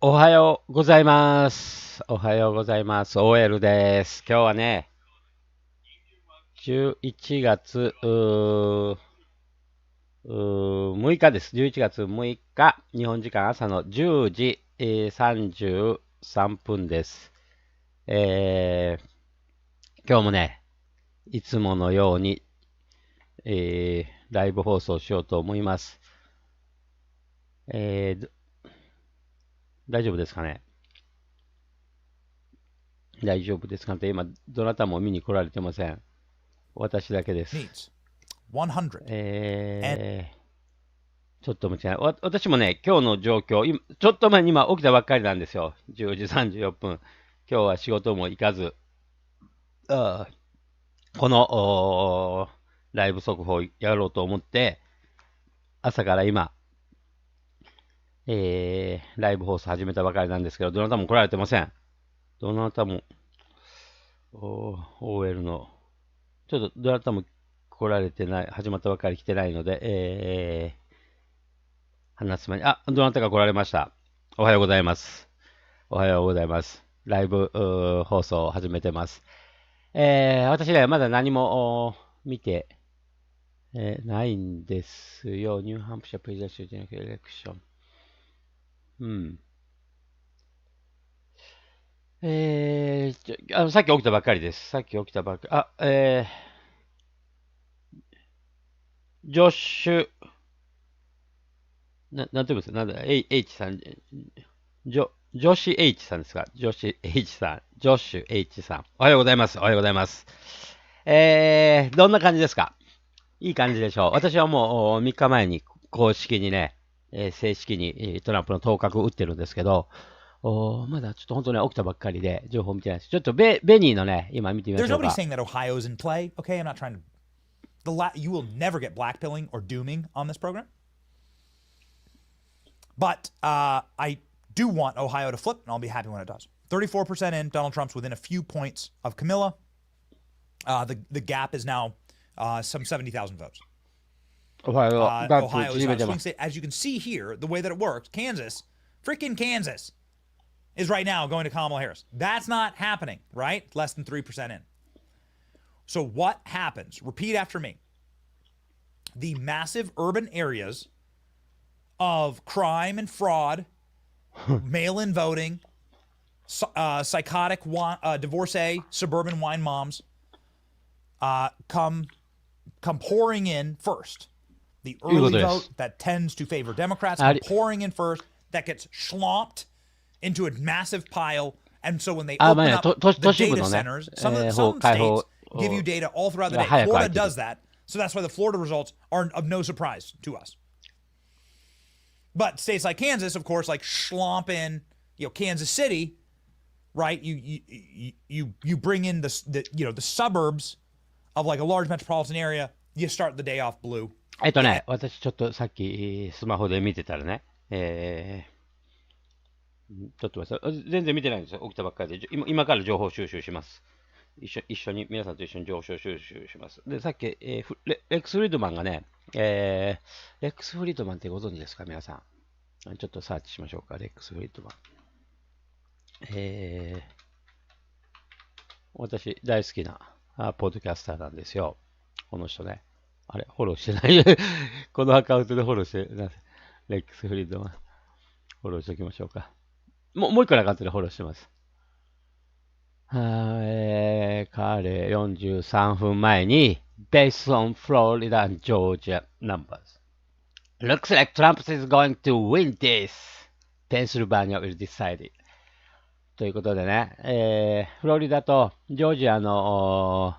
おはようございます。おはようございます。OL です。今日はね、11月6日です。11月6日、日本時間朝の10時、33分です。今日もね、いつものように、ライブ放送しようと思います。大丈夫ですかね。大丈夫ですかね。今、どなたも見に来られてません。私だけです。ちょっと待ってね。私もね、今日の状況、ちょっと前に今起きたばっかりなんですよ。10時34分。今日は仕事も行かず、このライブ速報をやろうと思って、朝から今、ライブ放送始めたばかりなんですけど、どなたも来られてません。どなたも、OL の、ちょっとどなたも来られてない、始まったばかり来てないので、話す前に、どなたか来られました。おはようございます。おはようございます。ライブ放送を始めてます。私ね、まだ何も見て、ないんですよ。ニューハンプシャープレジデンシャルジェネラルエレクション。うん。さっき起きたばっかりです。さっき起きたばっかり。ジョッシュ、なんて言うんですか、なんだ、H さん、ジョシュ H さんですか、ジョシュ H さん、ジョシュ H さん。おはようございます。おはようございます。どんな感じですか？いい感じでしょう。私はもう3日前に公式にね、正式にトランプの当確を打ってるんですけど、まだちょっと本当に起きたばっかりで、情報見てないです。ちょっとベニーのね、今見てみま There's しょう nobody か。saying that Ohio's in play. Okay, I'm not trying to. You will never get blackpilling or dooming on this program. But I do want Ohio to flip, and I'll be happy when it does. 34% in. Donald Trump's within a few points of Camilla. The gap is now some 70,000 votes. おはよう。ガッツ Ohio is 縮め a てま swing す。state. As you can see here, the way that it works, freaking Kansas, is right now going to Kamala Harris. That's not happening, right? Less than 3% in. So what happens? Repeat after me. The massive urban areas of crime and fraud, mail-in voting, psychotic divorcee suburban wine moms come pouring in first. The early vote that tends to favor Democrats pouring in first. That gets schlomped into a massive pile. And so when they open up the data centers, some states give you data all throughout the day. Florida does that. So that's why the Florida results are of no surprise to us. But states like Kansas, of course, like schlomp in, Kansas City, right? You bring in the suburbs of like a large metropolitan area. You start the day off blue. 私ちょっとさっきスマホで見てたらね、ちょっと待って、全然見てないんですよ。起きたばっかりで。今から情報収集します。一緒に、皆さんと一緒に情報収集します。で、さっき、レックス・フリードマンがね、レックス・フリードマンってご存知ですか、皆さん。ちょっとサーチしましょうか、レックス・フリードマン。私、大好きなポッドキャスターなんですよ。この人ね。あれ、フォローしてないこのアカウントでフォローしてない。レックス・フリードマン。フォローしておきましょうか。もう一個のアカウントでフォローしてます。彼43分前に Based on Florida and Georgia numbers Looks like Trump is going to win this Pennsylvania will decide it ということでね、フロリダとジョージアの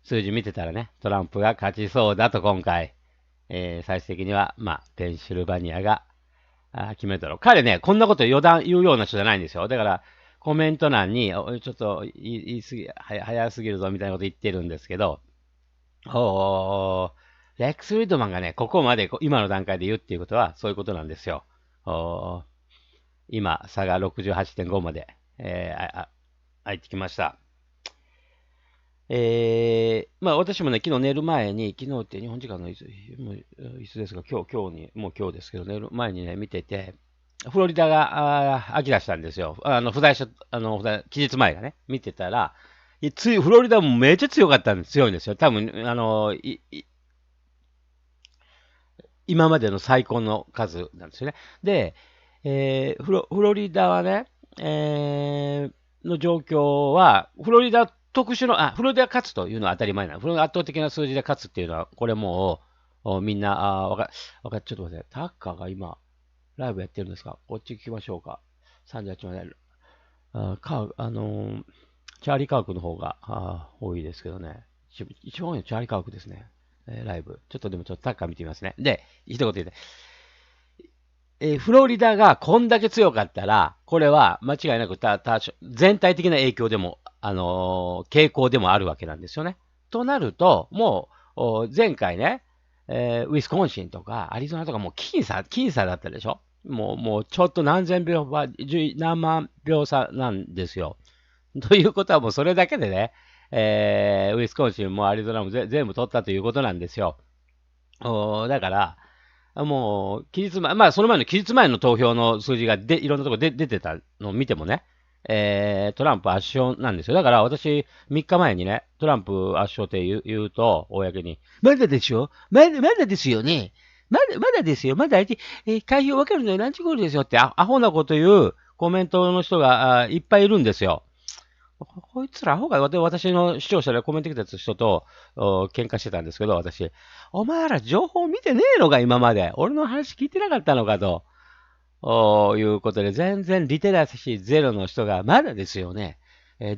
数字見てたらね、トランプが勝ちそうだと今回、最終的には、ペンシルバニアが決めたろ。彼ね、こんなこと言うような人じゃないんですよ。だから、コメント欄に、ちょっと言い過ぎ、早すぎるぞみたいなこと言ってるんですけど、レックス・ウィッドマンがね、ここまで、今の段階で言うっていうことは、そういうことなんですよ。今、差が 68.5 まで、入ってきました。私もね、昨日寝る前に、昨日って日本時間のいつですか、今日ですけど、寝る前にね、見てて、フロリダが飽き出したんですよ。期日前がね、見てたら、フロリダもめっちゃ強いんですよ。多分、今までの最高の数なんですよね。で、フロリダはね、の状況は、フロリダ勝つというのは当たり前なの。フロリダ圧倒的な数字で勝つっていうのは、これもう、みんな、ちょっと待って、タッカーが今、ライブやってるんですか？こっち行きましょうか。38まで。チャーリー・カークの方が多いですけどね。一番多いのチャーリー・カークですね。ライブ。ちょっとタッカー見てみますね。で、一言言って。フロリダがこんだけ強かったら、これは間違いなく全体的な影響でも、傾向でもあるわけなんですよね。となると、もう、前回ね、ウィスコンシンとかアリゾナとかもう僅差だったでしょ。もうちょっと何万票差なんですよ。ということはもうそれだけでね、ウィスコンシンもアリゾナも全部取ったということなんですよ。だから、もう、その前の期日前の投票の数字がいろんなところで出てたのを見てもね、トランプ圧勝なんですよ。だから私、3日前にね、トランプ圧勝って言うと、公に、まだでしょまだですよね。まだですよ。まだ開票分かるのに何時頃ですよってアホなこと言うコメントの人がいっぱいいるんですよ。こいつらアホが私の視聴者でコメント来た人と喧嘩してたんですけど、私。お前ら情報見てねえのか、今まで。俺の話聞いてなかったのかと。いうことで、全然リテラシーゼロの人が、まだですよね。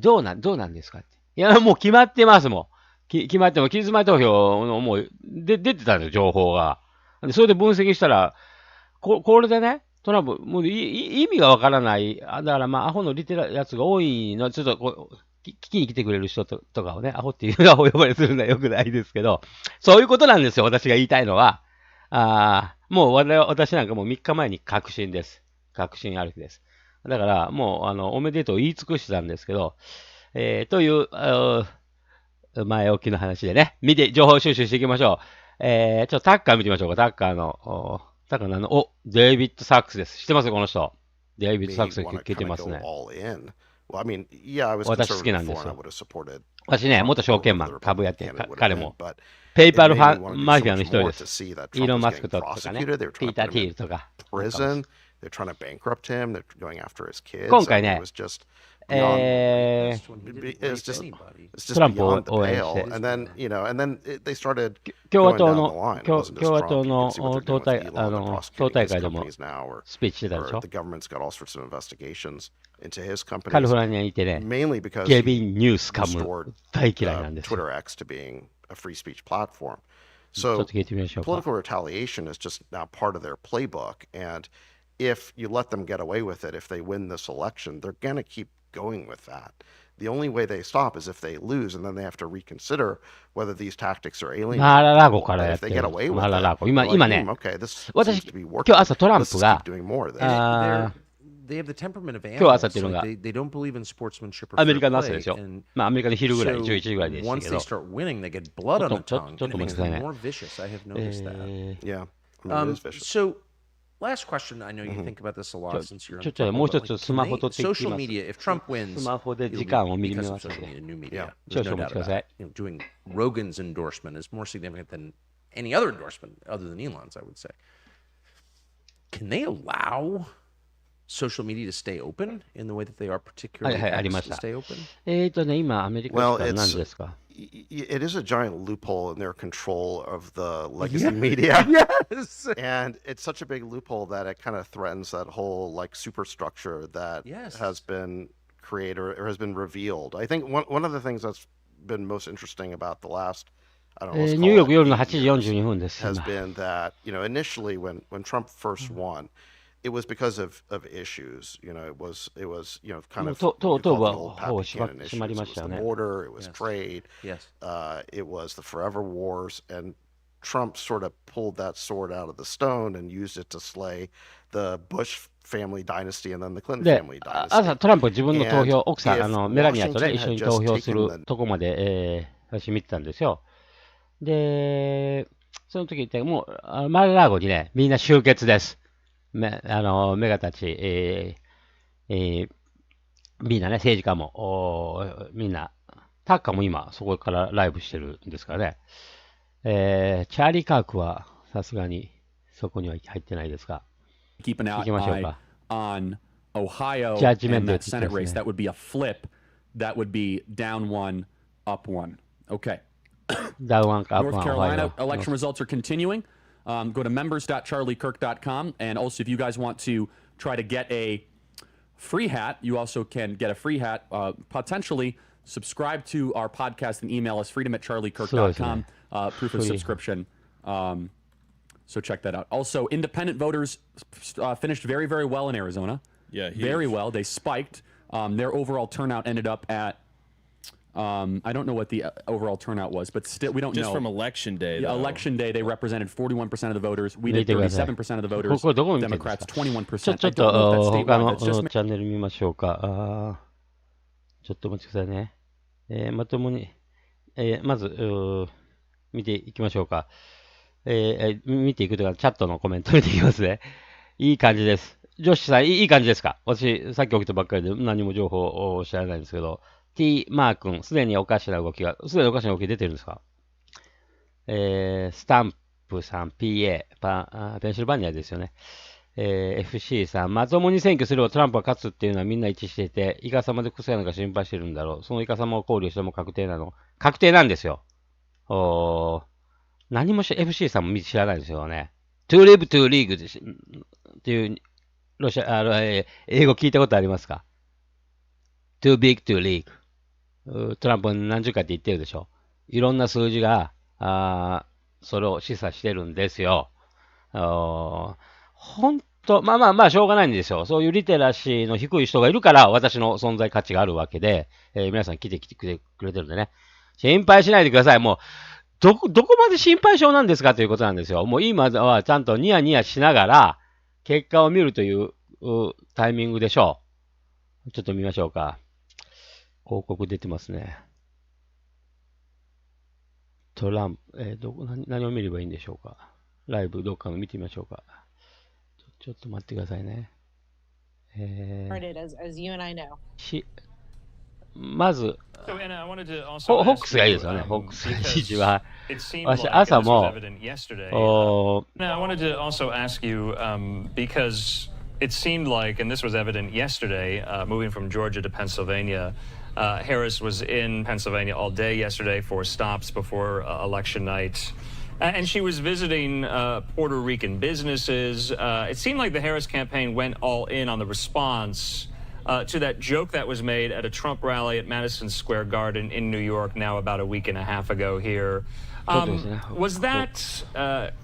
どうなんですかって。いや、もう決まってますもん。決まっても、期日前投票のもう、出てたんですよ、情報が。それで分析したら、これでね、トランプ、もう意味がわからない。だからまあ、アホのリテラやつが多いのは、ちょっと聞きに来てくれる人とかをね、アホっていうアホ呼ばれするのはよくないですけど、そういうことなんですよ、私が言いたいのは。もう私なんかもう3日前に確信です。確信歩きです。だから、もう、おめでとう言い尽くしたんですけど、という、前置きの話でね、情報収集していきましょう。ちょっとタッカー見てみましょうか。タッカーの、デイビッド・サックスです。知ってますこの人。デイビッド・サックス聞いてますね。私好きなんですよ。私ね、元証券マン、株やって、彼も。ペイパルマフィアの一人です。イーロン・マスクとかね、ピーター・ティールとか。今回ね、トランプを応援して、共和党の党大会でもスピーチしてたでしょ。カリフォルニアにいてね、ゲビン・ニュースカム大嫌いなんですよ。So political retaliation is just now part of their playbook. And if you let them get away with it, if they win this election, they're going to keep going with that. The only way they stop is if they lose, and then they have to reconsider whether these tactics are alien. But if they get away with it, okay, this seems to be working. Let's just keep doing more of this. They have the temperament of 今日朝っ animals. ていうのが They don't believe in sportsmanship or アメリ fair カの朝で play. すよ。 And まあアメリカの昼ぐらい、 so 11時ぐらいでした once け they ど。 start winning, they get blood on the ちょ tongue, っと and it 待 makes ってください them ね。more vicious. I have noticed that. Yeah, I mean, it is vicious. So, last question. I know you think about this a lot since you're ちょっともう一つスマホ取ってきます。 social media. If Trump ス wins, マホで it'll 時 be 間を見 because ま of す social ね。 media, new media. Yeah. There's no 少々お doubt 待ちくだ about さ it. い。Doing Rogan's endorsement is more significant than any other endorsement other than Elon's, I would say. Can they allow social media to stay open in the way that they are はい particularly はい、ありま X し to た。stay open? 今、アメリカ Well, 時間何 it's 時ですか？ it is a giant loophole in their control of the legacy media. Yes. And it's such a big loophole that it kind of threatens that whole like superstructure that Yes. has been created or has been revealed. I think one of the things that's been most interesting about the last, I don't know, let's ニューヨー call ク it 夜の 8 8時 years, 42分です。 has 今 been that, initially when Trump first won, it was because of issues. It was kind もう of 東 you 部 call は the old ほぼ Pappy Cannon 閉ま issues. り It ま was した the よね。 border, it was Yes. trade, Yes. it was the forever wars, and Trump sort of pulled that sword out of the stone and used it to slay the Bush family dynasty and then the Clinton で、 family 朝 dynasty. トランプ自分の投 And 票、奥さん、 if メラニアとね、 Washington 一緒 had に投 just 票す taken る the とこまで、私見てたんですよ。で、その時ってもう、マルラーゴにね、みんな集結です。メガたち、みんなね、政治家も、みんな、タッカーも今、そこからライブしてるんですからね。チャーリー・カークは、さすがに、そこには入ってないですが、keep an 聞きましょうか。eye on Ohio Judgment and that って言って Senate ます race. ね。 That would be a flip. That would be down one, up one. Okay. ダウンワンかアップ North ワン、ワイ Carolina ド。election results are continuing. Go to members.charliekirk.com. And also, if you guys want to try to get a free hat, you also can get a free hat. Potentially subscribe to our podcast and email us freedom@charliekirk.com. Proof of subscription. So check that out. Also, independent voters finished very, very well in Arizona. Yeah, very well. They spiked. Their overall turnout ended up at I don't know what the overall turnout was, but still, we don't just know. from election day. Yeah, though. election day, they represented 41% of the voters. We did 見てください。 37% of the voters. これどこ見てるんですか？ Democrats ちょ 21%. っ I don't know と if that's 他 statewide. の That's just チャンネル見ましょうか。ちょっとお待ちくださいね。まともに、まず、見ていきましょうか。見ていくというか、チャットのコメント見ていきますね。いい感じです。ジョッシュさん、いい感じですか？私、さっき起きたばっかりで何も情報を知らないんですけど、T マー君、すでにおかしな動き出てるんですか？スタンプさん、PA、ペンシルバニアですよね。FC さん、まともに選挙すればトランプが勝つっていうのはみんな一致していて、イカサマで癖なのか心配してるんだろう。そのイカサマを考慮しても確定なんですよ。何もFC さんも知らないですよね。To live to league っていう、英語聞いたことありますか？ Too big to league。トランプ何十回って言ってるでしょ。いろんな数字が、それを示唆してるんですよ。本当、まあ、しょうがないんですよ。そういうリテラシーの低い人がいるから、私の存在価値があるわけで、皆さん来てくれてるんでね。心配しないでください。もう、どこまで心配性なんですかということなんですよ。もう今はちゃんとニヤニヤしながら、結果を見るというタイミングでしょう。ちょっと見ましょうか。広告出てますね。トランプ、何を見ればいいんでしょうか。ライブどっかの見てみましょうか。ちょっと待ってくださいね。まず、ホックスがいいですよね。ホックス記事は。私、朝も、I wanted to also ask you, because it seemed like, and this was evident yesterday, moving from Georgia to Pennsylvania, Harris was in Pennsylvania all day yesterday for stops before election night. And she was visiting Puerto Rican businesses. It seemed like the Harris campaign went all in on the response to that joke that was made at a Trump rally at Madison Square Garden in New York now about a week and a half ago here. Was that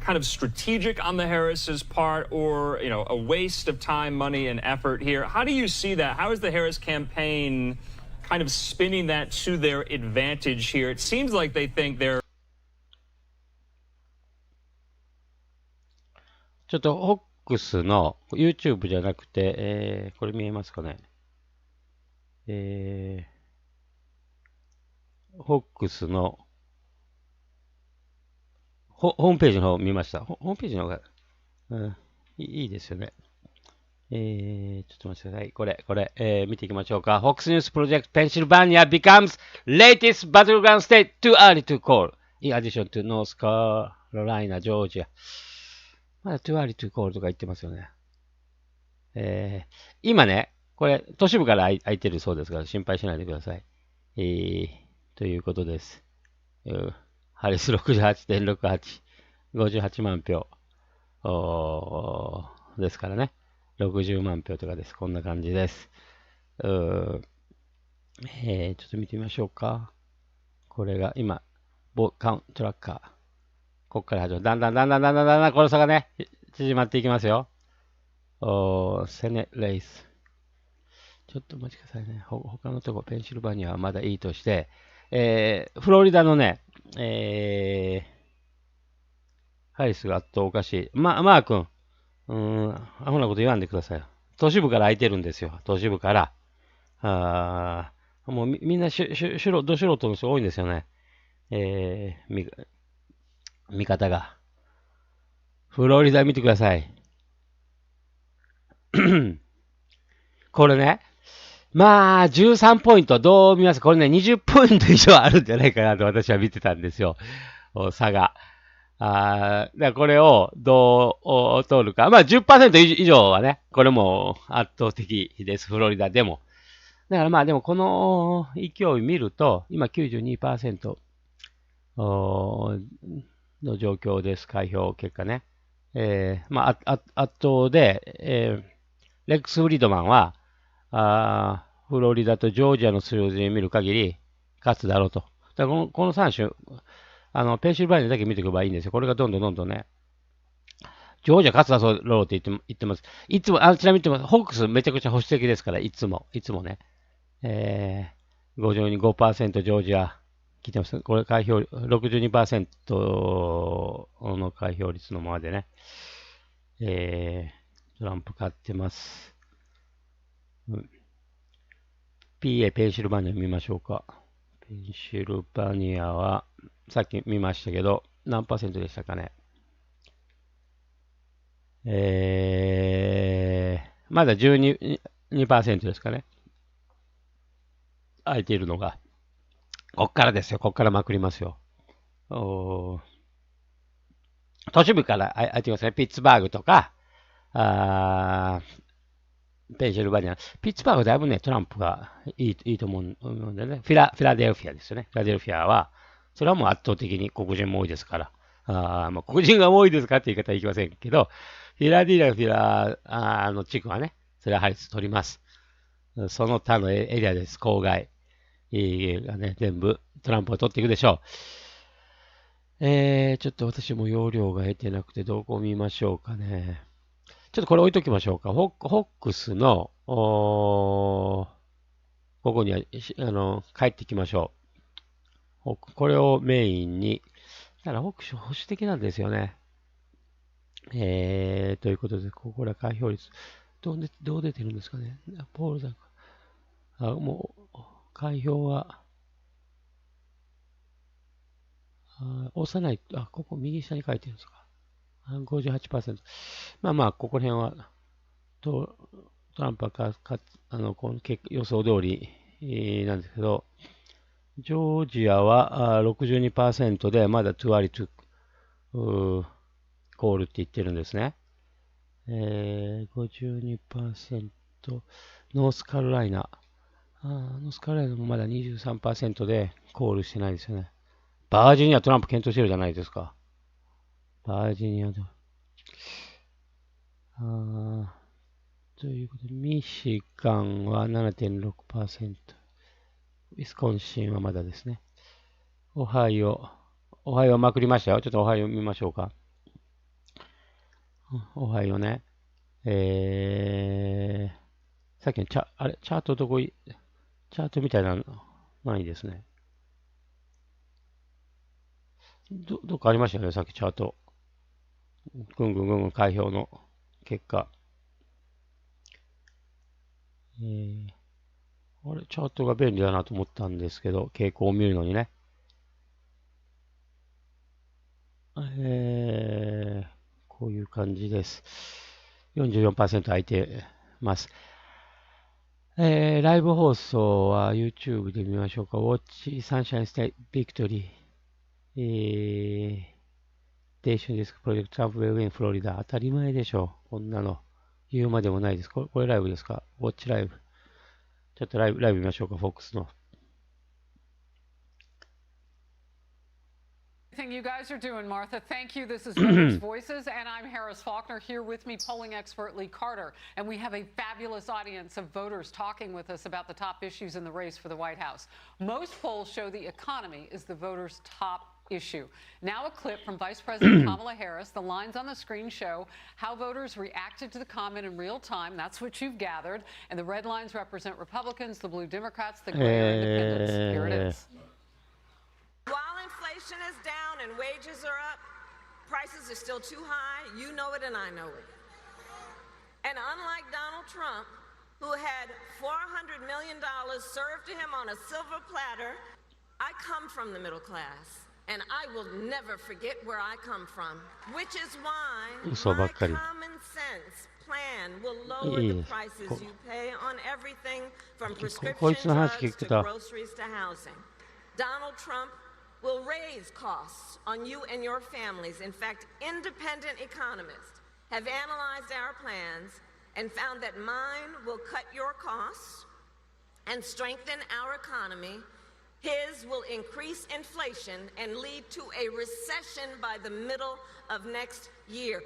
kind of strategic on the Harris's part, or a waste of time, money, and effort here? How do you see that? How is the Harris campaign kind of spinning that to their advantage here? It seems like they think they're ちょっとホックスの YouTube じゃなくて、これ見えますかね。ホックスのホームページの方見ました。ホームページの方が、いいですよね。ちょっと待ってください。これ、見ていきましょうか。Fox News Project Pennsylvania becomes latest battleground state too early to call. In addition to North Carolina, Georgia. まだ too early to call とか言ってますよね。今ね、これ、都市部から空いてるそうですから、心配しないでください。ということです。ハリス 68.68、58万票。ですからね。60万票とかです。こんな感じです。ちょっと見てみましょうか。これが今、カウントラッカー。ここから始まる。だんだんこの差がね、縮まっていきますよ。セネレイス。ちょっとお待ちくださいね。他のとこ、ペンシルバニアはまだいいとして、フロリダのね、ハリスがあっとおかしい。マー君、アホなこと言わんでください。都市部から空いてるんですよ。都市部から。もうみんなど素人の人多いんですよね。見方が。フロリダ見てください。これね、まあ、13ポイント、どう見ますか？これね、20ポイント以上あるんじゃないかなと私は見てたんですよ。差が。だからこれをどう取るか。まあ、10% 以上はね、これも圧倒的です。フロリダでも。だからまあ、でもこの勢い見ると、今 92% の状況です。開票結果ね。まあ、圧倒で、レックス・フリードマンは、フロリダとジョージアの数字を見る限り、勝つだろうと。だからこの3州、ペンシルバニアだけ見ておけばいいんですよ。これがどんどんね、ジョージア勝つだろうって言ってます。いつも、ちなみに言ってます。ホークスめちゃくちゃ保守的ですから、いつもね。52% ジョージア聞いてます。これ開票、62% の開票率のままでね。トランプ勝ってます。PA、ペンシルバニア見ましょうか。ペンシルバニアは、さっき見ましたけど、何%でしたかね。まだ 12% ですかね。空いているのが。こっからですよ。こっからまくりますよ。都市部から空いてますね。ピッツバーグとか、ペンシルバニア。ピッツバーグだいぶね、トランプがいいと思うんでね。フィラデルフィアですよね。フィラデルフィアは、それはもう圧倒的に黒人も多いですから。まあ、黒人が多いですかって言い方はいけませんけど、フィラデルフィアの地区はね、それはハリス取ります。その他のエリアです。郊外がね、全部トランプを取っていくでしょう。ちょっと私も容量が得てなくて、どこ見ましょうかね。ちょっとこれ置いときましょうか。ホックスの、ここには、帰ってきましょう。これをメインに、だからホックス保守的なんですよね。ということで、これは開票率。どう出てるんですかね。ポールさん。もう、開票は、押さない、ここ右下に書いてるんですか。58%。まあ、ここら辺は、トランプはこの予想通り、なんですけど、ジョージアは62% で、まだ2割2コールって言ってるんですね。52%、ノースカロライナ。ノースカロライナもまだ 23% でコールしてないですよね。バージニアトランプ検討してるじゃないですか。バージニアと。ということで、ミシガンは 7.6%。ウィスコンシンはまだですね。オハイオはまくりましたよ。ちょっとオハイオ見ましょうか。オハイオね。さっきのチャートどこチャートみたいなのないですね。どっかありましたよね、さっきチャート。ぐんぐん開票の結果。チャートが便利だなと思ったんですけど、傾向を見るのにね。こういう感じです。44% 空いてます。ライブ放送は YouTube で見ましょうか。Watch Sunshine State Victory。Station Disk Project Trump Will Win Florida。当たり前でしょう。こんなの。言うまでもないです。これライブですか？ Watch ライブ。ちょっとライブ見ましょうか、FOX の。Everything you guys are doing, Martha. Thank you. This is Voters' Voices, and I'm Harris Faulkner. Here with me, polling expert Lee Carter. And we have a fabulous audience of voters talking with us about the top issues in the race for the White House. Most polls show the economy is the voters' top issue. Now a clip from Vice President Kamala Harris. The lines on the screen show how voters reacted to the comment in real time. That's what you've gathered. And the red lines represent Republicans, the blue Democrats, the gray are independents. Here it is. While inflation is down and wages are up, prices are still too high. You know it and I know it. And unlike Donald Trump, who had $400 million served to him on a silver platter, I come from the middle class. And I will never forget where I come from, which is why嘘ばっかり。 my common sense plan will lower the prices you pay on everything from prescription drugs to groceries to housing. Donald Trump will raise costs on you and your families. In fact, independent economists have analyzed our plans and found that mine will cut your costs and strengthen our economy. His will increase inflation and lead to a recession by the middle of next year.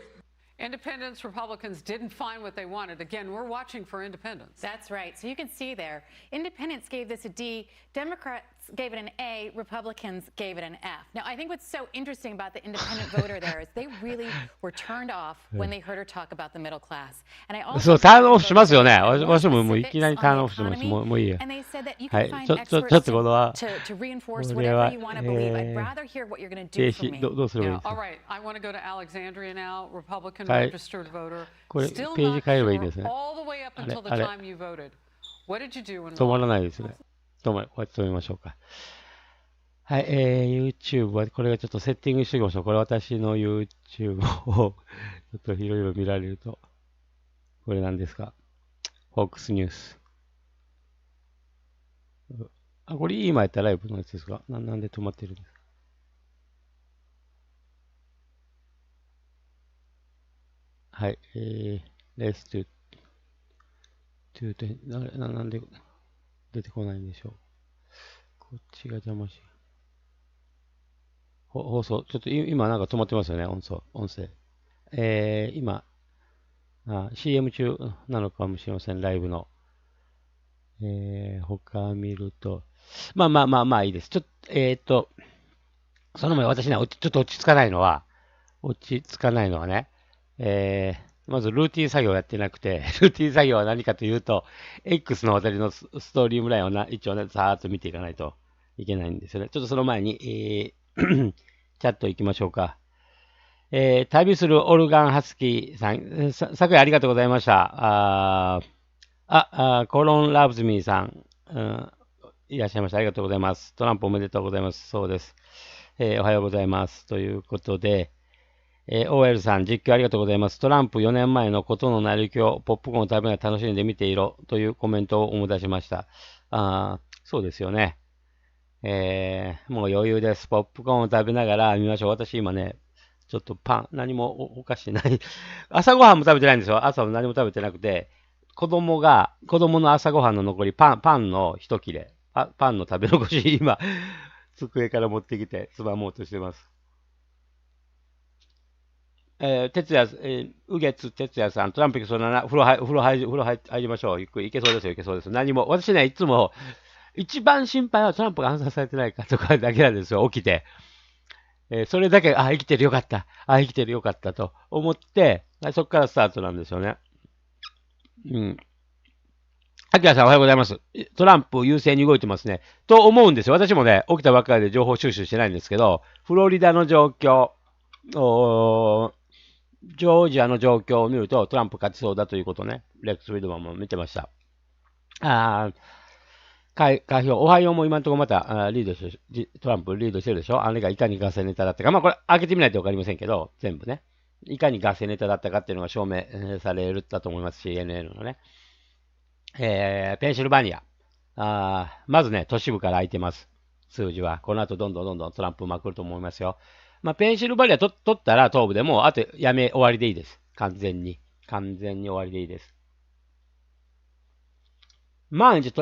Independents, Republicans didn't find what they wanted. Again, we're watching for independents. That's right. So you can see there, independents gave this a D, Democrats gave it an A, Republicans gave it an F. Now, I think what's so interesting about the independent voter there is they really were turned off when they heard her talk about the middle class. And I also そう、ターンオフしますよね。私ももういきなりターンオフします。もういいよ。 And they said that you は can い。find ちょっ experts とこれは、 to reinforce これは whatever you want to believe. I'd rather hear what you're going to 停 do for 止、 me. どうすればいい Yeah, です all か right, I want to go to Alexandria now, Republican はい。 registered voter. これ、 Still ページ not 変えればいい sure ですね。 all the way up あれ、 until the あれ、 time you voted. What did you do and 止ま why? らないですね。こうやって止めましょうか。はい、YouTube は、これがちょっとセッティングしておきましょう。これ私の YouTube をちょっといろいろ見られると。これ何ですか？ FOX ニュース。あ、これ今やったライブのやつですか？なんで止まってるんですか？はい、Let's do なんで出てこないんでしょう。こっちが邪魔し。放送、ちょっと今なんか止まってますよね、音声。今、CM 中なのかもしれません、ライブの。他見ると、まあいいです。その前私ね、ちょっと落ち着かないのはね、まずルーティン作業をやってなくて、ルーティン作業は何かというと、X の私のストーリームラインを一応ね、さーっと見ていかないといけないんですよね。ちょっとその前に、チャット行きましょうか。旅するオルガンハスキーさん、昨夜ありがとうございました。コロンラブズミーさん、いらっしゃいました。ありがとうございます。トランプおめでとうございます。そうです。おはようございます。ということで、OL さん、実況ありがとうございます。トランプ4年前のことの成り行き、ポップコーンを食べながら楽しんで見ていろというコメントを思い出しました。そうですよね。もう余裕です。ポップコーンを食べながら見ましょう。私今ね、ちょっと何もおかしない。朝ごはんも食べてないんですよ。朝も何も食べてなくて、子供の朝ごはんの残り、パンの一切れ、パンの食べ残し、今、机から持ってきて、つまもうとしてます。宇月哲也さん、トランプそんな風呂入りましょう。ゆっくりいけそうです。何も、私ね、いつも、一番心配はトランプが暗殺されてないかとかだけなんですよ、起きて。それだけ、生きてるよかったと思って、そこからスタートなんですよね。アキラさんおはようございます。トランプ優勢に動いてますね。と思うんですよ。私もね、起きたばっかりで情報収集してないんですけど、フロリダの状況、ジョージアの状況を見るとトランプ勝ちそうだということね。レックス・フリードマンも見てました。開票、オハイオも今のところまたトランプリードしてるでしょ。あれがいかにガセネタだったか。これ開けてみないとわかりませんけど、全部ね。いかにガセネタだったかっていうのが証明されるだと思います。CNN のね。ペンシルバニア。まずね、都市部から空いてます。数字は。この後どんどんトランプまくると思いますよ。ペンシルバニア取ったら東部でも、あと終わりでいいです。完全に終わりでいいです。万一ペ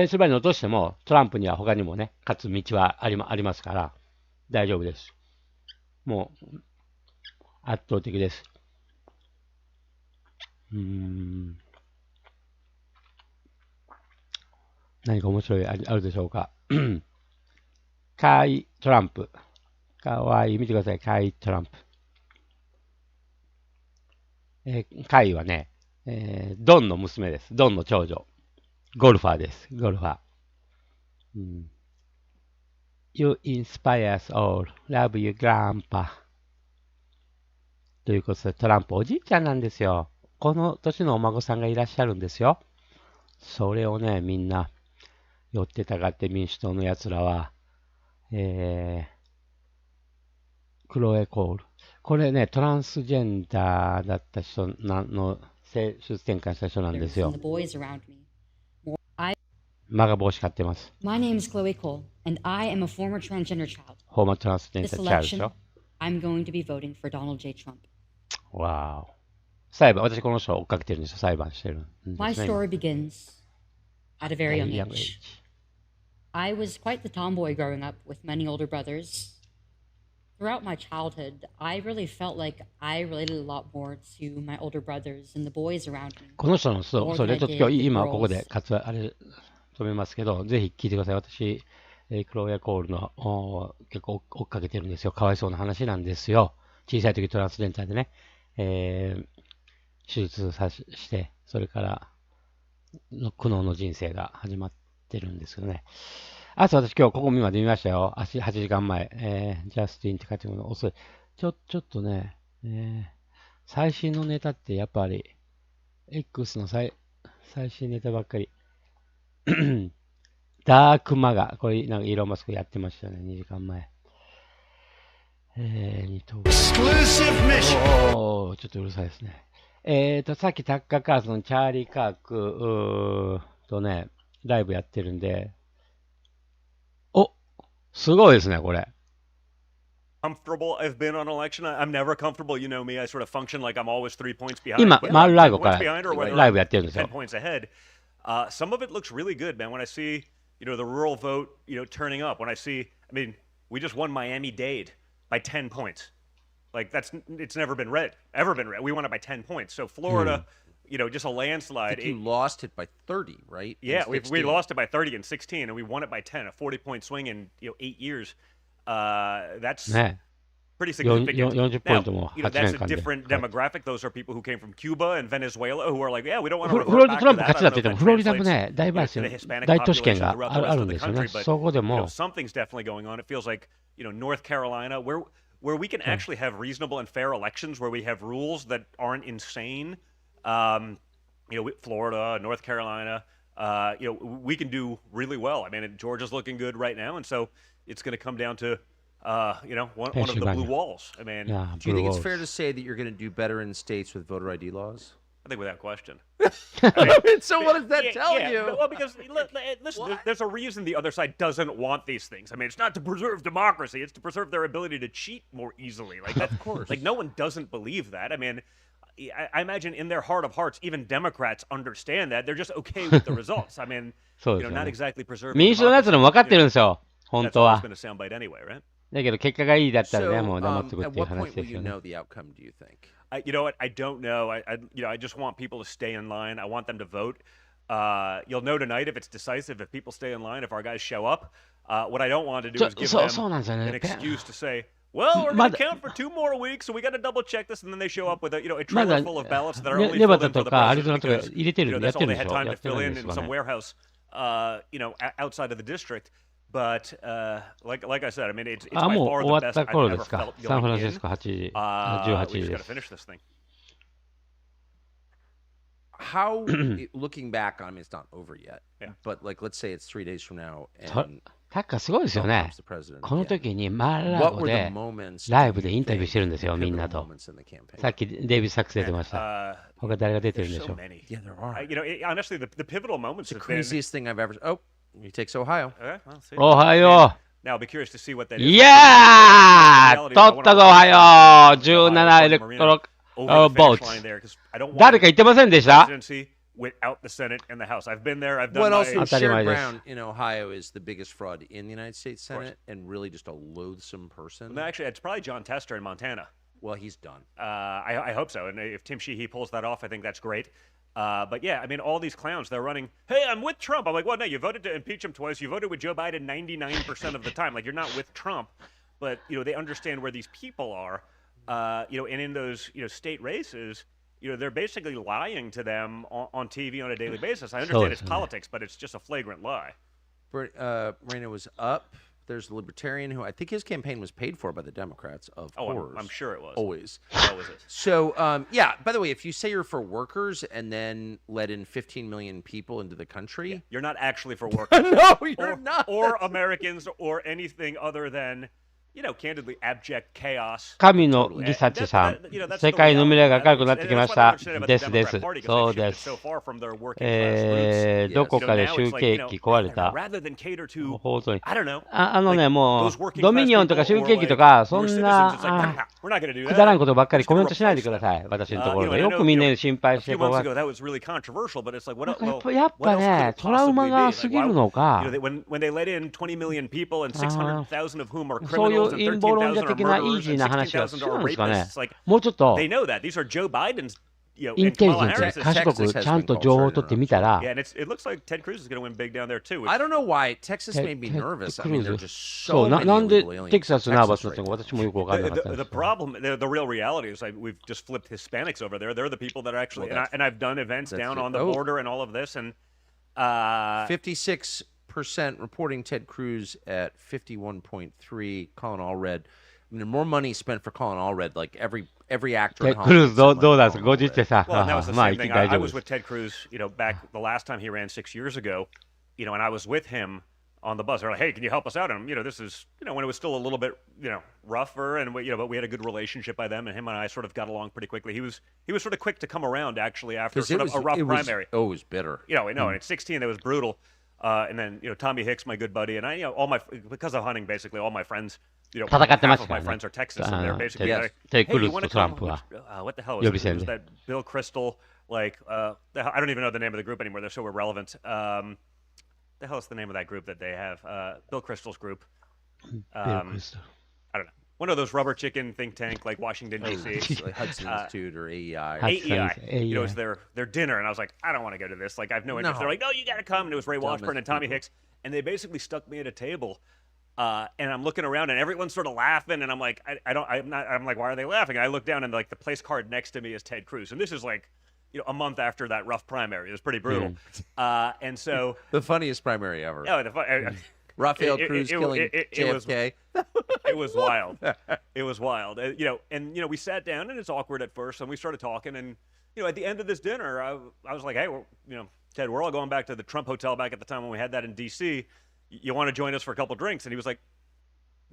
ンシルバニア落としても、トランプには他にもね、勝つ道はありますから、大丈夫です。もう、圧倒的です。何か面白いあるでしょうか。カイ・トランプ。かわいい。見てください。カイ・トランプ。カイはね、ドンの娘です。ドンの長女。ゴルファーです。ゴルファー。You inspire us all. Love you, grandpa. ということで、トランプおじいちゃんなんですよ。この年のお孫さんがいらっしゃるんですよ。それをね、みんな、寄ってたがって民主党のやつらは、クロエ・コール。これね、トランスジェンダーだった人の性出転換した人なんですよ。マガ帽子買ってます。My name is Chloe Cole, and I am a former transgender child. フォーマートランスジェンダーチャイルドでしょ。I'm going to be voting for Donald J. Trump. わーお。裁判、私この人を追っかけてるんですよ。裁判してるんですね。My story begins at a very young age. I was quite the tomboy growing up with many older brothers. Throughout my childhood, I really felt like I related a lot more to my older brothers and the boys around me. この人のそう、レッド今日今ここであれ止めますけど、ぜひ聞いてください。私、クローヤ・コールの結構追っかけてるんですよ。かわいそうな話なんですよ。小さい時トランスジェンダーでね、手術して、それから苦悩の人生が始まってるんですよね。あと私今日ここまで見ましたよ。8時間前。ジャスティンって書いてるの遅い。ちょっとね、最新のネタってやっぱり、X の最新ネタばっかり。ダークマガ。これなんかイーロンマスクやってましたよね。2時間前。2等。おー、ちょっとうるさいですね。さっきタッカー・カーソン、チャーリー・カークとね、ライブやってるんで、すごいですね、これ。Comfortable I've been on election. I'm never comfortable. You know me. I sort of function like I'm always 3 points behind. 今、マルラーゴからライブやってるんですよ。10 points ahead. Some of it looks really good, man. When I see, the rural vote, turning up. When I see, we just won Miami-Dade by 10 points. Like it's never been ever been read. We won it by 10 points. So Florida, just a landslide. I think you lost it by 30, right? Yeah, we lost it by 30 in 16, and we won it by 10, a 40-point swing in 8 years. That's pretty significant. Now, that's a different demographic. Those are people who came from Cuba and Venezuela who are like, yeah, we don't want to revert back to that. トランプ勝ちだって言っても、フロリダもね、大都市圏があるんですよね。そこでも。Something's definitely going on. It feels like, North Carolina, where we can actually have reasonable and fair elections, where we have rules that aren't insane. Florida, North Carolina, we can do really well. Georgia's looking good right now, and so it's going to come down to, one of the blue walls. Do you think it's fair to say that you're going to do better in states with voter ID laws? I think without question. So what does that tell you? Well, because listen, there's a reason the other side doesn't want these things. It's not to preserve democracy; it's to preserve their ability to cheat more easily. Like that, of course. Like no one doesn't believe that. I imagine in their heart of hearts, even Democrats understand that. They're just okay with the results. Not exactly preserving. 民主党のやつらも分かってるんですよ、本当は。 That's always been a soundbite anyway, right? だけど結果がいいだったらね、もう黙っとくっ At ていう what 話 point で will す you よね。 know the outcome, do you think? You know what? I don't know. I just want people to stay in line. I want them to vote. You'll know tonight if it's decisive, if people stay in line, if our guys show up. What I don't want to do is give them an excuse to say, well, we're going to count for 2 more weeks, so we got to double check this, and then they show up with a trailer full of ballots that are only filled in for the president because that's all they had time to fill in some warehouse, outside of the district. But like I said, it's by far the best I've ever felt going in. We just got to finish this thing. How, looking back on, it's not over yet. But let's say it's 3 days from now, and タッカーすごいですよね。この時にマーラーゴでライブでインタビューしてるんですよ、みんなと。さっきデイビス・サックス出てました。他誰が出てるんでしょう。Yeah, there are. Honestly, the pivotal moments. The craziest thing I've ever. Oh, he takes Ohio. Okay, well, see. おはよう。Now, I'll be curious to see what that is. いやー、取ったぞ、おはよう。17エレクトロボート。誰か言ってませんでした？ Without the Senate and the House. I've been there. I've done Well, also, Sherrod Brown in Ohio is the biggest fraud in the United States Senate and really just a loathsome person. No, actually, it's probably John Tester in Montana. Well, he's done. I hope so. And if Tim Sheehy pulls that off, I think that's great. But yeah, all these clowns, they're running, hey, I'm with Trump. I'm like, well, no, you voted to impeach him twice. You voted with Joe Biden 99% of the time. Like, you're not with Trump. But, they understand where these people are. And in those, state races, they're basically lying to them on TV on a daily basis. I understand it's politics, but it's just a flagrant lie. Moreno was up. There's the Libertarian who I think his campaign was paid for by the Democrats, of course. I'm sure it was. Always. Always is. So, yeah, by the way, if you say you're for workers and then let in 15 million people into the country. You're not actually for workers. No, you're not. Or Americans or anything other than candidly abject chaos. 神のリサチさん、世界の未来が明るくなってきました。ですです。そうです。どこかで集計機壊れた。本当に。もう、ドミニオンとか集計機とか、そんな、くだらんことばっかりコメントしないでください。私のところで。よくみんな心配して、やっぱね、トラウマが過ぎるのか、そういう陰謀論者的なイージーな話はするんですかね。もうちょっと、インテリジェンス、賢くちゃんと情報を取ってみたら、I don't know why Texas made me nervous. I mean, there's just so なんでテキサスナーバスだったのか私もよくわからなかったんです。The problem, the real reality is we've just flipped Hispanics over there. They're the people that are actually, and I've done events down on the border and all of this, and 56% reporting Ted Cruz at 51.3. Colin Allred. I mean, more money spent for Colin Allred. Like every actor. Ted Cruz どうなんですか50ってさ。Well, that was the same thing. I was with Ted Cruz, back the last time he ran 6 years ago, and I was with him on the bus. They're like, "Hey, can you help us out?" And this is, when it was still a little bit, rougher, and but we had a good relationship by them, and him and I sort of got along pretty quickly. He was sort of quick to come around actually after sort of a rough primary. It was bitter. And at 16, that was brutal. And then Tommy Hicks, my good buddy, and I, because of hunting, basically all my friends, half of my friends are Texas, and they're basically like, "Hey, you want to come?" What the hell is it? It was that Bill Kristol, I don't even know the name of the group anymore. They're so irrelevant. The hell is the name of that group that they have? Bill Kristol's group. I don't know. One of those rubber chicken think tank like Washington D.C. Like Hudson Institute or AEI. AEI. It was their dinner, and I was like, I don't want to go to this. Like, I have no interest. They're like, no, you got to come. And it was Ray Washburn and Tommy Hicks, and they basically stuck me at a table. And I'm looking around, and everyone's sort of laughing, and I'm like, I'm like, why are they laughing? And I look down, and like the place card next to me is Ted Cruz, and this is like, a month after that rough primary. It was pretty brutal. And so the funniest primary ever. Oh, Rafael Cruz killing JFK. It was wild. It was wild. And we sat down, and it's awkward at first, and we started talking, and at the end of this dinner, I was like, hey, Ted, we're all going back to the Trump Hotel back at the time when we had that in D.C. You want to join us for a couple drinks? And he was like,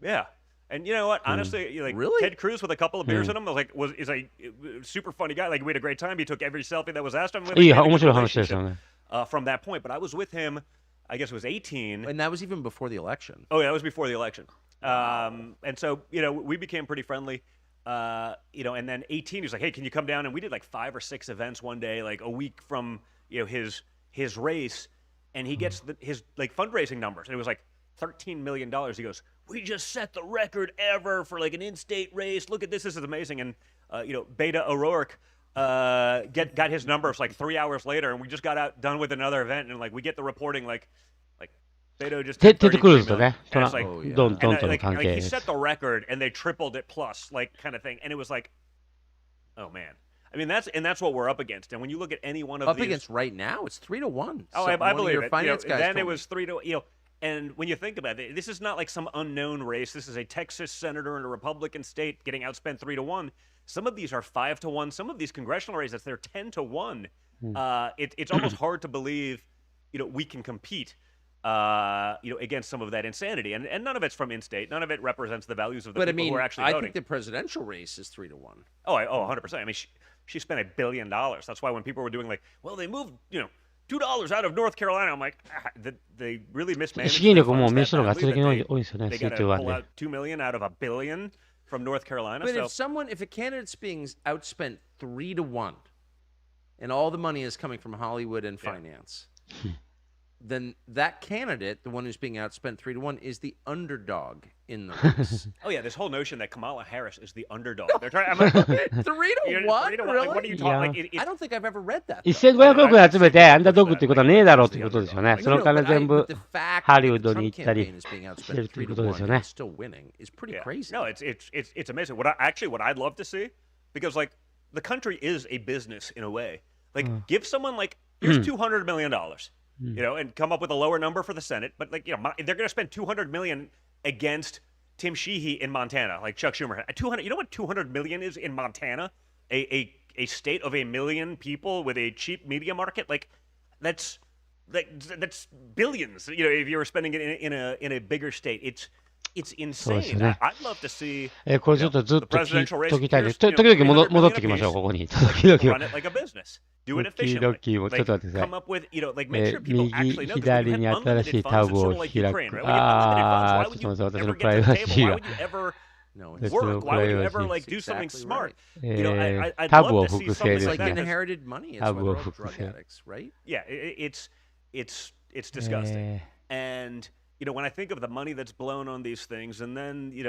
yeah. And you know what? Honestly, really? Ted Cruz with a couple of beers in him is a super funny guy. Like, we had a great time. He took every selfie that was asked of him. From that point. But I was with him, I guess it was 18. And that was even before the election. Oh, yeah, that was before the election. And so, we became pretty friendly. And then 18, he was like, hey, can you come down? And we did like 5 or 6 events one day, like a week from, his race. And he gets his like fundraising numbers. And it was like $13 million. He goes, we just set the record ever for like an in-state race. Look at this. This is amazing. And, Beta O'Rourke got his numbers like 3 hours later. And we just got done with another event. And like we get the reporting like Beto just did 33 million. And it's like, he set the record and they tripled it plus, like, kind of thing. And it was like, oh man. I mean, that's what we're up against. And when you look at any one of these, up against right now, it's 3-1. Oh, I believe it. Then it was 3-. And when you think about it, this is not like some unknown race. This is a Texas senator in a Republican state getting outspent 3-1. Some of these are 5-1. Some of these congressional races, they're 10-1. It's almost hard to believe, we can compete, against some of that insanity. And none of it's from in-state. None of it represents the values of the people who are actually voting. I think the presidential race is 3-1. Oh, 100%. I mean, she spent $1 billion. That's why when people were doing like, well, they moved, $2 out of North Carolina. I'm like, they really mismanaged. 資金力も民主党が圧倒的に多いですよね。They got to pull out $2 million out of $1 billion from North Carolina. But if a candidate's being outspent 3-1, and all the money is coming from Hollywood and finance, then that candidate, the one who's being outspent 3-1, is the underdog in the race. Oh yeah, this whole notion that Kamala Harris is the underdog. They're trying. I'm like, 3-1, really? Like, what are you talking? Like, I don't think I've ever read that. 1500億集めてアンダードッグっていうことはねえだろうっていうことですよね。その金全部ハリウッドに行ったりしてるっていうことですよね。Still winning is pretty crazy. No, it's amazing. What I'd love to see, because like the country is a business in a way. Like give someone like here's $200 million. And come up with a lower number for the Senate. But like, they're going to spend $200 million against Tim Sheehy in Montana, like Chuck Schumer. 200. You know what $200 million is in Montana? A state of 1 million people with a cheap media market. Like, that's billions. If you were spending it in a bigger state, It's insane. I'd love to see これちょっとずっと presidential race. 解きたいです。 Here's, 時々戻 $300 ってきましょう、ここに。時 run 々。 it like a business. Do it 時 efficiently. 々、ちょっと待ってくだ Come さ up with, like い。 make sure people 右 actually know. Because when 左 you に have 新し unlimited いタ funds, ブ it's を sort of like 開 Ukraine, く。 right? When you have unlimited funds, why ちょ would っと you 待って、私 ever の get プライ to バ the シ table? ー Why が。would you ever No, That's it's the work? Why would you privacy. ever like do That's something exactly smart? right. I'd タブ love を to see 複製 something で It's す like ね。 inherited money. It's タ why ブを they're all 複 drug 製。addicts, right? Yeah, it's disgusting. And when I think of the money that's blown on these things, and then the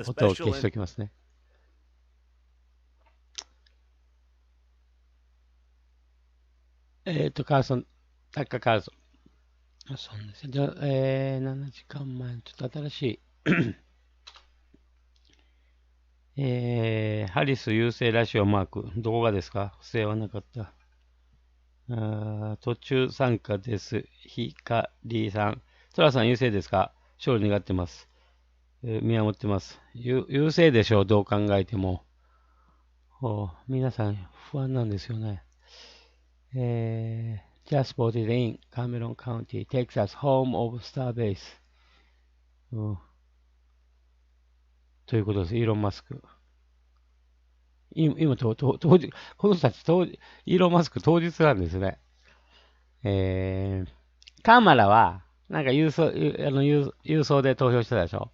音を special 消しておきますね。カーソン、タッカーカーソン。そうですね。じゃあ、7時間前、ちょっと新しい。ハリス優勢ラジオマーク。どこがですか？不正はなかった。途中参加です。ヒカリさん。トラさん優勢ですか？勝利願ってます。見守ってます。優勢でしょう、どう考えても。皆さん不安なんですよね。Just voted in Cameron County, Texas, home of Starbase、ということです。イーロン・マスク。今、この人たち、イーロン・マスク当日なんですね。カマラは、なんか郵送で投票してたでしょ。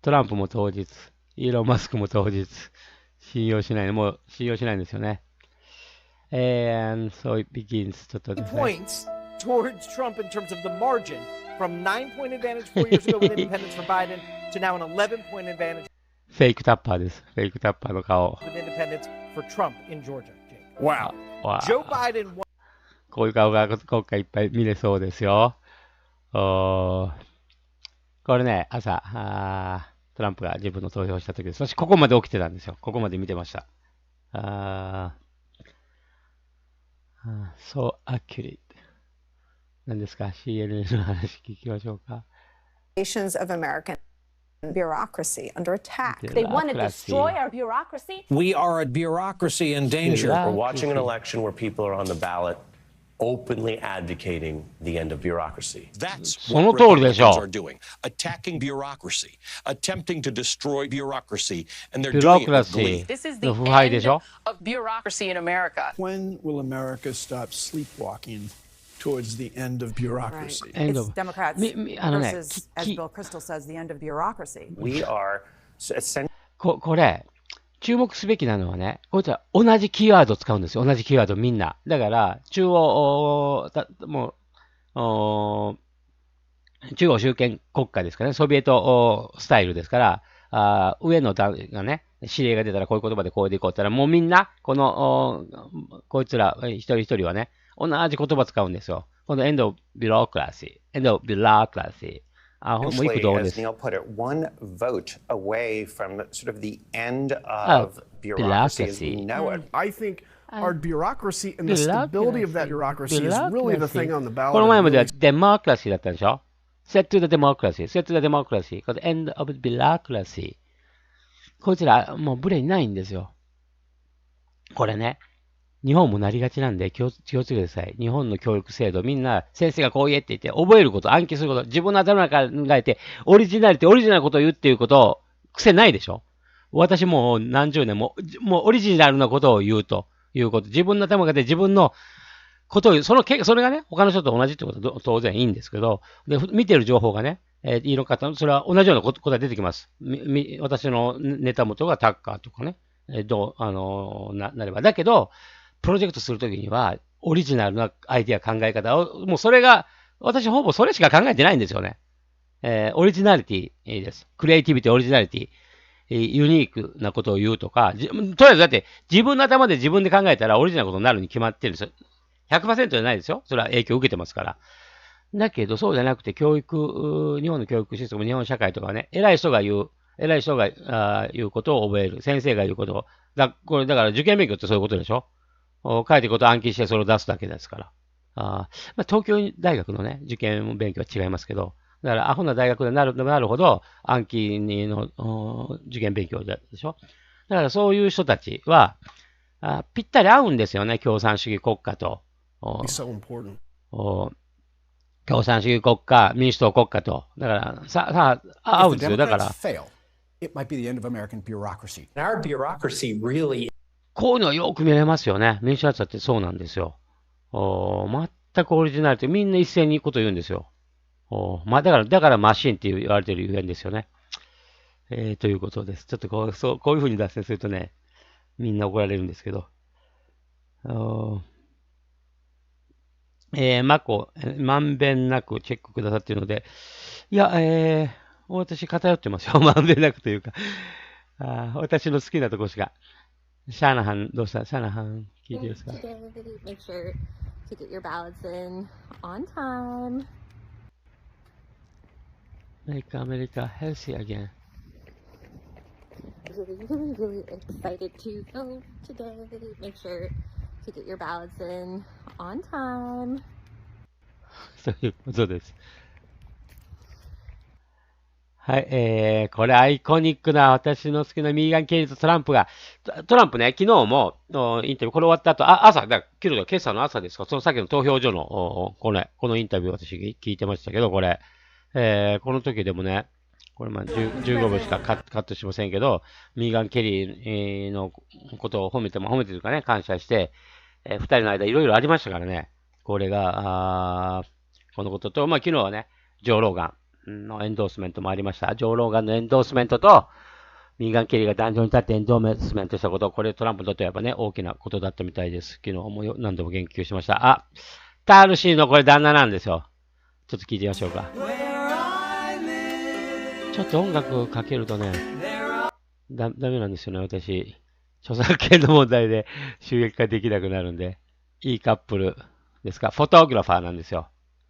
トランプも当日、イーロン・マスクも当日、もう信用しないんですよね。And so it begins. Points towards Trump in terms of the margin from 9-point advantage 4 years ago with independents for Biden to now an 11-point advantage. フェイクタッパーです。フェイクタッパーの顔。With independents for Trump in Georgia. Wow. Joe Biden. こういう顔が今回いっぱい見れそうですよ。これね、朝、トランプが自分の投票した時です。私、ここまで起きてたんですよ。ここまで見てました。So accurate. 何ですか？ CNN の話聞きましょうか。Of American bureaucracy under attack. They want to destroy our bureaucracy. We are a bureaucracy in danger. We're watching an election where people are on the ballot openly advocating the end of bureaucracy. That's what Republicans are doing. Attacking bureaucracy, attempting to destroy bureaucracy, and they're doing it with glee. This is the end of bureaucracy in America. When will America stop sleepwalking towards the end of bureaucracy? Right. It's Democrats versus, as Bill Kristol says, the end of bureaucracy. We are essentially これ、注目すべきなのはね、こいつは同じキーワードを使うんですよ。同じキーワードみんな。だから、中央集権国家ですからね、ソビエトスタイルですから、上の段がね、指令が出たらこういう言葉でこうでいこうって言ったら、もうみんな、こいつら一人一人はね、同じ言葉使うんですよ。この end of bureaucracy。Essentially, as Neil put it, one vote away from sort of the end of bureaucracy as we know it. I think our bureaucracy and the stability of that bureaucracy is really the thing on the ballot. この前まではデモクラシーだったでしょ？ Set to the democracy. この end of bureaucracy。こいつらもうブレにないんですよ。これね。日本もなりがちなんで気をつけてください。日本の教育制度、みんな先生がこう言えって言って、覚えること、暗記すること、自分の頭の中で考えて、オリジナルなことを言うっていうことを、癖ないでしょ？私もう何十年もオリジナルなことを言うということ。自分の頭の中で自分のことを言う。それがね、他の人と同じってことは当然いいんですけど、で、見てる情報がね、いろんな方、それは同じようなことが出てきます。私のネタ元がタッカーとかね、なれば。だけど、プロジェクトするときには、オリジナルなアイディア考え方を、もうそれが、私ほぼそれしか考えてないんですよね。オリジナリティです。クリエイティビティ、オリジナリティ。ユニークなことを言うとか、とりあえずだって自分の頭で自分で考えたらオリジナルなことになるに決まってるんですよ。100% じゃないですよ。それは影響を受けてますから。だけどそうじゃなくて日本の教育システム、日本社会とかね、偉い人が言うことを覚える。先生が言うことを。だから受験勉強ってそういうことでしょ？書いてることを暗記してそれを出すだけですから。東京大学のね、受験勉強は違いますけど、だからアホな大学でなるほど暗記の受験勉強でしょ。だからそういう人たちは、ぴったり合うんですよね、共産主義国家と。共産主義国家、民主党国家と。だから、合うんですよ。だから。It might be the end of American bureaucracy. Our bureaucracy really. こういうのはよく見れますよね。民主派ってそうなんですよ。全くオリジナルってみんな一斉にこと言うんですよ。だからマシンって言われてるゆえんですよね。ということです。ちょっとこういうふうに脱線するとね、みんな怒られるんですけど。まんべんなくチェックくださっているので、いや、私偏ってますよ。まんべんなくというか。私の好きなとこしか。シャーナハン、どうしたシャーナハン、聞いてるんですか Make sure to get your ballots in on time. Make America healthy again. Really excited to go today. Make sure to get your ballots in on time. そういうことです。はい、これアイコニックな私の好きなミーガン・ケリーとトランプね、昨日もインタビュー、これ終わった後、今朝の朝ですか、そのさっきの投票所の、このインタビュー私聞いてましたけど、これ、この時でもね、これ15秒しかカットしませんけど、ミーガン・ケリーのことを褒めてというかね、感謝して、二人の間いろいろありましたからね、これが、このことと、昨日はね、ジョー・ローガンのエンドースメントもありました。ジョー・ローガンのエンドースメントと、ミーガン・ケリーが壇上に立ってエンドースメントしたこと、これトランプにとってはやっぱね、大きなことだったみたいです。昨日も何度も言及しました。タールシーのこれ旦那なんですよ。ちょっと聞いてみましょうか。ちょっと音楽かけるとね、ダメなんですよね、私。著作権の問題で収益化できなくなるんで、いいカップルですか、フォトグラファーなんですよ。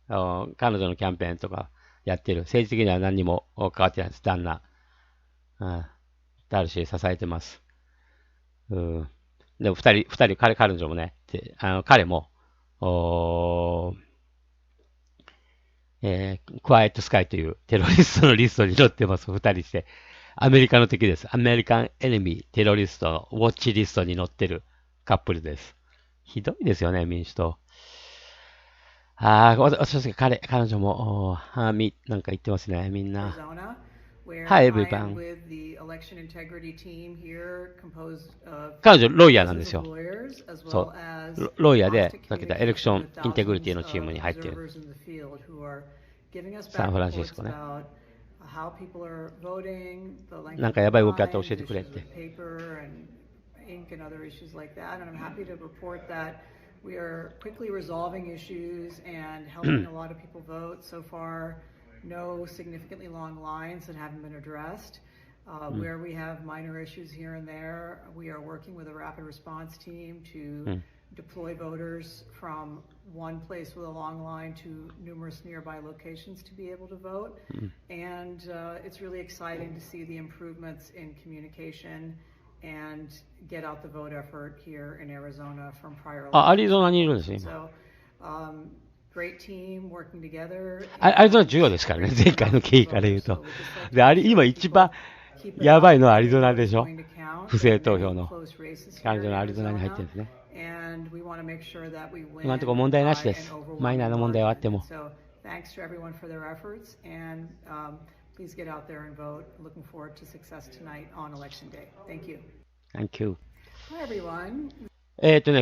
彼女のキャンペーンとかやってる。政治的には何にも変わってないです、旦那。ダルシー支えてます。でも二人、彼女もね、彼も、クワイエットスカイというテロリストのリストに載ってます、二人して。アメリカの敵です。アメリカンエネミーテロリストのウォッチリストに載ってるカップルです。ひどいですよね、民主党。私、彼女も、なんか言ってますね、みんな。はい、everyone。彼女、ロイヤーなんですよ。そう。ロイヤーで、さっき言ったエレクションインテグリティのチームに入ってる。サンフランシスコね。なんかやばい動きあったら教えてくれって。We are quickly resolving issues and helping a lot of people vote. So far, no significantly long lines that haven't been addressed. Where we have minor issues here and there, we are working with a rapid response team to deploy voters from one place with a long line to numerous nearby locations to be able to vote. And it's really exciting to see the improvements in communication.And get out the vote effort here in Arizona from prior elections. アリゾナにいるんですね、今。Great team working together. アリゾナ重要ですからね、前回の経緯から言うと。で、今一番やばいのはアリゾナでしょ。不正投票の。彼女のアリゾナに入ってるんですね。今のところ問題なしです。マイナーな問題はあっても。Thanks to everyone for their efforts and、please get out there and vote. Looking forward to success tonight on election day. Thank you. Thank you. Hi everyone.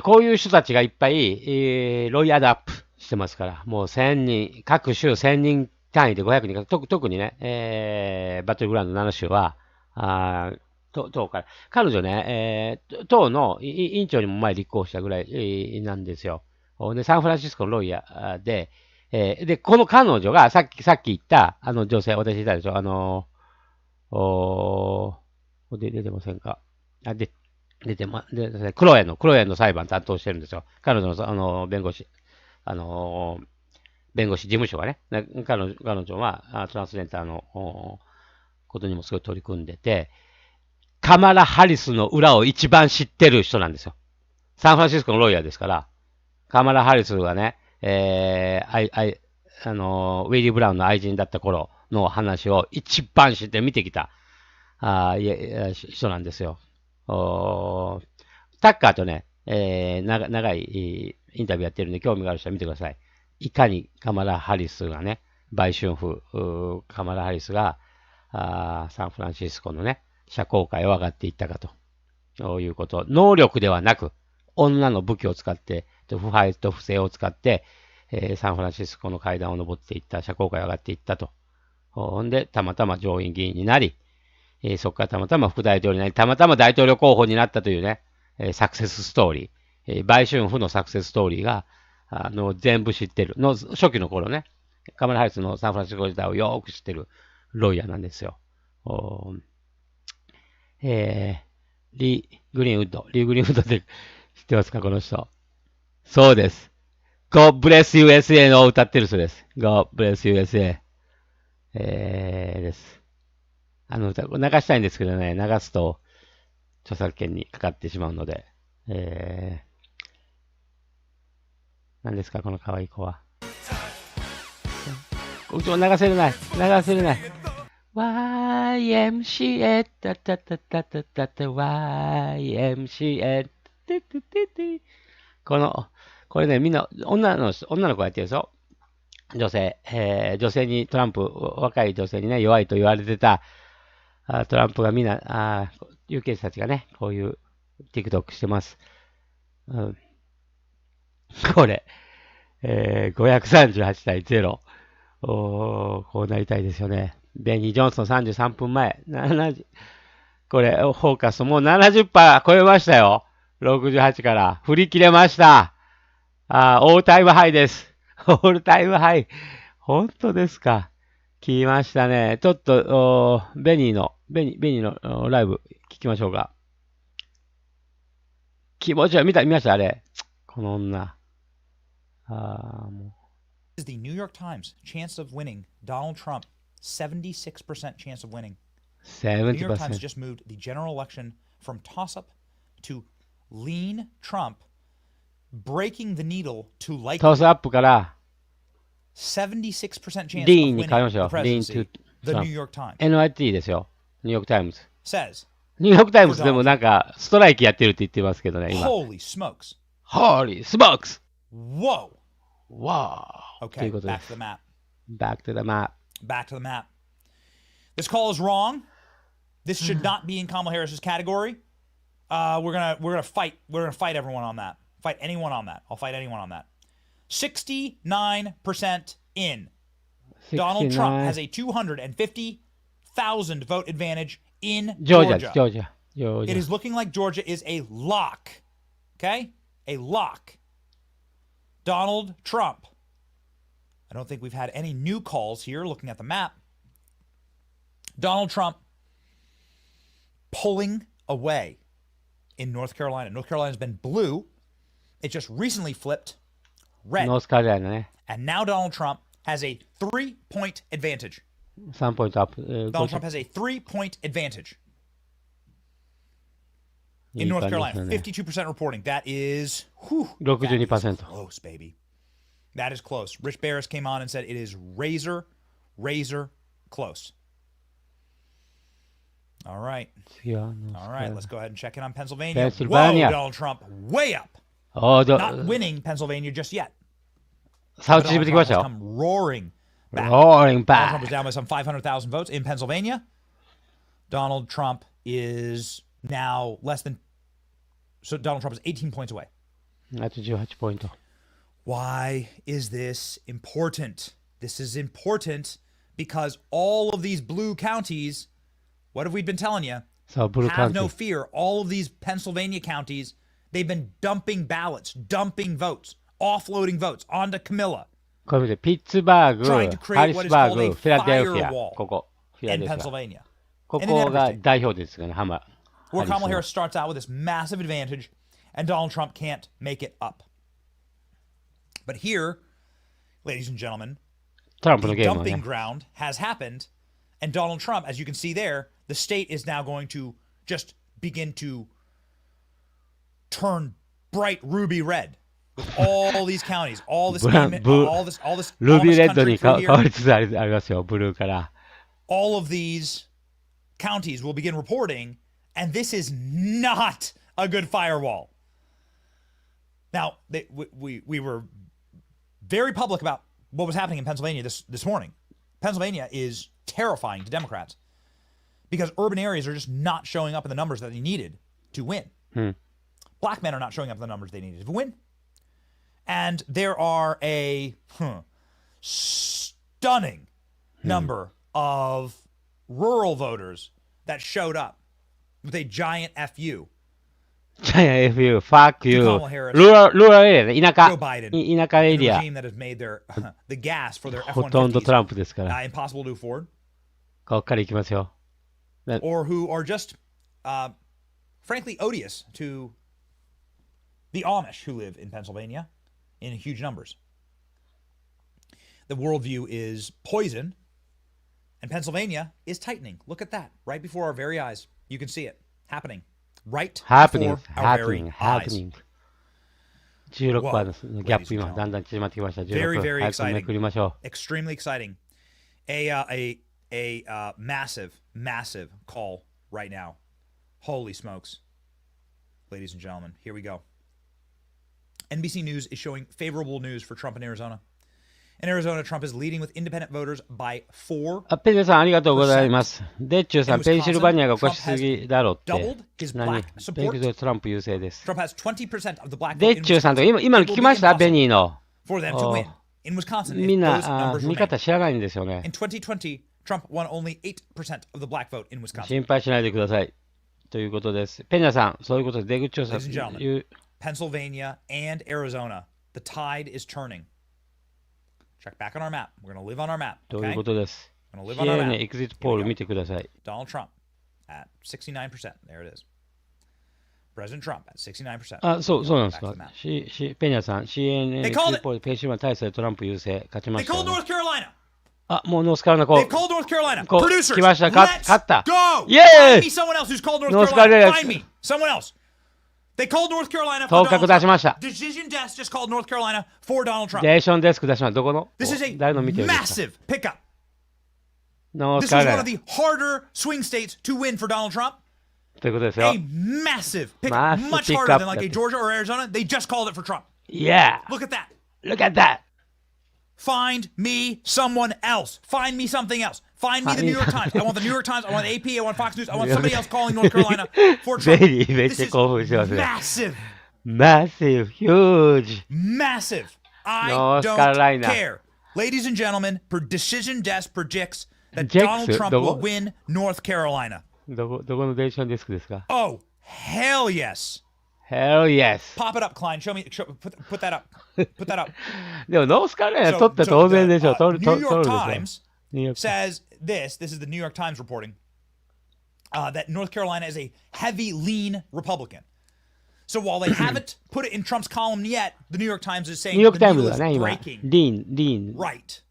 こういう人たちがいっぱい、ロイヤードアップしてますから、もう1000人、各州1000人単位で500人、特にね、バトルグラウンド7州は、党から、彼女ね、党の委員長にも前立候補したぐらいなんですよ。で、サンフランシスコのロイヤーで、で、この彼女が、さっき言った、女性、私言ったでしょ、出てませんかクロエンの裁判担当してるんですよ。彼女の、弁護士事務所がね、彼女は、トランスジェンダーのことにもすごい取り組んでて、カマラ・ハリスの裏を一番知ってる人なんですよ。サンフランシスコのロイヤーですから、カマラ・ハリスがね、ウィリー・ブラウンの愛人だった頃の話を一番知って見てきた人なんですよ。タッカーとね、長いインタビューやってるんで興味がある人は見てください。いかにカマラ・ハリスがね、売春婦、カマラ・ハリスがサンフランシスコのね、社交界を上がっていったかということ。能力ではなく、女の武器を使って、腐敗と不正を使って、サンフランシスコの階段を登っていった、社交界を上がっていったと。ほんで、たまたま上院議員になり、そこからたまたま副大統領になり、たまたま大統領候補になったというね、サクセスストーリー、売春婦のサクセスストーリーが、全部知ってる。の初期の頃ね、カマラ・ハリスのサンフランシスコ時代をよく知ってるロイヤーなんですよ。リー・グリーンウッド。リー・グリーンウッドって知ってますか、この人。そうです。God Bless USA の歌ってる人です。God Bless USA。です。あの歌、流したいんですけどね、流すと著作権にかかってしまうので。何ですか、この可愛い子は。うちも流せれない。流せれない。YMCA タタタタタタタ YMCA これね、みんな女の子がやってるでしょ。女性にトランプ、若い女性にね、弱いと言われてたトランプがみんな、有権者たちがね、こういう TikTok してます。これ、538対0。こうなりたいですよね。ベニー・ジョンソン33分前。これ、フォーカスもう 70% 超えましたよ。68から振り切れました。オールタイムハイです。オールタイムハイ。本当ですか。来ましたね。ちょっと、ベニーのライブ聞きましょうか。気持ちは見ましたあれ。この女。もう。Is the New York Times chance of winning Donald Trump 76% chance of winning. 70%. The New York Times just moved the general election from toss-up to lean Trump, breaking the needle to likely. Toss-up から76% chance of lean winning に変えましょう。the presidency. The New York Times NYT ですよ。ニューヨークタイムズ。says. ニューヨークタイムズでもなんかストライキやってるって言ってますけどね、今。Holy smokes. Holy smokes. Whoa. Wow. Okay, back to the map. Back to the map. Back to the map. This call is wrong. This should not be in Kamala Harris's category. We're gonna fight. We're gonna fight everyone on that. Fight anyone on that. I'll fight anyone on that. 69% in. 69. Donald Trump has a 250,000 vote advantage in Georgia. Georgia. It is looking like Georgia is a lock. Okay? A lock. Donald Trump. I don't think we've had any new calls here looking at the map. Donald Trump pulling away in North Carolina. North Carolina's been blue. It just recently flipped red. North Carolina ね。And now Donald Trump has a 3-point advantage. 3 point up. Donald Trump has a 3-point advantage. In North Carolina, 52% reporting. That is 62%. Close, baby. That is close. Rich Barris came on and said it is razor close. All right. All right, let's go ahead and check in on Pennsylvania. Whoa, Donald Trump way up. Not winning Pennsylvania just yet. Donald Trump has come roaring back. Roaring Donald Trump back. is down by some 500,000 votes in Pennsylvania. Donald Trump is now less than. So Donald Trump is 18 points away. 18ポイント。 Why is this important? This is important because all of these blue counties, what have we been telling you? Have no fear. All of these Pennsylvania counties, they've been dumping ballots, dumping votes, offloading votes onto Camilla. これ見て、ピッツバーグ、 Trying to ハ create リ what ス is バー called グ、 a フィラデルフィア、 firewall ここ、フィラ in デルフィア。 Pennsylvania. こ And in こ every が state. 代表ですよね、ハマ。 Where Kamala Harris starts out with this massive advantage, and Donald Trump can't make it up. But here, ladies and gentlemen, the dumping ground has happened, and Donald Trump, as you can see there, the state is now going to just begin to turn bright ruby red with all these counties, all this, all this ルビーレッドに変 country わりつつありますよ、ブルーから。all of these counties will begin reporting, and this is not a good firewall. Now, we were very public about what was happening in Pennsylvania this morning. Pennsylvania is terrifying to Democrats because urban areas are just not showing up in the numbers that they needed to win. Black men are not showing up in the numbers they needed to win. And there are a stunning number of rural voters that showed up with a giant FU. Giant FU, fuck you. Kamala Harris, rural area ね、田舎 Joe Biden, 田舎エ and リ a ア regime that has made their the gas for their ほとんどトラン F-150s プですから impossible to afford, こっから行きますよ or who are just frankly odious to the Amish who live in Pennsylvania in huge numbers. The worldview is poison, and Pennsylvania is tightening. Look at that, right before our very eyes. You can see it happening. Right before our very eyes. 16% のギャップ今だんだん縮まってきました。Very, very 早くめくりましょう。 extremely exciting. A massive, massive call right now. Holy smokes. Ladies and gentlemen, here we go. NBC News is showing favorable news for Trump in Arizona. In Arizona, Trump is leading with independent voters by 4%. ペンさんありがとうございます。デッチューさん、ペンシルバニアがおかしすぎだろって。何？ペンシルトランプ優勢です。Trump has 20% of the black vote デッチューさんと今の聞きましたベニーの。For them to win in Wisconsin. みんな見方知らないんですよね。In 2020, Trump won only 8% of the black vote in Wisconsin. 心配しないでください。ということです。ペニャさん、そういうことで出口調査 Ladies and gentlemen, Pennsylvania and Arizona, the tide is turning. Check back on our map. We're going to live on our map. ということです。We're going to live on our map. エクジットポール見てください。Donald Trump at 69%. There it is. President Trump at 69%. あ、そうなんですか。ペニャさん、CNN エクジットポール、ペンシルバニア大差でトランプ優勢、勝ちました、ね。They called North Carolina. あ、もうノースカロライナこう。They've called North Carolina. こう Producers, 来ました。勝った。 go. イエー Find イ me someone else who's called North ノースカロライ Carolina. ナ Find me someone else. They called North Carolina for 当 Donald 確出しました。 Trump. Decision Desk just called North Carolina for Donald Trump. デーションデスク出しました。どこの This is a 誰の見てるんですか massive pickup. ノー This スカ is ロラ one イ of ナ。 the harder swing states to win for Donald Trump. ということですよ。 A massive pickup. Massive Much pickup harder than like a Georgia or Arizona. They just called it for Trump. Yeah. Look at that. Look at that. Find me someone else. Find me something else. Find me the New York Times. I want the New York Times. I want AP. I want Fox News. I want somebody else calling North Carolina for Trump. ベリーめっ This ちゃ is 興奮してますね。 massive. Massive, huge. Massive. I North don't Carolina. care. Ladies and gentlemen, Decision Desk predicts that Dex? Donald Trump どこ？ will win North Carolina. どこのデーションデスクですか Oh, hell yes. Hell yes. Pop it up, Klein. Show me. Put that up. Put that up. でもノースカロライナ取って当然でしょ。取る New でし York ょ。 Times ニューヨーク says this. This is the New York Times reporting that North Carolina is a heavy, lean Republican. So while they haven't put it in Trump's column yet, the New York Times is saying ニューヨーク the タイム news ズ is がね、今、 breaking リーン、 right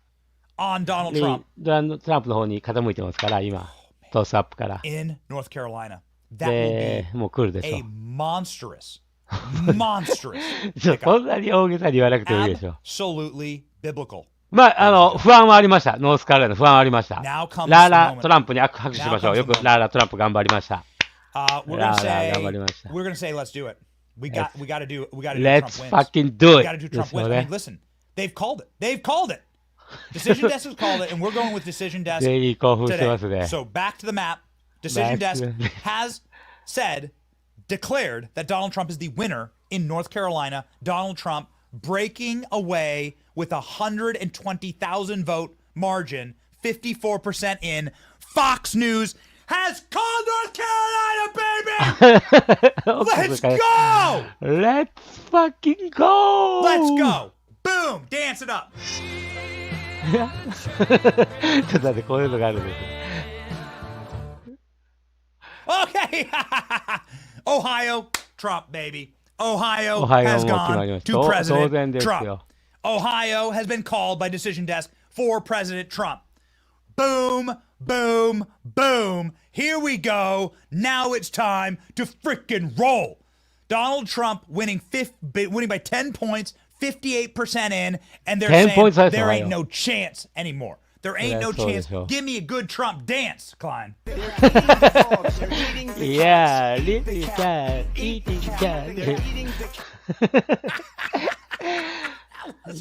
on Donald リー Trump ン、トランプの方に傾いてますから、今、トスアップから。 in North Carolina. That で、もう来るで will し be ょ a monstrous, monstrous そんなに大げさに言わなくてもいいでしょ。 absolutely biblical. まあ、不安はありました。ノースカロライナ、不安はありました。 Now comes ラー the ラ moment. トランプに拍手しましょう。よくラーラトランプ頑張りました。 We're ラ gonna ーラ say 頑張りました。 we're gonna say let's do it. We got to do Let's Trump wins. fucking do We it. got to do Trump ですよ wins. I ね mean, listen, they've called it. They've called it. Decision Desk has called it, and we're going with Decision Desk ベリー興奮してます today. ね。 So back to the map. Decision Back Desk to the- has declared that Donald Trump is the winner in North Carolina. Donald Trump breaking away with 120,000 vote margin, 54% in. Fox News has called North Carolina, baby! Let's go! Let's fucking go! Let's go! Boom! Dance it up. ちょっと待って、こういうのがあるんですよ。 Okay. Ohio, Trump, baby. Ohio オハイオ has も決まり gone ました。 to 当 President 然です Trump. よ。 Ohio has been called by Decision Desk for President Trump. Boom, boom, boom. Here we go. Now it's time to frickin' roll. Donald Trump winning by 10 points, 58% in, and they're 10 points, saying that's there ain't Ohio. no chance anymore. There ain't no That's all chance. they show. Give me a good Trump dance, Klein. Yeah, eating cat, eating cat.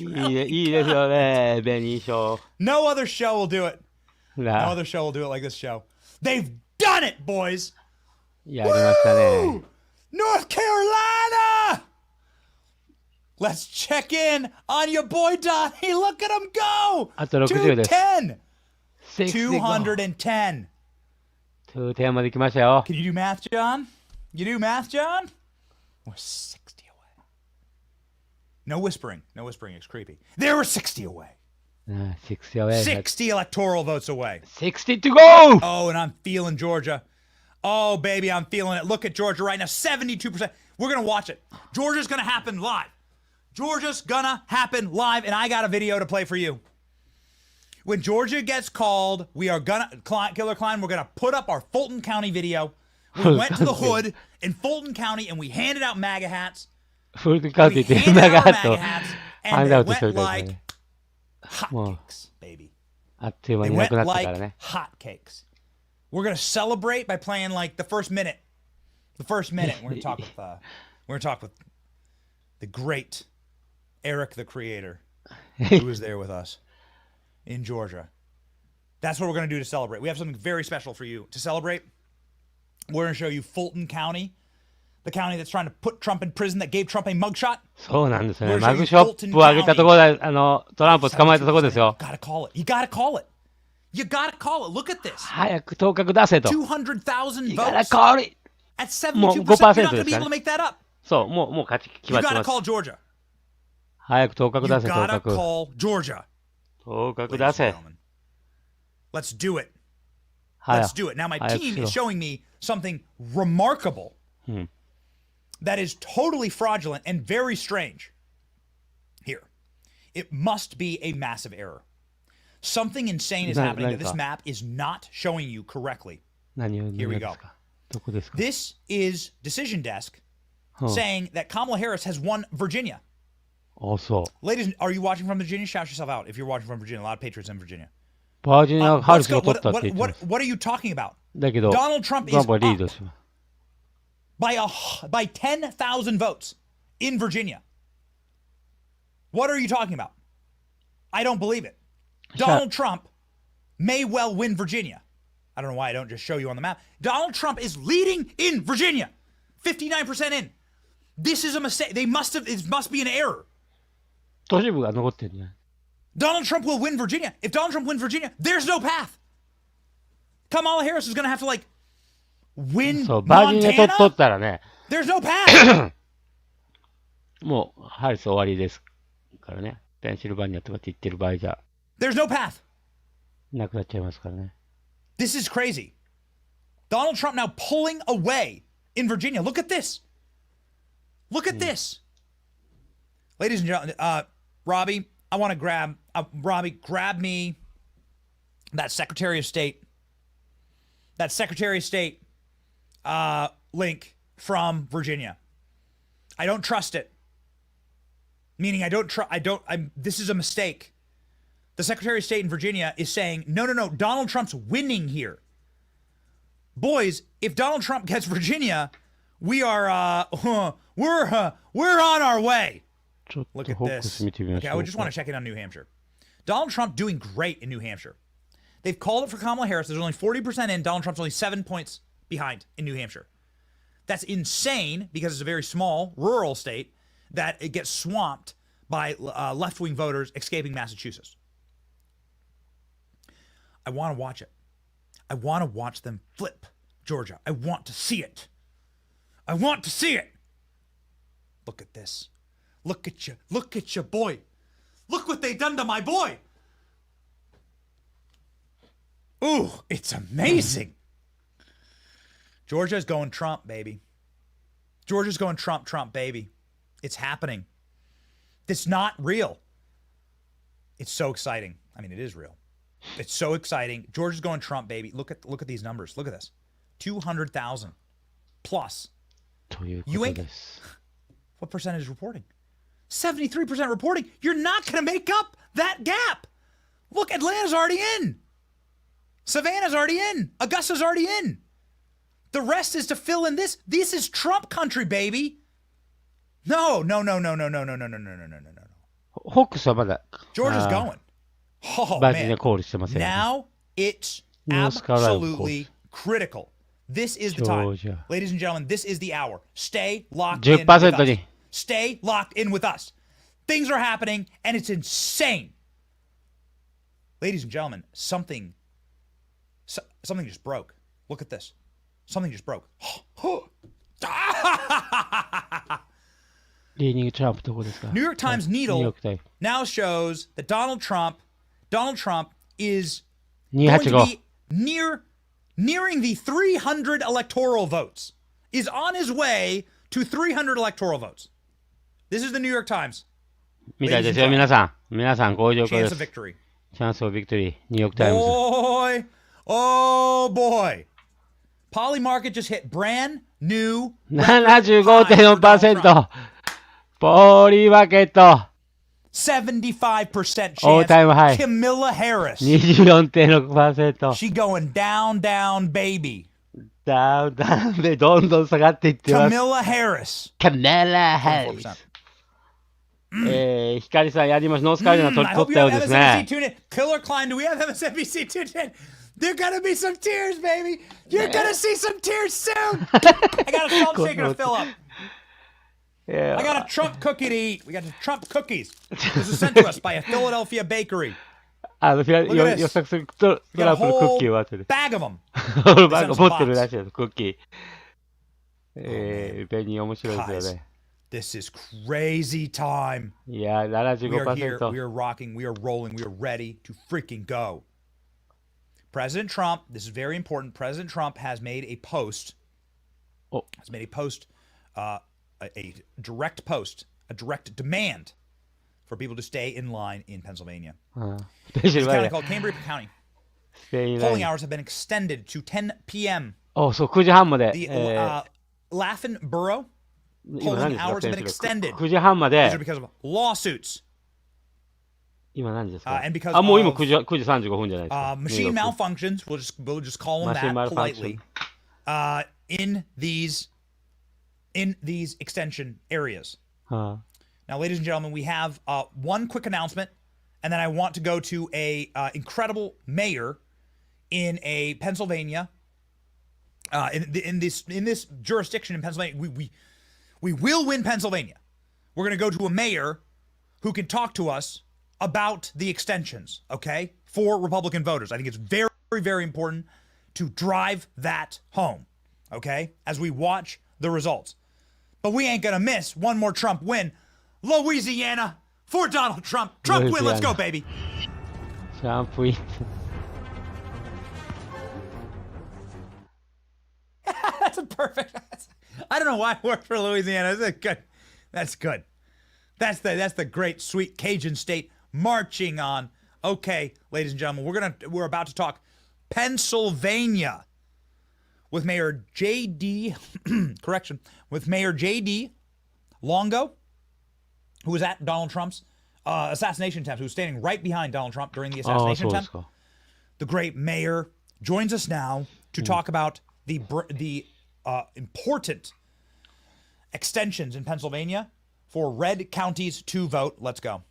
いいですよね、ベニーショー。No other show will do it. No な other show will do it like this show. They've done it, boys. やりましたね。 North Carolina. Let's check in on your boy Donnie. Look at him go. あと60です。 210. 210 210. 210まで来ましたよ。 Can you do math, John? You do math, John? We're 60 away. No whispering. No whispering. It's creepy. They were 60 away. 60 away. 60 electoral votes away. 60 to go! Oh, and I'm feeling Georgia. Oh, baby, I'm feeling it. Look at Georgia right now. 72%. We're going to watch it. Georgia's going to happen live. Georgia's going to happen live, and I got a video to play for you. When Georgia gets called, we are going to, Killer Klein, we're going to put up our Fulton County video. We went to the hood in Fulton County, and we handed out MAGA hats. Fulton County っていう長ハットハンドアウトしてるからね。もう baby. あっという間になくなったから Like ね。 hotcakes. We're gonna celebrate by playing like the first minute. The first minute. We're gonna talk with the great Eric the Creator, who was there with us in Georgia. That's what we're gonna do to celebrate. We have something very special for you to celebrate. We're gonna show you Fulton County, the county that's trying to put Trump in prison, that gave Trump a mugshot. そうなんですよね。マグショップを上げたところで、トランプを捕まえたところですよ。Gotta call it. You gotta call it. You gotta call it. Look at this. 早く当確出せと。200,000 You gotta votes. call it. At 72%, もう you're not 5% gonna で be す able か to ね。 make that up. そう、もう勝ち決 You まって gotta ます。 call Georgia. 早く当確 You 出せ、当 gotta 確。 call Georgia. 当確出せ。 Let's do it. 早 Let's do it. Now my 早く team しろ is showing me something remarkable うん。 that is totally fraudulent and very strange. Here. It must be a massive error. Something insane is happening that this map is not showing you correctly. 何を Here we で go. すかどこですか This is Decision Desk Huh. saying that Kamala Harris has won Virginia. あ、そう。 Ladies, are you watching from Virginia? Shout yourself out if you're watching from Virginia. A lot of patriots in Virginia. バージニア・ハリ Let's スが go. 取ったって言ってます。 What are you talking about? だけど、 Donald Trump トラン is プはリー up ドします。 by 10,000 votes in Virginia. What are you talking about? I don't believe it. Donald Trump may well win Virginia. I don't know why I don't just show you on the map. Donald Trump is leading in Virginia. 59% in. This is a mistake. It must be an error. 都市部が残ってるね。 Donald Trump will win Virginia. If Donald Trump wins Virginia, there's no path. Kamala Harris is going to have to like win そう、バージニア取 Montana. ったらね、 There's no path. もうハリス終わりですからね。ペンシルバニアとかって言ってる場合じゃ There's no path. なくなっちゃいますからね。 This is crazy. Donald Trump now pulling away in Virginia. Look at this. Look at this. Ladies and gentlemen, Robbie, I want to grab me that Secretary of State. That Secretary of State link from Virginia. I don't trust it. Meaning this is a mistake. The Secretary of State in Virginia is saying, no, Donald Trump's winning here. Boys, if Donald Trump gets Virginia, we are, we're on our way. Look at this. Okay, I just want to check in on New Hampshire. Donald Trump doing great in New Hampshire. They've called it for Kamala Harris. There's only 40% in. Donald Trump's only 7 points behind in New Hampshire. That's insane because it's a very small rural state that it gets swamped by left-wing voters escaping Massachusetts. I want to watch it. I want to watch them flip Georgia. I want to see it. I want to see it. Look at this. Look at you. Look at your boy. Look what they done to my boy. Ooh, it's amazing. Georgia's going Trump, baby. Georgia's going Trump, baby. It's happening. It's not real. It's so exciting. I mean, it is real. It's so exciting. Georgia's going Trump, baby. Look at these numbers. Look at this. 200,000 plus. You ain't. What percentage is reporting? 73% reporting. You're not going to make up that gap. Look, Atlanta's already in. Savannah's already in. Augusta's already in. The rest is to fill in this. This is Trump country, baby. No. ホックスはまだ、Georgia's going. Oh, バージニア man. コールしてません。Now it's ノースカロライナ absolutely critical. This is the time. Ladies and gentlemen, this is the hour. Stay locked in with 10% us. に。Stay locked in with us. Things are happening, and it's insane. Ladies and gentlemen, something just broke. Look at this. Something just broke. リーニングトランプどこですか New York Times ニューヨ Needle ークタイム now shows that Donald Trump is going to 285 be nearing the 300 electoral votes. Is on his way to 300 electoral votes. This is the New York Times. みたいですよ、皆さん。皆さん、こういう状況で Chance す of。victory. チャンスオブビクトリー、ニューヨークタイムズ。 Boy, oh boy. Poly Market just hit brand new 75.4%。ポリマーケット。 75% All chance. time high. Camilla Harris. 24.6%。 She going down, down, baby. ダウンダウンでどんどん下がっていってます。Camilla Harris. カメラハリス。光さんやりました。ノースカロライナ取ったようですね。 Killer Klein, do we have MSNBC tuned in? There's gonna be some tears, baby. You're gonna see some tears soon. I got a salt shaker to fill up. I got a Trump cookie to eat. We got the Trump cookies. This was sent to us by a Philadelphia bakery. 予測するトランプのクッキーを当てる。Bag of them. バッグ持ってるらしいです、クッキー。ベニー面白いですよね。 This is crazy time. いや、75%。We are here. We are rocking. We are rolling. We are ready to freaking go. President Trump, this is very important. President Trump has made a post. Has made a post, a direct post, a direct demand for people to stay in line in Pennsylvania. It's a county called Cambria County. Polling hours have been extended to 10 p.m. そう、9時半まで。The Laughlin Borough polling hours have been extended. 9時半まで。 These are because of lawsuits. 今何時ですか and because もう今9時35分じゃないですか。machine malfunctions, we'll just call them that politely. In these extension areas. Now, ladies and gentlemen, we have one quick announcement, and then I want to go to a incredible mayor in a Pennsylvania. In this jurisdiction in Pennsylvania, we will win Pennsylvania. We're going to go to a mayor who can talk to us about the extensions, okay, for Republican voters. I think it's very, very important to drive that home, okay, as we watch the results. But we ain't going to miss one more Trump win. Louisiana for Donald Trump. Trump win. Let's go, baby. Trump win. That's a perfect. I don't know why I worked for Louisiana. That's good. That's good. That's the great, sweet Cajun state marching on. Okay, ladies and gentlemen, we're about to talk Pennsylvania with Mayor J.D. with Mayor J.D. Longo, who was at Donald Trump's assassination attempt, who was standing right behind Donald Trump during the assassination attempt. The great mayor joins us now to talk about the important extensions in Pennsylvania for red counties to vote. Let's go.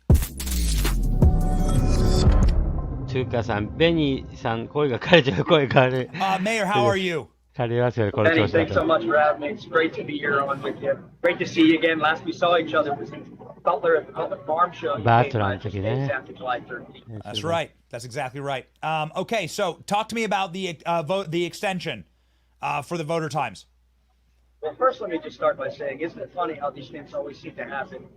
中華さん、ベニーさん、声が枯れちゃう、声が枯れ。Mayor, how are you? 枯れますよね、この調 Benny, 子だ thanks so と。 much for having me. It's great to be here on with you. Great to see you again. Last we saw each other was in Butler at the Butler Farm Show. You came Battleground の時ね。 after July 13th. That's right. That's exactly right. Okay, so talk to me about the extension for the voter times. Well, first, let me just start by saying, isn't it funny how these things always seem to happen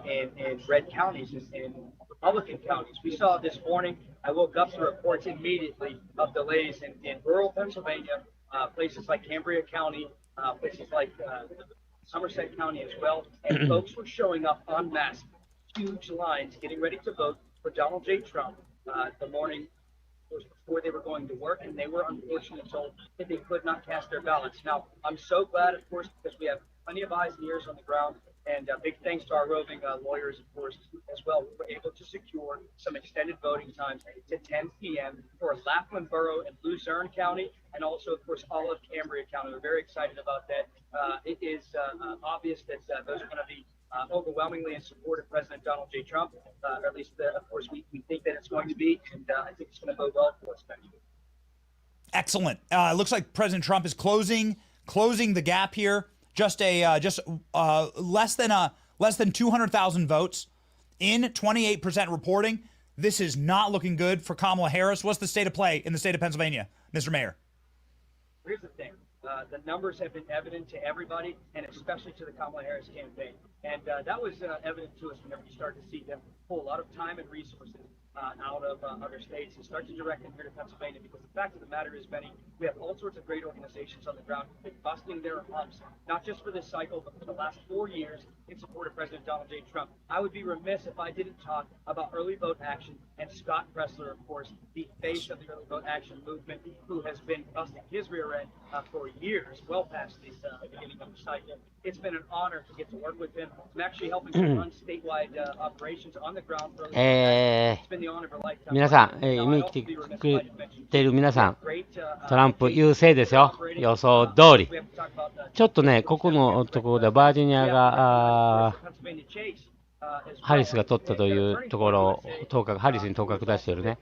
in red counties, in Republican counties? We saw this morning, I woke up to reports immediately of delays in rural Pennsylvania, places like Cambria County, places like Somerset County as well, and folks were showing up en masse, huge lines, getting ready to vote for Donald J. Trump the morning before they were going to work, and they were unfortunately told that they could not cast their ballots. Now, I'm so glad, of course, because we have plenty of eyes and ears on the ground, and big thanks to our roving lawyers, of course, as well. We were able to secure some extended voting times to 10 p.m. for Laughlin Borough and Luzerne County, and also, of course, all of Cambria County. We're very excited about that. It is obvious that those are going to be overwhelmingly in support of President Donald J. Trump, or at least, of course, we think that it's going to be, and I think it's going to bode well for us, Benny. Excellent. It looks like President Trump is closing the gap here. Just less than 200,000 votes in 28% reporting. This is not looking good for Kamala Harris. What's the state of play in the state of Pennsylvania, Mr. Mayor? Here's the thing. The numbers have been evident to everybody, and especially to the Kamala Harris campaign. And that was evident to us whenever you started to see them pull a lot of time and resources out of other states and start to direct them here to Pennsylvania. Because the fact of the matter is, Benny, we have all sorts of great organizations on the ground who've been busting their humps, not just for this cycle, but for the last 4 years in support of President Donald J. Trump. I would be remiss if I didn't talk about early vote action and Scott Pressler, of course, the face of the early vote action movement, who has been busting his rear end for years, well past the beginning of the cycle. It's been an honor to get to work with him. I'm actually helping to run statewide operations on the ground for It's been the honor of a lifetime. 皆さん、見に来てくれている皆さん、トランプ優勢ですよ。予想通り。ちょっとね、ここのところでバージニアが、ハリスが取ったというところを、ハリスに当確出しているね、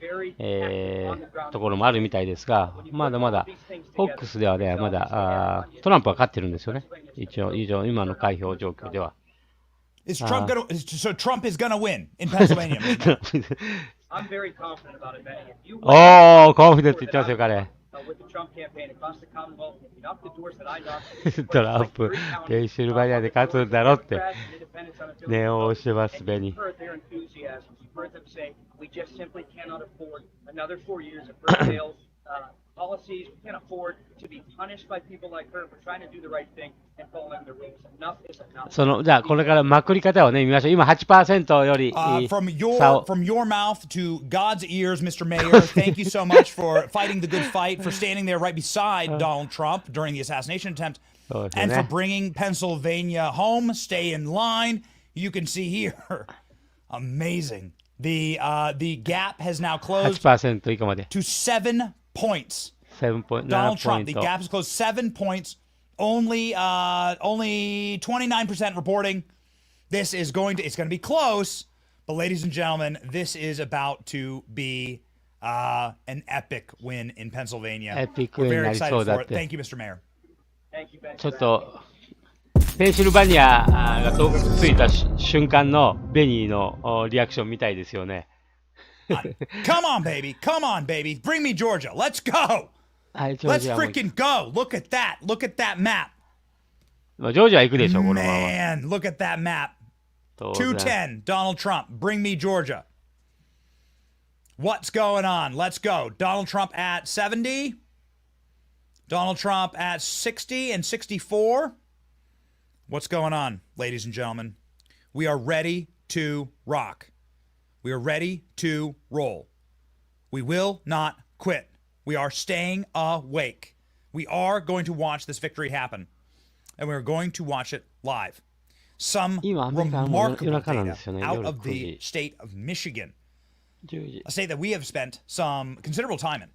ところもあるみたいですが、まだまだ、フォックスではね、まだトランプは勝ってるんですよね。一応、今の開票状況では。So Trump is gonna win in Pennsylvania. I'm very confident about it, Benny. If you コンフィデンス言ってますよ、彼。with the Trump campaign across the Commonwealth, if you knock the doors that I knocked, トランプ、ペンシルバニアで勝つんだろって、念を押してます、ベニ。You've heard their enthusiasms. You've heard them say, we just simply cannot afford another 4 years of her policies. We can't afford to be punished by people like her. We're trying to do the right thing and following the rules. Enough is enough. じゃあ、これからまくり方をね、見ましょう。今 8% よりfrom your mouth to God's ears, Mr. Mayor, thank you so much for fighting the good fight, for standing there right beside Donald Trump during the assassination attempt, and for bringing Pennsylvania home. Stay in line. You can see here. Amazing. The gap has now closed 8% 以下まで。to 7 points. 7.7 Donald Trump, the gap is closed 7 points. Only 29% reporting. It's going to be close, but ladies and gentlemen, this is about to be an epic win in Pennsylvania. We're very excited for it. Thank you, Mr. Mayor. Thank you, Ben. ちょっと、ペンシルバニアが当確ついた瞬間のベニーのリアクションみたいですよね。Come on, baby. Come on, baby. Bring me Georgia. Let's go. Let's freaking go. Look at that. Look at that map. ジョージア行くでしょ、このまま。Man, look at that map. 210, Donald Trump. Bring me Georgia. What's going on? Let's go. Donald Trump at 70. Donald Trump at 60 and 64. What's going on, ladies and gentlemen? We are ready to rock. We are ready to roll. We will not quit. We are staying awake. We are going to watch this victory happen. And we are going to watch it live. Some remarkable data out of the state of Michigan. A state that we have spent some considerable time in.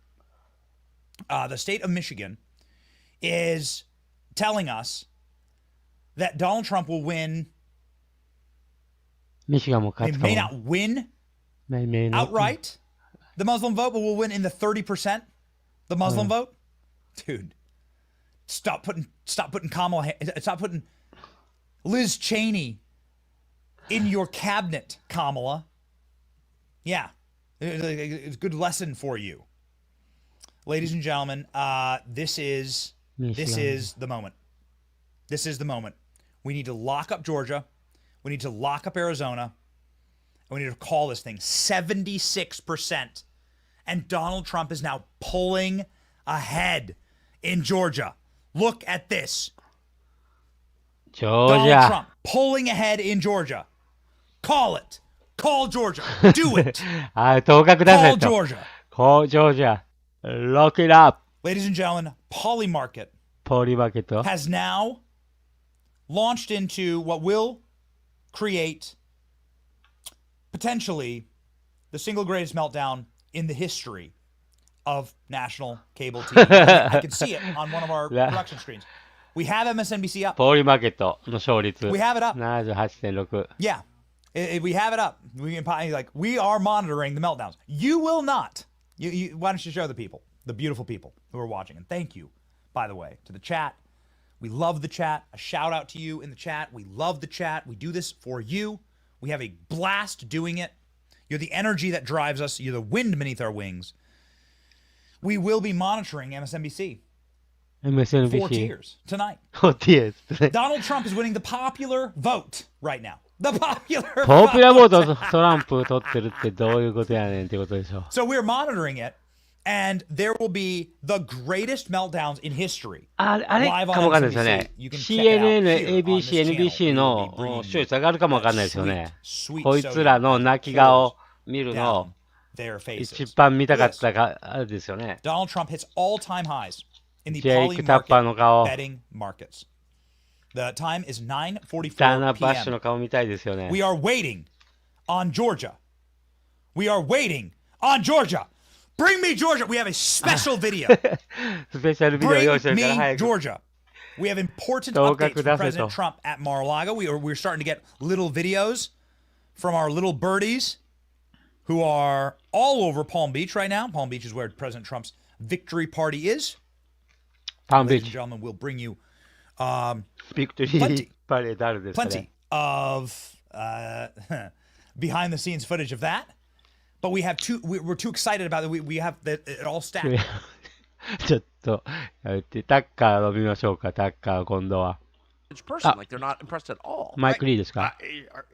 The state of Michigan is telling us that Donald Trump will win. They may not win outright the Muslim vote, but will win in the 30%. The Muslim vote, dude. Stop putting Liz Cheney in your cabinet, Kamala. Yeah, it's a good lesson for you, ladies and gentlemen. This is the moment. This is the moment. We need to lock up Georgia. We need to lock up Arizona. And we need to call this thing 76%. And Donald Trump is now pulling ahead in Georgia. Look at this. Donald Trump pulling ahead in Georgia. Call it. Call Georgia. Do it. Call Georgia. Call Georgia. Lock it up. Ladies and gentlemen, Polymarket has now launched into what will create potentially the single greatest meltdown in the history of national cable TV. I can see it on one of our production screens. We have MSNBC up. ポーリーマーケットの勝率。We have it up. 78.6. Yeah. We have it up. We are monitoring the meltdowns. You will not. Why don't you show the people, the beautiful people who are watching? And thank you, by the way, to the chat. We love the chat. A shout out to you in the chat. We love the chat. We do this for you. We have a blast doing it. You're the energy that drives us. You're the wind beneath our wings. We will be monitoring MSNBC. MSNBC. 4 tiers tonight. 4 tiers. Donald Trump is winning the popular vote right now. The popular vote. ポピュラーボートトランプ取ってるってどういうことやねんってことでしょ。So we're monitoring it, and there will be the greatest meltdowns in history. あれかもわかんないですよね。CNN、ABC、NBC の視聴率上がるかもわかんないですよね。こいつらの泣き顔見るの一番見たかったかあれですよね。Donald Trump hits all-time highs in the ジェイク・タッパーの顔。betting markets. The time is 9:44 ダーナ・バッシュの顔見たいですよね。We are waiting on Georgia. We are waiting on Georgia. Bring me Georgia. We have a special video. スペシャルビデオ用意してるから早く。 Bring me Georgia. We have important updates from President Trump at Mar-a-Lago. We're starting to get little videos from our little birdies who are all over Palm Beach right now. Palm Beach is where President Trump's victory party is. Palm Ladies Beach. and gentlemen, we'll bring you plenty of behind the scenes footage of that. But we have we're too excited about it. We have it all stacked. ちょっとやめてタッカーを見ましょうか。タッカー今度は。Like they're not impressed at all. マイクリーですか。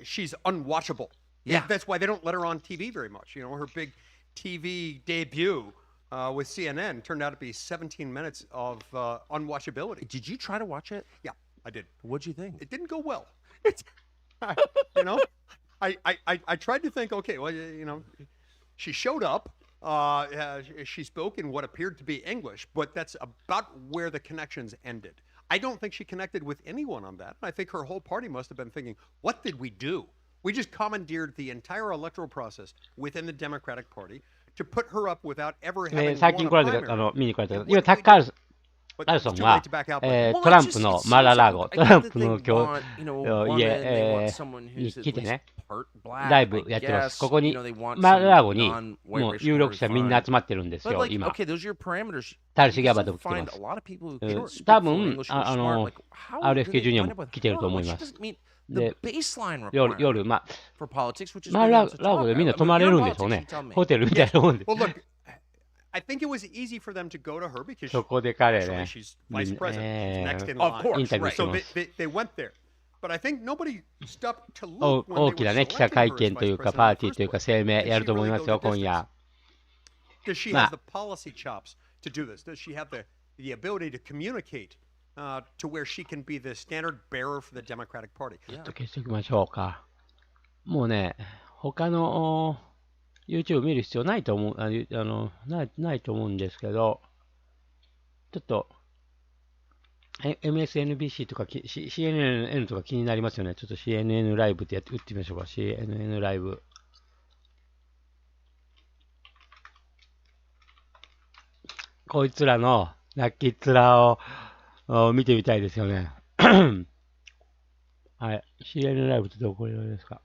She's unwatchable. Yeah. That's why they don't let her on TV very much. You know, her big TV debut with CNN turned out to be 17 minutes of unwatchability. Did you try to watch it? Yeah, I did. What'd you think? It didn't go well. It's, you know, I tried to think, okay, well, you know, she showed up. She spoke in what appeared to be English, but that's about where the connections ended. I don't think she connected with anyone on that. I think her whole party must have been thinking, what did we do? We just commandeered the entire electoral process within the Democratic Party to put her up without ever having 最近来られた見に来られた今タッカーラルソンは、トランプのマララゴ、トランプの家、に来てね、ライブやってます。ここに、マララゴに、もう有力者みんな集まってるんですよ、今。タルシギャバード来てます。多分、RFK ジュニアも来てると思います。で、夜、まあ、ラゴでみんな泊まれるんでしょうね。ホテルみたいなもんで。I think it was easy for them to go to her because そこで彼ね、she's vice president, next in line. Of course, インタビューして So ます。they went there. But I think nobody stopped to look when 大 they き were なね、記者 selecting 会 her 見 as という vice か、 president パー in ティ the ーという first か、 place. 声明やると Did 思 she い really ます go よ、 the 今夜。 Does she ま have あ the policy chops to do this? Does she have the ability to communicate to where she can be the standard bearer for the Democratic Party? ちょっと消しておきましょうか。もうね、他のYouTube 見る必要ないと思う、ないと思うんですけど、ちょっと、MSNBC とか、CNN とか気になりますよね。ちょっと CNN ライブって打ってみましょうか。CNN ライブ。こいつらの泣き面を見てみたいですよね。はい。CNN ライブってどこですか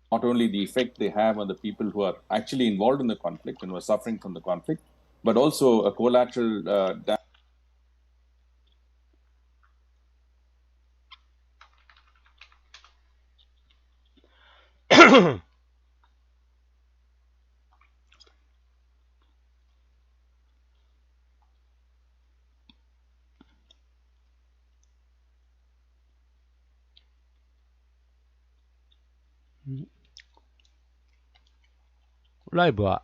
？not only the effect they have on the people who are actually involved in the conflict and who are suffering from the conflict, but also a collateral damage. Mm-hmm. ライブは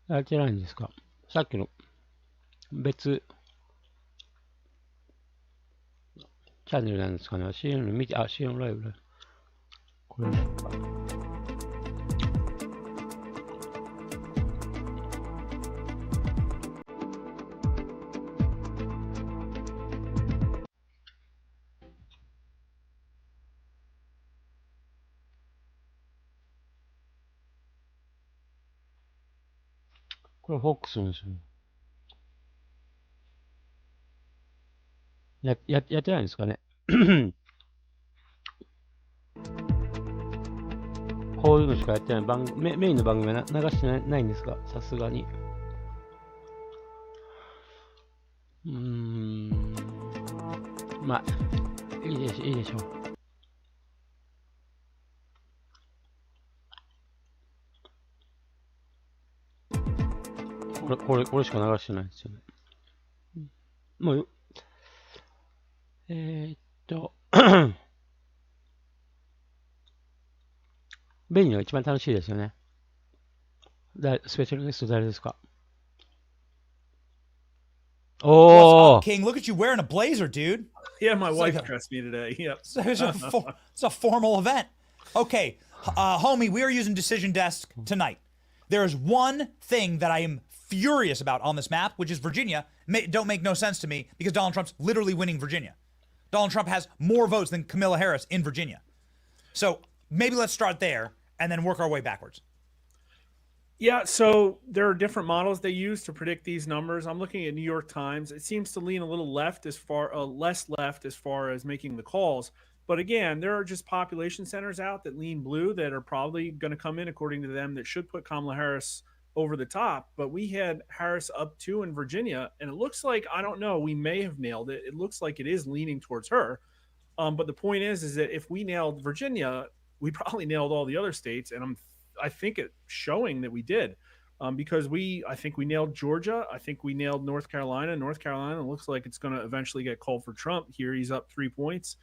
やってないんですか？さっきの別チャンネルなんですかね。CNN 見て、CNN ライブ。これですか。これ FOX なんですよ。やってないんですかね。こういうのしかやってないメインの番組は流してないんですが、さすがに。まあ、いいでしょう。これしか流してないんですよね。もう、ベニーが一番楽しいですよね。スペシャルゲスト誰ですか？ Oh, King, look at you wearing a blazer, dude. Yeah, my wife dressed me today. Yep. It's a formal event. Okay, homie, we are using Decision Desk tonight. There's one thing that I am furious about on this map, which is Virginia. Don't make no sense to me because Donald Trump's literally winning Virginia. Donald Trump has more votes than Kamala Harris in Virginia. So maybe let's start there and then work our way backwards. Yeah, so there are different models they use to predict these numbers. I'm looking at New York Times. It seems to lean a little left less left as far as making the calls. But again, there are just population centers out that lean blue that are probably going to come in, according to them, that should put Kamala Harris over the top. But we had Harris up 2 in Virginia, and it looks like, I don't know, we may have nailed it. It looks like it is leaning towards her. But the point is that if we nailed Virginia, we probably nailed all the other states, and I think it's showing that we did, because I think we nailed Georgia. I think we nailed North Carolina. North Carolina looks like it's going to eventually get called for Trump. Here he's up 3 points,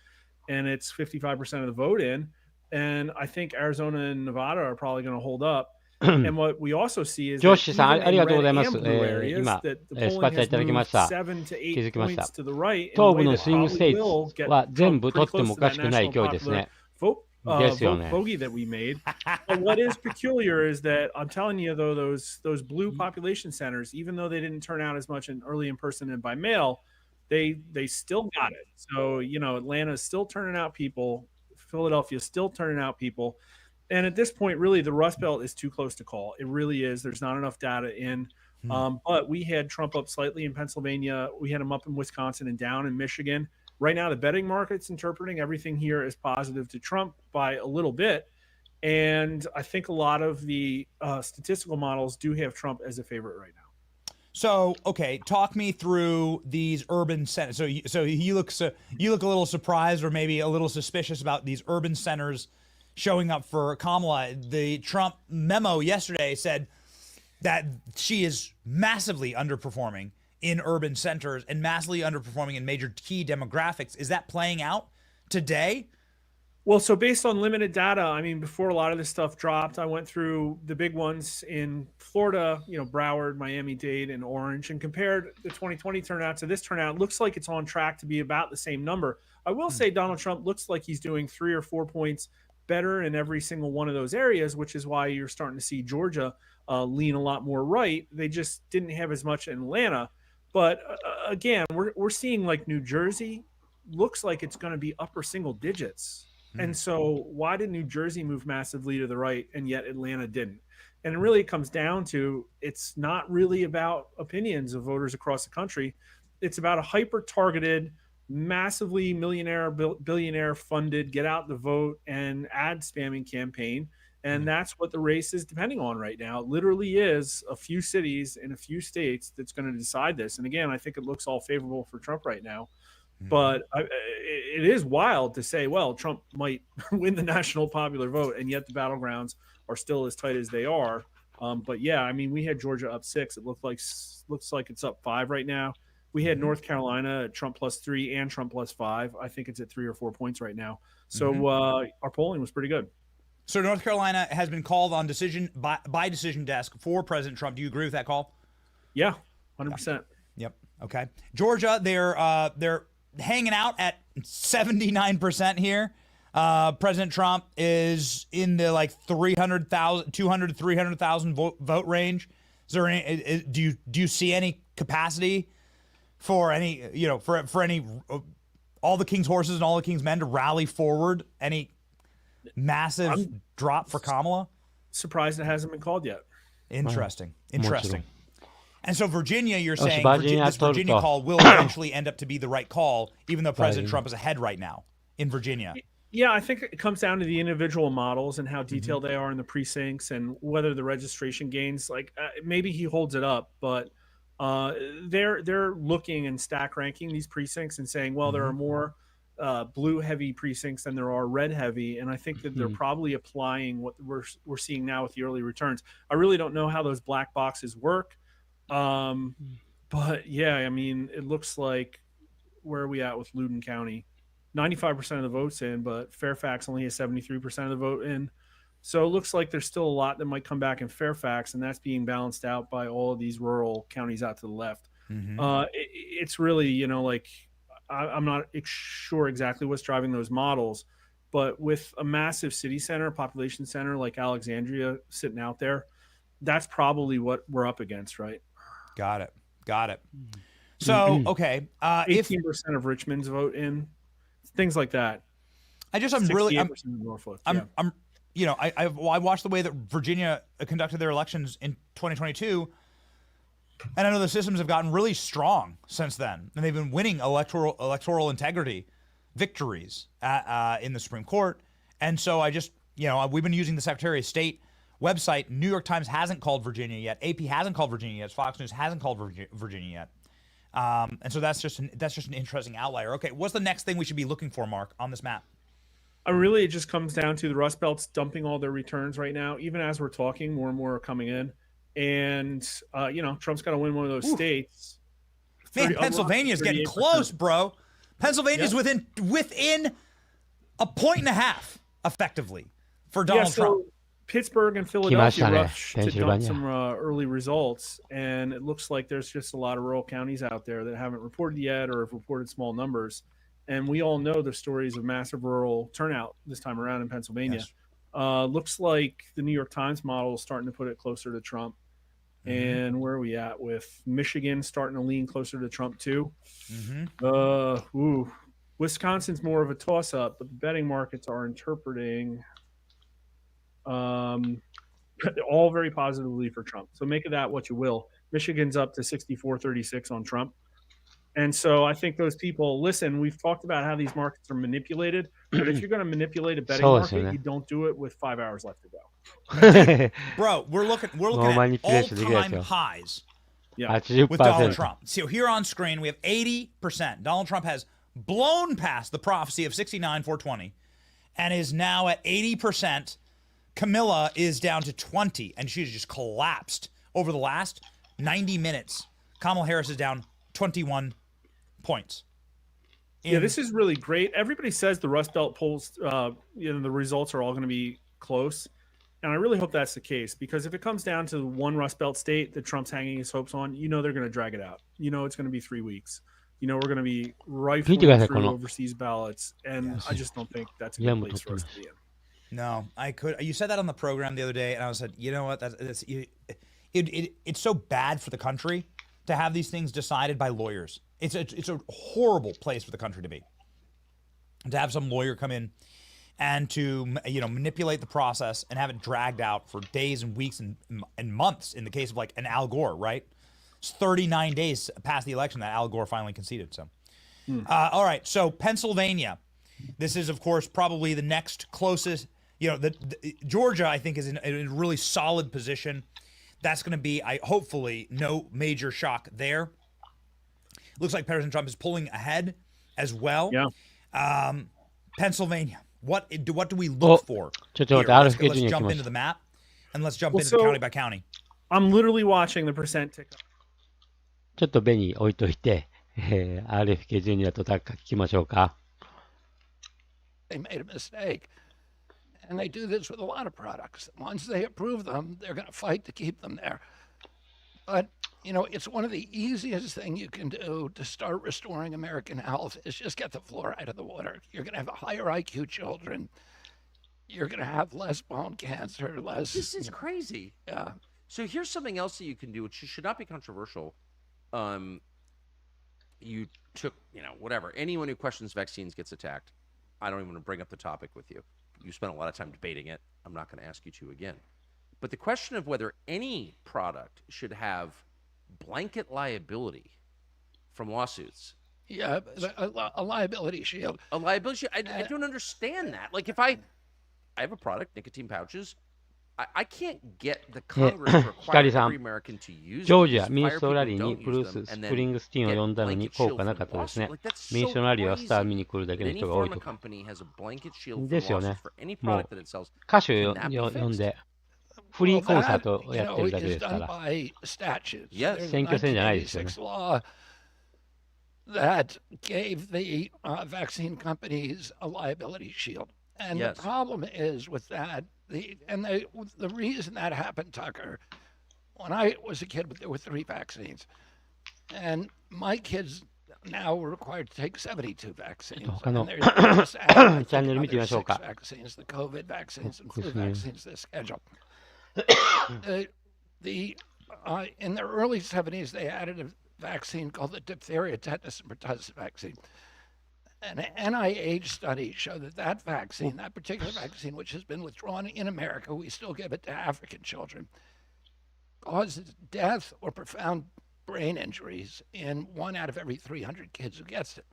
and it's 55% of the vote in. And I think Arizona and Nevada are probably going to hold up. And what we also see is that even in red and blue areas, that the polling has moved 7 to 8 points to the right in a way that probably will get Trump pretty close to that national popular vote. Bogey that we made. But what is peculiar is that I'm telling you, though, those blue population centers, even though they didn't turn out as much early in person and by mail, they still got it. So, Atlanta is still turning out people. Philadelphia is still turning out people. And at this point, really, the Rust Belt is too close to call. It really is. There's not enough data in. But we had Trump up slightly in Pennsylvania. We had him up in Wisconsin and down in Michigan. Right now, the betting market's interpreting everything here as positive to Trump by a little bit. And I think a lot of the statistical models do have Trump as a favorite right now. So, okay, talk me through these urban centers. So you look a little surprised or maybe a little suspicious about these urban centers showing up for Kamala. The Trump memo yesterday said that she is massively underperforming in urban centers and massively underperforming in major key demographics. Is that playing out today? Well, so based on limited data, I mean, before a lot of this stuff dropped, I went through the big ones in Florida, Broward, Miami-Dade, and Orange, and compared the 2020 turnout to this turnout. It looks like it's on track to be about the same number. I will say Donald Trump looks like he's doing 3 or 4 points better in every single one of those areas, which is why you're starting to see Georgia lean a lot more right. They just didn't have as much in Atlanta. But again, we're seeing like New Jersey looks like it's going to be upper single digits. And so why did New Jersey move massively to the right and yet Atlanta didn't? And it really comes down to, it's not really about opinions of voters across the country. It's about a hyper-targeted, massively millionaire, billionaire funded get out the vote and ad spamming campaign. And that's what the race is depending on right now. It literally is a few cities in a few states that's going to decide this. And again, I think it looks all favorable for Trump right now. But it is wild to say, well, Trump might win the national popular vote, and yet the battlegrounds are still as tight as they are. But yeah, I mean, we had Georgia up 6. It looks like it's up 5 right now. We had North Carolina at Trump +3 and Trump +5. I think it's at 3 or 4 points right now. So our polling was pretty good. So North Carolina has been called on decision by Decision Desk for President Trump. Do you agree with that call? Yeah, 100%. Yep. Okay. Georgia, they're hanging out at 79% here. President Trump is in the like 200,000 to 300,000 vote range. Is there any? Do you see any capacity for any? For any all the king's horses and all the king's men to rally forward? Any massive drop for Kamala? Surprised it hasn't been called yet. Interesting. And so Virginia, you're saying this Virginia call will eventually end up to be the right call, even though President Trump is ahead right now in Virginia. Yeah, I think it comes down to the individual models and how detailed they are in the precincts and whether the registration gains, like maybe he holds it up, but they're looking and stack ranking these precincts and saying, well, there are more blue heavy precincts than there are red heavy. And I think that they're probably applying what we're seeing now with the early returns. I really don't know how those black boxes work. But yeah, I mean, it looks like where are we at with Loudoun County? 95% of the votes in, but Fairfax only has 73% of the vote in. So it looks like there's still a lot that might come back in Fairfax, and that's being balanced out by all of these rural counties out to the left. It's really, you know, like I'm not sure exactly what's driving those models, but with a massive city center, population center like Alexandria sitting out there, that's probably what we're up against, right? Got it. So, okay. 18% of Richmond's vote in. Things like that. I'm you know, I watched the way that Virginia conducted their elections in 2022, and I know the systems have gotten really strong since then, and they've been winning electoral integrity victories in the Supreme Court. And so I just, you know, we've been using the Secretary of State website. New York Times hasn't called Virginia yet. AP hasn't called Virginia yet. Fox News hasn't called Virginia yet. And so that's just an interesting outlier. Okay, what's the next thing we should be looking for, Mark, on this map? Really, it just comes down to the Rust Belt's dumping all their returns right now. Even as we're talking, more and more are coming in. And, you know, Trump's got to win one of those states. Man, Pennsylvania's getting close, bro. Pennsylvania's within a point and a half, effectively, for Donald Trump. Pittsburgh and Philadelphia rushed to dump some early results, and it looks like there's just a lot of rural counties out there that haven't reported yet or have reported small numbers. And we all know the stories of massive rural turnout this time around in Pennsylvania. Looks like the New York Times model is starting to put it closer to Trump. And where are we at with Michigan starting to lean closer to Trump too? Wisconsin's more of a toss-up, but the betting markets are interpreting all very positively for Trump. So make of that what you will. Michigan's up to 64-36 on Trump. And so I think those people, listen, we've talked about how these markets are manipulated, but if you're going to manipulate a betting market, you don't do it with 5 hours left to go. Bro, we're looking at all-time highs with Donald Trump. So here on screen, we have 80%. Donald Trump has blown past the prophecy of 69-420 and is now at 80%. Camilla is down to 20, and she's just collapsed over the last 90 minutes. Kamala Harris is down 21 points. Yeah, this is really great. Everybody says the Rust Belt polls, the results are all going to be close. And I really hope that's the case, because if it comes down to one Rust Belt state that Trump's hanging his hopes on, you know they're going to drag it out. You know it's going to be 3 weeks. You know we're going to be rifling through overseas ballots, and I just don't think that's a good place for us to be in. No, I could. You said that on the program the other day, and I said, you know what? It's so bad for the country to have these things decided by lawyers. It's a horrible place for the country to be. To have some lawyer come in and to manipulate the process and have it dragged out for days and weeks and months. In the case of like an Al Gore, right? It's 39 days past the election that Al Gore finally conceded. So, all right. So Pennsylvania, this is of course probably the next closest. Georgia, I think, is in a really solid position. That's going to be, hopefully, no major shock there. Looks like President Trump is pulling ahead as well. Yeah. Pennsylvania, what do we look for? Let's jump into the map, and let's jump into county by county. I'm literally watching the percent tick up. ちょっとベニー置いといて、RFK ジュニアとタッカー聞きましょうか。They made a mistake. And they do this with a lot of products. Once they approve them, they're going to fight to keep them there. But, it's one of the easiest things you can do to start restoring American health is just get the fluoride out of the water. You're going to have higher IQ children. You're going to have less bone cancer, less... This is crazy. Yeah. So here's something else that you can do, which should not be controversial. You took, whatever. Anyone who questions vaccines gets attacked. I don't even want to bring up the topic with you. You spent a lot of time debating it. I'm not going to ask you to again. But the question of whether any product should have blanket liability from lawsuits. Yeah, a liability shield. A liability shield. I don't understand that. Like, if I have a product, nicotine pouches, I can't get the Congress to require every American to use ジョージア these, 民 fire 主党ラリ people ー who に don't ブルー use ス・ them, ス and プリン then グスティーンを get 呼んだのに blanket 効 shield 果な from かったですね lawsuits. Like, that's 民主党ラリーは so スター見に来るだけの crazy 人 that が多 any いと pharma company has a blanket shield from ですよね lawsuits for any も product う that it sells. 歌手 Can that be 呼ん fixed? でフリー Well, コンサー that, トを you やって know, るだけ is ですか done ら by statutes. Yes. There's a 選挙戦じゃないですよね 1986 law that gave the vaccine companies a liability shield. And Yes. the problem is with that, the reason that happened, Tucker, when I was a kid, there were 3 vaccines. And my kids now were required to take 72 vaccines. 他の And there's just added, I チャン think, ネル見てみ another ましょう 6 か vaccines, the COVID vaccines and flu ですね vaccines, the schedule. In the early 70s, they added a vaccine called the diphtheria, tetanus, and pertussis vaccine. An NIH study showed that vaccine, that particular vaccine, which has been withdrawn in America, we still give it to African children, causes death or profound brain injuries in 1 out of every 300 kids who gets it.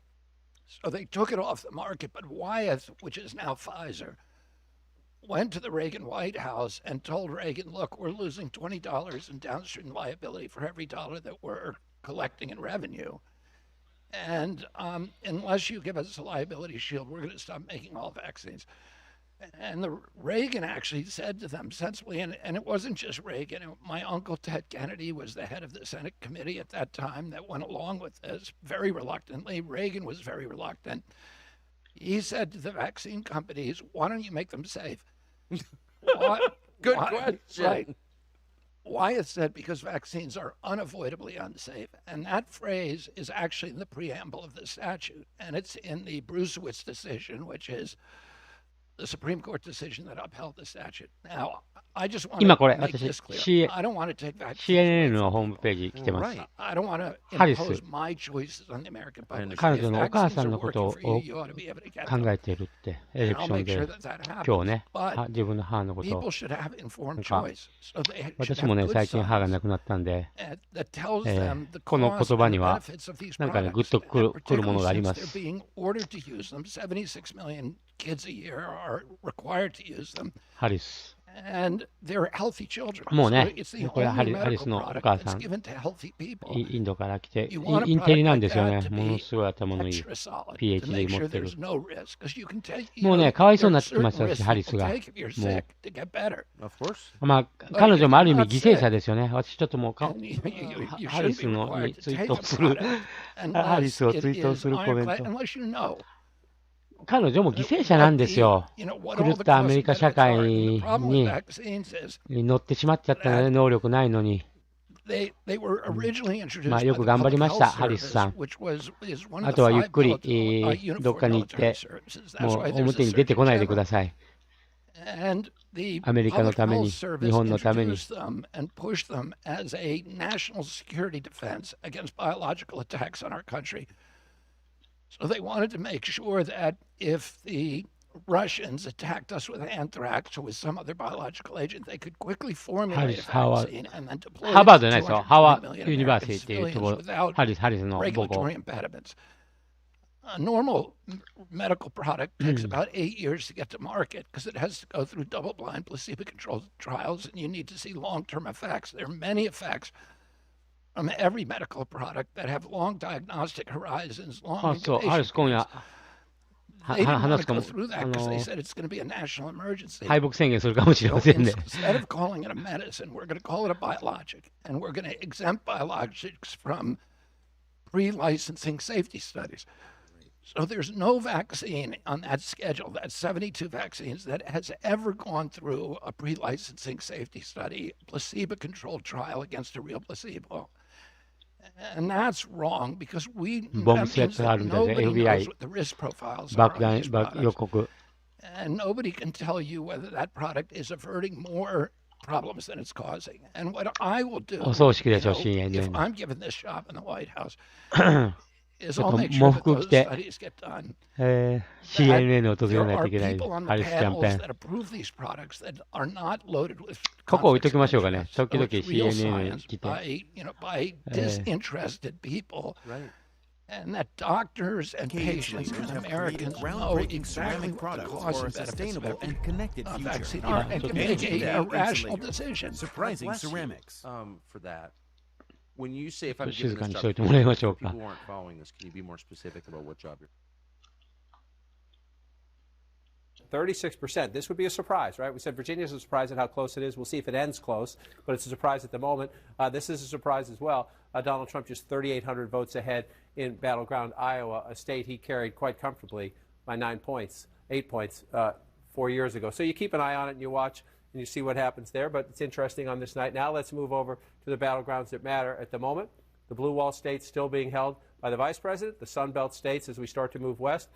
So they took it off the market, but Wyeth, which is now Pfizer, went to the Reagan White House and told Reagan, look, we're losing $20 in downstream liability for every dollar that we're collecting in revenue. And unless you give us a liability shield, we're going to stop making all vaccines. And Reagan actually said to them sensibly, and it wasn't just Reagan. My uncle Ted Kennedy was the head of the Senate committee at that time that went along with this very reluctantly. Reagan was very reluctant. He said to the vaccine companies, why don't you make them safe? Good question. Right. Wyeth said because vaccines are unavoidably unsafe. And that phrase is actually in the preamble of the statute. And it's in the Brucewitz decision, which is the Supreme Court decision that upheld the statute. Now, I just want 今こ to れ make 私 this clear. I don't want to take vaccines away CNN の from ホーム people. ページ来てます I don't want to ハリス impose my choices on the American public. 彼 If 女のお母 vaccines さん are のこと working for を you, you ought to be able to get 考 them. えているってエレ And ク I'll ション make で sure that that 今 happens. 日ね But 自分の母のことを people should have informed なんか choice. So they should 私 have もね good 最近母が science 亡くなったんで that tells them the この cost 言葉 and に the は benefits of these なんかねグッ products. とく And るもの particularly があり since ま they're す being ordered to use them, 76 million kids a year are required to use them. ハリス And they're healthy children. もう So ね it's the これはハ only リス medical のお product 母 that's さん given to healthy people. インドから来て You want a インテリ product なんで like すよ that ね to もの be すごい頭のいい extra solid, to PhD make 持 sure ってる there's no risk. Because you can take, もうね you know, かわいそうにな there っ are てきま certain したし risks ハ you リス can が take if you're もう sick to get better. Of course. まあ But 彼 if 女もある意 you're 味 not 犠牲者 sick, ですよね私ちょっともう and you ハリ shouldn't ス be の required に to ツイー take ト a する product ハリ unless スを it ツイート is するコメン ironclad, ト unless you know 彼女も犠牲者なんですよ you know, what 狂 all っ the たアメ costs リ and カ社 benefits 会 are. And the に problem with vaccines is 乗ってしまっちゃったので能力ないのに they were originally まあ introduced よ by く the 頑張り public ました health ハリスさ service, ん which is one あ of と the はゆっ five くり uniform どっかに行っ military て services. That's もう why 表 there's a に出て surgeon こないでく general. ださい And the アメリカの public ため health に service 日本のために introduced them and pushed them as a national security defense against biological attacks on our country. So they wanted to make sure that if the Russians attacked us with anthrax or with some other biological agent, they could quickly formulate a vaccine and then deploy it ハーバード to じゃないですよ 220ハワ million ーユニバー American シティっていうと civilians ころ without ハリスの母校 regulatory impediments. A normal medical product takes about 8 years to get to market because it has to go through double-blind, placebo-controlled trials, and you need to see long-term effects. There are many effects from every medical product that have long diagnostic horizons, long あそうハリ incubation ス今夜 periods. They didn't want 話 to すか go も through that because they said it's going to be a national emergency. 敗北宣言するかもしれ So ませんね instead of calling it a medicine, we're going to call it a biologic, and we're going to exempt biologics from pre-licensing safety studies. So there's no vaccine on that schedule, that's 72 vaccines, that has ever gone through a pre-licensing safety study, placebo-controlled trial against a real placebo. And that's wrong because that means that nobody knows what the risk profiles are on these products. And nobody can tell you whether that product is averting more problems than it's causing. And what I will do, お葬式でしょ you know, 深夜 if に I'm given this job in the White House, is I'll make sure that those studies get done. CNN を訪れthere ないと are いけない people on ハ the リスキャン panels ペーン that approve these products that are not loaded with ここ置いと conflicts き of ましょうかね interest. 時 So 々 it's real CNN science 来て by disinterested people. Right. And that doctors and patients and Americans know exactly what the costs and benefits of every vaccine are and can make a rational decision. Surprising ceramics. For that, when you say if I'm 静 giving か this に job, しといてもらいましょう people か who aren't following this, can you be more specific about what job you're? 36%. This would be a surprise, right? We said Virginia's a surprise at how close it is. We'll see if it ends close, but it's a surprise at the moment. This is a surprise as well. Donald Trump just 3,800 votes ahead in Battleground, Iowa, a state he carried quite comfortably by 8 points, 4 years ago. So you keep an eye on it and you watch and you see what happens there, but it's interesting on this night. Now let's move over to the battlegrounds that matter at the moment. The Blue Wall states still being held by the Vice President, the Sun Belt states as we start to move west.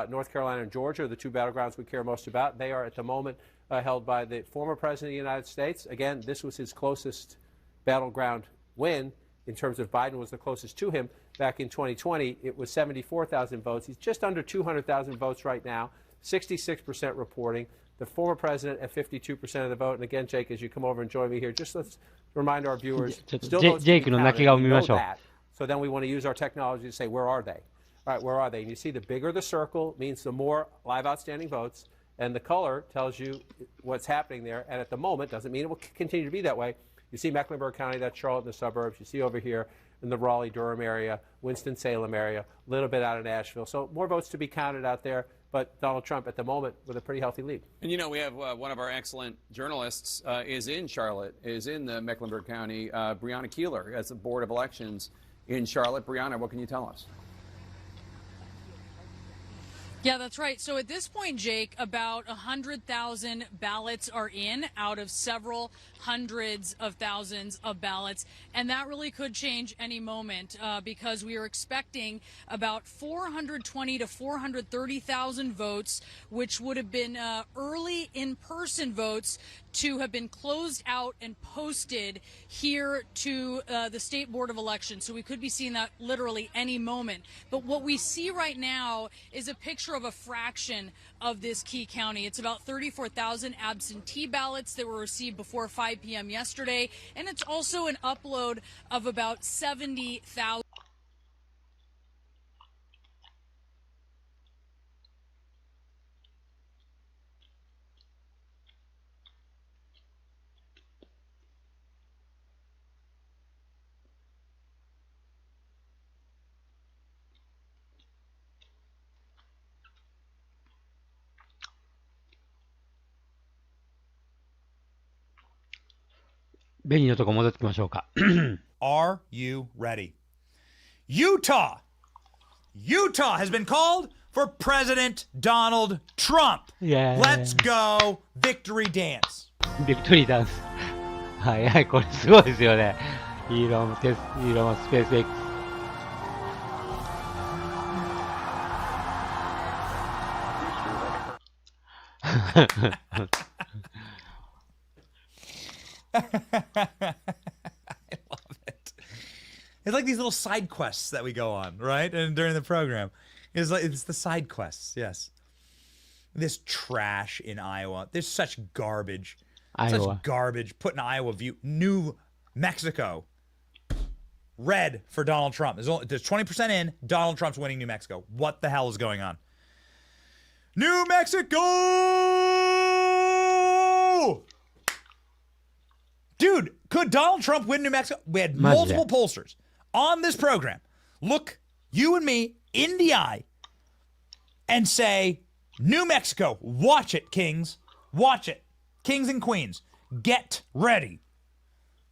North Carolina and Georgia are the two battlegrounds we care most about. They are at the moment held by the former President of the United States. Again, this was his closest battleground win in terms of Biden was the closest to him back in 2020. It was 74,000 votes. He's just under 200,000 votes right now, 66% reporting. The former president at 52% of the vote. And again, Jake, as you come over and join me here, just let's remind our viewers, still votes to be counted. We know that. So then we want to use our technology to say, where are they? All right, where are they? And you see the bigger the circle means the more live outstanding votes, and the color tells you what's happening there. And at the moment, doesn't mean it will continue to be that way. You see Mecklenburg County, that's Charlotte in the suburbs. You see over here in the Raleigh-Durham area, Winston-Salem area, a little bit out of Nashville. So more votes to be counted out there, but Donald Trump at the moment with a pretty healthy lead. And, you know, we have one of our excellent journalists is in Charlotte, is in the Mecklenburg County, Brianna Keeler, as the Board of Elections in Charlotte. Brianna, what can you tell us? Yeah, that's right. So at this point, Jake, about 100,000 ballots are in out of several hundreds of thousands of ballots. And that really could change any moment because we are expecting about 420 to 430,000 votes, which would have been early in-person votes to have been closed out and posted here to the State Board of Elections. So we could be seeing that literally any moment. But what we see right now is a picture of a fraction of this key county. It's about 34,000 absentee ballots that were received before 5 p.m. yesterday. And it's also an upload of about 70,000. Are you ready? Utah has been called for President Donald Trump. Yeah. Let's go. Victory dance. Victory dance. はいはい、これすごいですよね。イーロンスペース X。I love it. It's like these little side quests that we go on, right? And during the program, it's the side quests. Yes. This trash in Iowa. There's such garbage. Such garbage. Put in Iowa view. New Mexico. Red for Donald Trump. There's 20% in. Donald Trump's winning New Mexico. What the hell is going on? New Mexico! Dude, could Donald Trump win New Mexico? We had multiple pollsters on this program look you and me in the eye and say, New Mexico, watch it, kings. Watch it. Kings and queens, get ready.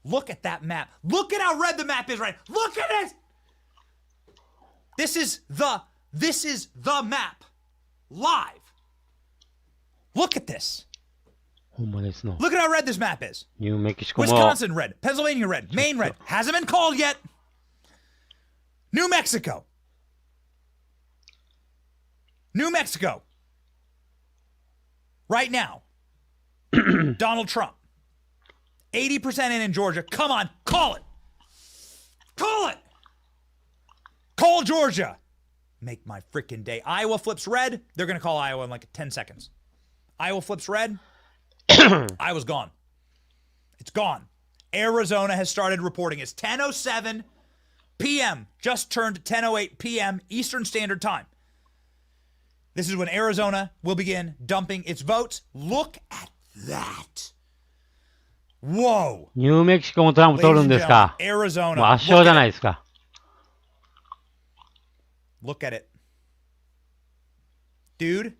Look at that map. Look at how red the map is right. Look at it. This is the map live. Look at this. Look at how red this map is. Wisconsin red, Pennsylvania red, Maine red. Hasn't been called yet. New Mexico. New Mexico. Right now. Donald Trump. 80% in Georgia. Come on, call it. Call it. Call Georgia. Make my freaking day. Iowa flips red. They're going to call Iowa in like 10 seconds. Iowa flips red. Iowa's gone. It's gone. Arizona has started reporting. It's 10:07 p.m. Just turned 10:08 p.m. Eastern Standard Time. This is when Arizona will begin dumping its votes. Look at that. Whoa. ニューメキシコもトランプ取るんですか。もう Arizona. 圧勝じゃないですか。Look at it. Dude,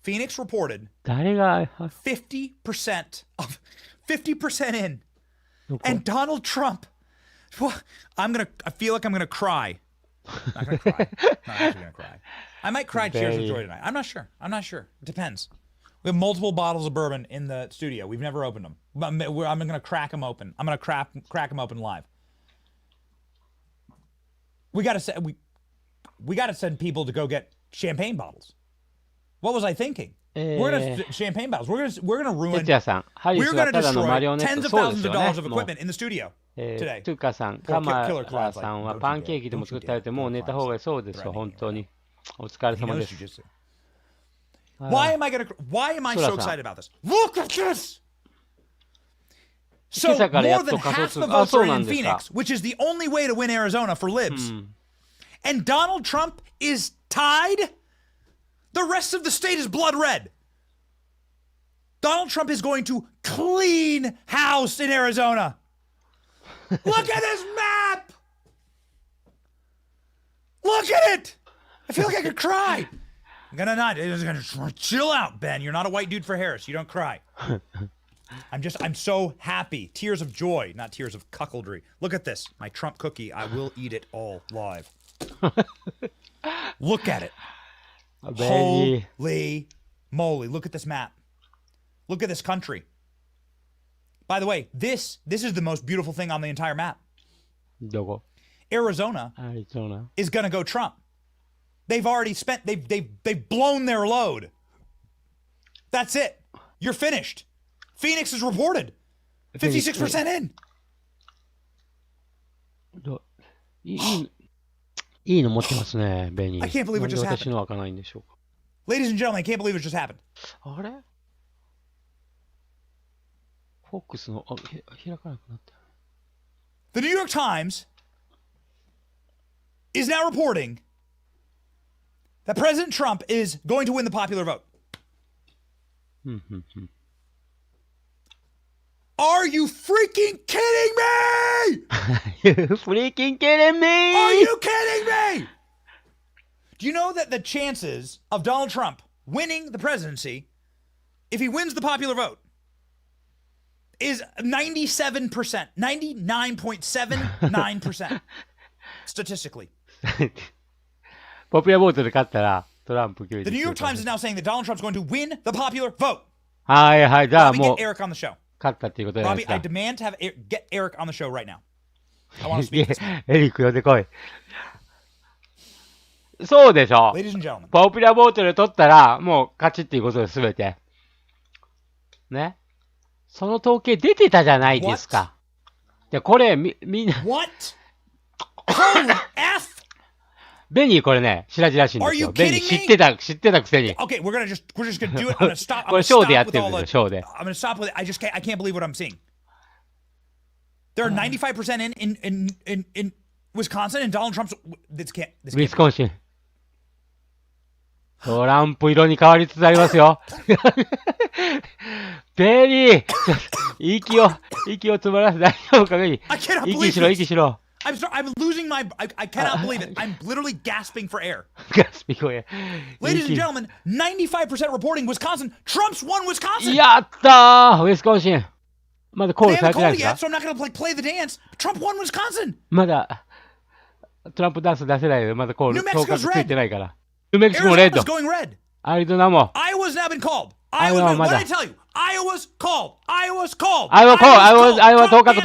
Phoenix reported 誰が 50% in. And Donald Trump. I feel like I'm gonna cry. Not gonna cry. Not actually gonna cry. I might cry tears of joy tonight. I'm not sure. It depends. We have multiple bottles of bourbon in the studio. We've never opened them. I'm gonna crack them open. I'm gonna crack them open live. We gotta send people to go get champagne bottles. What was I thinking? We're gonna champagne bottles. We're gonna ruin. We're gonna destroy tens of thousands of dollars of equipment in the studio today. トゥカさん、カマラさんはパンケーキでも作ってあげてもう寝た方がいいそうですよ、本当に。お疲れ様です。Why am I so excited about this? Look at this! So more than half the votes are in Phoenix, which is the only way to win Arizona for libs. And Donald Trump is tied. The rest of the state is blood red. Donald Trump is going to clean house in Arizona. Look at this map. Look at it. I feel like I could cry. I'm gonna chill out, Ben. You're not a white dude for Harris. You don't cry. I'm so happy. Tears of joy, not tears of cuckoldry. Look at this. My Trump cookie. I will eat it all live. Look at it. Holy moly. Look at this map. Look at this country. By the way, this is the most beautiful thing on the entire map. Arizona is going to go Trump. They've already spent, they've blown their load. That's it. You're finished. Phoenix is reported. 56% in. いいの持ってますね、ベニー。 I can't believe it just happened. 私の開かないんでしょうか。Ladies and gentlemen, I can't believe it just happened. あれフォックスの、開かなくなった。The New York Times is now reporting that President Trump is going to win the popular vote. Are you freaking kidding me? You freaking kidding me? Are you kidding me? Do you know that the chances of Donald Trump winning the presidency, if he wins the popular vote, is 97%, 99.79% statistically. ポピュラーボートで勝ったらトランプ The New York Times is now saying that Donald Trump's going to win the popular vote. はいはい、じゃあ Robbie, もう get Eric on the show. 勝ったっていうことじゃないで Robbie, すか。 I demand to have get Eric on the show right now. I want to speak to this man. エリック呼んでこい。そうでしょ。 Ladies and gentlemen. ポピュラーボートで取ったらもう勝ちっていうことです、すべて。ね。その統計出てたじゃないですか。じゃこれみんな。What? Holy F! ベニーこれね、白々しいんですよ。ベニー知ってたくせに。Okay, we're just gonna do it. I'm gonna stop. これショーでやってるんですよ、ショーで。I'm gonna stop with it. I can't believe what I'm seeing. There are 95% in Wisconsin and Donald Trump's. This can't. ウィスコンシン。トランプ色に変わりつつありますよ。ベリー息を詰まらせ大丈夫かベリー。息しろ。I'm losing my. I cannot believe it. I'm literally gasping for air. Gasping for air. Ladies and gentlemen, 95% reporting Wisconsin. Trump's won Wisconsin. やったーウィスコンシン。まだコールされてないですか So I'm not gonna play the dance. Trump won Wisconsin. まだトランプダンス出せないでまだコール当確ついてないから。ニューメキシコもレッド。アリゾナも。Iowa's now been called. What did I tell you? Iowa's called. Iowa当確。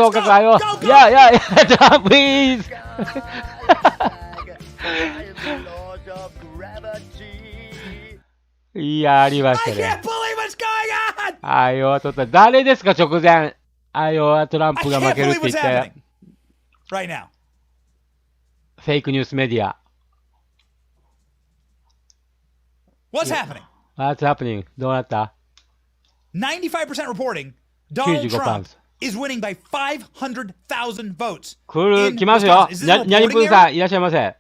Yeah. Trump, please. いや、ありましたね。I can't believe what's going on. アイオワ取った。誰ですか、直前。アイオワトランプが負けるって言った。Right now. フェイクニュースメディア。What's happening? What's happening? どうなった ?95% reporting Donald Trump is winning by 500,000 votes. 来ますよ。ニャリプーさん、いらっしゃいませ。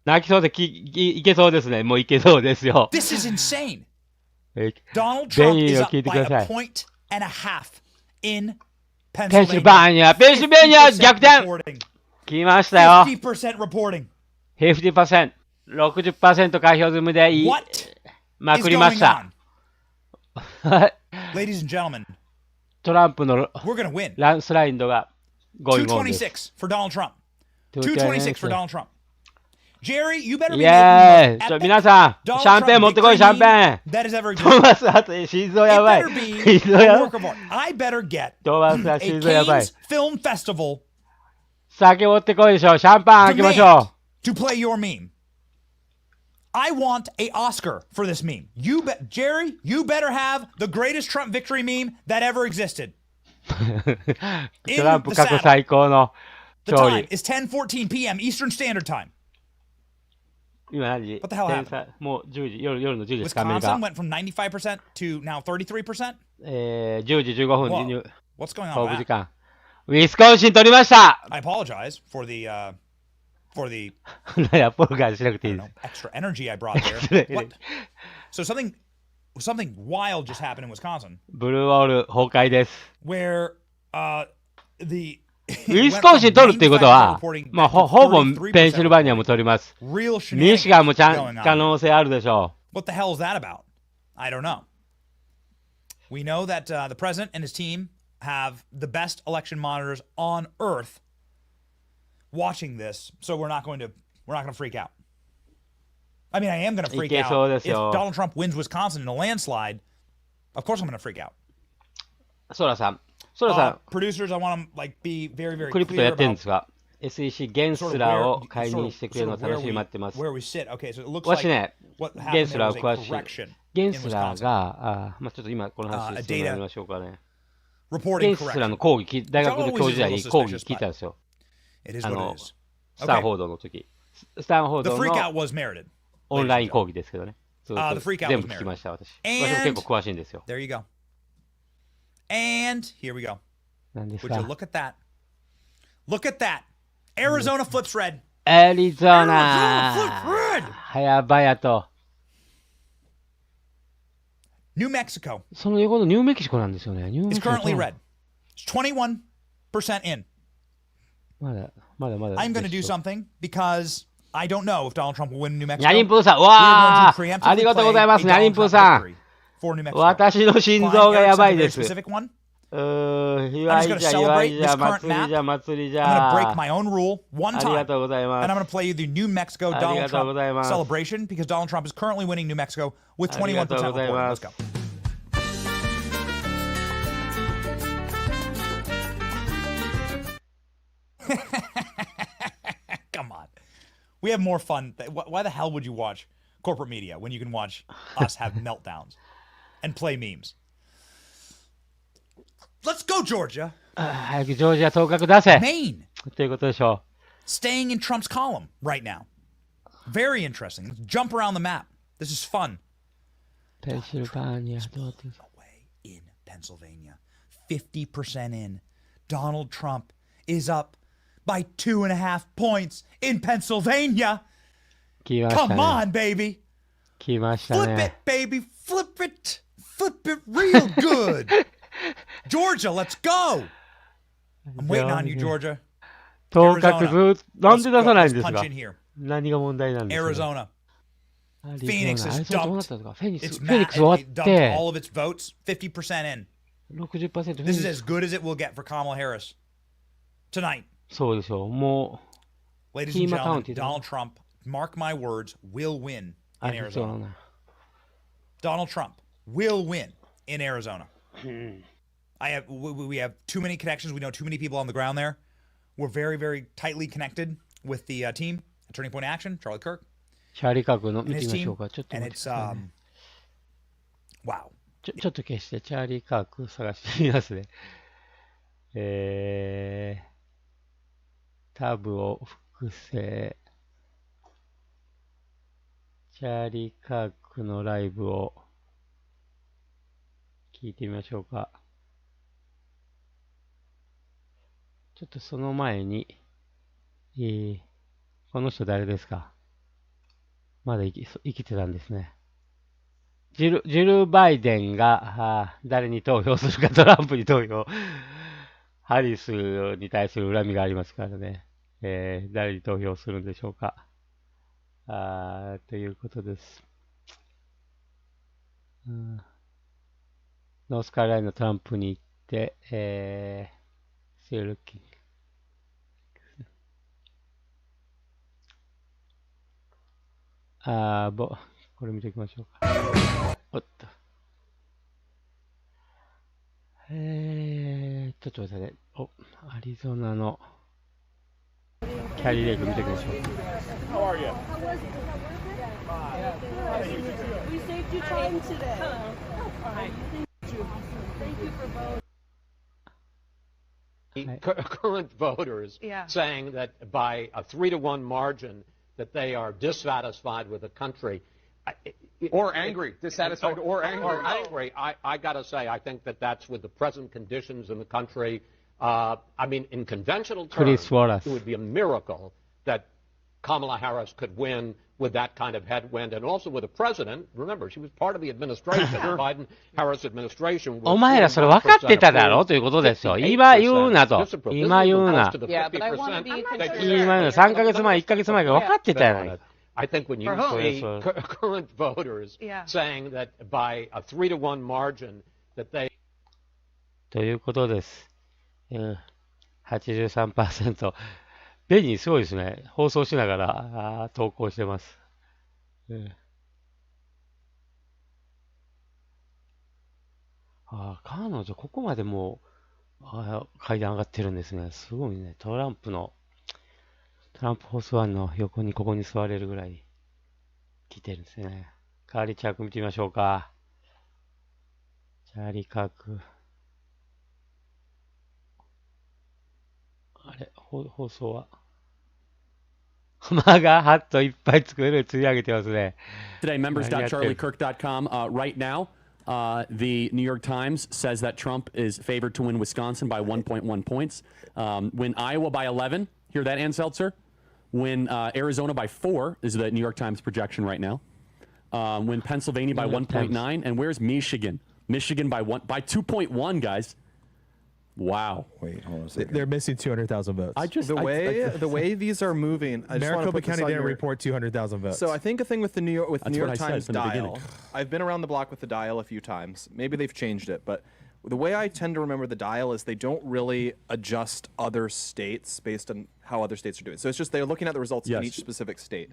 泣きそうでいけそうですね。もういけそうですよ。This is insane. Donald Trump is up by a point and a half in Pennsylvania. ペンシルベニア逆転来ましたよ。50% reporting. 50%。60% 開票済みでまくりました。Ladies and gentlemen, トランプの we're gonna win. ランスラインドがgoing on です。226 for Donald Trump. 226 for Donald Trump. Jerry, you better be making the most 皆さん、シャンペン持ってこい、シャンペン。 that is ever トマス、あと心臓やばい。心臓やばい。I better get トマスは心臓やばい。Cannes Film Festival 酒持ってこいでしょ。シャンパン開けましょう。To play your meme. I want an Oscar for this meme. Jerry, you better have the greatest Trump victory meme that ever existed. トランプ過去最高の勝利。The time is 10:14 p.m. Eastern Standard Time. 今何時 What the hell happened? もう10時、夜の10時ですか、アメリカ。Wisconsin went from 95% to now 33%? 10時15分に What's going on 東部 with 時 that? 間。ウィスコンシン取りました I apologize for the アポロガーしなくていいです。extra energy I brought there. What? So something wild just happened in Wisconsin. ブルーウォール崩壊です。Where the ウィスコンシン取るっていうことは、まあ、ほぼペンシルバニアも取ります。ミシガンも可能性あるでしょう。What the hell is that about? I don't know. We know that the president and his team have the best election monitors on earth watching this, so we're not going to freak out. I mean, I am going to freak out if Donald Trump wins Wisconsin in a landslide. Of course, I'm going to freak out. ソラさん。producers, I want to be very, very クリプトやってるんですが、SEC ゲンスラーを解任してくれるのを楽しみに待ってます。私ね、ゲンスラーを詳しい。ゲンスラーが、まあちょっと今この話してもらいましょうかね。ゲンスラーの講義、大学の教授時代に講義聞いたんですよ。スタンフォードの時。スタンフォードのオンライン講義ですけどね。全部聞きました、私。私も結構詳しいんですよ。There you go. And here we go. Would you look at that? Look at that. Arizona flips red. Arizona flips red. 早々と。New Mexico. その横のニューメキシコなんですよね。It's currently red. It's 21% in. まだ。I'm going to do something because I don't know if Donald Trump will win New Mexico. ニャリンプーさん、わー、ありがとうございます、ニャリンプーさん。私の心臓がやばいです。祝いじゃ、祭りじゃ。I'm going to break my own rule one あり time. がとうございます。And I'm going to play you the New Mexico あり Donald がとうござい Trump ます。celebration because Donald Trump is currently winning New Mexico with 21% ありがとうござい reporting. ま Let's す。 go. Come on. We have more fun. Why the hell would you watch corporate media when you can watch us have meltdowns and play memes? Let's go, Georgia. 早くジョージア当確出せ。 Maine. ということでしょう。 Staying in Trump's column right now. Very interesting. Let's jump around the map. This is fun. ペンシルバニアどうです in Pennsylvania. 50% in. Donald Trump is up by 2.5 points in Pennsylvania. 来ましたね。 Come on, baby. 来ました Flip ね。 it, baby. Flip it. Flip it real good. Georgia, let's go. I'm waiting on you, Georgia. 当確ずっとなんで出さないん Let's ですか punch in here. 何が問題なんですか Arizona. アリゾナ Phoenix あ is れそうどうなっ dumped. たんですかフェニック It's スフェニッ mad. クス終わ It っ dumped て all of its votes. 50% in. 60%フェ This ニ is ック as good as it will get for Kamala Harris tonight. スそうでしょうもう Ladies キ and ーマカウン gentlemen, ティで Donald Trump, mark my words, will win ア in リゾ Arizona. ナ Donald Trump will win in Arizona. We have too many connections. We know too many people on the ground there. We're very, very tightly connected with the team. Turning Point Action, Charlie Kirk, シャーリーカークの and 見て his みましょ team. うかちょっと And 待って it's くださいね wow. ちょっと消してチャーリーカーク探してみますねタブを複製チャーリー・カークのライブを聞いてみましょうか。ちょっとその前に、この人誰ですか？まだ生きてたんですね。ジル・バイデンが誰に投票するか、トランプに投票。ハリスに対する恨みがありますからね。誰に投票するんでしょうか。ということです。ノースカロライナのトランプに行って、still looking。これ見ておきましょうか。おっと。ちょっと待ってね。アリゾナのキャリーレイク見ておきましょう。How are you? We saved you time today. Thank you for voting. Current voters saying that by a 3-1 margin that they are dissatisfied with the country. Or angry, dissatisfied or angry. Or angry. I got to say, I think that that's with the present conditions in the country. I mean, in conventional terms, it would be a miracle that Kamala Harris could win with that kind of headwind, and also with a president. Remember, she was part of the administration, the Biden-Harris administration. お前らそれ分かってただろということですよ。今言うなと。今言うな。今言うな。3ヶ月前、1ヶ月前が分かってたやないか。I think when you see current voters saying that by a 3-1 margin that they ということです。83%。ベニーすごいですね。放送しながら投稿してます。彼女ここまでもう階段上がってるんですね。すごいね。トランプホースワンの横にここに座れるぐらい来てるんですね。カーリーチャーク見てみましょうか。チャーリー・カーク。あれ、放送はマガハットいっぱい作れる釣り上げてますね。Today, members.charliekirk.com. Right now, the New York Times says that Trump is favored to win Wisconsin by 1.1 points. Win Iowa by 11. Hear that, Ann Seltzer? Win Arizona by 4 is the New York Times projection right now. Win Pennsylvania by 1.9. And where's Michigan? Michigan by 2.1, guys. Wow. Wait, hold on a second. They're missing 200,000 votes. The way these are moving, Maricopa County didn't report 200,000 votes. So I think a thing with the New York Times dial. I've been around the block with the dial a few times. Maybe they've changed it, but the way I tend to remember the dial is they don't really adjust other states based on how other states are doing. So it's just they're looking at the results in each specific state.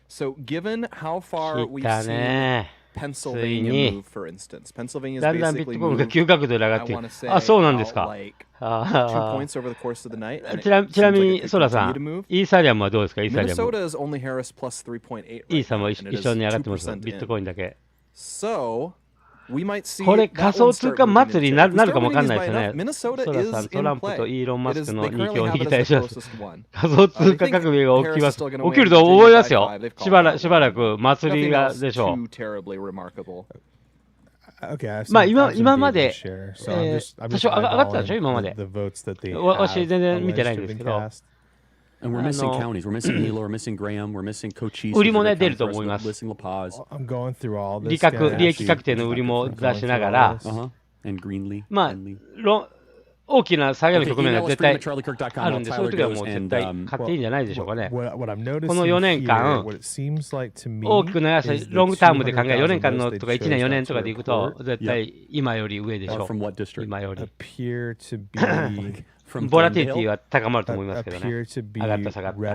So given how far we've seen Pennsylvania move, for instance, Pennsylvania is basically moved, I want to say, like 2 points over the course of the night. ちなみに、ソラさん、イーサリアムはどうですか？イーサリアム。Minnesota is only Harris plus 3.8. イーサも一緒に上がってます。ビットコインだけ。So we might see これ仮想通貨祭りになるかもわかんないですね。ソラさん、トランプとイーロン・マスクの2強に期待します。仮想通貨革命が起きます。起きると思いますよ。しばらく祭りがでしょう。まあ今まで、多少上がってたでしょ今まで。私全然見てないんですけど。And we're missing counties. We're missing Hilo. We're missing Graham. We're missing Cochise. 売りもね出ると思います。I'm going through all this. 利益確定の売りも出しながら、まあ大きな下げの局面が絶対あるんで、そういう時はもう絶対買っていいんじゃないでしょうかね。この4年間、大きく長いロングタームで考え、4年間のとか1年4年とかでいくと、絶対今より上でしょう。今より。ボラティリティは高まると思いますけどね。上がった下がった。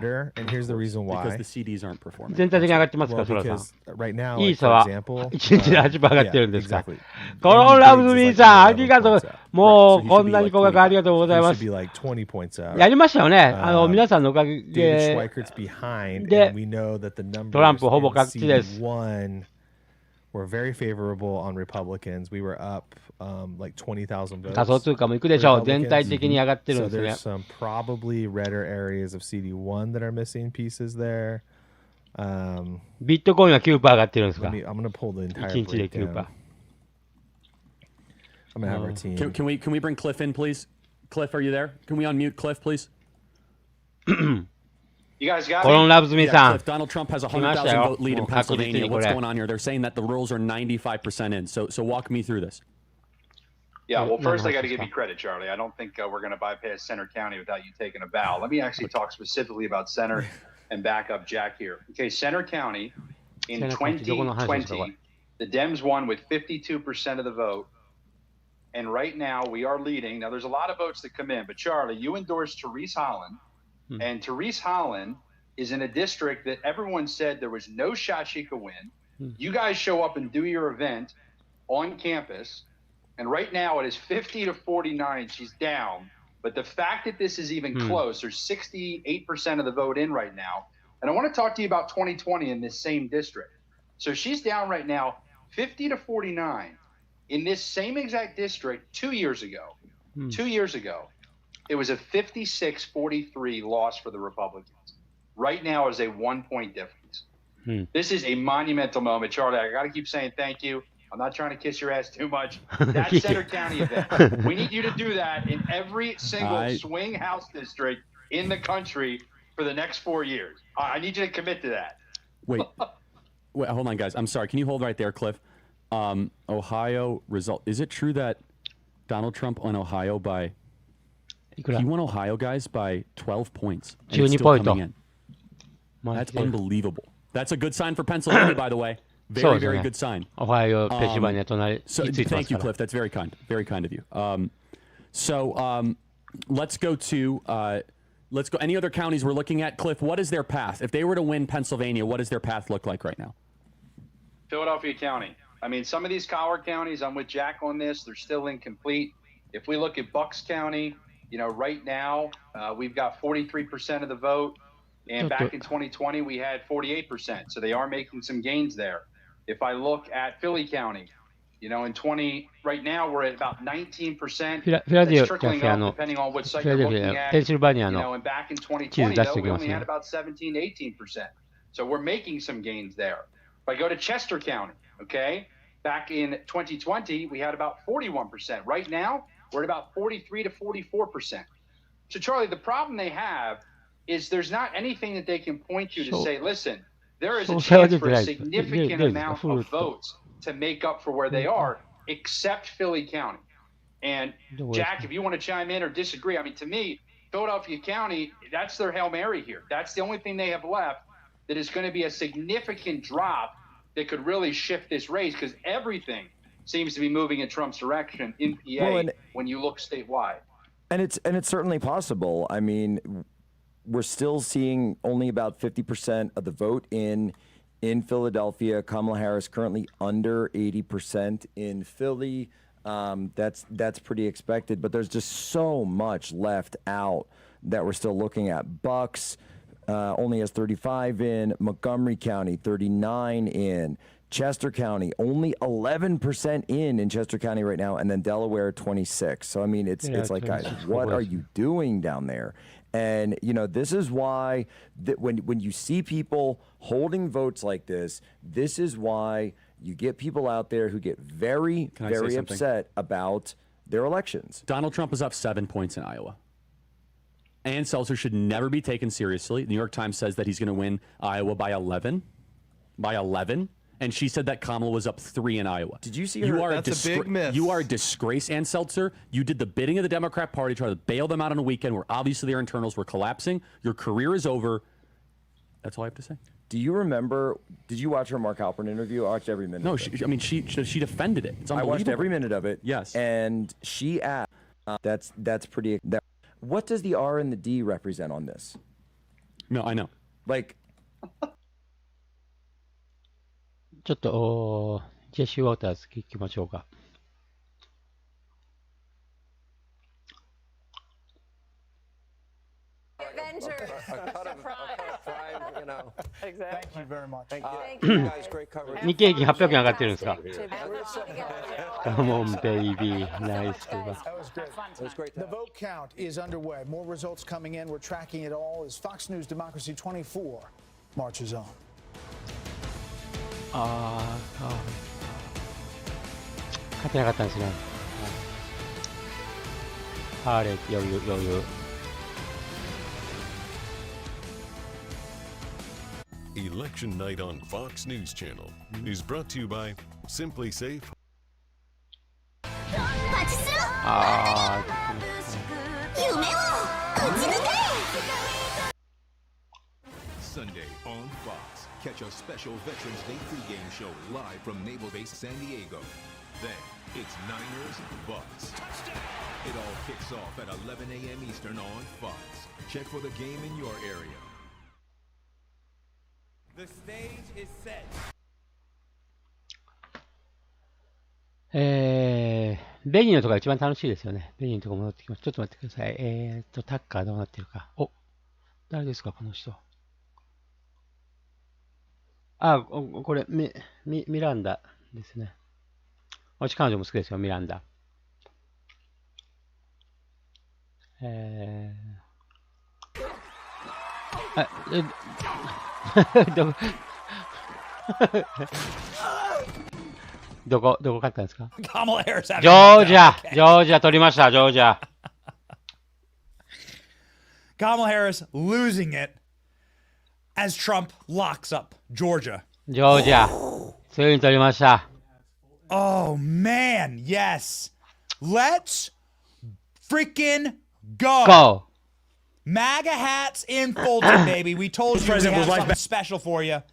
全体的に上がってますか、ソラさん。イーサは1日で 8% 上がってるんですか。コロンラブズミンさん、ありがとう。もうこんなに高額ありがとうございます。やりましたよね。皆さんのおかげで、トランプほぼ確定です。We're very favorable on Republicans. We were up like 20,000 votes. 仮想通貨もいくでしょう。全体的に上がってるんですね。So there's some probably redder areas of CD1 that are missing pieces there. ビットコインは 9% 上がってるんですか I'm gonna pull the entire 1日で breakdown. 9%。I'm gonna have our team. Can we bring Cliff in, please? Cliff, are you there? Can we unmute Cliff, please? You guys got Colon me? loves me, Yeah, Sam. Cliff, Donald Trump has a 100,000 vote lead in Pennsylvania. What's going on here? They're saying that the rules are 95% in. So walk me through this. Yeah, well, first I got to give you credit, Charlie. I don't think we're going to bypass Center County without you taking a bow. Let me actually talk specifically about Center and back up Jack here. Okay, Center County in 2020, the Dems won with 52% of the vote. And right now we are leading. Now there's a lot of votes that come in, but Charlie, you endorsed Therese Holland. And Therese Holland is in a district that everyone said there was no shot she could win. You guys show up and do your event on campus. And right now it is 50-49. She's down. But the fact that this is even close, there's 68% of the vote in right now. And I want to talk to you about 2020 in this same district. So she's down right now 50-49 in this same exact district 2 years ago. 2 years ago, it was a 56-43 loss for the Republicans. Right now is a 1-point difference. This is a monumental moment. Charlie, I got to keep saying thank you. I'm not trying to kiss your ass too much. That Center County event, we need you to do that in every single swing house district in the country for the next 4 years. I need you to commit to that. Wait, hold on, guys. I'm sorry. Can you hold right there, Cliff? Ohio result. Is it true that Donald Trump won Ohio by... He won Ohio, guys, by 12 points. And it's still coming in. That's unbelievable. That's a good sign for Pennsylvania, by the way. Very, very good sign. Ohio, Pennsylvania, so thank you, Cliff. That's very kind. Very kind of you. Let's go to any other counties we're looking at. Cliff, what is their path? If they were to win Pennsylvania, what does their path look like right now? Philadelphia County. I mean, some of these Collar counties, I'm with Jack on this. They're still incomplete. If we look at Bucks County, you know, right now we've got 43% of the vote. And back in 2020, we had 48%. So they are making some gains there. If I look at Philly County, you know, right now we're at about 19%. That's trickling up depending on what site you're looking at. You know, and back in 2020, though, we only had about 17-18%. So we're making some gains there. If I go to Chester County, okay, back in 2020, we had about 41%. Right now, we're at about 43-44%. So, Charlie, the problem they have is there's not anything that they can point to say, listen, there is a chance for a significant amount of votes to make up for where they are, except Philly County. And Jack, if you want to chime in or disagree, I mean, to me, Philadelphia County, that's their Hail Mary here. That's the only thing they have left that is going to be a significant drop that could really shift this race, because everything seems to be moving in Trump's direction in PA when you look statewide. And it's certainly possible. I mean, we're still seeing only about 50% of the vote in Philadelphia. Kamala Harris currently under 80% in Philly. That's pretty expected, but there's just so much left out that we're still looking at. Bucks only has 35 in. Montgomery County 39 in. Chester County only 11% in Chester County right now, and then Delaware 26. So I mean, it's like, guys, what are you doing down there? And, you know, this is why when you see people holding votes like this is why you get people out there who get very, very upset about their elections. Donald Trump is up 7 points in Iowa. Ann Seltzer should never be taken seriously. The New York Times says that he's going to win Iowa by 11. By 11. And she said that Kamala was up 3 in Iowa. Did you see her? That's a big myth. You are a disgrace, Ann Seltzer. You did the bidding of the Democrat Party, try to bail them out on a weekend where obviously their internals were collapsing. Your career is over. That's all I have to say. Do you remember? Did you watch her Mark Halperin interview? I watched every minute. No, of it. I mean she defended it. It's unbelievable. I watched every minute of it. Yes. And she asked. That's pretty. What does the R and the D represent on this? No, I know. Like. ちょっとジェシー・ウォーターズ聞きましょうか。Thank you very much. Thank you guys, great coverage. 日経平均800円上がってるんですか Come on, baby. Nice. That was great. The vote count is underway. More results coming in. We're tracking it all as Fox News Democracy 24 marches on. 勝てなかったんですね。ハーレーって余裕。Election Night on Fox News Channel is brought to you by Simply Safe. Sunday on Fox. Catch a special Veterans Day pregame show live from Naval Base San Diego. Then it's Niners Bucks. It all kicks off at 11 a.m. Eastern on Fox. Check for the game in your area. The stage is set. ベニーのとこが一番楽しいですよね。ベニーのとこ戻ってきます。ちょっと待ってください。タッカーどうなってるか。お、誰ですか、この人。これ、ミランダですね。私、彼女も好きですよ、ミランダ。どこ勝ったんですか？ジョージア取りました、ジョージア。Kamala Harris losing it as Trump locks up Georgia. ジョージア、ついに取りました。Oh man, yes. Let's freaking go. MAGA hats in Fulton, baby. We told you we have something special for you.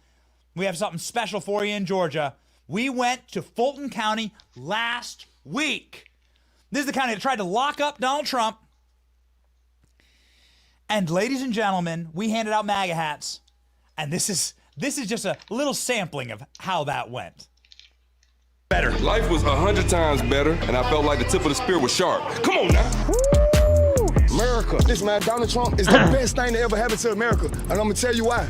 We have something special for you in Georgia. We went to Fulton County last week. This is the county that tried to lock up Donald Trump. And ladies and gentlemen, we handed out MAGA hats. And this is just a little sampling of how that went. Better. Life was 100 times better, and I felt like the tip of the spear was sharp. Come on now. America. Listen, man, Donald Trump is the best thing that ever happened to America. And I'm going to tell you why.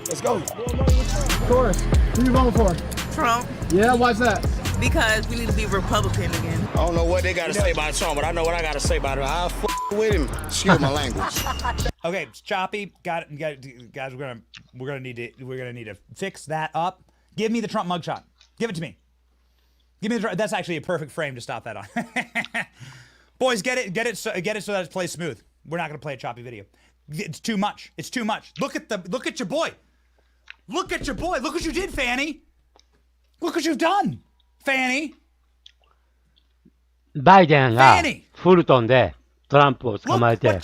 Let's go. Of course. Who you voting for? Trump. Yeah, why's that? Because we need to be Republican again. I don't know what they got to say about Trump, but I know what I got to say about him. I'll with him. Excuse my language. Okay, it's choppy. Got it, guys. We're gonna need to fix that up. Give me the Trump mugshot. Give it to me. Give me the. That's actually a perfect frame to stop that on. Boys, get it so that it plays smooth. We're not gonna play a choppy video. It's too much. It's too much. Look at your boy. Look at your boy. Look what you did, Fanny. Look what you've done, Fanny. バイデンがフルトンでトランプを捕まえて、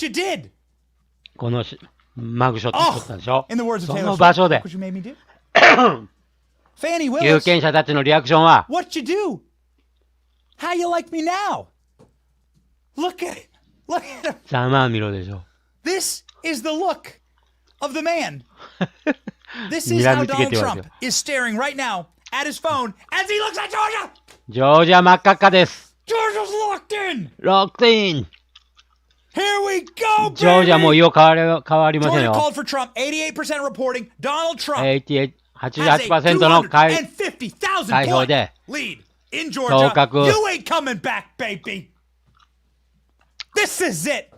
このマグショットを撮ったでしょ。その場所で有権者たちのリアクションは What you do? How you like me now? Look at him. ざまあみろでしょ。This is the look of the man. This is how Donald Trump is staring right now at his phone as he looks at Georgia. ジョージア真っ赤っかです。Georgia's locked in. Locked in. Here we go, baby. ジョージアもう色変わりませんよ。Georgia called for Trump. 88% reporting. Donald Trump. 88% の開票で lead in Georgia. You ain't coming back, baby. This is it.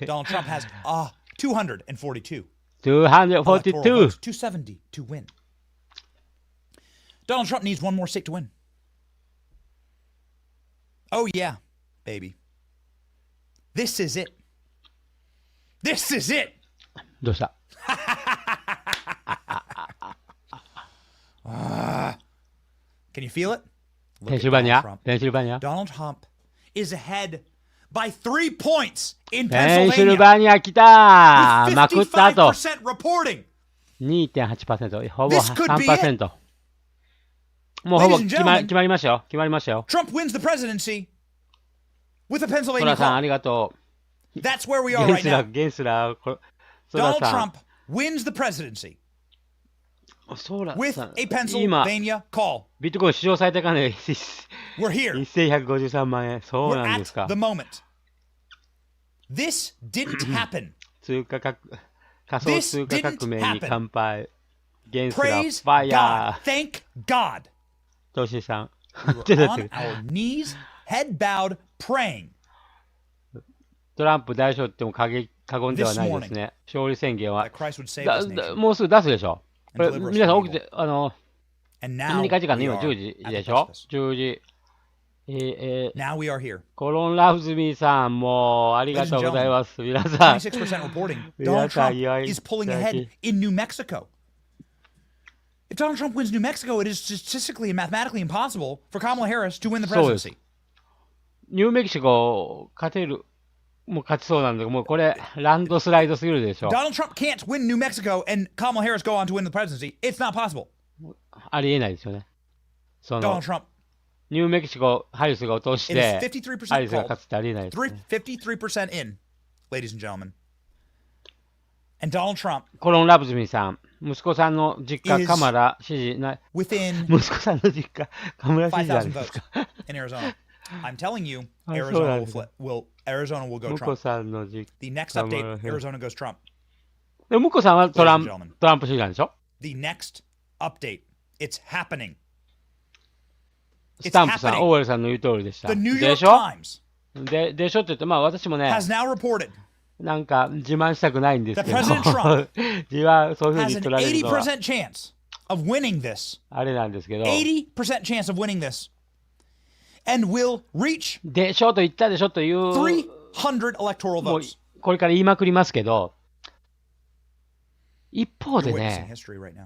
Donald Trump has 242. 270 to win. Donald Trump needs one more state to win. Oh yeah, baby. This is it. This is it. どうしたCan you feel it? ペンシルバニア Donald Trump is ahead by 3 points in ペンシル Pennsylvania. バニア来たまくった後 reporting. 2.8%、ほぼ 3%。もうほぼ決まりましたよ。Trump wins the presidency with a ソ Pennsylvania ラさん、あ call. りがとう。 That's where we are right now. ゲンスラー、ソラ Donald さん。 Trump wins the presidency ソラ with さん。 a 今、 Pennsylvania call. ビットコイン史上最高値 We're here. 1153万円。そうな We're んです at か。 the moment. This didn't happen. 仮想通貨革命に乾杯。ゲンスラー、 Praise ファイヤ God. Thank God. ー。トシさん。 We were on our knees, head bowed, praying. トランプ大勝っても過言ではないですね。勝利宣言は。 That Christ would save us nation. もうすぐ出すでしょ。and deliver us 皆さん from 起き evil. て、ア And メ now リカ時間の we 今 are 10時 at で the しょ precipice. 10時。Now we are here. コロンラブズミーさん、もうありが Ladies と and うござい gentlemen, ます。皆さん。 26% reporting 皆 Donald さん、 Trump 祝い is い pulling ただ ahead き。 in New Mexico. If Donald Trump wins New Mexico, it is statistically and mathematically impossible for Kamala Harris to win the そうです。 presidency. ニューメキシコ、勝てる。もう勝ちそうなんだけど、もうこれ、ランドスライドすぎるでしょ。 Donald Trump can't win New Mexico and Kamala Harris go on to win the presidency. It's not possible. ありえないですよね。そ Donald の、 Trump ニューメキシコ、ハリスが落とし It is て、 53% ハリスが called. 勝つってありえないです、ね。 53% in, ladies and gentlemen. And Donald Trump コロン・ラブズミさん、息子さんの実家、 is カマラ支持な、 within 息子さんの実家、カマラ支持なん5,000です votes か in Arizona. I'm telling you, あ、そう Arizona なん will です。 Arizona will go 向こ Trump. さんの実 The next カマ update, ラ支持。 Arizona goes Trump. で、向こさんはト Ladies ラ and ン gentlemen, トランプ支持なんでしょ the next update, it's happening. スタンプさん、オーエルさんの言う通りでした。 The New で York しょ Times でしょって言って、まあ私もね、 has now reported なんか自慢したくないんですけど、 that President Trump 自分そういうふう has に an 取られるのは 80% chance of winning this. あれなんですけど、 80% chance of winning this. And will reach でしょと言ったでしょという、 300 electoral もう votes. これから言いまくりますけど、一方 You're で witnessing ね、 history right now.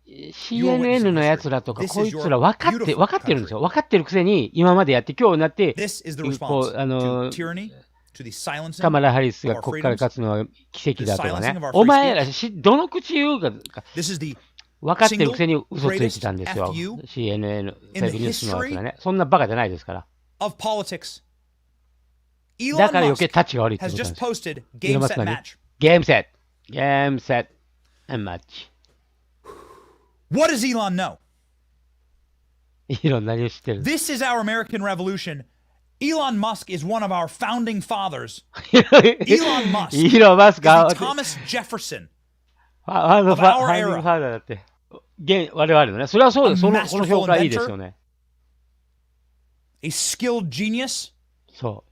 CNN のやつらとか、こいつら分かってるんですよ。分かってるくせに、今までやって、今日になって、This is the こ response う to tyranny, to the silencing カマラ・ハリス of が our ここから freedoms. 勝つのは奇跡だとか The ね silencing of our。free お前らどの口言うか、 This is the 分かってるくせに single 嘘ついてたんですよ。 greatest CNN、フ in ェイ the クニュースのやつが history ね。そんなバカじゃないですから。 of politics. だ Elon から余計 Musk タッチが悪いってこ has となん just です。 posted イーロン game マス set ク何 match. ゲームセット。ゲームセット。マッチ。 What does Elon know? イーロン何を知ってる This is our American revolution. Elon Musk is one of our founding fathers. イー Elon Musk ロン・マス is クは the Thomas Jefferson ファ of フ our ァインディング era. ファーダーだって。我々のね。それはそうです。この masterful 評価いいですよね。 A skilled genius, そ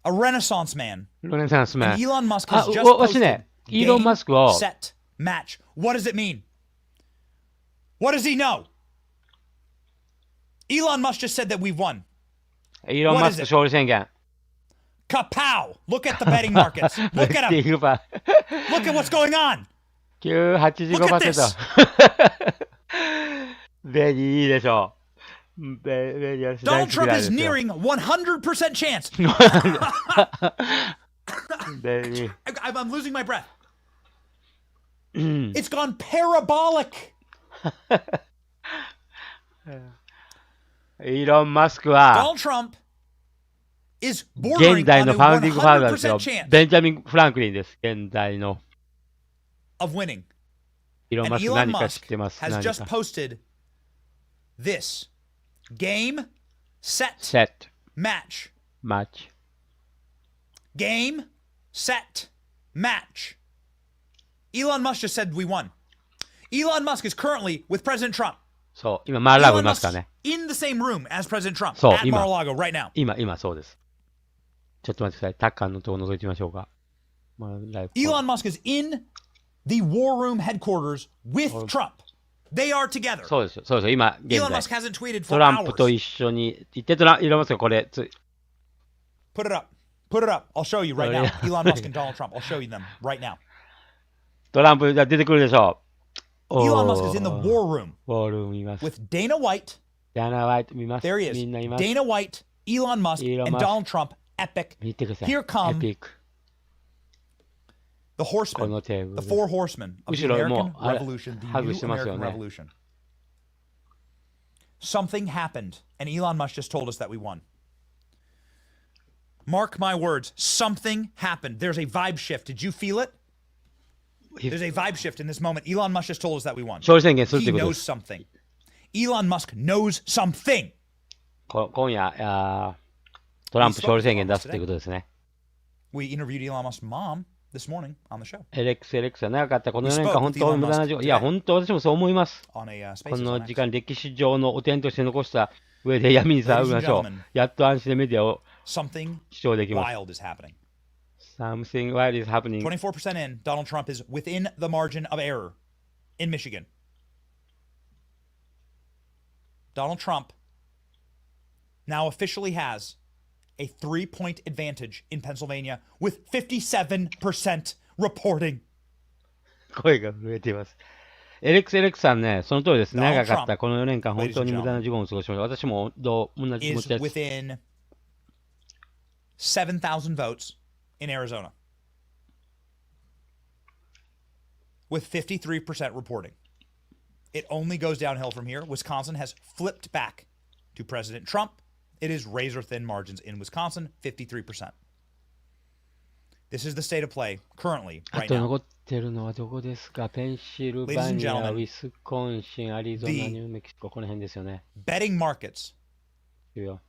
a renaissance man. う。ルネサンスマ And ン。 Elon Musk あ、 has just 私 posted ね、イーロン・ game マスクを、 set match. What does it mean? What does he know? Elon Musk just said that we've won. イーロン・マスク勝利宣言。 Kapow! Look at the betting markets. Look at them. Look at what's going on. 85%。ベニーいいでしょう。ベニーは Donald Trump is nearing 100% chance. ベニー。I'm losing my breath. It's gone parabolic. イーロン・マスクは Donald Trump is bordering 現代 on の a ファウンディングファーザーですよ 100% chance ベンジャミン・フランクリンです現代の of winning. イーロン・ And マスク Elon 何か知っ Musk てます has 何 just か posted this game, set, セット match. マッチ Game, set, match. Elon Musk just said we won. Elon Musk is currently with President Trump. そう今マーラゴい Elon ますから Musk's ね in the same room as President Trump そう at 今 Mar-a-Lago right now. 今そうですちょっと待ってくださいタッカーのとこ覗いてみましょうか、まあ、ライブ Elon Musk is in the war room headquarters with Trump. They are together. そうですそうです今現 Elon 在 Musk hasn't tweeted ト for ランプと hours. 一緒に言ってイーロン・マスクこれ Put it up. Put it up. I'll show you right now. Elon Musk and Donald Trump. I'll show you them right now. トランプが出てくるでしょう Elon Musk is in the war room ウォールーム見ます with Dana White. ダナ・ワイト見ます There he is. みんないます Dana White, Elon Musk, Elon and Musk. Donald Trump. Epic. 見てください Here come エピック the こ horsemen, のテーブ the ル four horsemen of the 後ろも American うあれ Revolution, the ハグ new してますよ American ね Revolution. Something happened, and Elon Musk just told us that we won. Mark my words, something happened. There's a vibe shift. Did you feel it? There's a vibe shift in this moment. Elon Musk just told us that we won. 勝利宣言するとい He うことで knows す something. Elon Musk knows something. 今夜トランプ勝利宣言出すということですね We interviewed Elon Musk's mom this morning on the show. エレックスは長かったこの4年間本当に無駄な時間いや本当私もそう思います On a こ Spaces の on 時 X. 間歴史上の汚点として残した上で闇に騒ぎましょ Ladies and gentlemen, うやっと安心でメディアを Something 主張できます wild is happening. Something wild is happening 24% in, Donald Trump is within the margin of error. in Michigan. Donald Trump now officially has a 3-point advantage in Pennsylvania with 57% reporting. 声が増えています。LXLX さんね、その通りです。長かったこの4年間、本当に無駄な時間を過ごしました。私も同じ気持ちです。Within 7,000 votes in Arizona with 53% reporting. It only goes downhill from here. Wisconsin has flipped back to President Trump. It is razor-thin margins in Wisconsin, 53%. This is the state of play currently, right あと now. 残ってるのはどこですか？ペンシルバニア、ウィスコンシン、アリゾナ、ニューメキシコ、この辺ですよね。Betting markets いいよ。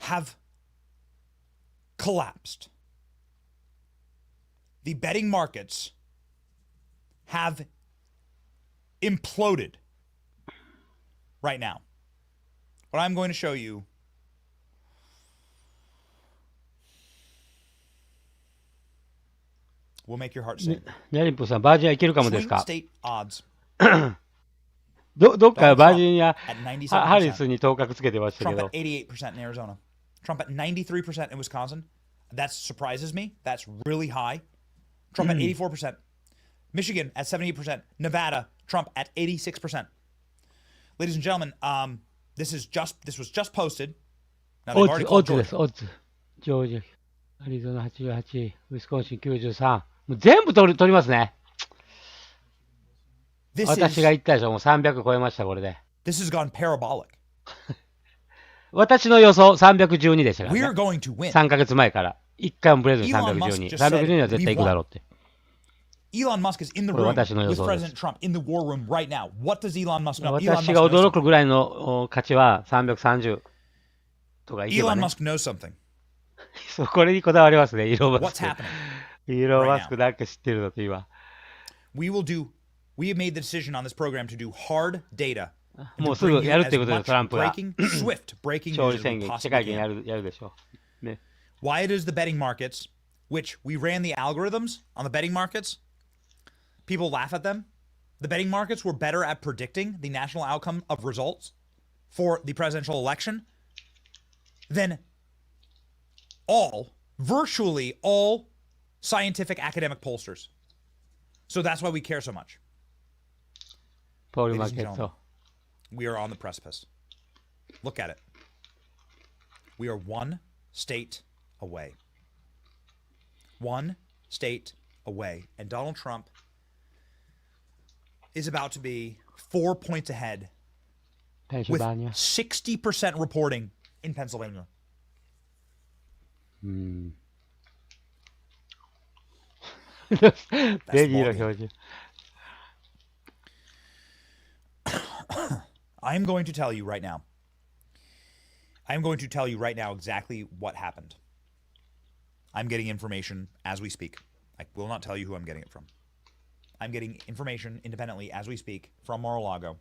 have collapsed. The betting markets have imploded right now. What I'm going to show you will make your heart sing. ニャリンプさん、バージニアいけるかもですか？ Swing state odds. どっかバージニア、ハリスに頭角つけてましたけ Trump ど。 at 88% in Arizona. Trump at 93% in Wisconsin. That surprises me. That's really high. Trump at 84%. Michigan at 78%. Nevada, Trump at 86%. Ladies and gentlemen, this was just posted. Now they've already called Georgia. オッズ。ジョージア、アリゾナ88、ウィスコンシン93。もう全部取りますね。私が言ったでしょ、もう300超えました、これで。This has gone parabolic. 私の予想312でしたから、ね。We're going to win. 3ヶ月前から。1回もブレずに312。312は絶対行くだろうって。Elon Musk is in the room with President Trump in the war room right now. What does Elon Musk know? 私が驚くぐらいの価値は330とかいけばね。Elon Musk knows something. そう、これにこだわりますね、イーロン・マ What's スク。 happening? イーロン・マスクなんか知ってるのと今。We have made the decision on this program to do hard data. もうすぐやるってことです、トランプが。 Swift breaking 勝 news 利 as 宣 we 言、記者 possibly 会見 can. やるでしょう。ね。Why it is the betting markets, which we ran the algorithms on the betting markets, people laugh at them. The betting markets were better at predicting the national outcome of results for the presidential election than virtually all scientific academic pollsters. So that's why we care so much. ポール・マ Ladies ーケ and ット。 gentlemen, we are on the precipice. Look at it. We are one state away. One state away. And Donald Trump is about to be 4 points ahead with 60% reporting in Pennsylvania. ベリーの表示。I'm going to tell you right now. I'm going to tell you right now exactly what happened. I'm getting information as we speak. I will not tell you who I'm getting it from. I'm getting information independently as we speak from Mar-a-Lago.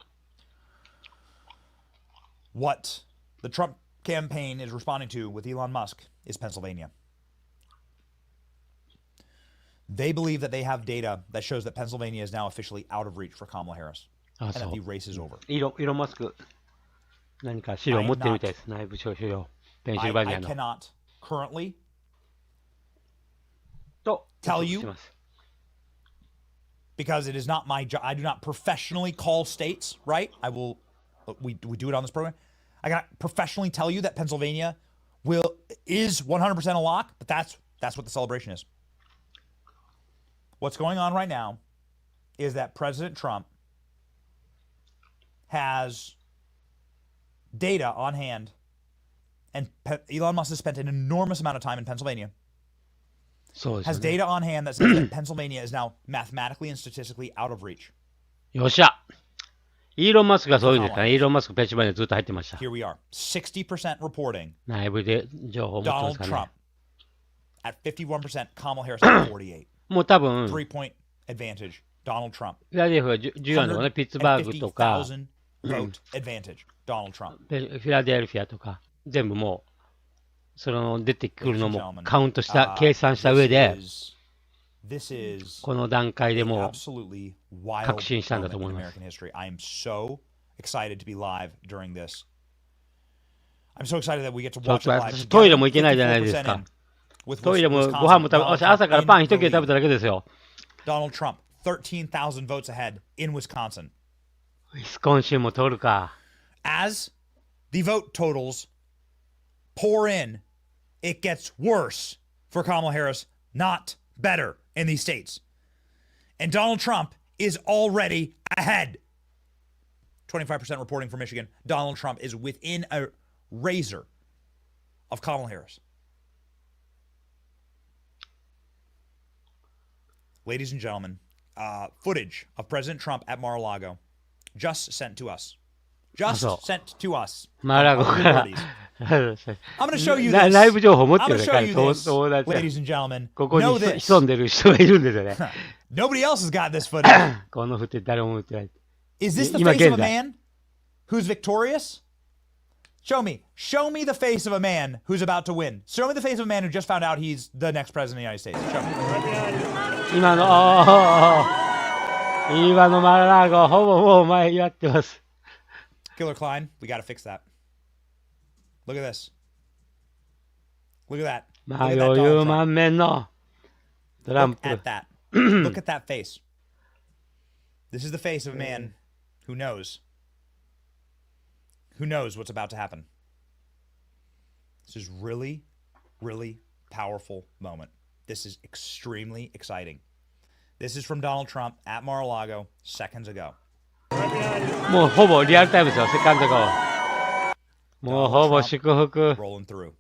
What the Trump campaign is responding to with Elon Musk is Pennsylvania. They believe that they have data that shows that Pennsylvania is now officially out of reach for Kamala Harris. And that the race is over. イーロン・マスク、何か資料を持ってるみたいです。内部資料。ペンシルバニアの。 I cannot currently tell you because it is not my job. I do not professionally call states, right? We do it on this program. I cannot professionally tell you that Pennsylvania is 100% a lock, but that's what the celebration is. What's going on right now is that President Trump has data on hand, and Elon Musk has spent an enormous amount of time in Pennsylvania. Has data on hand that says that Pennsylvania is now mathematically and statistically out of reach. よっしゃ。イーロン・マスクがそういうんですかね。イーロン・マスクペンシルバニアずっと入ってました。 Here we are. 60% reporting. 内部で情報を持ってますかね。Donald Trump at 51%, Kamala Harris at 48. もう多分、 3-point advantage, Donald Trump. フィラデルフィア14のね、ピッツバーグとか、 vote advantage, Donald Trump. フィラデルフィアとか、全部もう、その出てくるのもカウントした、計算した上で、この段階でもう absolutely 確 wild 信したんだ moment と思い in ます。 American history. I am so excited to be live during this. I'm so excited that we get to ちょっ watch と it 私 live. トイレも行けないじゃないです 54% か in。with トイレも Wisconsin. ご飯も食べ、 Donald 私朝 Trump からパン in 一切 the 食べただ lead. けですよ。 Donald Trump, 13,000 votes ahead in Wisconsin. ウィスコンシンも取るか。 As the vote totals pour in, it gets worse for Kamala Harris, not better in these states. And Donald Trump is already ahead. 25% reporting for Michigan. Donald Trump is within a razor of Kamala Harris. Ladies and gentlemen, footage of President Trump at Mar-a-Lago just sent to us. Just sent to us. マラゴから I'm going to show you this. ライブ情報持って I'm る going ね、 to show 彼 you 友 this, 達 ladies and gentlemen. ここに Know this. 潜んでる人がいるんですよね。 Nobody else has got this footage. この振って誰も持ってない。 Is this the 今 face of 現 a 在。 man who's victorious? Show me. Show me the face of a man who's about to win. Show me the face of a man who just found out he's the next president of the United States. Show me. 今のマラゴ、ほぼもう前やってます。 Killer Klein, we got to fix that. Look at this. Look at that. まあ Look at that 余裕 Donald 満 Trump. 面のトラン Look プ。 at that. Look at that face. This is the face of a man who knows. Who knows what's about to happen. This is really, really powerful moment. This is extremely exciting. This is from Donald Trump at Mar-a-Lago seconds ago. もうほぼリアルタイムですよ、セカンドが。もうほぼ祝福。 Rolling through.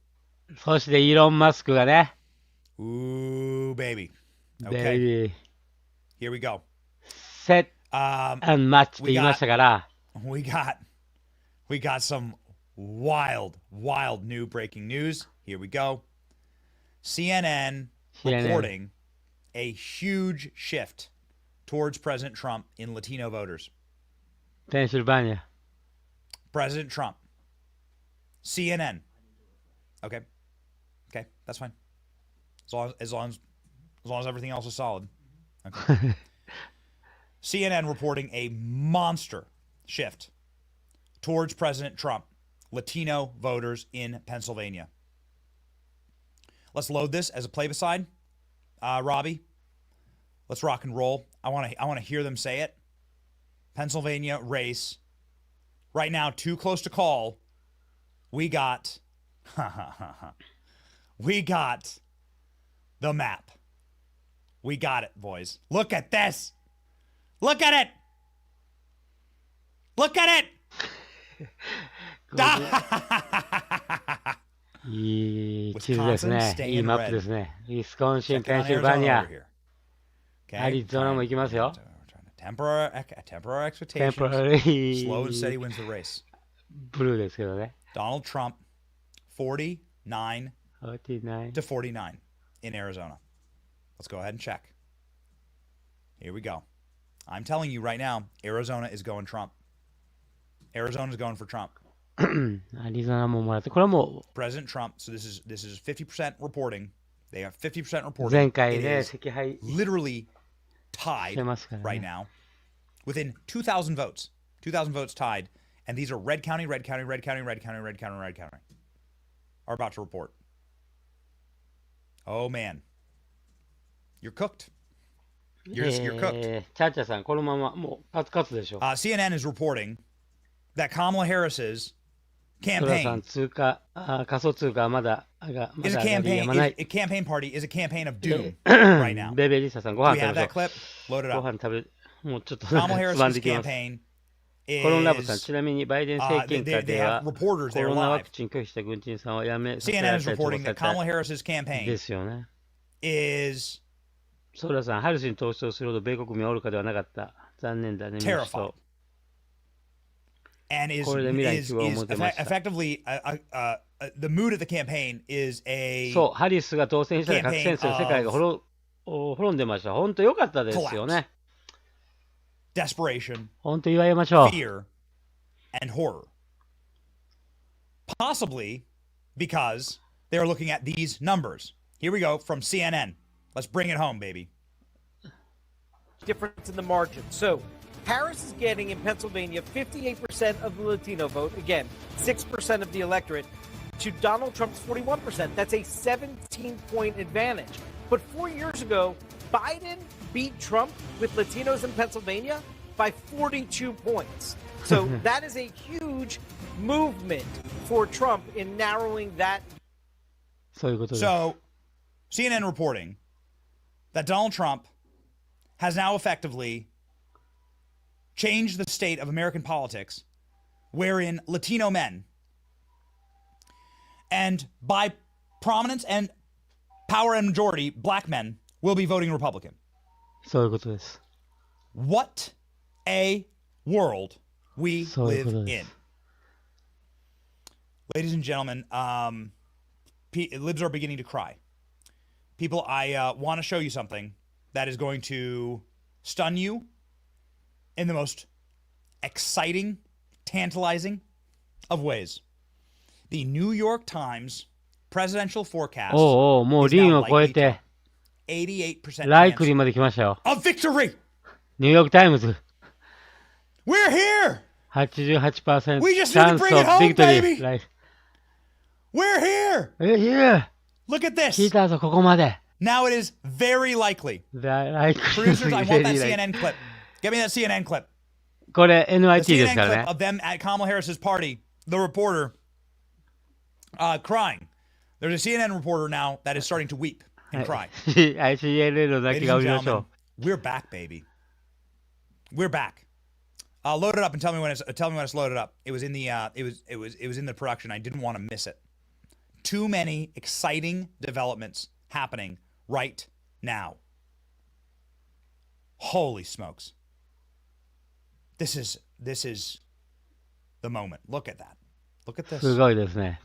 そしてイーロン・マスクがね。 Ooh, baby. Okay. Baby. Here we go. Set and match って言いましたから。We got some wild new breaking news. Here we go. CNN reporting a huge shift towards President Trump in Latino voters. Pennsylvania. President Trump. CNN. Okay. Okay, that's fine. As long as everything else is solid. Okay. CNN reporting a monster shift towards President Trump, Latino voters in Pennsylvania. Let's load this as a play-beside. Robbie, let's rock and roll. I want to hear them say it. Pennsylvania race. Right now, too close to call. We got the map. We got it, boys. Look at this. Look at it. Look at it. いい地図ですね。いいマップですね。ウィスコンシン、ペンシルバニア。アリゾナも行きますよ。Temporary expectations. Slow and steady wins the race. ブルーですけどね。Donald Trump, 49 to 49 in Arizona. Let's go ahead and check. Here we go. I'm telling you right now, Arizona is going Trump. Arizona's going for Trump. アリゾナももらって、これはもう President Trump. So this is 50% reporting. They have 50% reporting. 前回ね、 It is 赤配 literally tied してますからね。 right now. Within 2,000 votes. 2,000 votes tied. And these are red county, red county, red county, red county, red county, red county. Are about to report. Oh man. You're cooked. You're cooked. チャーチャーさん、このままもうカツカツでしょ。 CNN is reporting that Kamala Harris's トラさん campaign 仮想通貨はまだ is a campaign party is a campaign of doom right now. ベベリサさん、ご Do 飯 we 食 have べ that ましょ clip? Load う。 it ご up. 飯食べ、もうちょっと Kamala つまん Harris's できます。 campaign コロナブさん、 is ちなみにバイデン政権下で they は have reporters コ there ロナワ live. クチン拒否した軍人さんはやめさせら CNN れ is たりとか reporting さ that れた Kamala Harris's campaign ですよね。 is ソーラさん、ハリスに投資をするほど米国民は愚かではなかった。残念だね、民主党。 and is これで未来に希望を持てました。 effectively the mood of the campaign is a そう、ハリスが当選したら核戦争の世界が滅んでました。本当良かったですよね。 desperation, 本当祝いましょう。 fear, and horror. Possibly because they're looking at these numbers. Here we go from CNN. Let's bring it home, baby. difference in the margin. So Harris is getting in Pennsylvania 58% of the Latino vote, again, 6% of the electorate, to Donald Trump's 41%. That's a 17-point advantage. But 4 years ago, Biden beat Trump with Latinos in Pennsylvania by 42 points. So that is a huge movement for Trump in narrowing that. So CNN reporting that Donald Trump has now effectively changed the state of American politics, wherein Latino men, and by prominence and power and majority, black men, will be voting Republican. What a world we live in. Ladies and gentlemen, libs are beginning to cry. People, I want to show you something that is going to stun you in the most exciting, tantalizing of ways. The New York Times presidential forecast is now likely to 88% likely まで来ましたよ。 of victory. ニューヨークタイムズ。We're here. 88% We just need to chance bring it of home, victory. baby. We're here. We're here. Look at this. 聞いたぞ、ここまで。 Now it is very likely. Producers, I want that CNN clip. Get me that CNN clip. これ The NYT です CNN から clip ね。 of them at Kamala Harris's party, the reporter crying. There's a CNN reporter now that is starting to weep and cry. CNN の泣き Ladies 顔 and 見ましょ gentlemen, we're back, baby. We're back. Load it up and tell me when it's loaded up. It was in the it was in the production. I didn't want to miss it. Too many exciting developments happening right now. Holy smokes. This is the moment. Look at that. Look at う。 this. すごいですね。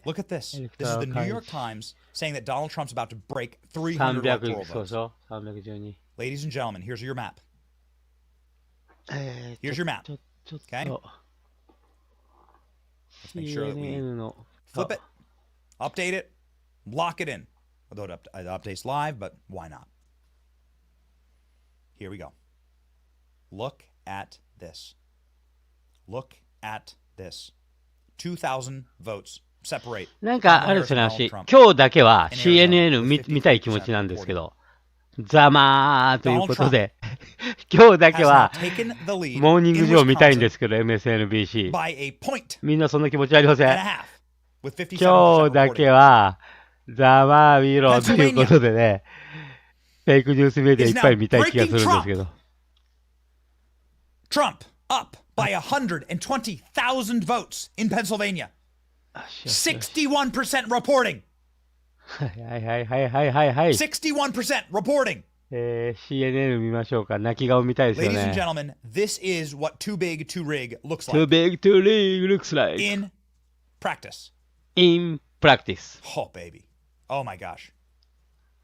Look at this. This is the New York Times saying that Donald Trump's about to break 300 300 electoral いくそうで votes. しょ ?312。 Ladies and gentlemen, here's your map. Here's your map. ちょっ Okay? と Let's make sure that we CNN の flip it, update it, lock it in. Although it updates live, but why not? Here we go. Look at this. Look at this. 2,000 votes separate. なんかある種の話、今日だけは CNN 見たい気持ちなんですけど、ざまーということで、今日だけはモーニングショー見たいんですけど、MSNBC。みんなそんな気持ちありません。今日だけはざまー見ろということでね、フェイクニュースメディアいっぱい見たい気がするんですけど。Trump up by 120,000 votes in Pennsylvania. 61% reporting. はい。61% reporting. CNN 見ましょうか。泣き顔見たいですよね。 Ladies and gentlemen, this is what too big to rig looks like. Too big to rig looks like. In practice. In practice. Oh, baby. Oh, my gosh.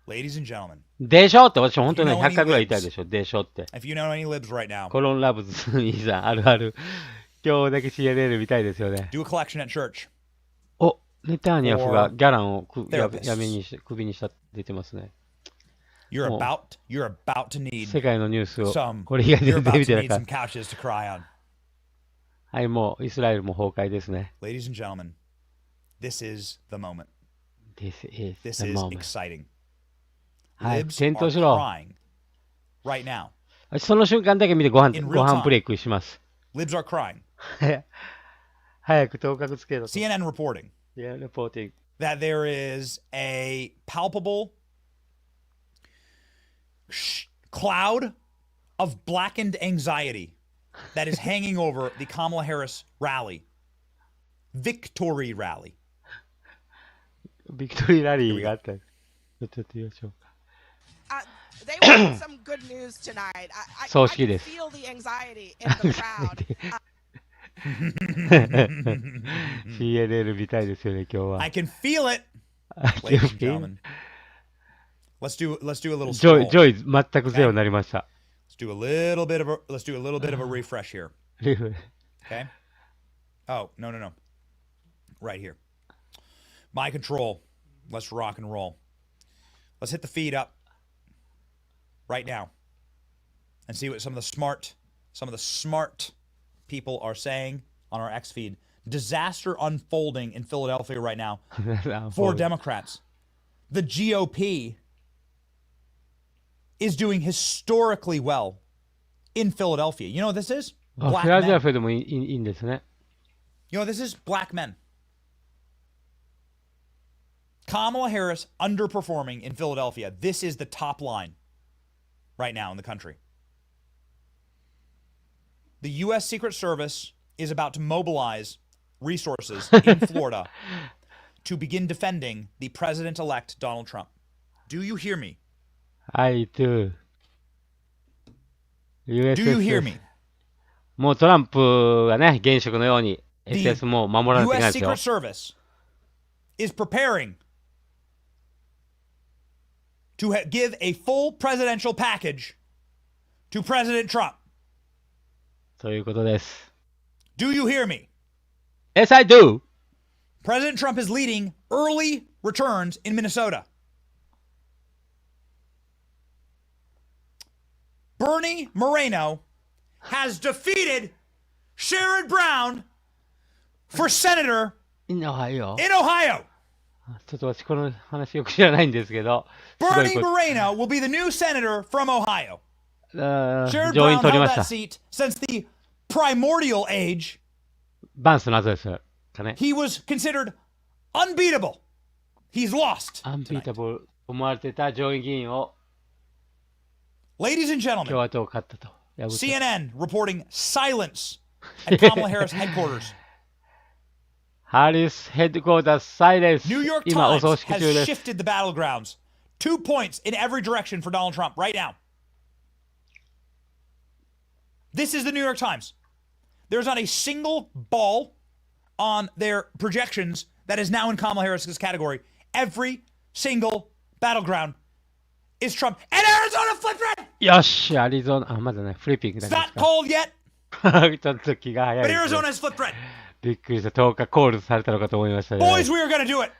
Ladies and gentlemen. でしょって私本当に100回ぐらい言いたいでしょ。でしょって。If you know any libs right now. コロンラブズいいさん、あるある。今日だけ CNN 見たいですよね。 Do a collection at church. お、ネタニヤフがギャランをクビにしたって出てますね。You're about to need 世界のニュースをこれ以外で見てなかった。はい、もうイスラエルも崩壊ですね。Ladies and gentlemen, this is the moment. This is This the is moment. exciting. はい、 Libs 戦闘 are しろ。 crying right now. その瞬間だけ見てご飯ブレイクします。Libs are crying. 早く当確つけろ。CNN reporting. Yeah, reporting. That there is a palpable cloud of blackened anxiety that is hanging over the Kamala Harris rally. Victory rally. Victory rally があった。ちょっと言いましょうか。They want some good news tonight. I can feel the anxiety in the crowd. CNN 見たいですよね、今日は。I can feel it, ladies and gentlemen. Let's do a little scroll. ジョイ全くゼロになりました。Let's do a little bit of a refresh here. Okay? Oh, no. Right here. My control. Let's rock and roll. Let's hit the feed up right now. and see what some of the smart people are saying on our X feed. Disaster unfolding in Philadelphia right now for Democrats. The GOP is doing historically well in Philadelphia. You know what this is? Black men. You know what this is? Black men. Kamala Harris underperforming in Philadelphia. This is the top line right now in the country. The U.S. Secret Service is about to mobilize resources in Florida to begin defending the president-elect Donald Trump. Do you hear me? I do. Do you hear me? もうトランプがね、現職のように SS も守られていないですよ。U.S. Secret Service is preparing to give a full presidential package to President Trump. ということです。Do you hear me? Yes, I do. President Trump is leading early returns in Minnesota. Bernie Moreno has defeated Sherrod Brown for senator in Ohio. In Ohio. ちょっと私この話よく知らないんですけど。Bernie Moreno will be the new senator from Ohio. Sherrod 上院 Brown 取り held まし that た。 seat since the primordial age. バンスの後ですかね。He was considered unbeatable. He's lost. Unbeatable 思われてた上院議員を Ladies and 共 gentlemen, 和党勝ったと。破った CNN reporting silence at Kamala Harris headquarters. ハリスヘッドクォーターサイレンス。 New York 今お Times 葬式中 has です。 shifted the battlegrounds. 2 points in every direction for Donald Trump right now. This is the New York Times. There's not a single ball on their projections that is now in Kamala Harris's category. Every single battleground is Trump. And Arizona flip red! よし、アリゾナ、あ、まだね、フリッピングだ It's けで not すか。 called yet, ちょっと気が早い but です Arizona ね。 has flipped red. びっくりした。10日コールされたのかと思いましたね。 Boys, we are going to do it.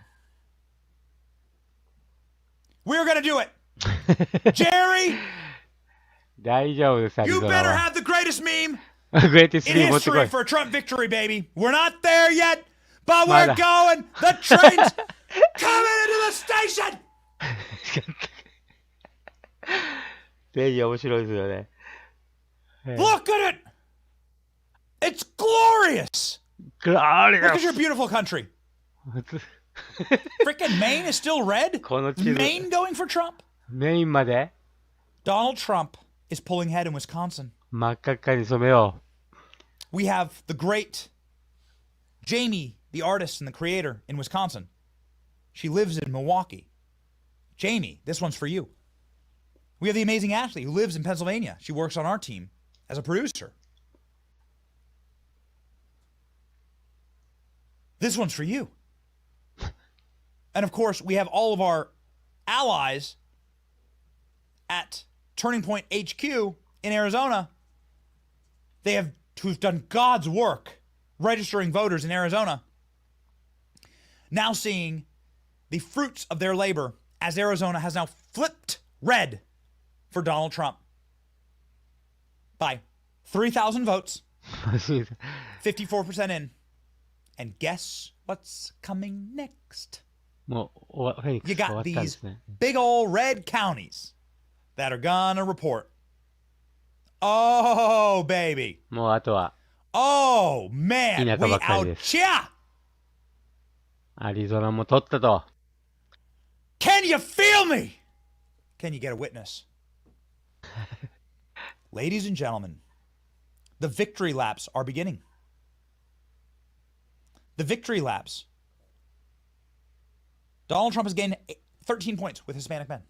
We are going to do it. Jerry, 大丈夫です、アリ you ゾナ better は。 have the greatest meme グレーティス in リー持ってこ history い。 for a Trump victory, baby. We're not there yet, but we're まだ。 going. The train's coming into the station. ぜひ面白いですよね。Look at it. It's glorious. Look at your beautiful country. Freaking Maine is still red. この地図。 Maine going for Trump. メインまで Donald Trump is pulling ahead in Wisconsin. 真っ赤っかに染めよ We have the great Jamie, the artist and the creator in Wisconsin. She lives in Milwaukee. Jamie, this one's for you. We have the amazing Ashley who lives in Pennsylvania. She works on our team as a producer. This one's for you. And of course, we have all of our allies at Turning Point HQ in Arizona. They have who've done God's work registering voters in Arizona. Now seeing the fruits of their labor as Arizona has now flipped red for Donald Trump by 3,000 votes, 54% in. And guess what's coming next? もうフェニック You スが終 got わったんで these すね。 big old red counties that are gonna report. Oh, baby. もうあとは Oh, man. 田舎 We ばっかり out です ya. アリゾナも取ったと。 Can you feel me? Can you get a witness? Ladies and gentlemen, the victory laps are beginning. The victory laps. Donald Trump has gained 13 points with Hispanic men.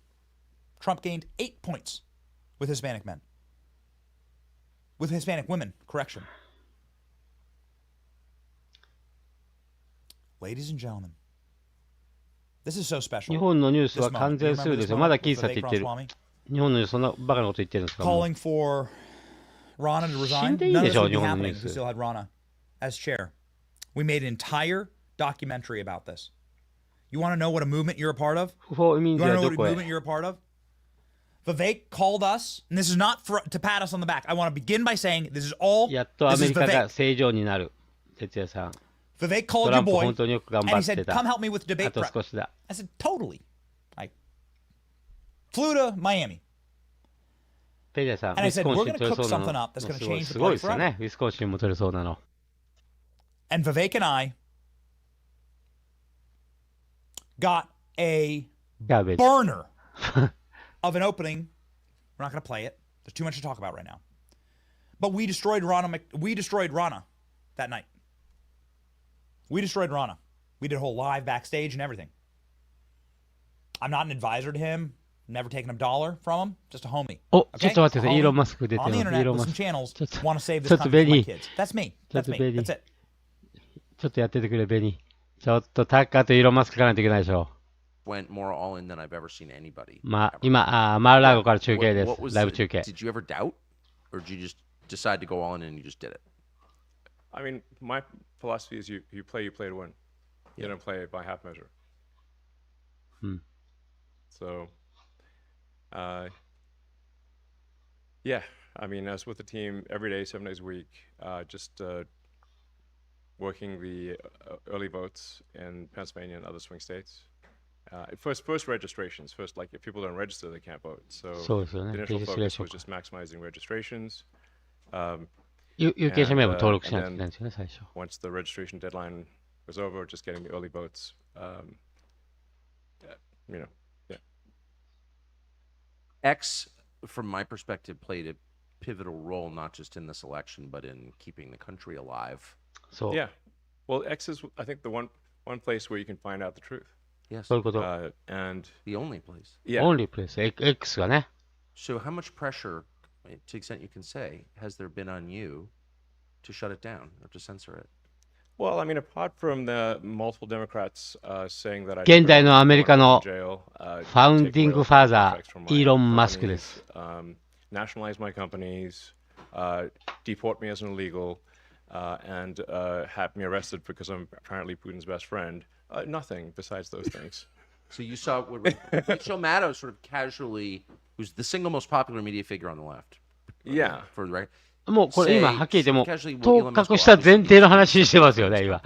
Trump gained 8 points with Hispanic men. With Hispanic women, correction. Ladies and gentlemen, this is so special. 日本のニュースは This moment. 完全 You 数 remember で this すよ。まだ moment 僅差っ with て言ってる Vivek。日本のニュースそんなバカなこと言ってるんですか。もう Calling for Rana to 死 resign. んでいい None で of し this ょ would 日 be 本のニュ happening ー if we ス。 still had Rana as chair. We made an entire documentary about this. You want to know what a movement you're a part of?不法移 You 民 want 税 to は know ど what こへ movement you're a part of? Vivek called us, and this is not to pat us on the back. I want to begin by saying this is all. やっとアメリカが正常になる。哲也さん。 Vivek called your boy, and he said, "Come help me with debate prep." I said, "Totally." I flew to Miami. ペリアさん、 And I said, "We're going to 取れ cook そうな something の。 up that's going to すごい change す the ごい play ですよ forever." ね。ウィスコンシンも取れそうなの。 And Vivek and I got a burner of an opening. We're not going to play it. There's too much to talk about right now. But we destroyed Rana that night. We destroyed Rana. We did a whole live backstage and everything. I'm not an advisor to him. Never taken a dollar from him. Just a homie. お、ちょっと待ってください。イーロン・マスク出てます。イ On the ー internet ロン・ with マ some スク。 channels ちょっと want to save ちょ this っと country ベ for my ニー。 kids. That's me. ちょっ That's と me. ベニ That's ー。 it. ちょっとやっててくれ、ベニー。ちょっとタッカーとイーロン・マスク書かないといけないでしょ。Went more all in than I've ever seen anybody. まあ、今、マーラーゴから中継です。ライブ中継。 Did you ever doubt? Or did you just decide to go all in and you just did it? I mean, my philosophy is you play to win. You don't play by half measure. So, yeah, I mean, as with the team, every day, 7 days a week, just working the early votes in Pennsylvania and other swing states. First registrations. First, like if people don't register, they can't vote. So the initial focus was just maximizing registrations. 有権者名簿登録しないといけないんですよね、最初。Once the registration deadline was over, just getting the early votes. You know, yeah. X, from my perspective, played a pivotal role not just in this election, but in keeping the country alive. So yeah, well, X is, I think, the one place where you can find out the truth. Yes. And the only place. Yeah. Only place. X がね。 So how much pressure, to the extent you can say, has there been on you to shut it down or to censor it? Well, I mean, apart from the multiple Democrats saying that I 現代のアメリカのファウンディングファーザー、イーロン・マスクです。Nationalize my companies, deport me as an illegal, and have me arrested because I'm apparently Putin's best friend. Nothing besides those things. So you saw what Rachel Maddow sort of casually, who's the single most popular media figure on the left. Yeah. For the record. もうこれ今はっきり言っても当確した前提の話してますよね今。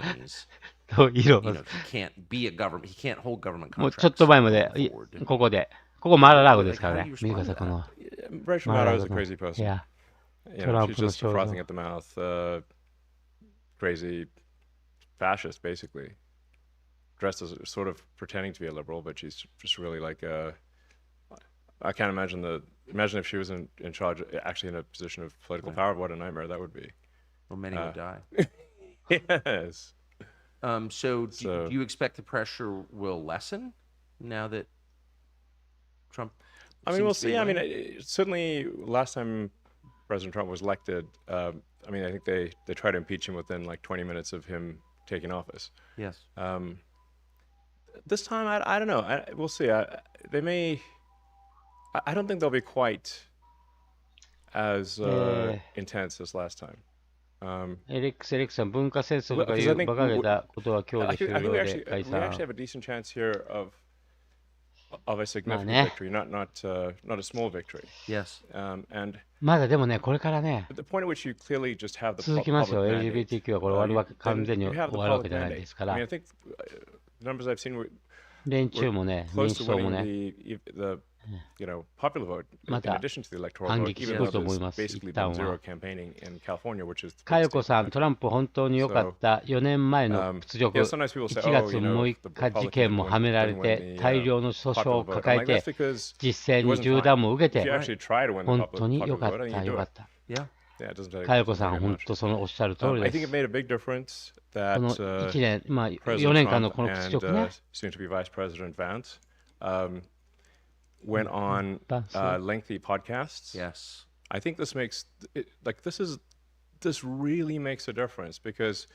もうちょっと前までここマーラーゴですからね。見てくださいこの。Rachel Maddow is a crazy person. Yeah. You know, she's just frothing at the mouth, crazy fascist basically. Dressed as sort of pretending to be a liberal, but she's just really like I can't imagine imagine if she was in charge, actually in a position of political power, what a nightmare that would be. Well, many would die. Yes. So do you expect the pressure will lessen now that Trump? I mean, we'll see. I mean, certainly last time President Trump was elected, I mean, I think they tried to impeach him within like 20 minutes of him taking office. Yes. This time, I don't know. We'll see. They may. I don't think they'll be quite as intense as last time. エリックさん、文化戦争とかいう馬鹿げたことは今日で終了で解散。We actually have a decent chance here of a significant victory, not a small victory. Yes. And まだでもね、これからね、 the point at which you clearly just have the 続きますよ。public LGBTQ はこれ終わるわけ完全に終わるわけじゃないですから。 I mean, I think the numbers I've seen were 連中もね、民主党もね。 You know, popular vote in addition to the electoral vote, even though there's basically been zero campaigning in California, which is. 佳代子さん、トランプ本当に良かった。4年前の屈辱、1月6日事件もはめられて、大量の訴訟を抱えて、実勢に銃弾も受けて、本当に良かった、良かった。佳代子さん、本当そのおっしゃる通りです。この1年、まあ4年間のこの屈辱ね。Went on lengthy podcasts. Yes. I think this makes it like this really makes a difference because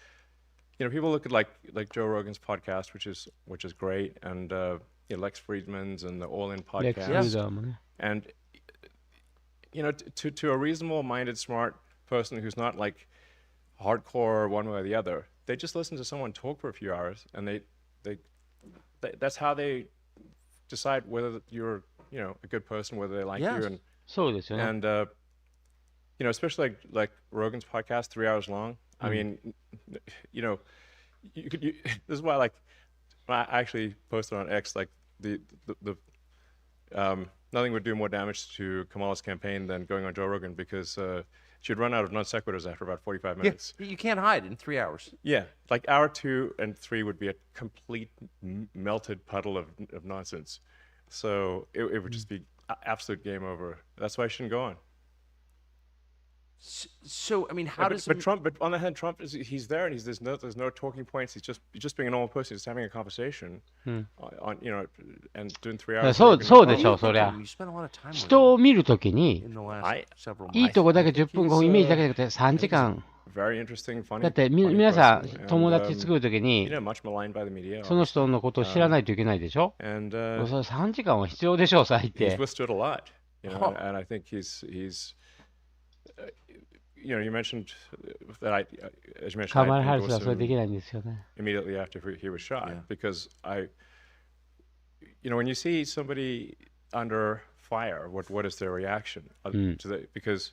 you know people look at like Joe Rogan's podcast, which is great, and you know, Lex Friedman's and the All In podcast. And you know, to a reasonable-minded, smart person who's not like hardcore one way or the other, they just listen to someone talk for a few hours, and they that's how they decide whether you're a good person, whether they like Yes. you. And especially like Rogan's podcast, 3 hours long. I mean, this is why I actually posted on X nothing would do more damage to Kamala's campaign than going on Joe Rogan, because she'd run out of non sequiturs after about 45 minutes. You can't hide in 3 hours. Yeah, like hour 2 and 3 would be a complete melted puddle of nonsense. So it would just be absolute game over. That's why I shouldn't go on. So I mean, how does? But Trump. But on the hand, Trump he's there, and there's no talking points. He's just being a normal person. He's having a conversation, on and doing 3 hours. そうでしょう、そりゃ。人を見るときに、いいとこだけ10分5分イメージだけじゃなくて3時間。だって皆さん友達作るときにその人のことを知らないといけないでしょ。それ3時間は必要でしょう、最低。And I think he's you mentioned that as you mentioned, Kamala Harris はそれできないんですよね。Immediately after he was shot, because when you see somebody under fire, what is their reaction to that? Because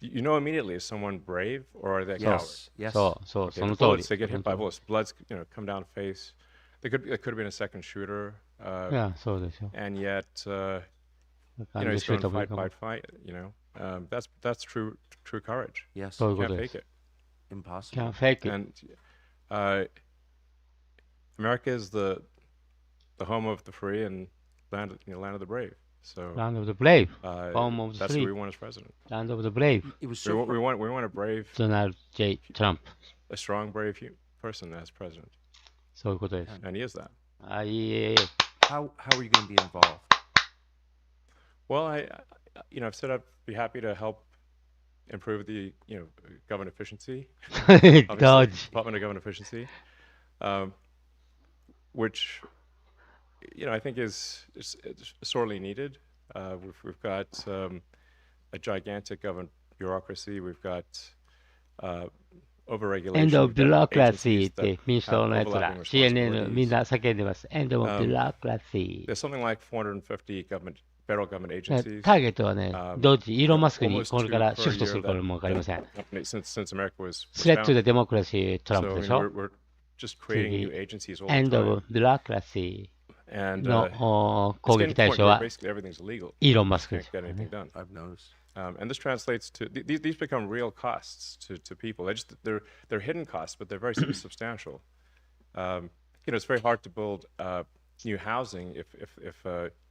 immediately, is someone brave or are they a coward? Yes. So bullets, they get hit by bullets. Bloods, come down face. It could have been a second shooter. And yet, he's going to fight. That's true courage. Yes. You can't fake it. Impossible. Can't fake it. And America is the home of the free and land of the brave. So land of the brave, home of the that's free. What we want as president. Land of the brave. It was we want a brave Donald J. Trump. A strong, brave person as president. そういうことです。And he is that. How are you going to be involved? Well, I've said I'd be happy to help improve the government efficiency. Dodge. Department of Government Efficiency, which I think is sorely needed. We've got a gigantic government bureaucracy. We've got overregulation. End of bureaucracy って民主党のやつら CNN みんな叫んでます。End of bureaucracy. There's something like 450 federal government agencies. ターゲットはね、ドッジ、イーロン・マスクにこれからシフトするからもわかりません。Since America was Threat to the democracy トランプでしょ。We're just creating new agencies all the End time. of bureaucracy の攻撃 It's 対 getting to the point 象 where は basically everything's illegal. イーロン・マスク You です。 can't get anything done. I've noticed. And this translates to these become real costs to people. They're hidden costs, but they're very substantial. It's very hard to build new housing if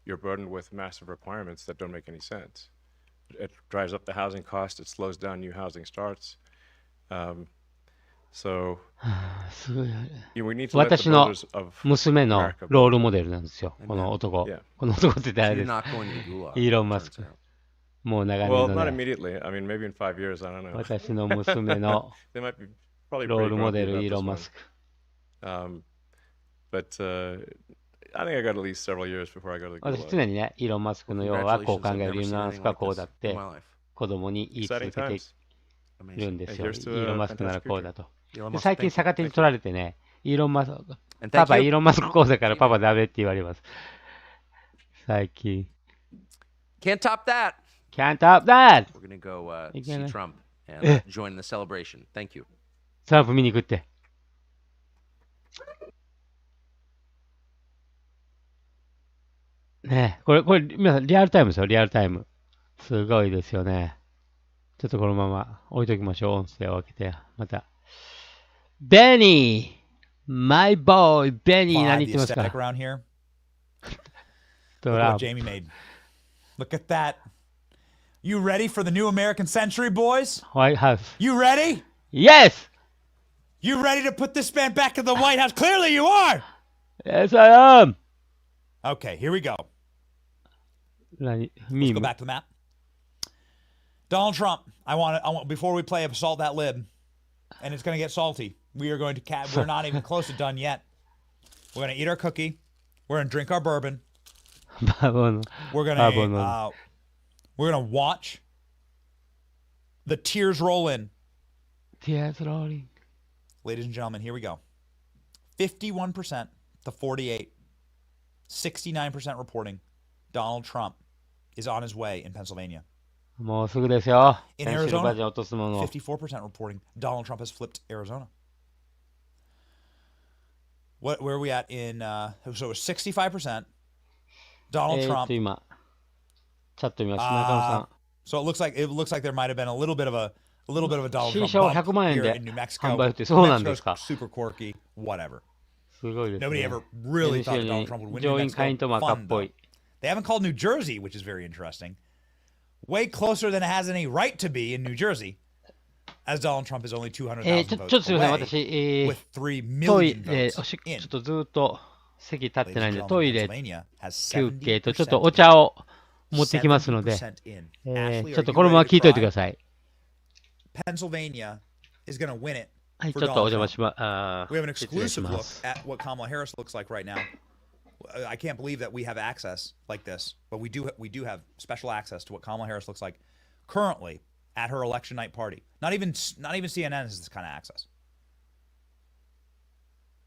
you're burdened with massive requirements that don't make any sense. It drives up the housing cost. It slows down new housing starts. So we need to let the 私の builders of 娘の America ロールモデルなんですよ。この男。 Yeah. この男って誰です You're not going to gulag, イーロン・マスク。もう長年 Well, の not ね、 immediately. I mean, maybe in 5 years. I don't know. 私の娘の They might be probably ロー pretty ルモデ grumpy ル about イーロ this ン・マ one. スク。 But I think I got at least several years before I go to the 私 gulag. 常にね、イーロン・マスクのようはこう考える、イーロン・マスクはこうだって子供に言い続 Exciting けて times. いるんですよ。イ Here's to ーロン・ a マスクなら fantastic こうだ future. と。 Elon で Musk, 最近 thank you. 逆手に取られてね、イーロン・マスク、 And パ thank パ、 you. イーロン・マスク講座からパパダメって言われます。最近。 Can't top that. Can't top that! We're going to go see Again. Trump and join the celebration. Thank you. トランプ見に行くって。ねえ、これ、皆さん、リアルタイムですよ、リアルタイム。すごいですよね。ちょっとこのまま置いときましょう。音声を開けて、また。ベニー !My boy! ベニー何言ってますか aesthetic around here. ト Look ラ what ンプ。 Jamie made. Look at that. You ready for the new American century, boys? White House. You ready? Yes! You ready to put this man back in the White House? Clearly you are! Yes, I am! Okay, here we go. 何 Let's go back to the map. Donald Trump, I want before we play Assault That Lib, and it's going to get salty. We are going to we're not even close to done yet. We're going to eat our cookie. We're going to drink our bourbon. We're going to watch the tears roll in. Tears rolling. Ladies and gentlemen, here we go. 51% to 48. 69% reporting. Donald Trump is on his way in Pennsylvania. もうすぐですよ。 In ペンシルバニ Arizona, ア落とすもの。 54% reporting Donald Trump has flipped Arizona. Where are we at in, so it's 65%. Donald Trump. 今、チャット見ました。中野さん。 So it looks like there might have been a little bit of a Donald 新 Trump 車を bump 100万円 here で in New 販 Mexico. 売ってそうなんですか。 Super quirky, whatever. すごいですね。 Nobody ever really thought that Donald Trump would win New 上院下院とも Mexico. 赤っ Fun, ぽ though. い。 They haven't called New Jersey, which is very interesting. Way closer than it has any right to be in New Jersey, as Donald Trump is only 200,000 ちょっ votes とすみません、 away 私、 with 3トイ million レ、 votes ちょ in. っとずっと席立ってないんで、 Ladies and トイレ gentlemen, Pennsylvania has 休憩とちょっ 70% とお茶を持ってきますので、 in. ち Ashley, ょっと are この you まま ready 聞い to といてく cry? ださい。 Pennsylvania is going to win it はい、ち for ょっとお Donald 邪魔 Trump. しま、We have an 失礼し exclusive ま look す。 at what Kamala Harris looks like right now. I can't believe that we have access like this, but we do have special access to what Kamala Harris looks like currently at her election night party. Not even CNN has this kind of access.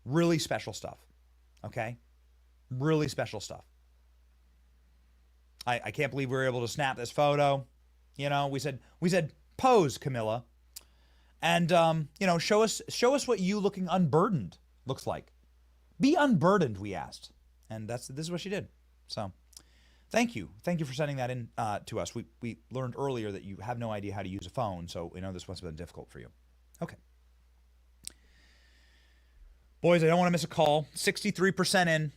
Really special stuff. Okay? Really special stuff. I can't believe we were able to snap this photo. You know, we said pose, Camilla. And you know, show us what you looking unburdened looks like. Be unburdened, we asked. And this is what she did. So, thank you for sending that in to us. We learned earlier that you have no idea how to use a phone, so we know this must have been difficult for you. Okay. Boys, I don't want to miss a call. 63% in.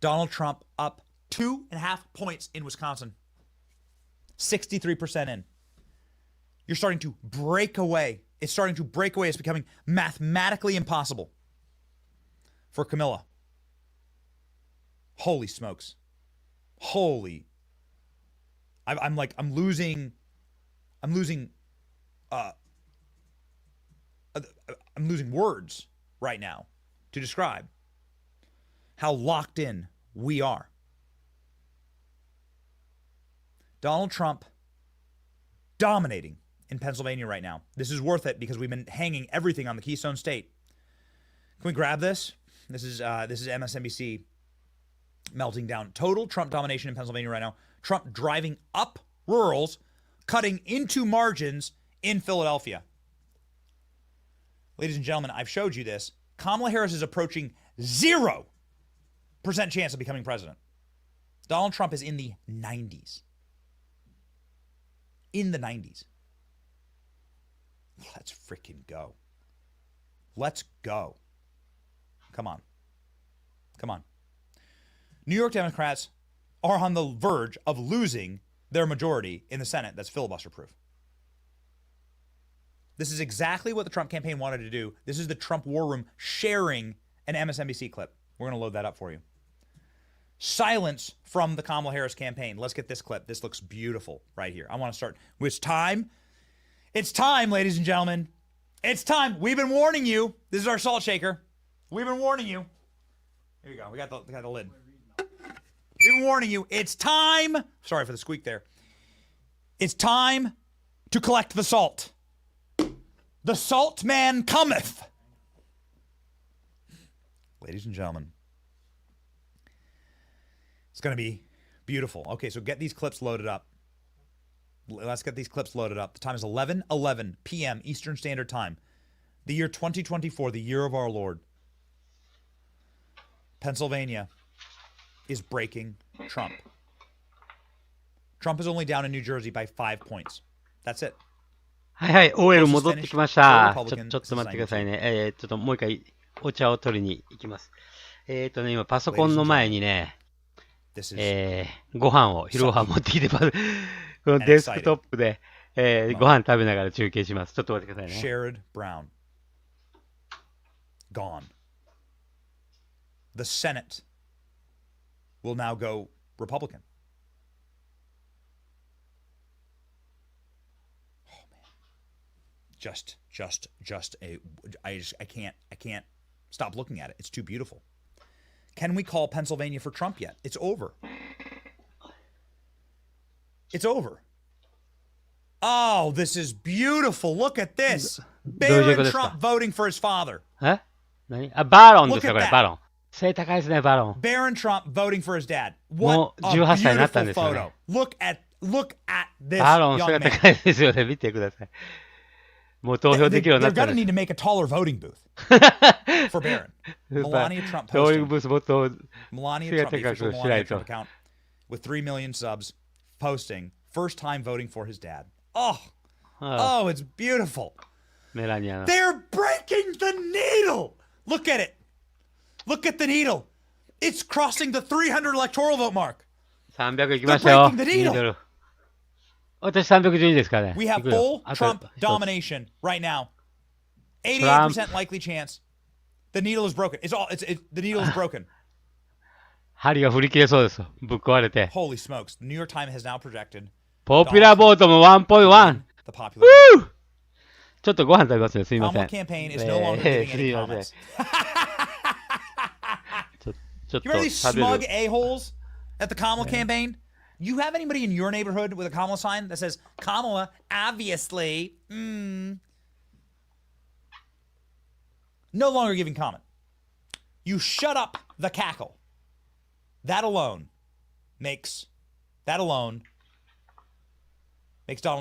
Donald Trump up 2.5 points in Wisconsin. 63% in. You're starting to break away. It's starting to break away. It's becoming mathematically impossible for Camilla. Holy smokes. Holy. I'm losing words right now to describe how locked in we are. Donald Trump dominating in Pennsylvania right now. This is worth it because we've been hanging everything on the Keystone State. Can we grab this? This is MSNBC melting down. Total Trump domination in Pennsylvania right now. Trump driving up rurals, cutting into margins in Philadelphia. Ladies and gentlemen, I've showed you this. Kamala Harris is approaching 0% chance of becoming president. Donald Trump is in the 90s. In the 90s. Let's freaking go. Let's go. Come on. Come on. New York Democrats are on the verge of losing their majority in the Senate that's filibuster proof. This is exactly what the Trump campaign wanted to do. This is the Trump War Room sharing an MSNBC clip. We're going to load that up for you. Silence from the Kamala Harris campaign. Let's get this clip. This looks beautiful right here. I want to start. It's time. It's time, ladies and gentlemen. It's time. We've been warning you. This is our salt shaker. We've been warning you. Here you go. We got the lid. We've been warning you. It's time. Sorry for the squeak there. It's time to collect the salt. The salt man cometh. Ladies and gentlemen. It's going to be beautiful. Okay, so get these clips loaded up. Let's get these clips loaded up. The time is 11:11 p.m. Eastern Standard Time. The year 2024, the year of our Lord. Pennsylvania is breaking Trump. Trump is only down in New Jersey by 5 points. That's it. はいはい、OL 戻ってきました。ちょっと待ってくださいね。ちょっともう一回お茶を取りに行きます。今パソコンの前にね、ご飯を、昼ご飯持ってきて、このデスクトップで、ご飯食べながら中継します。ちょっと待ってくださいね。Sherrod Brown. Gone. The Senate will now go Republican. Oh man. I can't stop looking at it. It's too beautiful. Can we call Pennsylvania for Trump yet? It's over. It's over. Oh, this is beautiful. Look at this. Barron Trump voting for his father. 何？バロンですよ、これ、バロン。背高いですね、バロン。Barron Trump voting for his dad. も What う a 18歳になったん beautiful ですよね。 photo. Look at this バロン、 young 背が man. 高いですよね。見てください。もう投票できるようにな They're ったん going to です。 need to make a taller voting booth for Barron. Melania Trump 投票 posting. ブースもっと Melania 背が Trump, the 高 official くしない Melania と Trump。account with 3 million subs, posting first time voting for his dad. Oh, it's beautiful. メラニアの。 They're breaking the needle. Look at it. Look at the needle. It's crossing the 300 electoral vote mark. 300いきましたよ。 They're breaking the needle. 私312ですからね。 We have 行くよ full Trump domination right now. 88% likely chance. The needle is broken. The needle is broken. 針が振り切れそうですよ。ぶっ壊れて。 Holy smokes. The New York Times has now projected ポピュラーボートも 1.1。 the popular vote. ちょっとご飯食べますね。すいません。 Kamala campaign is no longer giving す any いません。 comments. ちょっと You remember these 食べ smug る。 a-holes at the Kamala campaign? You have anybody in your neighborhood with a Kamala sign that says, Kamala, obviously, no longer giving comment. You shut up the cackle. That alone makes Donald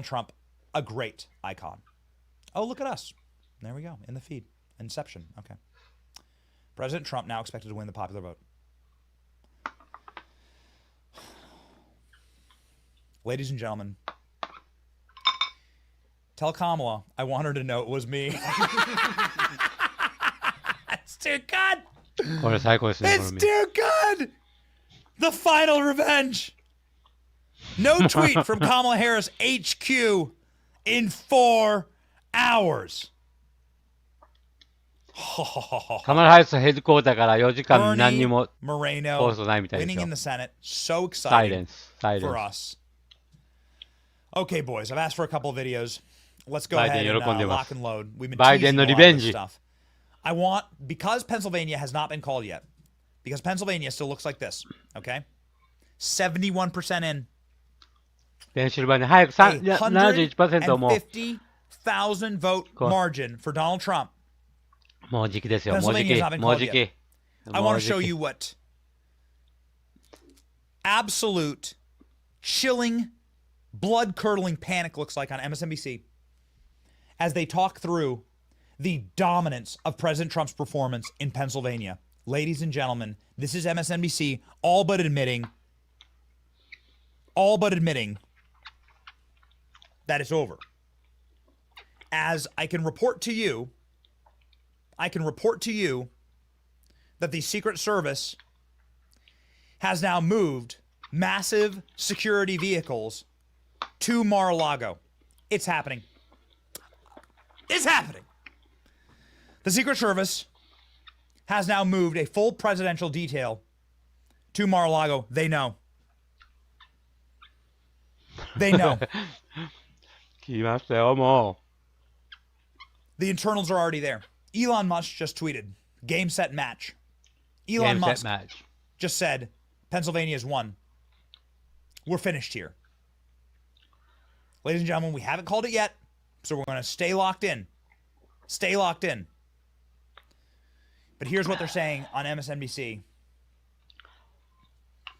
Trump a great icon. Oh, look at us. There we go, in the feed. Inception, okay. President Trump now expected to win the popular vote. Ladies and gentlemen, tell Kamala I want her to know it was me. That's too good. これ最高ですね。 It's too good. The final revenge. No tweet from Kamala Harris HQ in 4 hours. カマラハリスヘッドクォーターから4時間何に Bernie も Moreno 放送ないみたいです winning よ in。the Senate. So exciting Silence. for us. Okay, boys, I've asked for a couple of videos. Let's go バイデン ahead and 喜んでま lock す。 and load. We've been バイデ teasing ン a の lot リベ of ン this ジ。 stuff. I want, because Pennsylvania has not been called yet, because Pennsylvania still looks like this, okay? 71% in. ペンシルバニア早く71%もう。 150,000 vote margin for Donald Trump. もう時期ですよ。もう時 Pennsylvania 期 has not。been もう called 時 yet. 期。 I も want う to 時 show 期 you what absolute chilling, blood-curdling panic looks like on MSNBC as they talk through the dominance of President Trump's performance in Pennsylvania. Ladies and gentlemen, this is MSNBC all but admitting that it's over. As I can report to you that the Secret Service has now moved massive security vehicles to Mar-a-Lago. It's happening. It's happening. The Secret Service has now moved a full presidential detail to Mar-a-Lago. They know. They know. 来ましたよ、も The internals are already there. Elon Musk just tweeted, game, set, match. う。 Elon ゲームセッ Musk トマッチ。 just said, Pennsylvania's won. We're finished here. Ladies and gentlemen, we haven't called it yet, so we're going to stay locked in. Stay locked in. But here's what they're saying on MSNBC.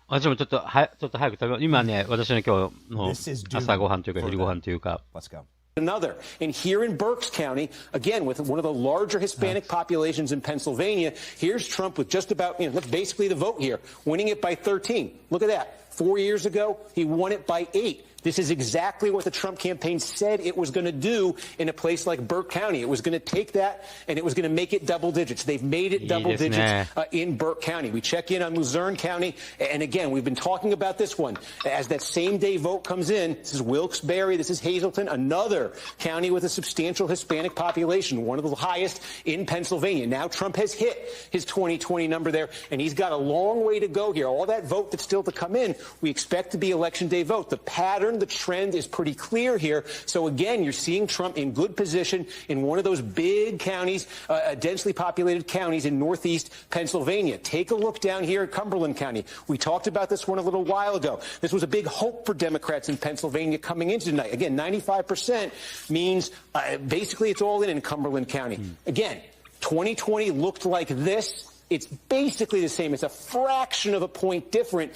私もちょっと早く食べよう。今ね、私の今日の朝ごはんというか昼ごはんというか。 Let's go. Another. And here in Berks County, again, with one of the larger Hispanic populations in Pennsylvania, here's Trump with just about, that's basically the vote here, winning it by 13. Look at that. 4 years ago, he won it by 8. This is exactly what the Trump campaign said it was going to do in a place like Burke County. It was going to take that and it was going to make it double digits. They've made it double digits in Burke County. We check in on Luzerne County. And again, we've been talking about this one. As that same day vote comes in, this is Wilkes-Barre, this is Hazleton, another county with a substantial Hispanic population, one of the highest in Pennsylvania. Now Trump has hit his 2020 number there, and he's got a long way to go here. All that vote that's still to come in, we expect to be election day vote. The pattern, the trend is pretty clear here. So again, you're seeing Trump in good position in one of those big counties, densely populated counties in northeast Pennsylvania. Take a look down here at Cumberland County. We talked about this one a little while ago. This was a big hope for Democrats in Pennsylvania coming into tonight. Again, 95% means basically it's all in Cumberland County. Again, 2020 looked like this. It's basically the same. It's a fraction of a point different.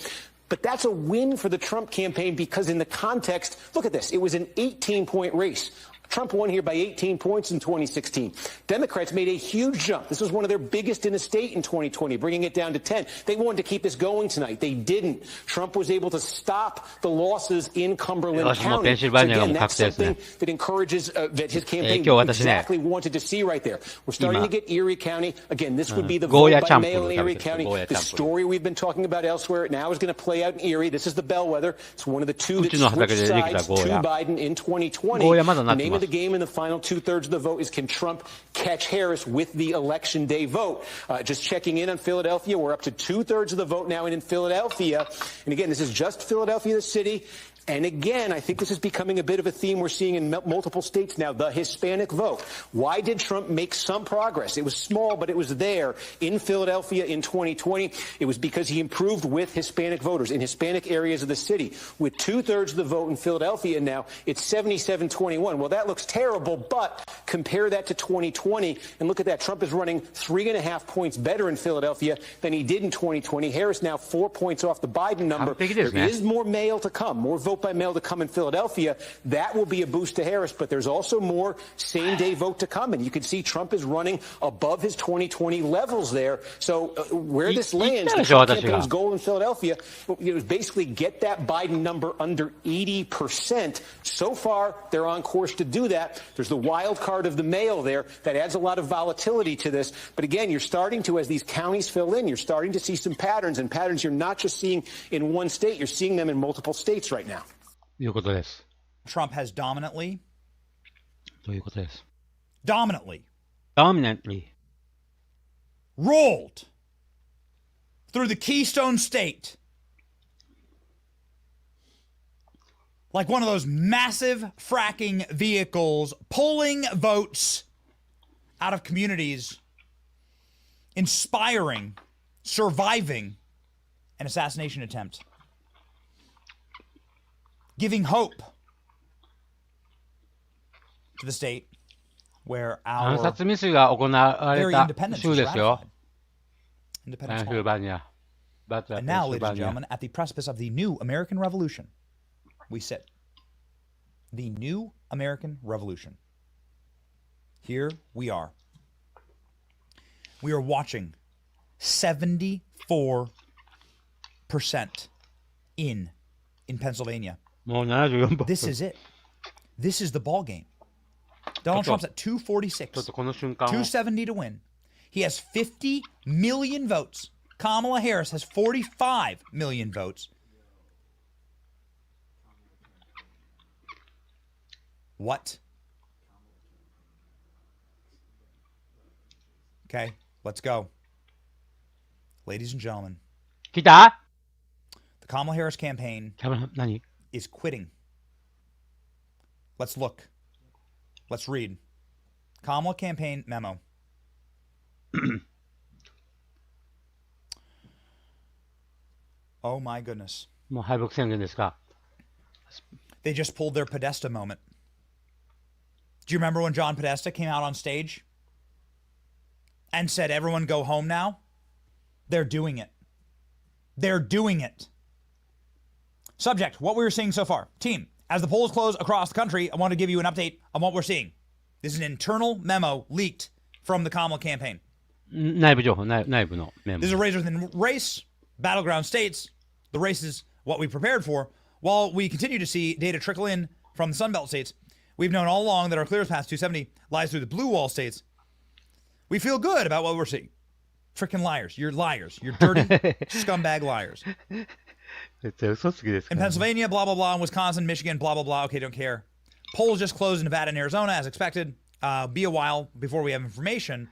But that's a win for the Trump campaign because in the context, look at this. It was an 18-point race. Trump won here by 18 points in 2016. Democrats made a huge jump. This was one of their biggest in the state in 2020, bringing it down to 10. They wanted to keep this going tonight. They didn't. Trump was able to stop the losses in Cumberland County. So again, that's something that encourages that his campaign exactly wanted to see right there. We're starting to get Erie County. Again, this would be the vote by mail in Erie County. The story we've been talking about elsewhere now is going to play out in Erie. This is the bellwether. It's one of the two that switched sides to Biden in 2020. The name of the game in the final two-thirds of the vote is, can Trump catch Harris with the election day vote? Just checking in on Philadelphia, we're up to two-thirds of the vote now in Philadelphia. And again, this is just Philadelphia, the city. And again, I think this is becoming a bit of a theme we're seeing in multiple states now, the Hispanic vote. Why did Trump make some progress? It was small, but it was there in Philadelphia in 2020. It was because he improved with Hispanic voters in Hispanic areas of the city. With two-thirds of the vote in Philadelphia now, it's 77-21. Well, that looks terrible, but compare that to 2020, and look at that. Trump is running 3.5 points better in Philadelphia than he did in 2020. Harris now 4 points off the Biden number. There is more mail to come, more vote by mail to come in Philadelphia. That will be a boost to Harris, but there's also more same-day vote to come, and you can see Trump is running above his 2020 levels there. So where this lands, the Trump campaign's goal in Philadelphia is basically get that Biden number under 80%. So far, they're on course to do that. There's the wild card of the mail there that adds a lot of volatility to this. But again, you're starting to, as these counties fill in, you're starting to see some patterns, and patterns you're not just seeing in one state, you're seeing them in multiple states right now. Trump has dominantly rolled through the Keystone State like one of those massive fracking vehicles, pulling votes out of communities, inspiring, surviving an assassination attempt, giving hope to the state where our very independence is ratified. Independence law. And now, ladies and gentlemen, at the precipice of the new American Revolution, we sit. The new American Revolution. Here we are. We are watching 74% in Pennsylvania. This is it. This is the ball game. Donald Trump's at 246, 270 to win. He has 50 million votes. Kamala Harris has 45 million votes. What? Okay, let's go. Ladies and gentlemen. The Kamala Harris campaign is quitting. Let's look. Let's read. Kamala campaign memo. Oh my goodness. They just pulled their Podesta moment. Do you remember when John Podesta came out on stage and said, everyone go home now? They're doing it. They're doing it. Subject, what we're seeing so far. Team, as the polls close across the country, I want to give you an update on what we're seeing. This is an internal memo leaked from the Kamala campaign. This is a race within race, battleground states. The race is what we prepared for. While we continue to see data trickle in from the Sunbelt states, we've known all along that our clearest path 270 lies through the blue wall states. We feel good about what we're seeing. Freaking liars. You're liars. You're dirty scumbag liars. In Pennsylvania, blah, blah, blah. In Wisconsin, Michigan, blah, blah, blah. Okay, don't care. Polls just closed in Nevada and Arizona, as expected. Be a while before we have information.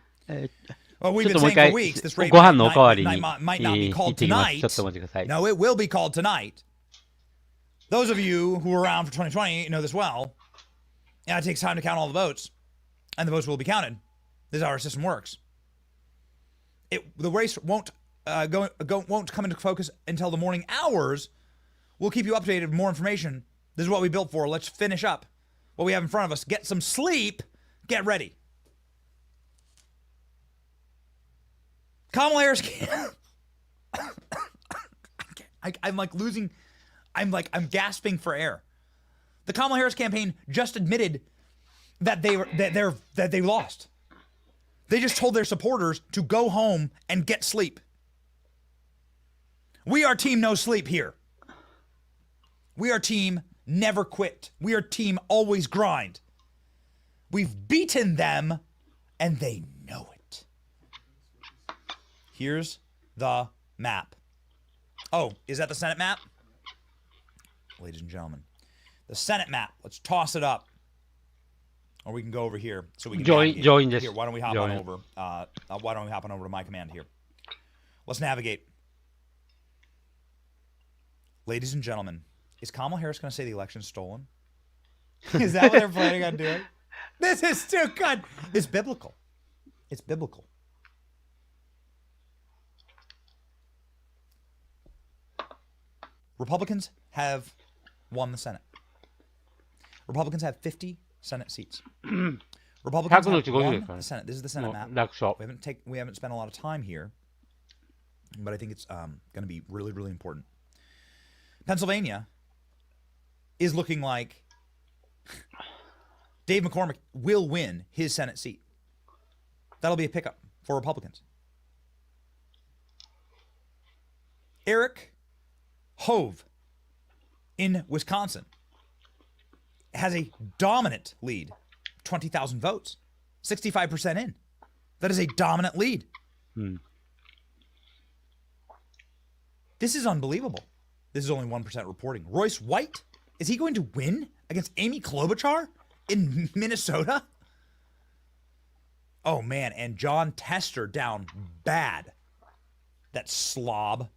Well, we've been saying for weeks this rate might not be called tonight. No, it will be called tonight. Those of you who were around for 2020 know this well. Yeah, it takes time to count all the votes, and the votes will be counted. This is how our system works. The race won't come into focus until the morning hours. We'll keep you updated with more information. This is what we built for. Let's finish up what we have in front of us. Get some sleep. Get ready. Kamala Harris can't. I'm like losing. I'm gasping for air. The Kamala Harris campaign just admitted that they lost. They just told their supporters to go home and get sleep. We are team no sleep here. We are team never quit. We are team always grind. We've beaten them and they know it. Here's the map. Oh, is that the Senate map? Ladies and gentlemen, the Senate map. Let's toss it up. Or we can go over here so we can join this. Here, why don't we hop on over? Why don't we hop on over to my command here? Let's navigate. Ladies and gentlemen, is Kamala Harris going to say the election's stolen? Is that what they're planning on doing? This is too good. It's biblical. It's biblical. Republicans have won the Senate. Republicans have 50 Senate seats. Republicans have won the Senate. This is the Senate map. We haven't spent a lot of time here, but I think it's going to be really, really important. Pennsylvania is looking like Dave McCormick will win his Senate seat. That'll be a pickup for Republicans. Eric Hove in Wisconsin has a dominant lead, 20,000 votes, 65% in. That is a dominant lead. This is unbelievable. This is only 1% reporting. Royce White, is he going to win against Amy Klobuchar in Minnesota? Oh, man, and John Tester down bad. That slob.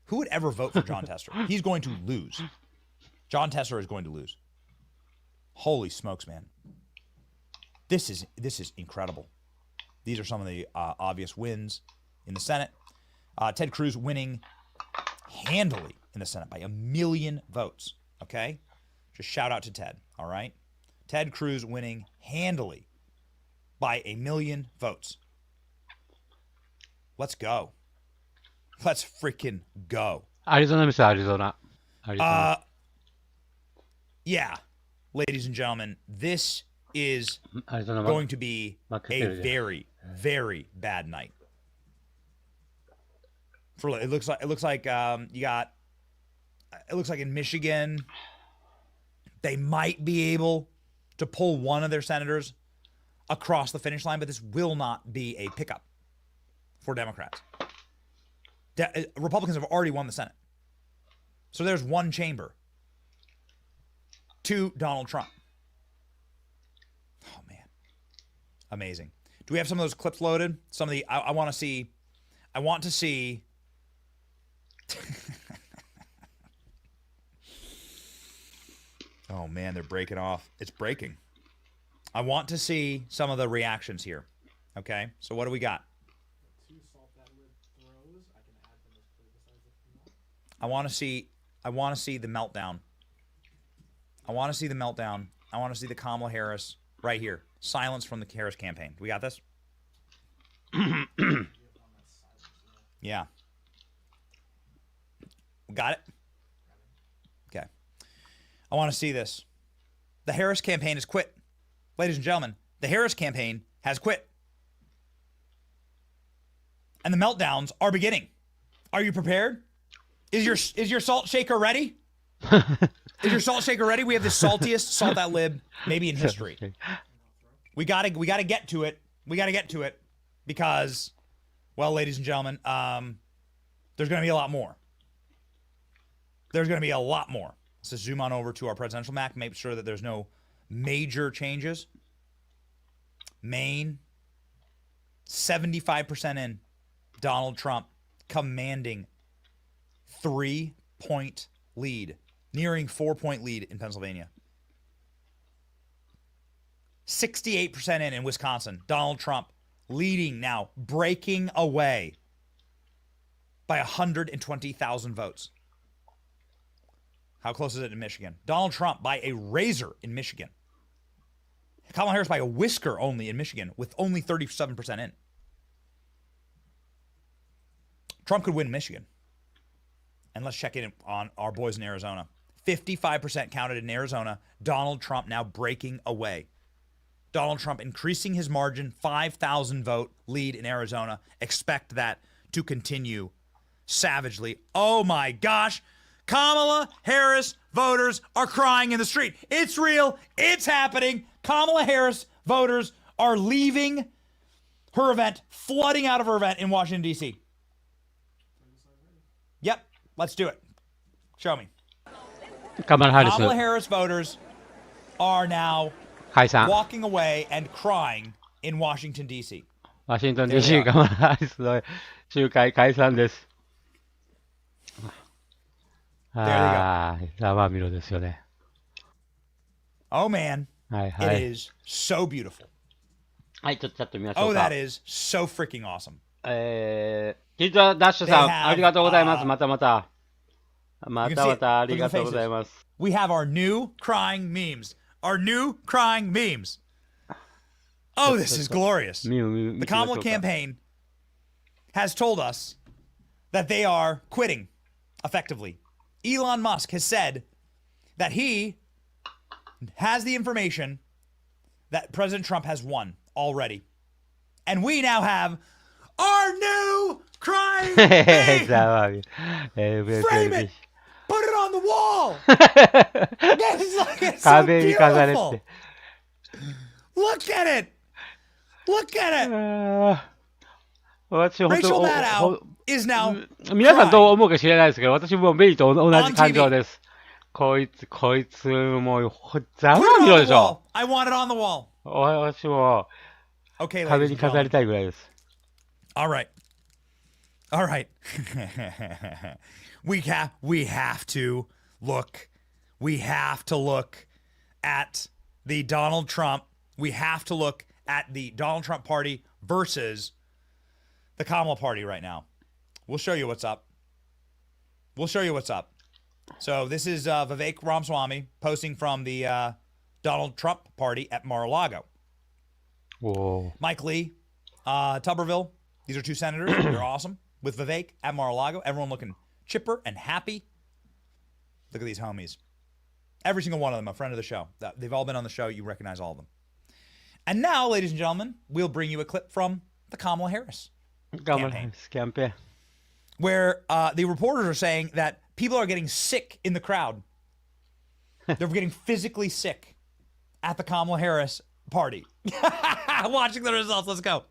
Who would ever vote for John Tester? He's going to lose. John Tester is going to lose. Holy smokes, man. This is incredible. These are some of the obvious wins in the Senate. Ted Cruz winning handily in the Senate by 1 million votes. Okay? Just shout out to Ted, all right? Ted Cruz winning handily by 1 million votes. Let's go. Let's freaking go. Arizona. Yeah. Ladies and gentlemen, this is going to be a very, very bad night. It looks like in Michigan, they might be able to pull one of their senators across the finish line, but this will not be a pickup for Democrats. Republicans have already won the Senate. So there's one chamber to Donald Trump. Oh, man. Amazing. Do we have some of those clips loaded? Some of the, I want to see. Oh, man, they're breaking off. It's breaking. I want to see some of the reactions here. Okay, so what do we got? I want to see the meltdown. I want to see the meltdown. I want to see the Kamala Harris right here. Silence from the Harris campaign. Do we got this? Yeah. Got it? Okay. I want to see this. The Harris campaign has quit. Ladies and gentlemen, the Harris campaign has quit. And the meltdowns are beginning. Are you prepared? Is your salt shaker ready? Is your salt shaker ready? We have the saltiest salt that lib maybe in history. We gotta get to it. We gotta get to it because, well, ladies and gentlemen, there's gonna be a lot more. There's gonna be a lot more. Let's just zoom on over to our presidential map, make sure that there's no major changes. Maine, 75% in. Donald Trump commanding 3-point lead, nearing 4-point lead in Pennsylvania. 68% in Wisconsin. Donald Trump leading now, breaking away by 120,000 votes. How close is it in Michigan? Donald Trump by a razor in Michigan. Kamala Harris by a whisker only in Michigan with only 37% in. Trump could win Michigan. And let's check in on our boys in Arizona. 55% counted in Arizona. Donald Trump now breaking away. Donald Trump increasing his margin, 5,000 vote lead in Arizona. Expect that to continue savagely. Oh my gosh. Kamala Harris voters are crying in the street. It's real. It's happening. Kamala Harris voters are leaving her event, flooding out of her event in Washington, D.C. Yep. Let's do it. Show me. Kamala Harris voters are now walking away and crying in Washington, D.C. ワシントン DC カマラハリスの集会解散です。ああ、ざまみろですよね。Oh man, はいはい。it is so beautiful. はい、ちょっと見ましょう Oh, か。 that is so freaking awesome. キッズダッシュさん、ありがとうございます。またまたありがとうございます。We have our new crying memes. Our new crying memes. Oh, this is glorious. The Kamala campaign has told us that they are quitting effectively. Elon Musk has said that he has the information that President Trump has won already. And we now have our new crying meme. Frame it. Put it on the wall. It's so beautiful. Look at it. Look at it. Rachel Maddow is now 皆さんどう思うか知らないですけど、私もメイと同じ感情です。こいつもうざまみろでしょ。I want it on the wall. 私も壁に飾りたいぐらいです。All right. All right. We have to look. We have to look at the Donald Trump. We have to look at the Donald Trump party versus the Kamala party right now. We'll show you what's up. We'll show you what's up. So this is Vivek Ramaswamy posting from the Donald Trump party at Mar-a-Lago. Whoa. Mike Lee, Tuberville. These are two senators. They're awesome. With Vivek at Mar-a-Lago. Everyone looking chipper and happy. Look at these homies. Every single one of them, a friend of the show. They've all been on the show. You recognize all of them. And now, ladies and gentlemen, we'll bring you a clip from the Kamala Harris campaign. Where the reporters are saying that people are getting sick in the crowd. They're getting physically sick at the Kamala Harris party. Watching the results. Let's go.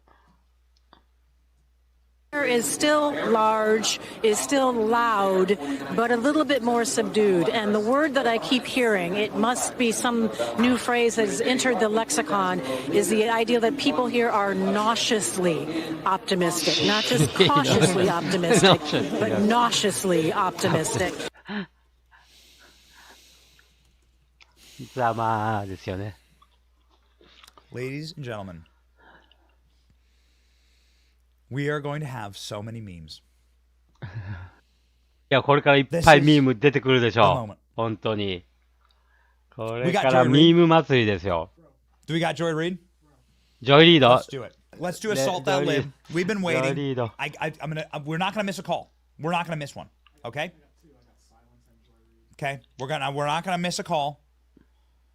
Is still large, is still loud, but a little bit more subdued. And the word that I keep hearing, it must be some new phrase that has entered the lexicon, is the idea that people here are nauseously optimistic. Not just cautiously optimistic, but nauseously optimistic. ざまですよね。Ladies and gentlemen, we are going to have so many memes. いや、これからいっぱいミーム出てくるでしょう。本当に。これからミーム祭りですよ。Do we got Joy Reid? Joy Reid. Let's do it. Let's do Assault That Lib. We've been waiting. We're not gonna miss a call. We're not gonna miss one. Okay? Okay. We're not gonna miss a call.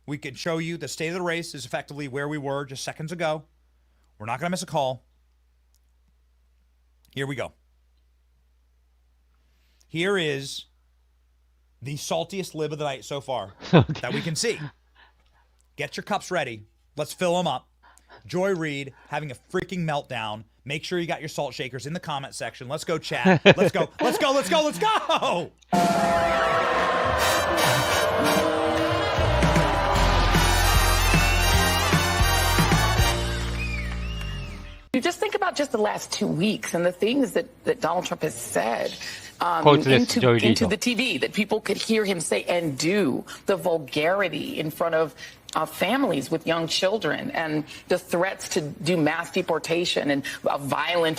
We can show you the state of the race is effectively where we were just seconds ago. We're not gonna miss a call. Here we go. Here is the saltiest lib of the night so far that we can see. Get your cups ready. Let's fill them up. Joy Reid having a freaking meltdown. Make sure you got your salt shakers in the comment section. Let's go chat. Let's go. Let's go. Let's go. Let's go. You just think about just the last 2 weeks and the things that Donald Trump has said into the TV, that people could hear him say and do, the vulgarity in front of families with young children, and the threats to do mass deportation and a violent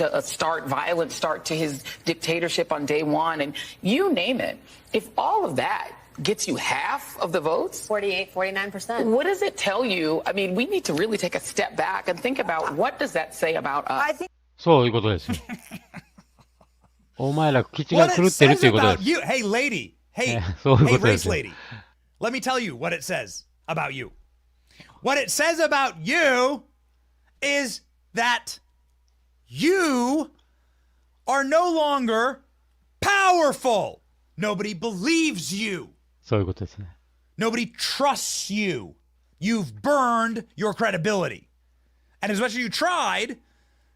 start to his dictatorship on day one, and you name it. If all of that gets you half of the votes, 49%. What does it tell you? I mean, we need to really take a step back and think about what does that say about us. そういうことですよ。お前ら口が狂ってるっていうことです。Hey lady, hey race lady, let me tell you what it says about you. What it says about you is that you are no longer powerful. Nobody believes you. そういうことですね。Nobody trusts you. You've burned your credibility. And as much as you tried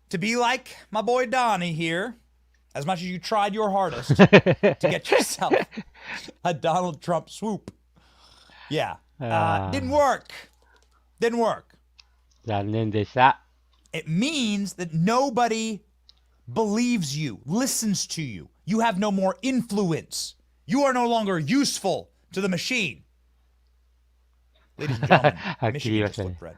to be like my boy Donnie here, as much as you tried your hardest to get yourself a Donald Trump swoop, didn't work. Didn't work. 残念でした。It means that nobody believes you, listens to you. You have no more influence. You are no longer useful to the machine. Ladies and gentlemen, Michigan has flipped red.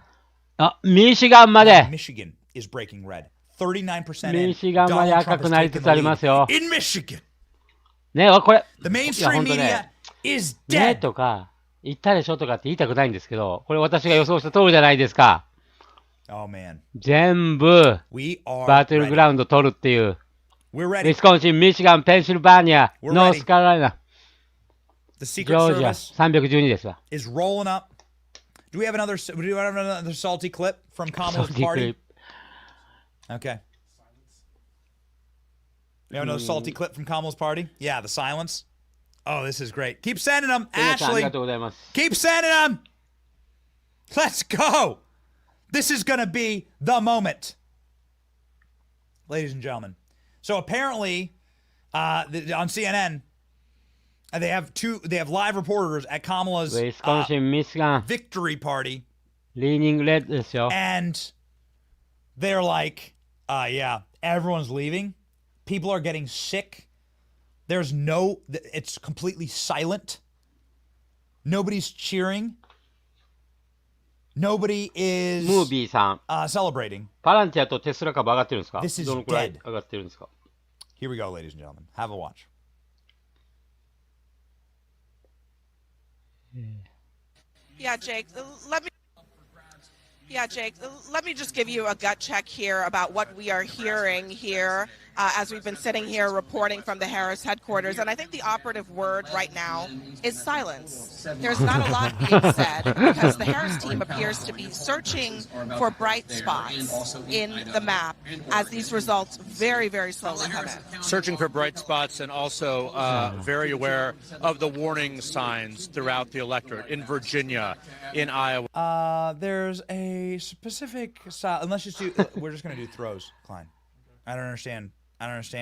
あ、ミシガンまで。Michigan is breaking red. 39% ミシガンまで赤くなりつつありますよ。In Michigan. ね、これ。The mainstream media is dead. ねとか、言ったでしょとかって言いたくないんですけど、これ私が予想した通りじゃないですか。Oh man. 全部、バトルグラウンド取るっていう。ウィスコンシン、ミシガン、ペンシルバニア、ノースカロライナ、ジョージア、312ですわ。Is rolling up. Do we have another salty clip from Kamala's party? Okay. We have another salty clip from Kamala's party? Yeah, the silence. Oh, this is great. Keep sending them, Ashley. Keep sending them. Let's go. This is going to be the moment. Ladies and gentlemen. So apparently, on CNN, they have live reporters at Kamala's victory party. Leaning red ですよ。And they're like, yeah, everyone's leaving. People are getting sick. It's completely silent. Nobody's cheering. Nobody is ムービーさん、celebrating. パランティアとテスラ株上がってるんですか？ This is どのくらい dead. 上がってるんですか？ Here we go, ladies and gentlemen. Have a watch. Yeah, Jake, let me just give you a gut check here about what we are hearing here as we've been sitting here reporting from the Harris headquarters. And I think the operative word right now is silence. There's not a lot being said because the Harris team appears to be searching for bright spots in the map as these results very, very slowly come in. Searching for bright spots and also very aware of the warning signs throughout the electorate in Virginia, in Iowa. There's a specific style. Unless you do, we're just going to do throws, Klein. I don't understand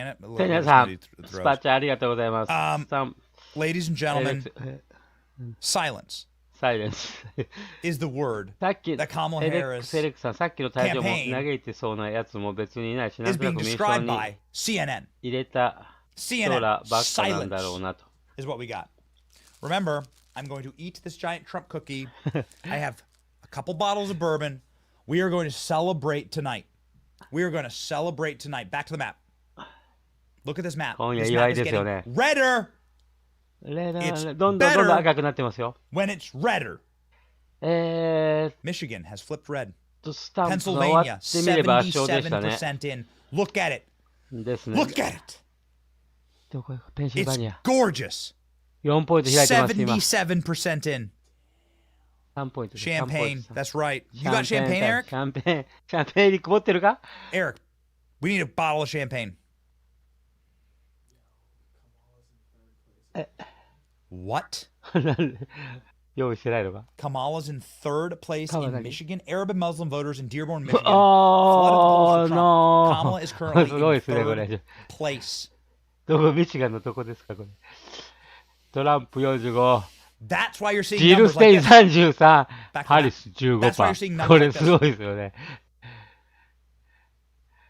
it. But we're just gonna do throws. Ladies and gentlemen, silence. Silence is the word that Kamala Harris campaign is being described by CNN. CNN silence is what we got. Remember, I'm going to eat this giant Trump cookie. I have a couple bottles of bourbon. We are going to celebrate tonight. We are going to celebrate tonight. Back to the map. Look at this map. This map is getting redder. It's better when it's redder. Michigan has flipped red. Pennsylvania, 77% in. Look at it. Look at it. It's gorgeous. 4ポイント開いてます今。 77% in. 3ポイント。 Champagne. That's right. You got champagne, Eric? シャンペーンに曇ってるか？ Eric, we need a bottle of champagne. What? 用意してないのか？ Kamala's in third place in Michigan. Arab and Muslim voters in Dearborn, Michigan. Oh, no. Kamala is currently in third place. どこ、ミシガンのどこですかこれ。トランプ45。That's why you're seeing ジル・ステイン33、ハリス 15%。これすごいですよね。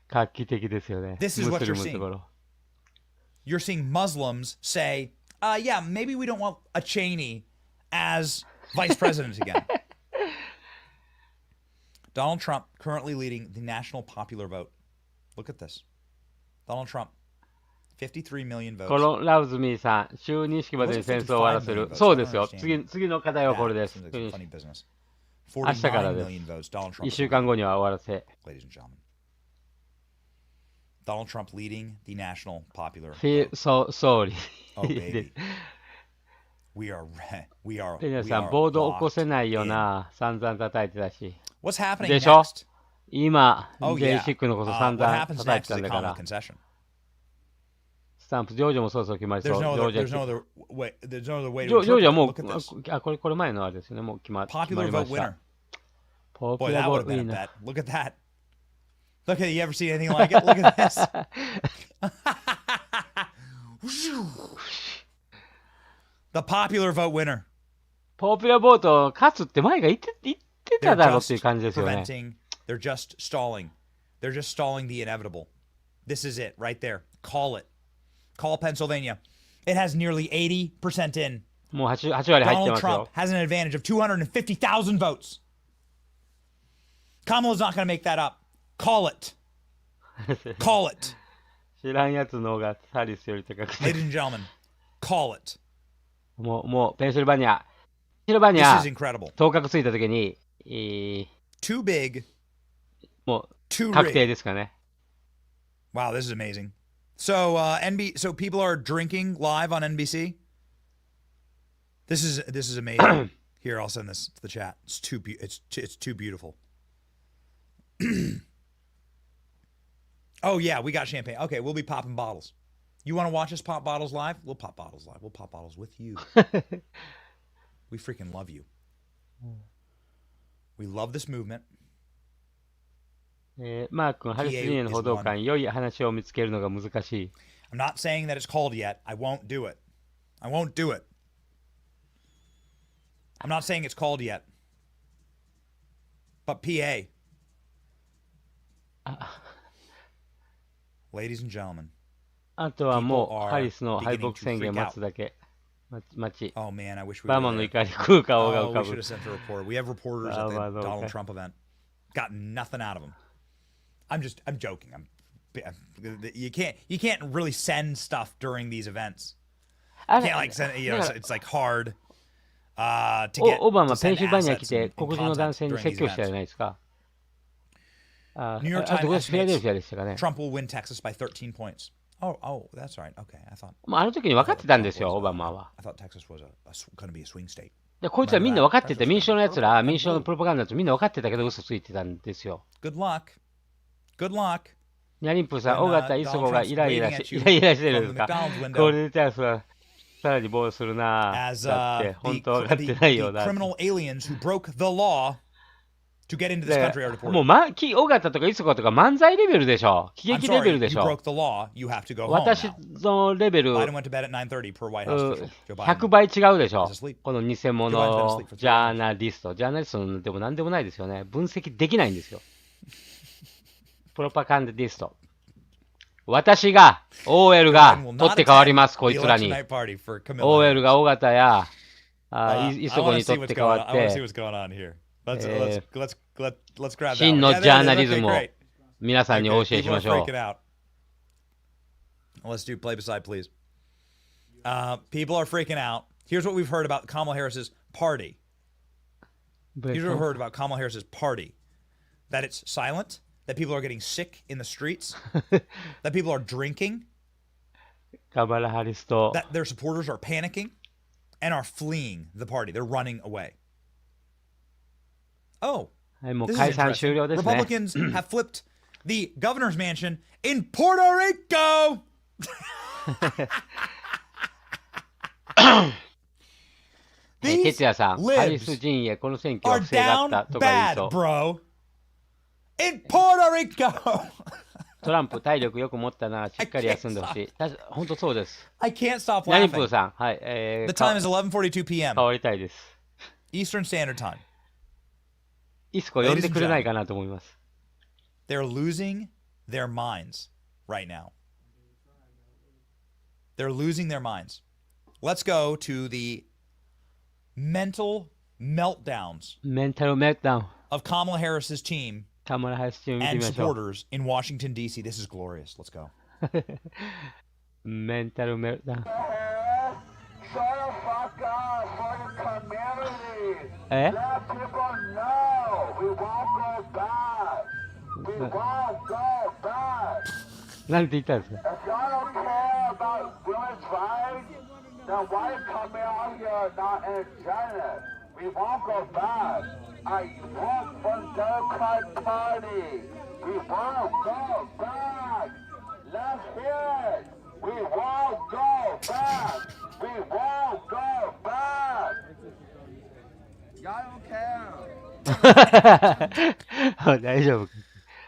画期的ですよね。This is what you're seeing. You're seeing Muslims say, yeah, maybe we don't want a Cheney as vice president again. Donald Trump currently leading the national popular vote. Look at this. Donald Trump. 53 million votes. このラブズミーさん、就任式までに戦争を終わらせる。そうですよ。次の課題はこれです。明日からです。1週間後には終わらせ。Donald Trump leading the national popular. Feel so sorry. Oh baby. We are ペニャさん、暴動起こせないよな。散々叩いてたし。 What's happening でしょ next? 今、Oh, yeah. J6 のこと散々 What happens 叩い next てた is ん a だから。 Kamala concession. スタンプ、ジョージもそうそう決まりそう。 There's ジ no ョージ other way. There's no other way ジ to ョージは interpret も it. Look at this. う、これ前のあれですよね。もう決まり Popular ま vote した。 winner. ポピ Boy, ュラ that ボ would ー have ルウィ been ー a ナー。 bet. Look at that. Look at you ever seen anything like it? Look at this. The popular vote winner. ポピュラボート勝つって前が言ってた They're だろっていう just 感じですよね。 preventing. They're just stalling. They're just stalling the inevitable. This is it right there. Call it. Call Pennsylvania. It has nearly 80% in. もう 8割入ってま Donald すよ。 Trump has an advantage of 250,000 votes. Kamala's not going to make that up. Call it. Call it. 知らんやつの方がハリスより高くて。 Ladies and gentlemen, call it. もう、ペンシルバニア、This is incredible. 当確ついたときに、Too big. もう、 Too 確定 rigged. ですかね。Wow, this is amazing. So, so people are drinking live on NBC. This is amazing. Here, I'll send this to the chat. It's too beautiful. Oh yeah, we got champagne. Okay, we'll be popping bottles. You want to watch us pop bottles live? We'll pop bottles live. We'll pop bottles with you. We freaking love you. We love this movement. マー君、ハリス陣営の報道官、良い話を見つけるのが難しい。I'm not saying that it's called yet. I won't do it. I won't do it. I'm not saying it's called yet. But PA. Ladies and gentlemen. あとはもう、ハリスの敗北宣言待つだけ。待ち。Oh man, I wish we バーマンの怒り、食う顔が浮か we ぶ。 should have sent a report. We have reporters at the Donald Trump event. Got nothing out of them. I'm joking. You can't really send stuff during these events. You can't like send, it's like hard to get. オバマ、ペンシルバニア来て、黒人の男性に説教したじゃないですか。New York あと、フ Times ィラデルフィアでしたかね。 Trump will win Texas by 13 points. Oh, that's right. Okay, I thought. あの時に分かってたんですよ、オバマは。 I thought Texas was going to be a swing state. で、こいつはみんな分かってて、民主党のやつら、民主党のプロパガンダとみんな分かってたけど、嘘ついてたんですよ。Good luck. Good luck. ニャリンプーさん、尾形磯子がイライラしてるんですか。これでチャンスはさらに暴するな。だって、本当分かってないよな。criminal aliens who broke the law to get into this country are deported. もう、尾形とか磯子とか漫才レベルでしょ。喜劇レベルでしょ。私のレベル、100倍違うでしょ。この偽物ジャーナリスト。ジャーナリストでも何でもないですよね。分析できないんですよ。プロパガンダリスト。私が、OL が取って代わります、こいつらに。OL が尾形や、磯子に取って代わって、真のジャーナリズムを皆さんにお教えしましょう。Let's do play beside, please. People are freaking out. Here's what we've heard about Kamala Harris's party. Here's what we've heard about Kamala Harris's party. That it's silent, that people are getting sick in the streets, that people are drinking, that their supporters are panicking and are fleeing the party. They're running away. Oh, this is interesting. Republicans have flipped the governor's mansion in Puerto Rico. These libs are down bad, bro. In Puerto Rico. トランプ体力よく持ったな。しっかり休んでほしい。本当そうです。I can't stop ナニ laughing. プーさん、はい。The time is 11:42 p.m. 変わりたいです。Eastern Standard Time. イスコ呼んでくれないかなと思います。They're losing their minds right now. They're losing their minds. Let's go to the mental meltdowns of Kamala Harris's team and supporters in Washington, D.C. This is glorious. Let's go. Mental meltdown. Eh? Let people know we won't go back. We won't go back. なんて言ったんですか If y'all don't care about women's rights, then why come out here not in China? We won't go back. I want from Democrat Party. We won't go back. Let's hear it. We won't go back. We won't go back. Y'all don't care. 大丈夫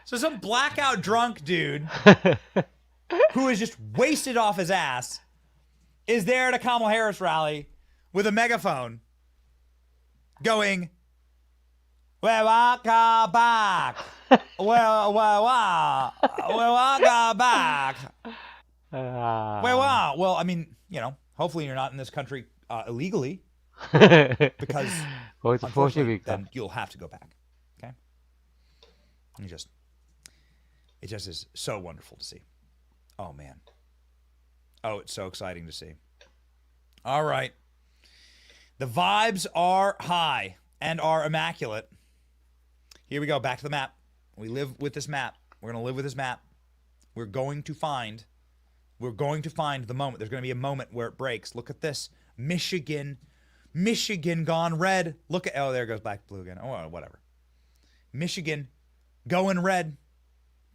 So some blackout drunk dude who is just wasted off his ass is there at a Kamala Harris rally with a megaphone going, "We won't go back. We won't go back. We won't." Well, I mean, you know, hopefully you're not in this country illegally because unfortunately, then you'll have to go back. Okay? It just is so wonderful to see. Oh, man. Oh, it's so exciting to see. All right. The vibes are high and are immaculate. Here we go. Back to the map. We live with this map. We're going to live with this map. We're going to find the moment. There's going to be a moment where it breaks. Look at this. Michigan gone red. Look at, oh, there goes black, blue again. Oh, whatever. Michigan going red.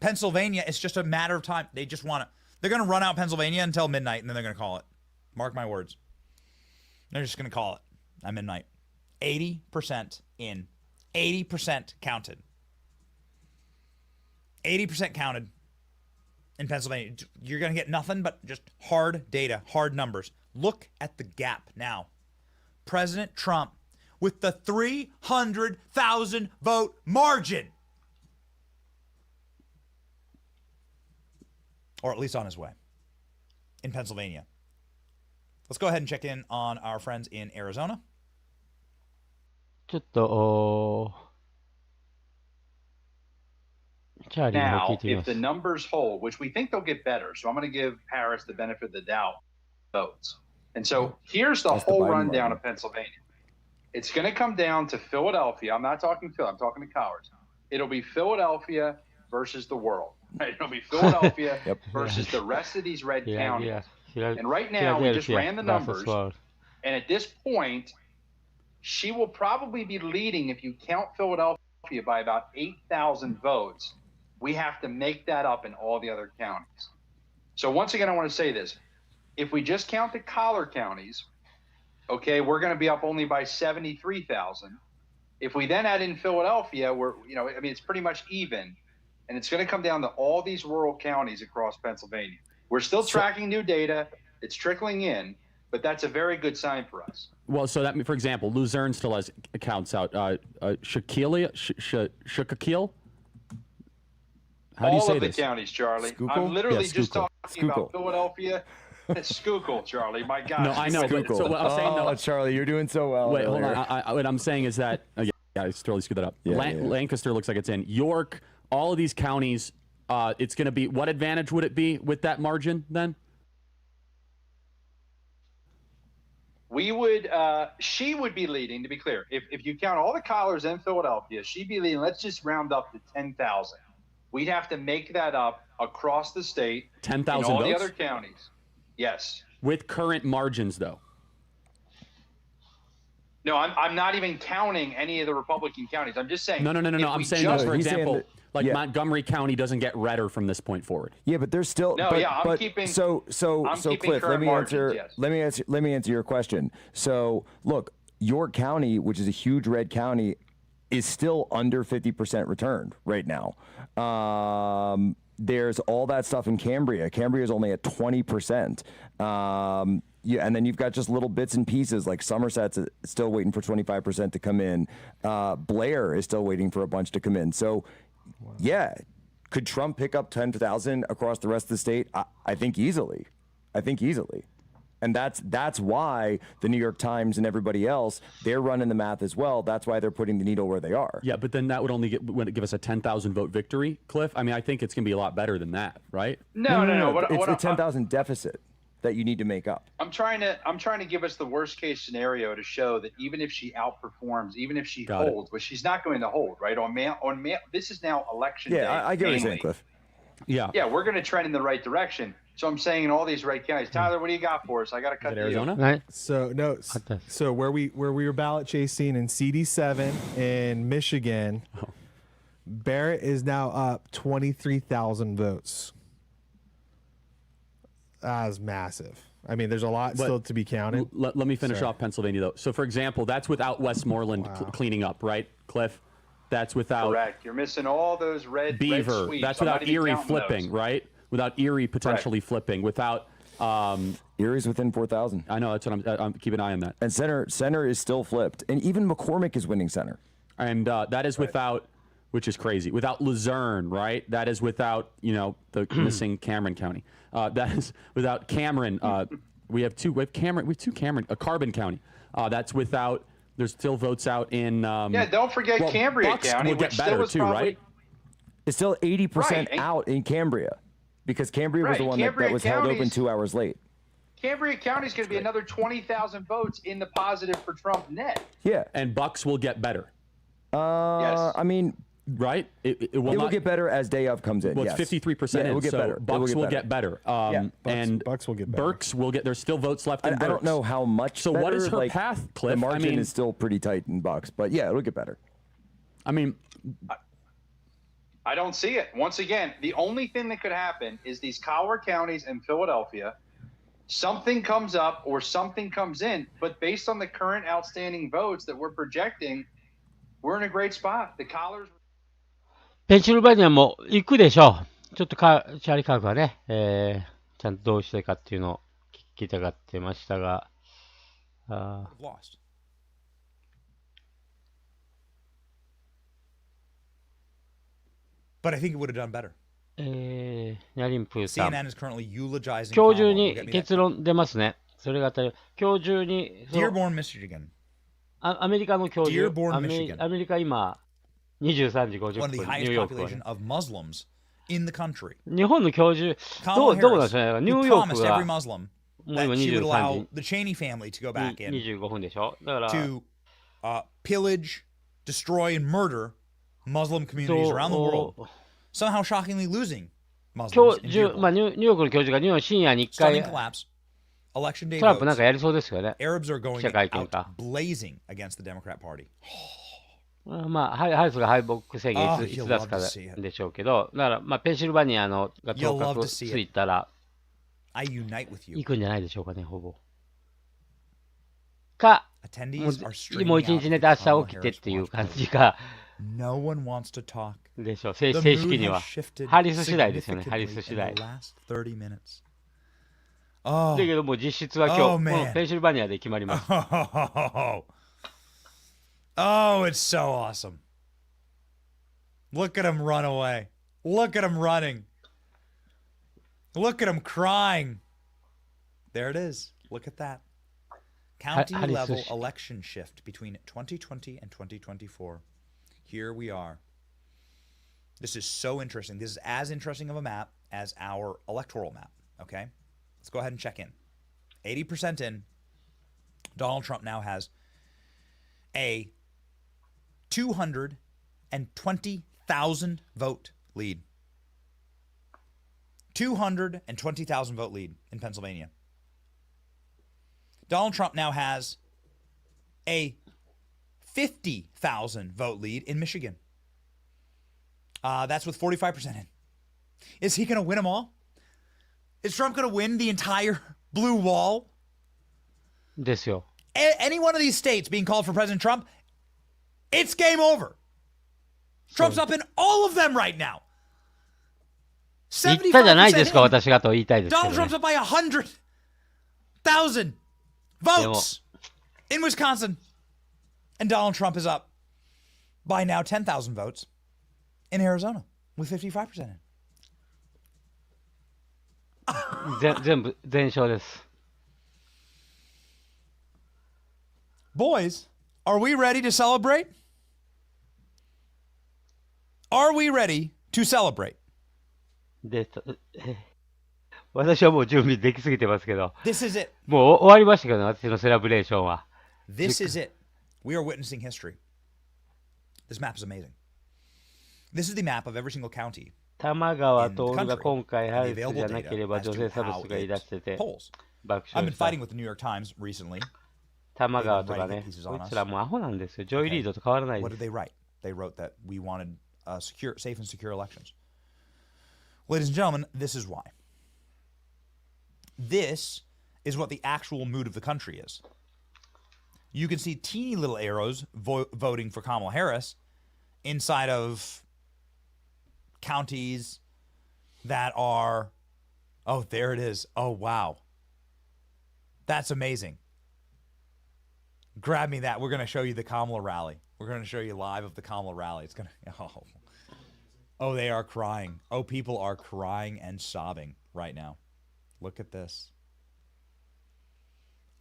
Pennsylvania, it's just a matter of time. They just want it. They're going to run out Pennsylvania until midnight, and then they're going to call it. Mark my words. They're just going to call it at midnight. 80% in. 80% counted. 80% counted in Pennsylvania. You're going to get nothing but just hard data, hard numbers. Look at the gap now. President Trump with the 300,000 vote margin. Or at least on his way in Pennsylvania. Let's go ahead and check in on our friends in Arizona. ちょっと Now, if the numbers hold, which we think they'll get better, so I'm going to give Harris the benefit of the doubt votes. And so here's the whole rundown of Pennsylvania. It's going to come down to Philadelphia. I'm not talking Phil. I'm talking to Cowers. It'll be Philadelphia versus the world. Right? It'll be Philadelphia versus the rest of these red counties. And right now, we just ran the numbers. And at this point, she will probably be leading, if you count Philadelphia, by about 8,000 votes. We have to make that up in all the other counties. So once again, I want to say this. If we just count the collar counties, okay, we're going to be up only by 73,000. If we then add in Philadelphia, it's pretty much even. And it's going to come down to all these rural counties across Pennsylvania. We're still tracking new data. It's trickling in, but that's a very good sign for us. Well, so that, for example, Luzerne still has accounts out. Shaquille? How do you say all of this? The counties, Charlie. Schuylkill? I'm literally Yeah, just talking Schuylkill. about Philadelphia. Schuylkill, Charlie. My God. No, I know. Schuylkill. So what I'm saying, though, Charlie, you're doing so well. Wait, hold on. What I'm saying is that I totally screwed that up. Lancaster looks like it's in. York, all of these counties, it's going to be, what advantage would it be with that margin then? We would, she would be leading, to be clear. If you count all the collars in Philadelphia, she'd be leading, let's just round up to 10,000. We'd have to make that up across the state. 10,000 in all votes? the other counties. Yes. With current margins, though. No, I'm not even counting any of the Republican counties. I'm just saying. No. I'm saying, though, for example, Montgomery County doesn't get redder from this point forward. Yeah, but there's still. No, I'm keeping. So Cliff, let me answer your question. So look, York County, which is a huge red county, is still under 50% returned right now. There's all that stuff in Cambria. Cambria is only at 20%. And then you've got just little bits and pieces, like Somerset's still waiting for 25% to come in. Blair is still waiting for a bunch to come in. So, yeah, could Trump pick up 10,000 across the rest of the state? I think easily. And that's why the New York Times and everybody else, they're running the math as well. That's why they're putting the needle where they are. Yeah, but then that would only give us a 10,000 vote victory, Cliff. I mean, I think it's going to be a lot better than that, right? No. It's a 10,000 deficit that you need to make up. I'm trying to give us the worst case scenario to show that even if she outperforms, even if she holds, which she's not going to hold, right? On mail, this is now election day. Yeah, I get what you're saying, Cliff. Yeah. Yeah, we're going to trend in the right direction. So I'm saying in all these red counties, Tyler, what do you got for us? I got to cut to Arizona. Right. So where we were ballot chasing in CD7 in Michigan, Barrett is now up 23,000 votes. That's massive. I mean, there's a lot still to be counted. Let me finish off Pennsylvania, though. So, for example, that's without Westmoreland cleaning up, right, Cliff? That's without... Correct. You're missing all those red Beaver. Red That's without Erie flipping, right? Without Erie potentially flipping. Without... Erie's within 4,000. I know. That's what I'm keep an eye on that. And center is still flipped. And even McCormick is winning center. And that is without... Which is crazy. Without Luzerne, right? That is without, the missing Cameron County. That is without Cameron. We have two Cameron, Carbon County. That's without, there's still votes out in... don't forget Cambria Bucks County, will get which better still was too, probably... right? It's still 80% out in Cambria. Because Cambria was the one that was held open 2 hours late. Cambria County is going to be another 20,000 votes in the positive for Trump net. Yeah. And Bucks will get better. Yes. I mean... Right? It will get better as day of comes in. Well, yes. it's 53% in, it will get so better. Bucks will get better. And Bucks will get better. Burks will get, there's still votes left in Burks. I don't know how much So better, what is her path, Cliff? The margin is still pretty tight in Bucks, but yeah, it'll get better. I mean... I don't see it. Once again, the only thing that could happen is these Collier counties and Philadelphia, something comes up or something comes in, but based on the current outstanding votes that we're projecting, we're in a great spot. The Collars... ペンシルバニアも行くでしょう。ちょっとチャーリー・カークがね、ちゃんとどうしてかっていうのを聞きたがってましたが、Lost. But I think it would have done better. ニャリンプーさん。 CNN is currently eulogizing 今日中に結論出ますね。それが当たり。今日中に。Dearborn, Michigan. アメリカの今日中。Dearborn, Michigan. アメリカ今、23時50分。One of the highest population of Muslims in the country. 日本の今日中、どうなんですかね。ニューヨークが。もう今23時。The Cheney family to go back in. 25分でしょ。だから。To pillage, destroy, and murder Muslim communities around the world. Somehow shockingly losing Muslims. ニューヨークの教授が日本深夜に1回 Election day トランプなんかやりそうですよね。 Arabs are going 記者会見か。 blazing against the Democrat Party. まあ、ハリスが敗北宣言いつ出すかでしょうけど、だから、ペンシルバニアのが当確ついたら、行くんじゃないでしょうかね、ほぼ。か、もう一日寝て明日起きてっていう感じが。No one wants to talk. でしょう、正式には。ハリス次第ですよね、ハリス次第。だけどもう実質は今日、このペンシルバニアで決まります。Oh, it's so awesome. Look at him run away. Look at him running. Look at him crying. There it is. Look at that. County level election shift between 2020 and 2024. Here we are. This is so interesting. This is as interesting of a map as our electoral map. Okay? Let's go ahead and check in. 80% in. Donald Trump now has a 220,000 vote lead. 220,000 vote lead in Pennsylvania. Donald Trump now has a 50,000 vote lead in Michigan. That's with 45% in. Is he going to win them all? Is Trump going to win the entire blue wall? ですよ. Any one of these states being called for President Trump, it's game over. Trump's up in all of them right now. 言ったじゃないですか、私がと言いたいですけど、ね。Donald Trump's up by 100,000 votes in Wisconsin. And Donald Trump is up by now 10,000 votes in Arizona with 55% in. 全勝です。Boys, are we ready to celebrate? Are we ready to celebrate? 私はもう準備できすぎてますけど。This is it. もう終わりましたけど、ね、私のセレブレーションは。This is it. We are witnessing history. This map is amazing. This is the map of every single county 玉川徹が今回ハリスじゃなければ女性差別が言い出してて爆 I've 笑 been した。 fighting with the New York Times recently. 玉川とかね、こいつらもうアホなんですよ。ジョイリードと変わらないで What す。 did they write? They wrote that we wanted secure, safe and secure elections. Ladies and gentlemen, this is why. This is what the actual mood of the country is. You can see teeny little arrows voting for Kamala Harris inside of counties that are, oh, there it is. Oh, wow. That's amazing. Grab me that. We're going to show you the Kamala rally. We're going to show you live of the Kamala rally. It's going to, oh, they are crying. Oh, people are crying and sobbing right now. Look at this.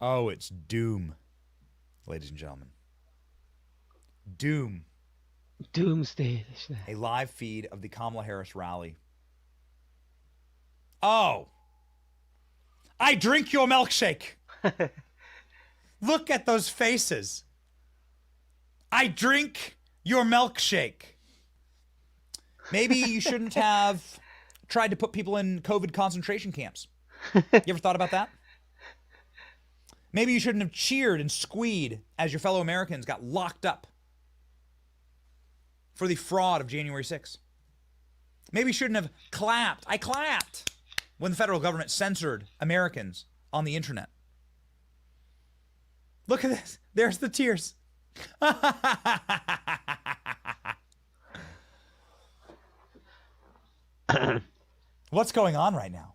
Oh, it's doom, ladies and gentlemen. Doom. Doomsday でしたね。 A live feed of the Kamala Harris rally. Oh, I drink your milkshake. Look at those faces. I drink your milkshake. Maybe you shouldn't have tried to put people in COVID concentration camps. You ever thought about that? Maybe you shouldn't have cheered and squeed as your fellow Americans got locked up for the fraud of January 6th. Maybe you shouldn't have clapped. I clapped when the federal government censored Americans on the internet. Look at this. There's the tears. What's going on right now?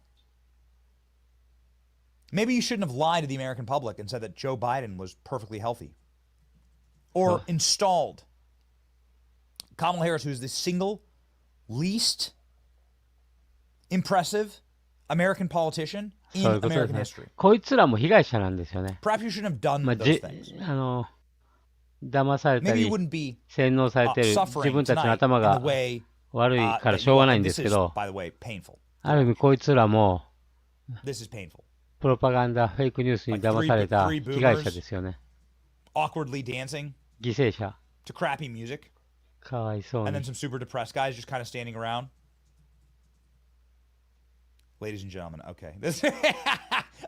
Maybe you shouldn't have lied to the American public and said that Joe Biden was perfectly healthy. Or installed Kamala Harris, who's the single least impressive American politician in そういうことです American ね。 history. こいつらも被害者なんですよね。 Perhaps you shouldn't have done まあ、those things. 騙された Maybe り you wouldn't be 洗脳されてる自 suffering 分たちの tonight 頭 in が the way 悪いから that しょうがないん you で are. す This け is, ど、 by the way, painful. ある意味こいつらも This is painful. プロパガンダ、フェイクニュースに騙された Like three 被害者ですよね。 Awkwardly dancing 犠牲者。 to crappy music. かわいそう And に then。some super depressed guys just kind of standing around. Ladies and gentlemen, okay. This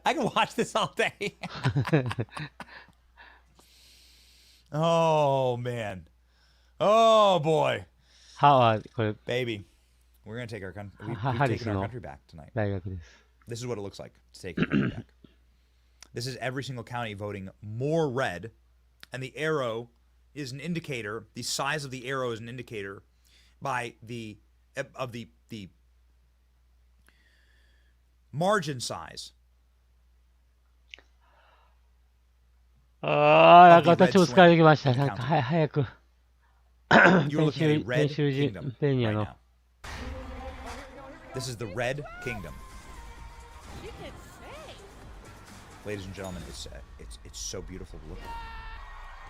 I can watch this all day. Oh, man. Oh, boy. How これ Baby, we're going to take our country. We've ハリス taken our の country back tonight. 大学です。 This is what it looks like to take our country back. This is every single county voting more red, and the arrow is an indicator. The size of the arrow is an indicator by the margin size. ああ、なんか私も疲れてきました。なんか早く。You're looking at a red ペンシルkingdom ペニア right の now. This is the red kingdom. Ladies and gentlemen, it's so beautiful to look at.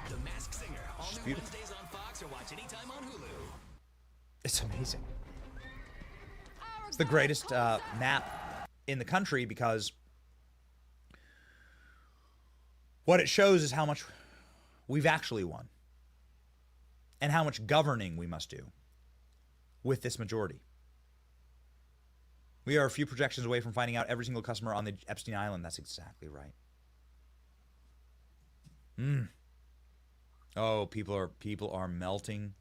The Masked Singer, all It's new beautiful. Wednesdays on Fox or watch anytime on Hulu. It's amazing. It's the greatest map in the country because what it shows is how much we've actually won and how much governing we must do with this majority. We are a few projections away from finding out every single customer on the Epstein Island. That's exactly right. Oh, people are melting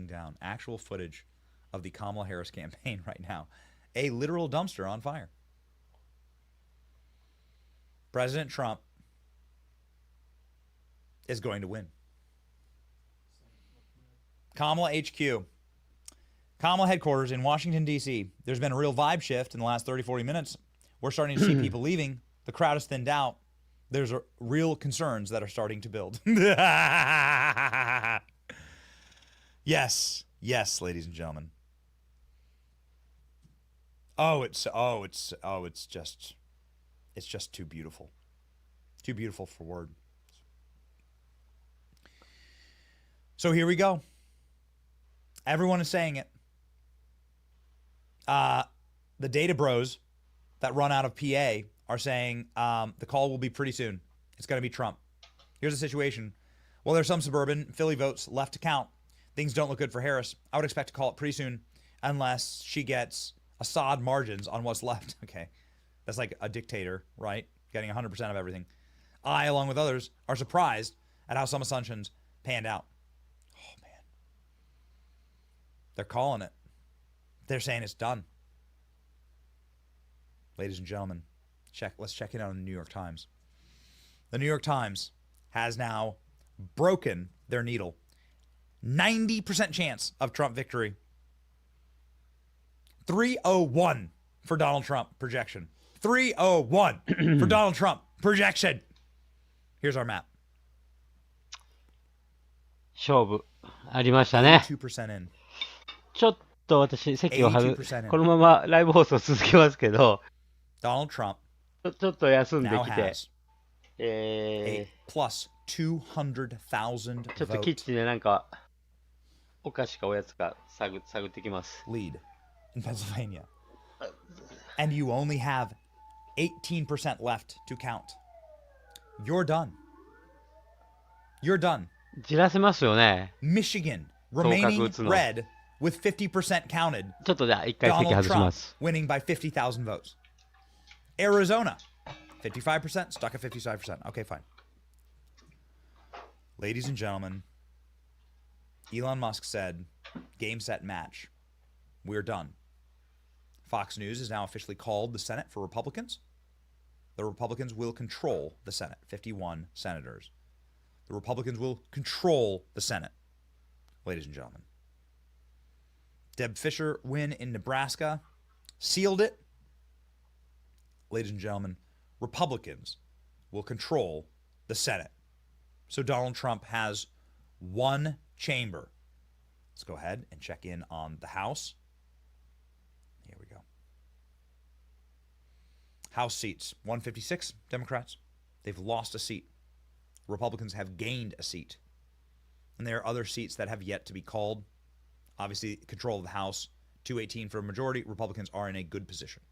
down. Actual footage of the Kamala Harris campaign right now. A literal dumpster on fire. President Trump is going to win. Kamala HQ. Kamala headquarters in Washington, D.C. There's been a real vibe shift in the last 30, 40 minutes. We're starting to see people leaving. The crowd is thinned out. There's real concerns that are starting to build. Yes, ladies and gentlemen. It's just too beautiful. Too beautiful for words. So here we go. Everyone is saying it. The data bros that run out of PA are saying the call will be pretty soon. It's going to be Trump. Here's the situation. Well, there's some suburban Philly votes left to count. Things don't look good for Harris. I would expect to call it pretty soon. unless she gets Assad margins on what's left. Okay. That's like a dictator, right? Getting 100% of everything. I, along with others, are surprised at how some assumptions panned out. Oh, man. They're calling it. They're saying it's done. Ladies and gentlemen, let's check in on the New York Times. The New York Times has now broken their needle. 90% chance of Trump victory. 301 for Donald Trump projection. 301 for Donald Trump projection. Here's our map. 勝負ありましたね。 2% in. ちょっと私席を外このままライブ放送続けますけど、 Donald Trump ちょっと休んで now きて、 has a plus 200,000 ちょっとキッチンでなんかお菓子かおやつか探ってきます。 lead in Pennsylvania. And you only have 18% left to count. You're done. You're done. じらせますよね。 Michigan remaining red with 50% counted. ちょっとじゃあ一回席 Donald 外しま Trump す。 winning by 50,000 votes. Arizona, 55%, stuck at 55%. Okay, fine. Ladies and gentlemen, Elon Musk said, game, set, match. We're done. Fox News is now officially called the Senate for Republicans. The Republicans will control the Senate, 51 senators. The Republicans will control the Senate, ladies and gentlemen. Deb Fischer win in Nebraska, sealed it. Ladies and gentlemen, Republicans will control the Senate. So Donald Trump has one chamber. Let's go ahead and check in on the House. Here we go. House seats, 156 Democrats. They've lost a seat. Republicans have gained a seat. And there are other seats that have yet to be called. Obviously, control of the House, 218 for a majority. Republicans are in a good position.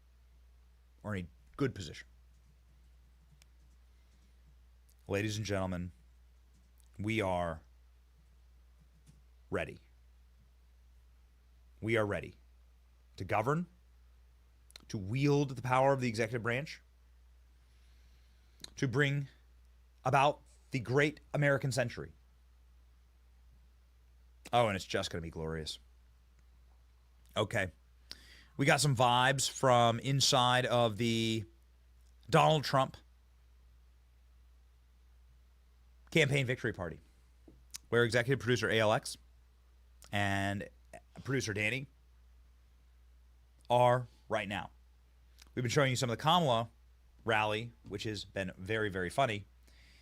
Or in a good position. Ladies and gentlemen, we are ready. We are ready to govern, to wield the power of the executive branch, to bring about the great American century. Oh, and it's just going to be glorious. Okay. We got some vibes from inside of the Donald Trump campaign victory party, where executive producer ALX and producer Danny are right now. We've been showing you some of the Kamala rally, which has been very, very funny.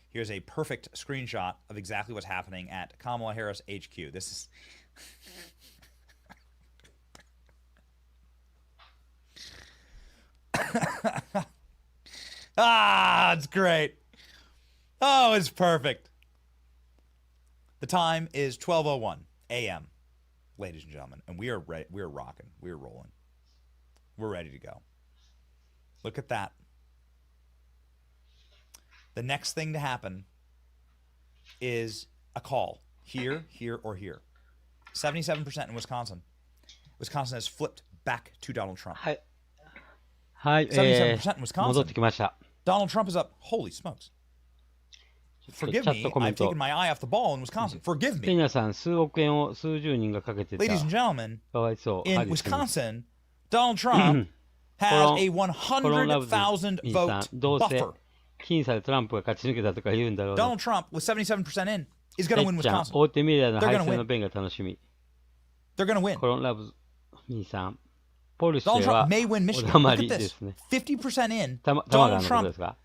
Here's a perfect screenshot of exactly what's happening at Kamala Harris HQ. This is... it's great. Oh, it's perfect. The time is 12:01 a.m., ladies and gentlemen, and we are ready. We are rocking. We are rolling. We're ready to go. Look at that. The next thing to happen is a call. Here, here, or here. 77% in Wisconsin. Wisconsin has flipped back to Donald Trump. はい、77% in Wisconsin. 戻ってきました。 Donald Trump is up. Holy smokes. Forgive me, I've taken my eye off the ball in Wisconsin. Forgive ペ me. ニャさん、数億円を数十人がかけてた。 Ladies and gentlemen, かわいそう。 in ハリスに Wisconsin, Donald Trump has a 100,000 vote どうせ buffer. 僅差でトランプが勝ち抜けたとか言うんだろうな。 Donald Trump, with 77% in, is going to win てっちゃん、 Wisconsin. 大手メディアの They're 敗 gonna 戦 win. の弁が楽しみ。 They're going to win. コロンラブ兄さん。ポルシェ Donald は Trump may win お Michigan. だま Look り at で this. すね。 50% in, 玉 Donald 川のことです Trump か？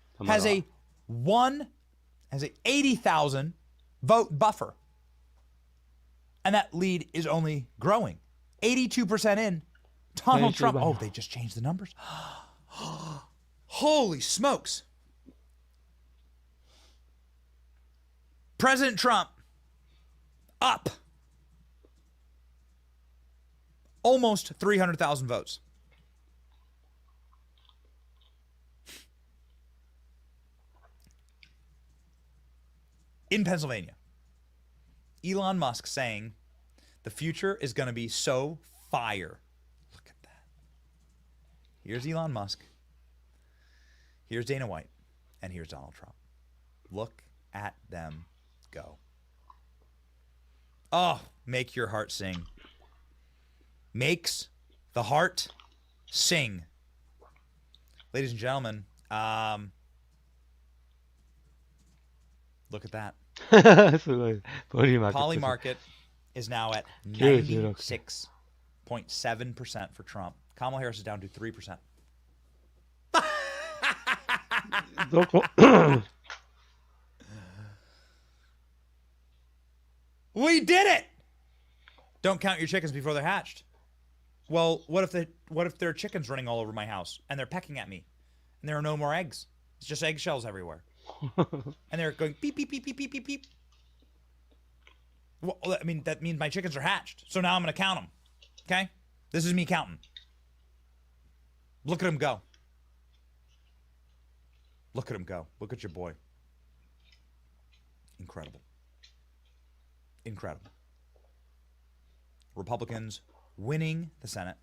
has a 80,000 vote buffer. And that lead is only growing. 82% in, Donald Trump. Oh, they just changed the numbers. Holy smokes. President Trump up almost 300,000 votes. In Pennsylvania, Elon Musk saying the future is going to be so fire Here's Elon Musk. Here's Dana White. And here's Donald Trump. Look at them go. Oh, make your heart sing. Makes the heart sing. Ladies and gentlemen, look at that. Poly market is now at 96.7% for Trump. Kamala Harris is down to 3%. We did it! Don't count your chickens before they're hatched. Well, what if there are chickens running all over my house and they're pecking at me and there are no more eggs? It's just eggshells everywhere. And they're going beep, beep, beep, beep, beep, beep, beep. Well, I mean, that means my chickens are hatched. So now I'm going to count them. Okay? This is me counting. Look at him go. Look at him go. Look at your boy. Incredible. Incredible. Republicans winning the Senate.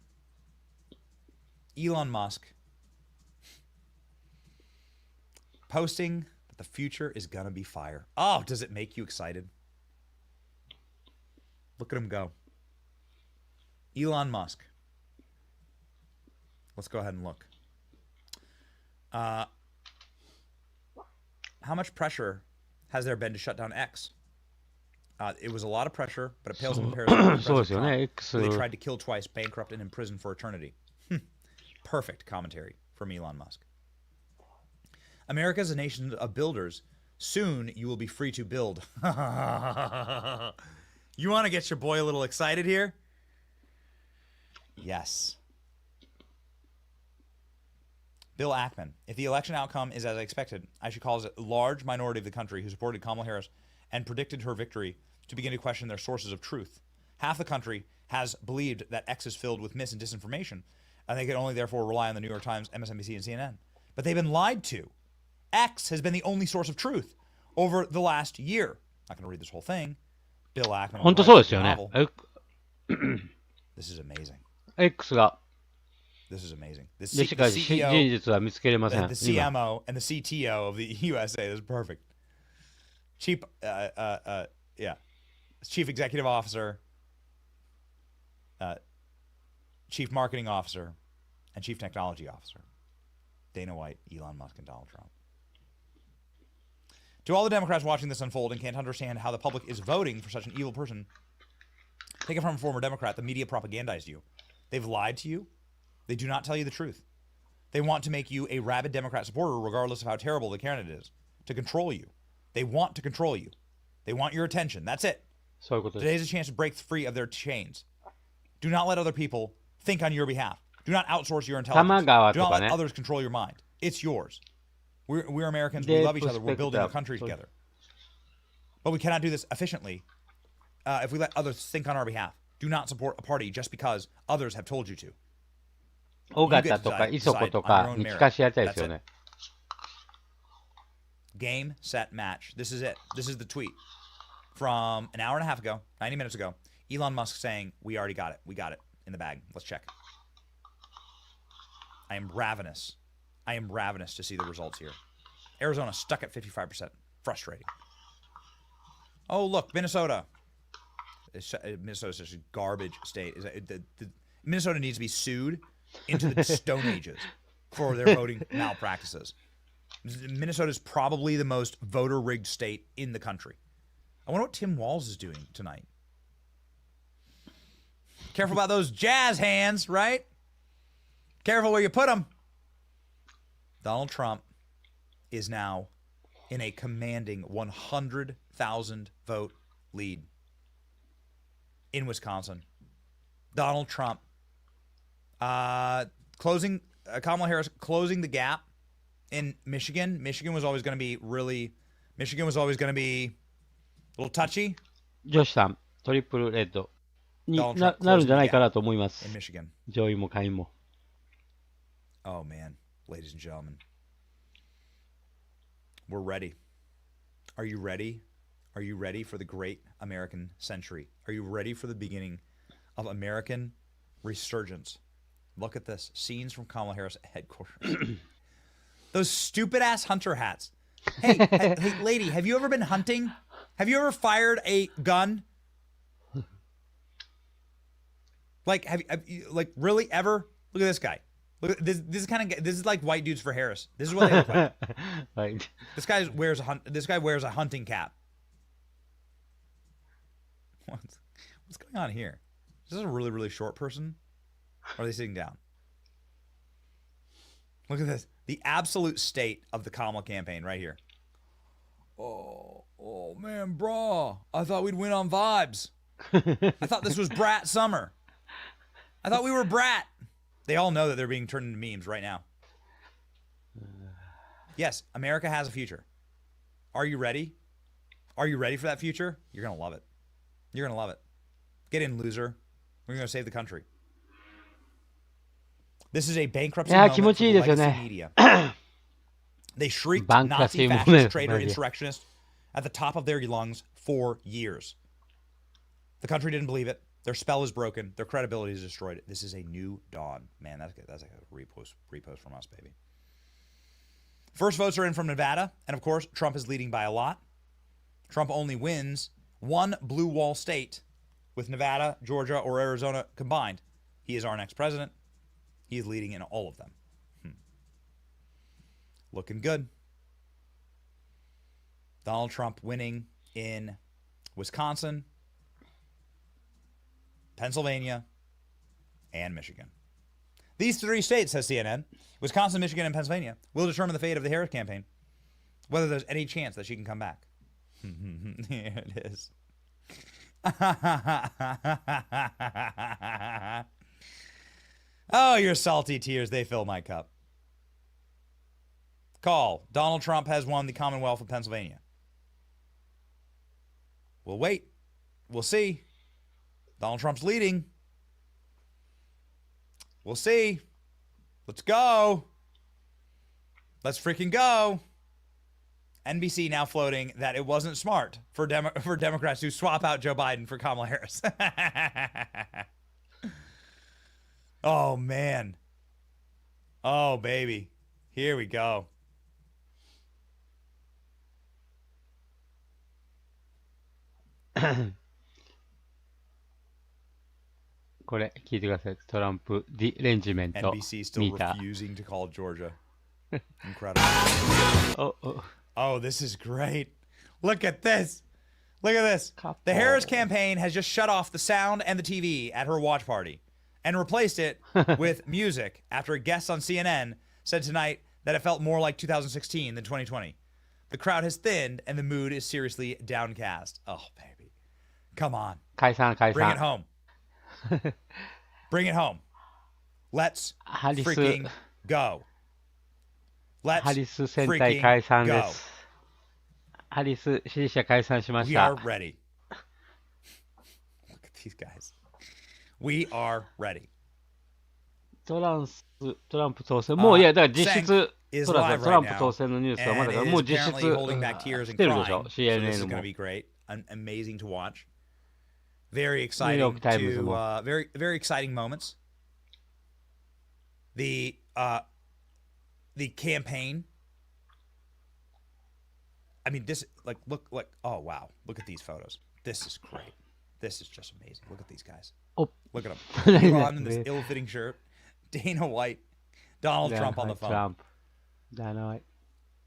Elon Musk posting that the future is going to be fire. Oh, does it make you excited? Look at him go. Elon Musk. Let's go ahead and look. How much pressure has there been to shut down X? It was a lot of pressure, but it pales in comparison to President Trump, who they tried to kill twice, bankrupt, and imprison for eternity. Perfect commentary from Elon Musk. America is a nation of builders. Soon you will be free to build. You want to get your boy a little excited here? Yes. Bill Ackman. If the election outcome is as I expected, I should call it a large minority of the country who supported Kamala Harris and predicted her victory to begin to question their sources of truth. Half the country has believed that X is filled with mis and disinformation, and they can only therefore rely on the New York Times, MSNBC, and CNN. But they've been lied to. X has been the only source of truth over the last year. Not going to read this whole thing. Bill Ackman. 本当そうですよね。This is amazing. X が This is amazing. The でしかし真実は見つけれません。 The CMO and the CTO of the USA. This is perfect. Chief Executive Officer, Chief Marketing Officer, and Chief Technology Officer. Dana White, Elon Musk, and Donald Trump. To all the Democrats watching this unfold and can't understand how the public is voting for such an evil person, take it from a former Democrat. The media propagandized you. They've lied to you. They do not tell you the truth. They want to make you a rabid Democrat supporter regardless of how terrible the candidate is, to control you. They want to control you. They want your attention. That's it. Today's a chance to break free of their chains. Do not let other people think on your behalf. Do not outsource your intelligence. Do not let others control your mind. It's yours. We're Americans. We love each other. We're building a country together. But we cannot do this efficiently if we let others think on our behalf. Do not support a party just because others have told you to. 尾形とか磯子とかに聞かしやりたいですよね。Game, set, match. This is it. This is the tweet from an hour and a half ago, 90 minutes ago. Elon Musk saying, we already got it. We got it in the bag. Let's check. I am ravenous. I am ravenous to see the results here. Arizona stuck at 55%. Frustrating. Oh, look, Minnesota. Minnesota's just a garbage state. Minnesota needs to be sued into the Stone Ages for their voting malpractices. Minnesota is probably the most voter-rigged state in the country. I wonder what Tim Walz is doing tonight. Careful about those jazz hands, right? Careful where you put them. Donald Trump is now in a commanding 100,000 vote lead in Wisconsin. Donald Trump Kamala Harris closing the gap in Michigan. Michigan was always going to be a little touchy. 女子さん、トリプルレッドになるんじゃないかなと思います。上位も下位も。Oh man, ladies and gentlemen, we're ready. Are you ready? Are you ready for the great American century? Are you ready for the beginning of American resurgence? Look at this. Scenes from Kamala Harris headquarters. Those stupid-ass hunter hats. Hey, hey, lady, have you ever been hunting? Have you ever fired a gun? Like, have you like, really, ever? Look at this guy. Look at this. This is like white dudes for Harris. This is what they look like. Right. This guy wears a hunting cap. What's going on here? Is this a really, really short person? Or are they sitting down? Look at this. The absolute state of the Kamala campaign right here. Oh man, brah. I thought we'd win on vibes. I thought this was Brat Summer. I thought we were Brat. They all know that they're being turned into memes right now. Yes, America has a future. Are you ready? Are you ready for that future? You're going to love it. You're going to love it. Get in, loser. We're going to save the country. This is a bankruptcy moment for the legacy media. They shrieked Nazi, fascist, traitor, insurrectionist at the top of their lungs for years. The country didn't believe it. Their spell is broken. Their credibility is destroyed. This is a new dawn. Man, that's like a repost from us, baby. First votes are in from Nevada. And, of course, Trump is leading by a lot. Trump only wins one blue wall state with Nevada, Georgia, or Arizona combined. He is our next president. He is leading in all of them. Looking good. Donald Trump winning in Wisconsin, Pennsylvania, and Michigan. These three states, says CNN, Wisconsin, Michigan, and Pennsylvania, will determine the fate of the Harris campaign, whether there's any chance that she can come back. Here it is. Oh, your salty tears, they fill my cup. Call. Donald Trump has won the Commonwealth of Pennsylvania. We'll wait. We'll see. Donald Trump's leading. We'll see. Let's go. Let's freaking go. NBC now floating that it wasn't smart for Democrats to swap out Joe Biden for Kamala Harris. Oh, man. Oh, baby. Here we go. NBC still refusing to call Georgia. Incredible. Oh, this is great. Look at this. Look at this. The Harris campaign has just shut off the sound and the TV at her watch party and replaced it with music after a guest on CNN said tonight that it felt more like 2016 than 2020. The crowd has thinned and the mood is seriously downcast. Oh, baby. Come on. Bring it home. Bring it home. Let's freaking go. Let's freaking go. We are ready. Look at these guys. We are ready. トランプ当選。もういや、だから実質、トランプ当選のニュースはまだから、もう実質、来てるでしょ、CNN も。Amazing to watch. Very exciting to, very, very exciting moments. The campaign. I mean, this, like, look, oh, wow. Look at these photos. This is great. This is just amazing. Look at these guys. Oh. Look at them. Elon in this ill-fitting shirt. Dana White. Donald Trump on the phone. Dana White.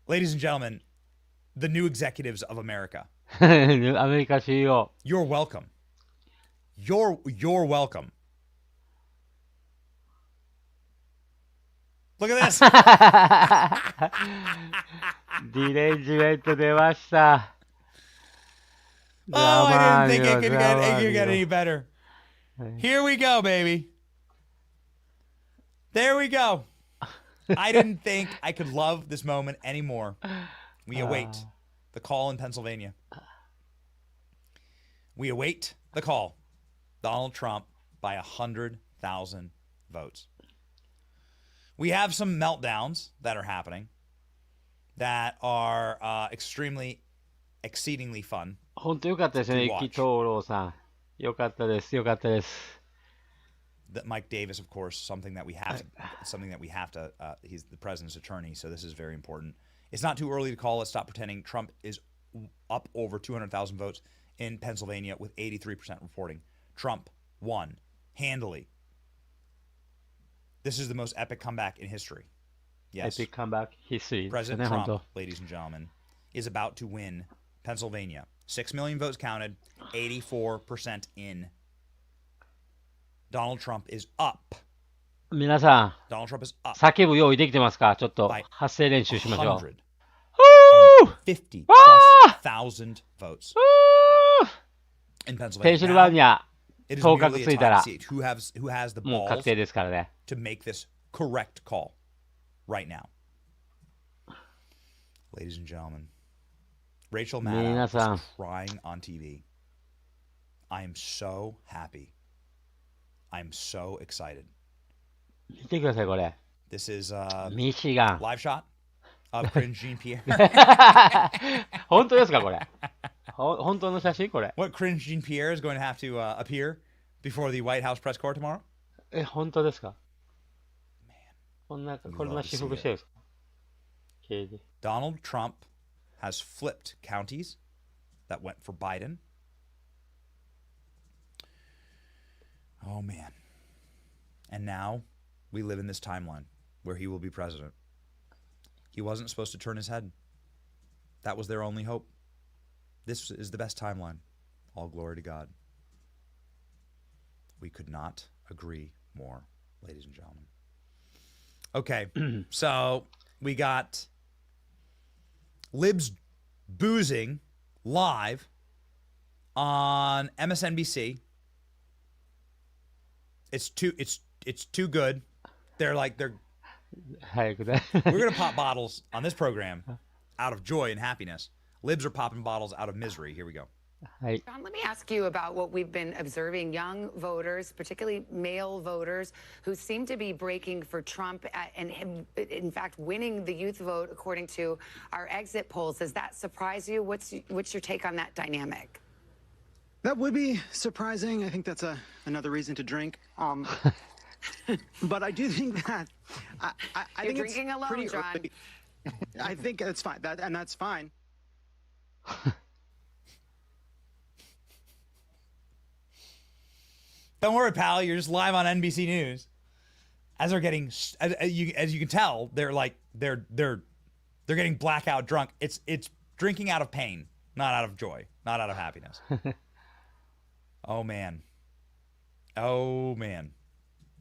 Ladies and gentlemen, the new executives of America. アメリカ CEO. You're welcome. You're welcome. Look at this. ディレンジメント出ました。Oh, I didn't think it could get any better. Here we go, baby. There we go. I didn't think I could love this moment anymore. We await the call in Pennsylvania. We await the call. Donald Trump by 100,000 votes. We have some meltdowns that are happening that are exceedingly fun. 本当よかったですね、意気投合さん。よかったです。よかったです。Mike Davis, of course, something that we have to. He's the president's attorney, so this is very important. It's not too early to call. Let's stop pretending. Trump is up over 200,000 votes in Pennsylvania with 83% reporting. Trump won handily. This is the most epic comeback in history. Yes. Epic comeback history. President Trump, ladies and gentlemen, is about to win Pennsylvania. 6 million votes counted, 84% in. Donald Trump is up. 皆さん、 Donald Trump is up. 叫ぶ用意できてますか？ちょっと発声練習しましょう。 150 plus votes in Pennsylvania. ペンシルバニア、 It is 当確 merely つ a いたら tie seat. Who has the もう確 balls 定ですからね。 to make this correct call right now? Ladies and gentlemen, Rachel Maddow is crying on TV. I am so happy. I am so excited. 見てください、これ。 This is ミシガン。 live shot of Cringe Jean-Pierre. 本当ですか、これ。本当の写真これ。 What Cringe Jean-Pierre is going to have to appear before the White House press corps tomorrow? 本当ですか。こんな私服してるんですか。 Donald Trump has flipped counties that went for Biden. Oh, man. And now we live in this timeline where he will be president. He wasn't supposed to turn his head. That was their only hope. This is the best timeline. All glory to God. We could not agree more, ladies and gentlemen. Okay, so we got libs boozing live on MSNBC. It's too good. We're gonna pop bottles on this program out of joy and happiness. Libs are popping bottles out of misery. Here we go. John, let me ask you about what we've been observing. Young voters, particularly male voters, who seem to be breaking for Trump and him, in fact, winning the youth vote according to our exit polls. Does that surprise you? What's your take on that dynamic? That would be surprising. I think that's another reason to drink. But I do think that I think it's drinking alone, pretty John. early. I think that's fine. That's fine. Don't worry, pal. You're just live on NBC News. As they're getting, as you can tell, they're getting blackout drunk. It's drinking out of pain, not out of joy, not out of happiness. Oh man.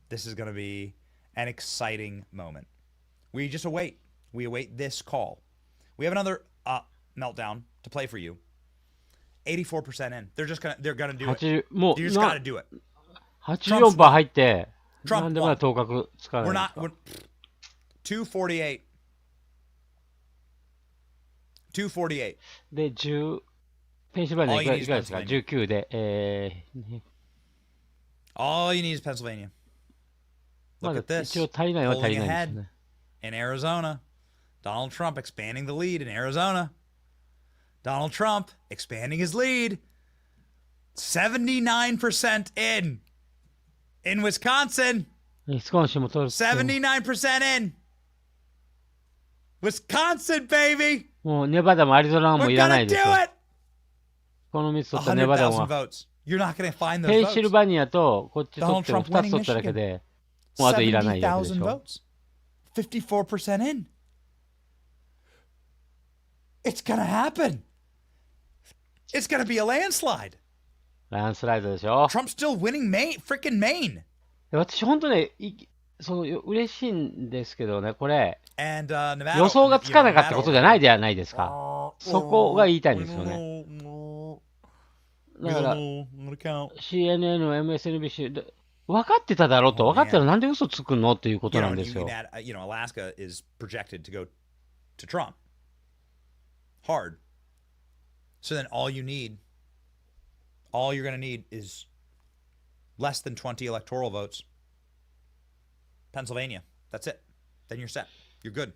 This is going to be an exciting moment. We just await. We await this call. We have another meltdown to play for you. 84% in. They're gonna do it. You just got to do it. 84% 入って、 Trump なんでまだ当確つかないんですか。 we're 248. 248. で、10、ペンシルバニアいかがですか ?19 で、All you need is Pennsylvania. Look at this. 一応足りないは足り Pulling ないです ahead ね。 in Arizona. Donald Trump expanding the lead in Arizona. Donald Trump expanding his lead. 79% in Wisconsin. ウィスコンシンも取る。 79% in. Wisconsin, baby. もうネバダもアリゾナもいらないですよ。この3つ取ったネバダも。 You're not going to find those ペン votes. シルバニアとこっち取っても2つ取っただけで、もうあといらないやつでしょ。 54% in. It's going to happen. It's going to be a landslide. ランスライドでしょ。 Trump's still winning freaking Maine. 私本当ね、嬉しいんですけどね、これ、 And, Nevada, 予想がつかなかったことじゃないではないですか。そこが言いたいんですよね。だから、CNN、MSNBC、分かってただろうと、分かってたらなんで嘘つくのっていうことなんですよ。Alaska is projected to go to Trump hard. So then all you're going to need is less than 20 electoral votes. Pennsylvania, that's it. Then you're set. You're good.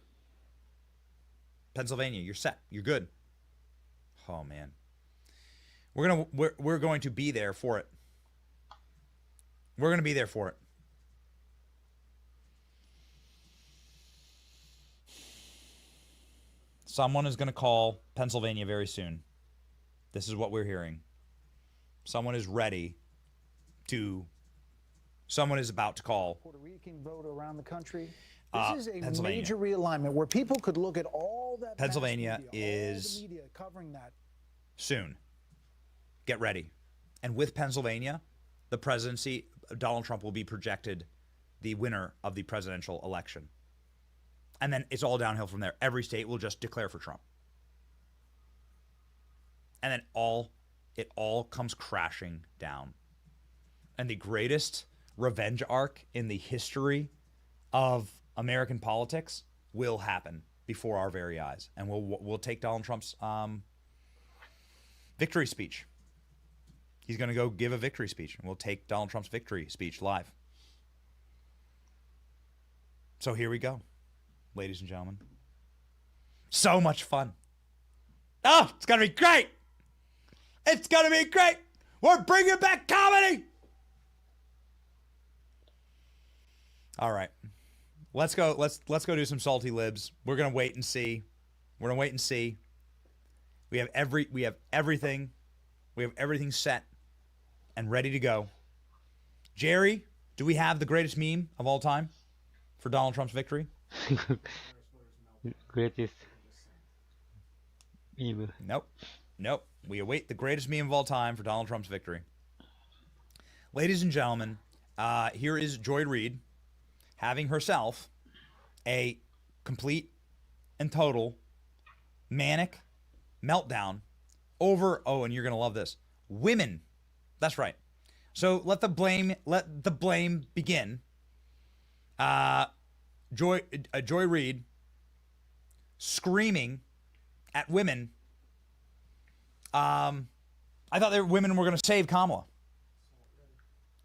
Pennsylvania, you're set. You're good. Oh man. We're going to be there for it. We're going to be there for it. Someone is going to call Pennsylvania very soon. This is what we're hearing. Someone is ready to. Someone is about to call. Puerto Rican vote around the country. This is a Pennsylvania. major realignment where people could look at all that. Pennsylvania media, is all the media covering that. Soon. Get ready. And with Pennsylvania, the presidency, Donald Trump will be projected the winner of the presidential election. And then it's all downhill from there. Every state will just declare for Trump. And then it all comes crashing down. And the greatest revenge arc in the history of American politics will happen before our very eyes. And we'll take Donald Trump's victory speech. He's going to go give a victory speech, and we'll take Donald Trump's victory speech live. So here we go, ladies and gentlemen. So much fun. Oh, it's going to be great. It's going to be great. We're bringing back comedy. All right. Let's go do some salty libs. We're going to wait and see. We're going to wait and see. We have everything set and ready to go. Jerry, do we have the greatest meme of all time for Donald Trump's victory? Greatest meme. Nope. We await the greatest meme of all time for Donald Trump's victory. Ladies and gentlemen, here is Joy Reid having herself a complete and total manic meltdown over, and you're going to love this, women. That's right. So let the blame begin. Joy Reid screaming at women. I thought women were going to save Kamala.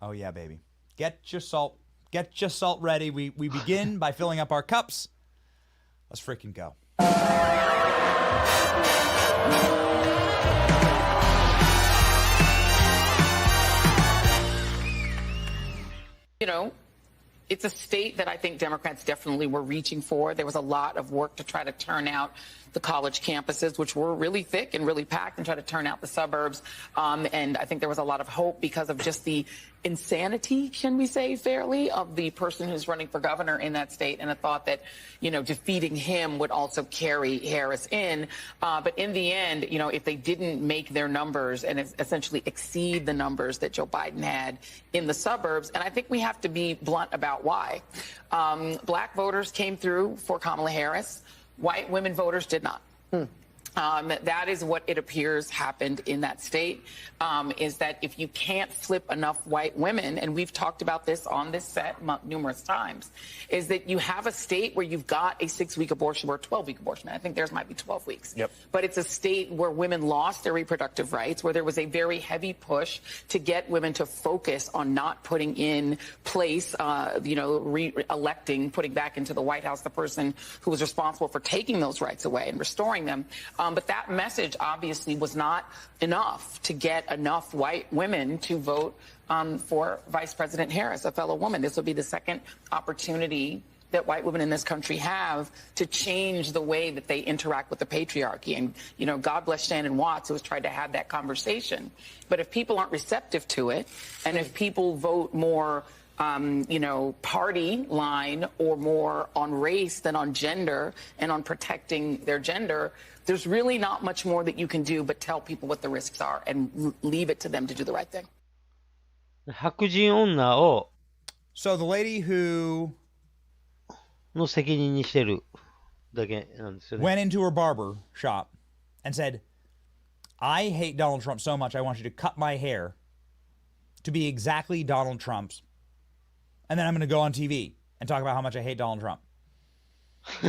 Oh yeah, baby. Get your salt ready. We begin by filling up our cups. Let's freaking go. You know, it's a state that I think Democrats definitely were reaching for. There was a lot of work to try to turn out the college campuses, which were really thick and really packed, and try to turn out the suburbs. And I think there was a lot of hope because of just the insanity, can we say fairly, of the person who's running for governor in that state, and a thought that, you know, defeating him would also carry Harris in. But in the end, you know, if they didn't make their numbers and essentially exceed the numbers that Joe Biden had in the suburbs, and I think we have to be blunt about why. Black voters came through for Kamala Harris. White women voters did not. That is what it appears happened in that state, is that if you can't flip enough white women, and we've talked about this on this set numerous times, is that you have a state where you've got a 6-week abortion or a 12-week abortion. I think theirs might be 12 weeks. Yep. But it's a state where women lost their reproductive rights, where there was a very heavy push to get women to focus on not putting in place, re-electing, putting back into the White House the person who was responsible for taking those rights away and restoring them. But that message obviously was not enough to get enough white women to vote for Vice President Harris, a fellow woman. This will be the second opportunity that white women in this country have to change the way that they interact with the patriarchy. And, you know, God bless Shannon Watts, who has tried to have that conversation. But if people aren't receptive to it, and if people vote more party line or more on race than on gender and on protecting their gender, there's really not much more that you can do but tell people what the risks are and leave it to them to do the right thing. 白人女を So the lady who の責任にしてるだけなんですよね。 went into her barber shop and said, I hate Donald Trump so much I want you to cut my hair to be exactly Donald Trump's. And then I'm going to go on TV and talk about how much I hate Donald Trump.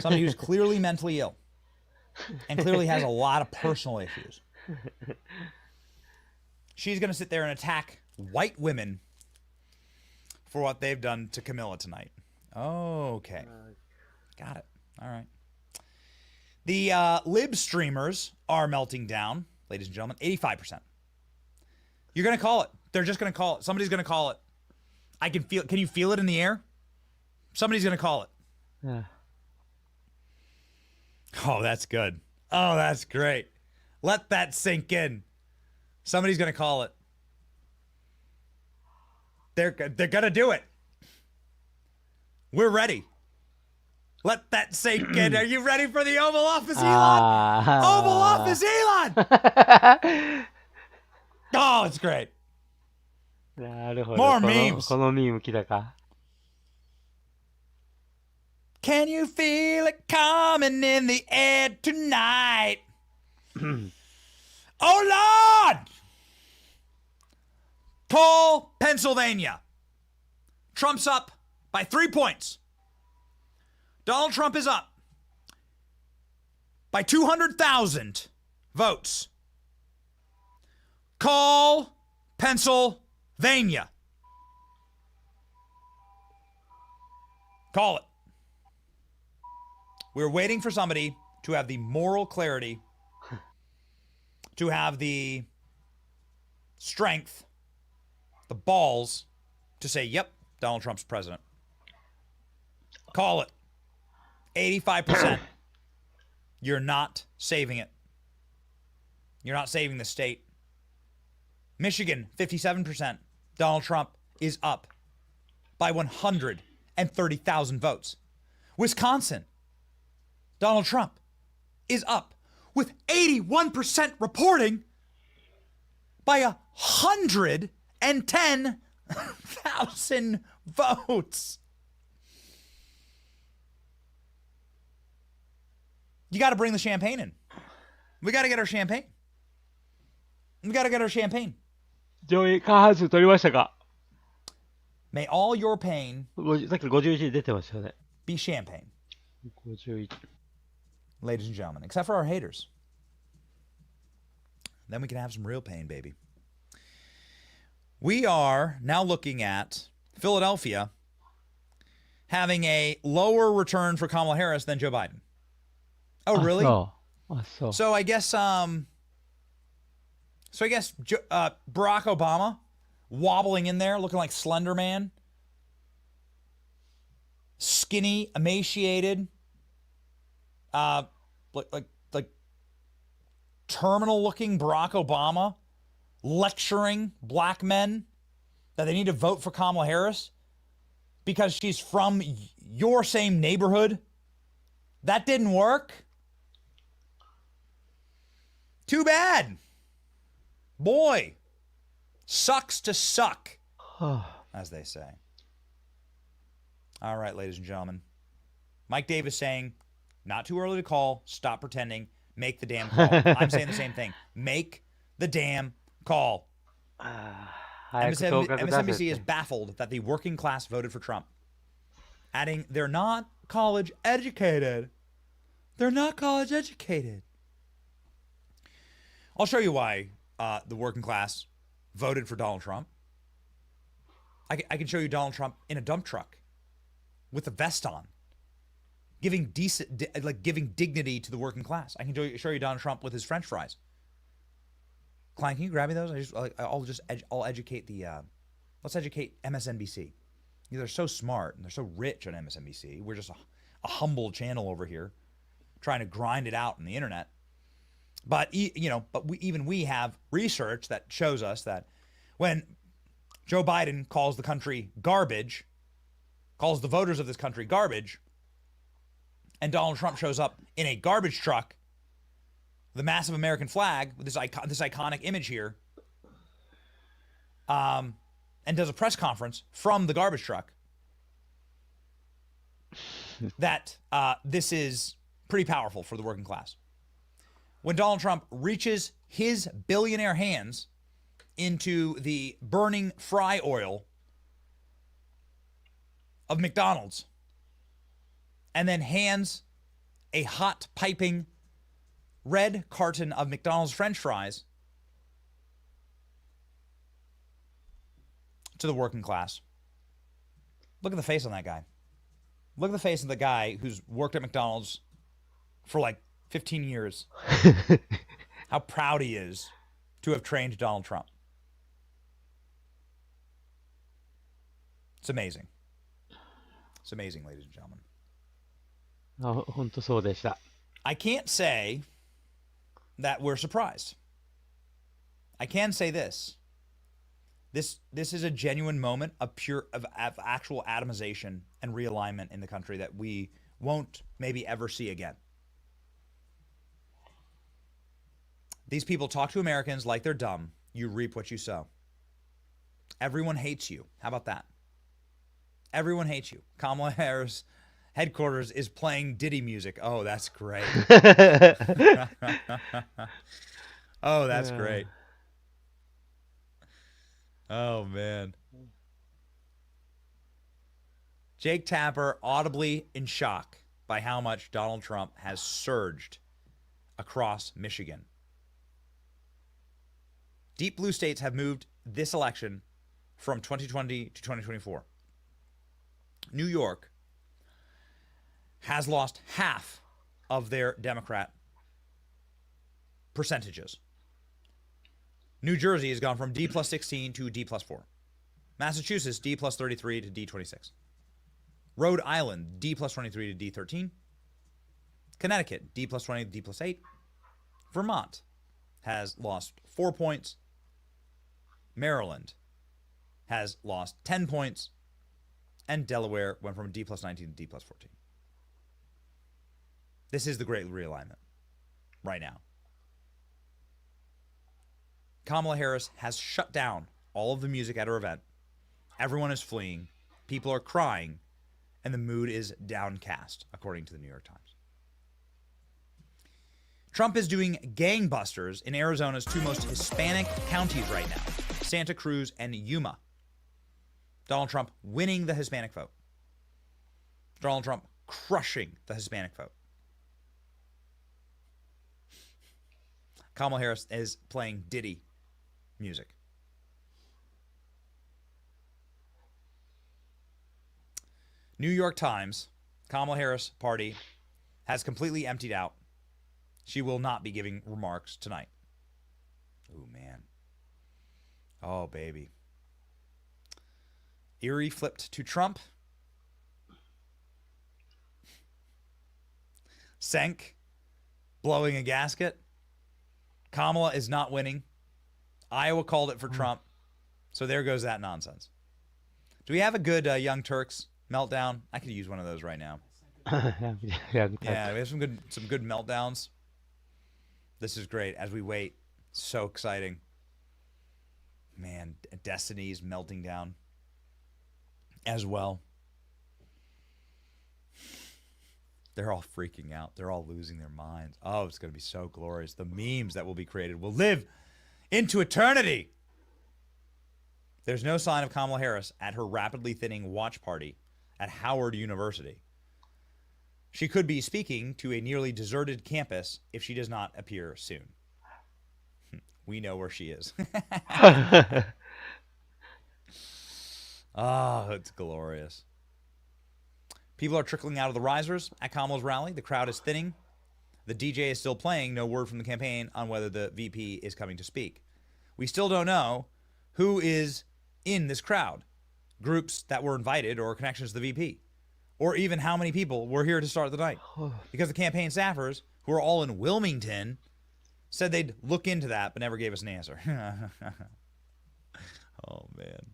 Somebody who's clearly mentally ill and clearly has a lot of personal issues. She's going to sit there and attack white women for what they've done to Camilla tonight. Okay. Got it. All right. The lib streamers are melting down, ladies and gentlemen, 85%. You're going to call it. They're just going to call it. Somebody's going to call it. I can feel it. Can you feel it in the air? Somebody's going to call it. Yeah. Oh, that's good. Oh, that's great. Let that sink in. Somebody's going to call it. They're going to do it. We're ready. Let that sink in. Are you ready for the Oval Office, Elon? Oval Office, Elon! Oh, it's great. なるほど。 More memes. このミーム来たか。Can you feel it coming in the air tonight? Oh, Lord! Poll, Pennsylvania. Trump's up by 3 points. Donald Trump is up by 200,000 votes. Call Pennsylvania. Call it. We're waiting for somebody to have the moral clarity, to have the strength, the balls to say, yep, Donald Trump's president. Call it. 85%. You're not saving it. You're not saving the state. Michigan, 57%. Donald Trump is up by 130,000 votes. Wisconsin, Donald Trump is up with 81% reporting by 110,000 votes. You got to bring the champagne in. We got to get our champagne. We got to get our champagne. 上位過半数取りましたか？ May all your pain さっき51出てましたよね。 be champagne. 51。 Ladies and gentlemen, except for our haters. Then we can have some real pain, baby. We are now looking at Philadelphia having a lower return for Kamala Harris than Joe Biden. Oh, really? So I guess Barack Obama wobbling in there, looking like Slender Man, skinny, emaciated, like terminal-looking Barack Obama lecturing black men that they need to vote for Kamala Harris because she's from your same neighborhood. That didn't work. Too bad. Boy, sucks to suck, as they say. All right, ladies and gentlemen. Mike Davis saying, not too early to call, stop pretending, make the damn call. I'm saying the same thing. Make the damn call. MSNBC is baffled that the working class voted for Trump, adding, they're not college educated. They're not college educated. I'll show you why the working class voted for Donald Trump. I can show you Donald Trump in a dump truck with a vest on, giving dignity to the working class. I can show you Donald Trump with his French fries. Klein, can you grab me those? I'll educate the. Let's educate MSNBC. They're so smart and they're so rich on MSNBC. We're just a humble channel over here, trying to grind it out on the internet. But we have research that shows us that when Joe Biden calls the country garbage, calls the voters of this country garbage, and Donald Trump shows up in a garbage truck, the massive American flag with this iconic image here, and does a press conference from the garbage truck, that this is pretty powerful for the working class. When Donald Trump reaches his billionaire hands into the burning fry oil of McDonald's and then hands a hot piping red carton of McDonald's French fries to the working class. Look at the face on that guy. Look at the face of the guy who's worked at McDonald's for like 15 years. How proud he is to have trained Donald Trump. It's amazing. It's amazing, ladies and gentlemen. Oh, 本当そうでした。I can't say that we're surprised. I can say this. This is a genuine moment of actual atomization and realignment in the country that we won't maybe ever see again. These people talk to Americans like they're dumb. You reap what you sow. Everyone hates you. How about that? Everyone hates you. Kamala Harris headquarters is playing Diddy music. Oh, that's great. Oh, that's great. Oh, man. Jake Tapper audibly in shock by how much Donald Trump has surged across Michigan. Deep blue states have moved this election from 2020 to 2024. New York has lost half of their Democrat percentages. New Jersey has gone from D plus 16 to D plus 4. Massachusetts, D plus 33 to D 26. Rhode Island, D plus 23 to D 13. Connecticut, D plus 20 to D plus 8. Vermont has lost 4 points. Maryland has lost 10 points. And Delaware went from D plus 19 to D plus 14. This is the great realignment right now. Kamala Harris has shut down all of the music at her event. Everyone is fleeing. People are crying. And the mood is downcast, according to the New York Times. Trump is doing gangbusters in Arizona's two most Hispanic counties right now, Santa Cruz and Yuma. Donald Trump winning the Hispanic vote. Donald Trump crushing the Hispanic vote. Kamala Harris is playing Diddy music. New York Times, Kamala Harris party has completely emptied out. She will not be giving remarks tonight. Ooh, man. Oh, baby. Erie flipped to Trump. Senk blowing a gasket. Kamala is not winning. Iowa called it for Trump. So there goes that nonsense. Do we have a good Young Turks meltdown? I could use one of those right now. Yeah, we have some good meltdowns. This is great as we wait. So exciting. Man, Destiny's melting down as well. They're all freaking out. They're all losing their minds. Oh, it's going to be so glorious. The memes that will be created will live into eternity. There's no sign of Kamala Harris at her rapidly thinning watch party at Howard University. She could be speaking to a nearly deserted campus if she does not appear soon. We know where she is. Oh, it's glorious. People are trickling out of the risers at Kamala's rally. The crowd is thinning. The DJ is still playing. No word from the campaign on whether the VP is coming to speak. We still don't know who is in this crowd, groups that were invited or connections to the VP, or even how many people were here to start the night. Because the campaign staffers, who are all in Wilmington, said they'd look into that, but never gave us an answer. Oh, man.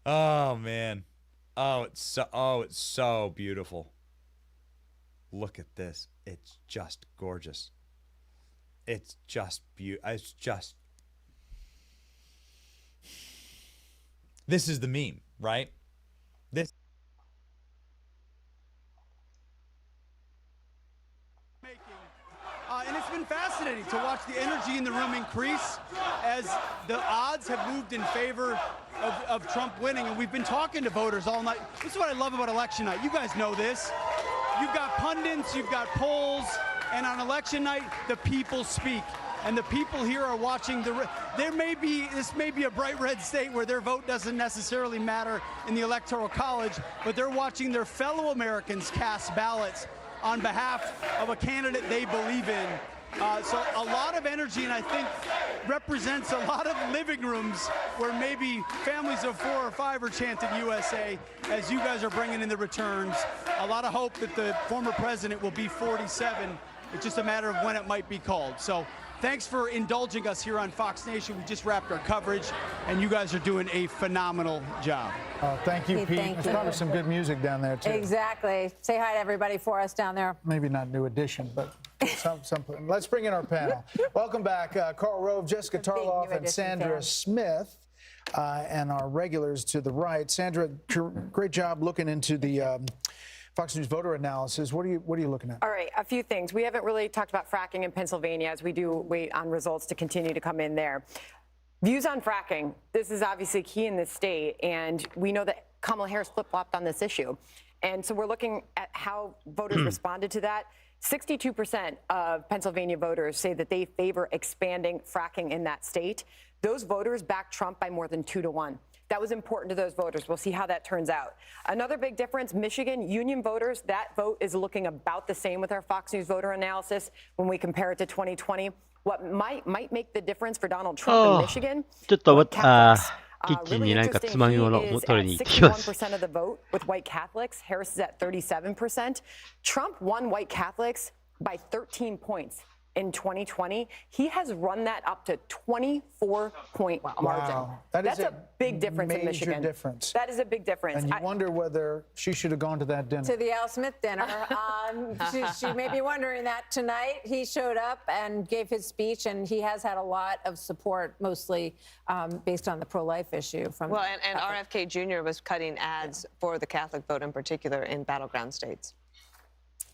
Oh, man. Oh, it's so beautiful. Look at this. It's just gorgeous. It's just beautiful. It's just... This is the meme, right? This... And it's been fascinating to watch the energy in the room increase as the odds have moved in favor of Trump winning. And we've been talking to voters all night. This is what I love about election night. You guys know this. You've got pundits, you've got polls, and on election night, the people speak. And the people here are watching this may be a bright red state where their vote doesn't necessarily matter in the Electoral College, but they're watching their fellow Americans cast ballots on behalf of a candidate they believe in. So a lot of energy, and I think represents a lot of living rooms where maybe families of 4 or 5 are chanting USA as you guys are bringing in the returns. A lot of hope that the former president will be 47 It's just a matter of when it might be called. So thanks for indulging us here on Fox Nation. We just wrapped our coverage, and you guys are doing a phenomenal job. Thank you, Pete. There's probably some good music down there, too. Exactly. Say hi to everybody for us down there. Maybe not New Edition, but something. Let's bring in our panel. Welcome back, Karl Rove, Jessica Tarloff, and Sandra Smith, and our regulars to the right. Sandra, great job looking into the Fox News voter analysis. What are you looking at? All right, a few things. We haven't really talked about fracking in Pennsylvania, as we do wait on results to continue to come in there. Views on fracking. This is obviously key in this state, and we know that Kamala Harris flip-flopped on this issue. And so we're looking at how voters responded to that. 62% of Pennsylvania voters say that they favor expanding fracking in that state. Those voters backed Trump by more than 2 to 1. That was important to those voters. We'll see how that turns out. Another big difference, Michigan union voters, that vote is looking about the same with our Fox News voter analysis when we compare it to 2020. What might make the difference for Donald Trump in Michigan? ちょっとキッチンになんかつまみ物を取りに行きます。 61% of the vote with white Catholics. Harris is at 37%. Trump won white Catholics by 13 points. In 2020, he has run that up to 24-point margin. Wow. That's a big difference in Michigan. Difference. That is a big difference. And you wonder whether she should have gone to that dinner. To the Al Smith dinner. She may be wondering that tonight. He showed up and gave his speech, and he has had a lot of support, mostly based on the pro-life issue. From and RFK Jr. was cutting ads for the Catholic vote in particular in battleground states.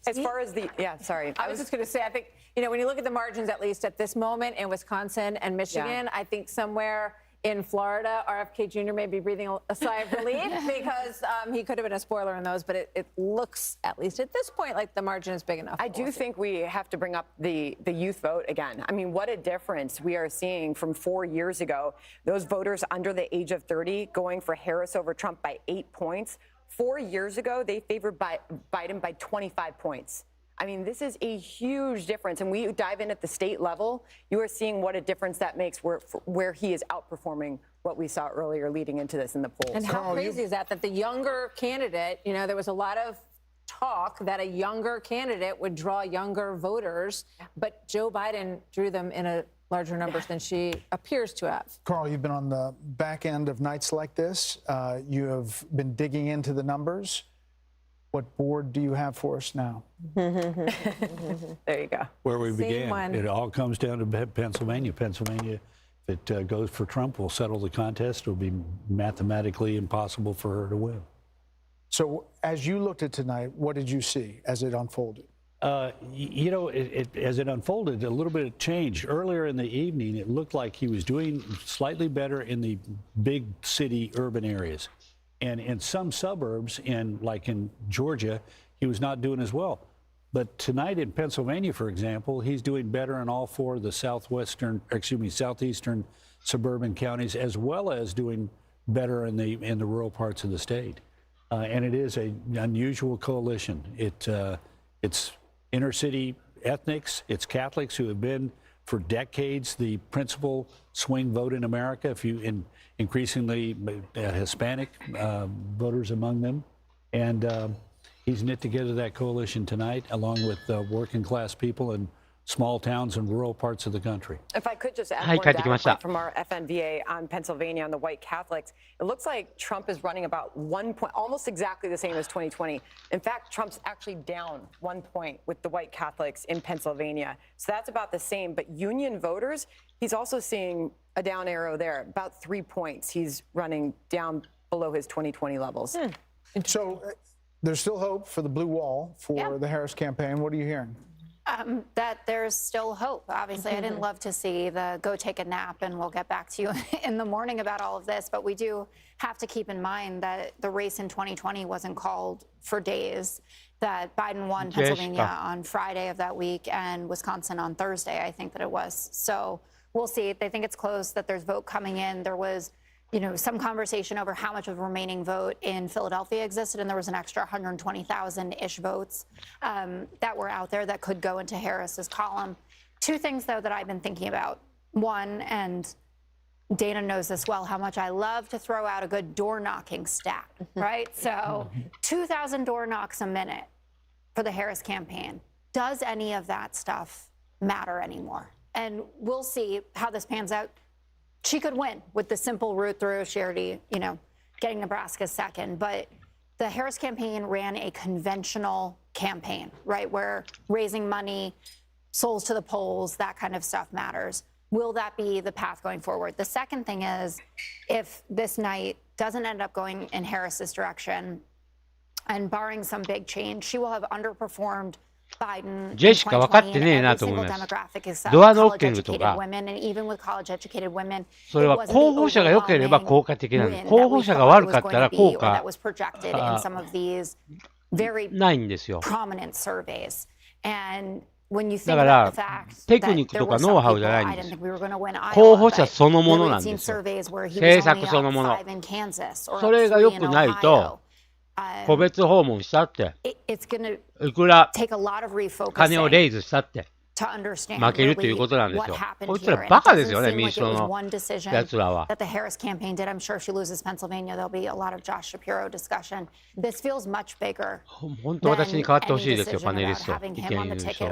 As far as the, I was just going to say, I think, when you look at the margins, at least at this moment in Wisconsin and Michigan, I think somewhere in Florida, RFK Jr. may be breathing a sigh of relief because he could have been a spoiler in those, but it looks, at least at this point, like the margin is big enough. I do think we have to bring up the youth vote again. I mean, what a difference we are seeing from 4 years ago. Those voters under the age of 30 going for Harris over Trump by 8 points. 4 years ago, they favored Biden by 25 points. I mean, this is a huge difference. And we dive in at the state level, you are seeing what a difference that makes where he is outperforming what we saw earlier leading into this in the polls. And how crazy is that the younger candidate, there was a lot of talk that a younger candidate would draw younger voters, but Joe Biden drew them in a larger numbers than she appears to have. Karl, you've been on the back end of nights like this. You have been digging into the numbers. What board do you have for us now? There you go. Where we Same began. one. It all comes down to Pennsylvania. Pennsylvania, if it goes for Trump, will settle the contest. It'll be mathematically impossible for her to win. So as you looked at tonight, what did you see as it unfolded? As it unfolded, a little bit changed. Earlier in the evening, it looked like he was doing slightly better in the big city urban areas. And in some suburbs, like in Georgia, he was not doing as well. But tonight in Pennsylvania, for example, he's doing better in all 4 of the southeastern suburban counties, as well as doing better in the rural parts of the state. And it is an unusual coalition. It's inner city ethnics, it's Catholics who have been for decades the principal swing vote in America, increasingly Hispanic voters among them. And he's knit together that coalition tonight, along with working class people in small towns and rural parts of the country. If I could just add one data point from our FNVA on Pennsylvania on the white Catholics, it looks like Trump is running about 1 point, almost exactly the same as 2020. In fact, Trump's actually down 1 point with the white Catholics in Pennsylvania. So that's about the same. But union voters, he's also seeing a down arrow there, about 3 points. He's running down below his 2020 levels. So there's still hope for the blue wall for the Harris campaign. What are you hearing? That there's still hope. Obviously, I didn't love to see the go take a nap and we'll get back to you in the morning about all of this, but we do have to keep in mind that the race in 2020 wasn't called for days, that Biden won Pennsylvania on Friday of that week and Wisconsin on Thursday, I think that it was. So we'll see. They think it's close, that there's vote coming in. There was some conversation over how much of the remaining vote in Philadelphia existed, and there was an extra 120,000-ish votes that were out there that could go into Harris's column. 2 things, though, that I've been thinking about. One, and Dana knows this well, how much I love to throw out a good door-knocking stat, right? So 2,000 door knocks a minute for the Harris campaign. does any of that stuff matter anymore? And we'll see how this pans out. She could win with the simple route through. She already, getting Nebraska second. But the Harris campaign ran a conventional campaign, right, where raising money, souls to the polls, that kind of stuff matters. Will that be the path going forward? The second thing is, if this night doesn't end up going in Harris's direction, and barring some big change, she will have underperformed Biden ジェシカ分かってねえなと思います。ドアノッキングとか、それは候補者が良ければ効果的なんです。候補者が悪かったら効果ないんですよ。だから、テクニックとかノウハウじゃないんですよ。候補者そのものなんですよ。政策そのもの。それが良くないと、個別訪問したって、いくら金をレイズしたって、負けるということなんですよ。こいつらバカですよね、民主党のやつらは。本当私に代わってほしいですよ、パネリスト。意見言う人。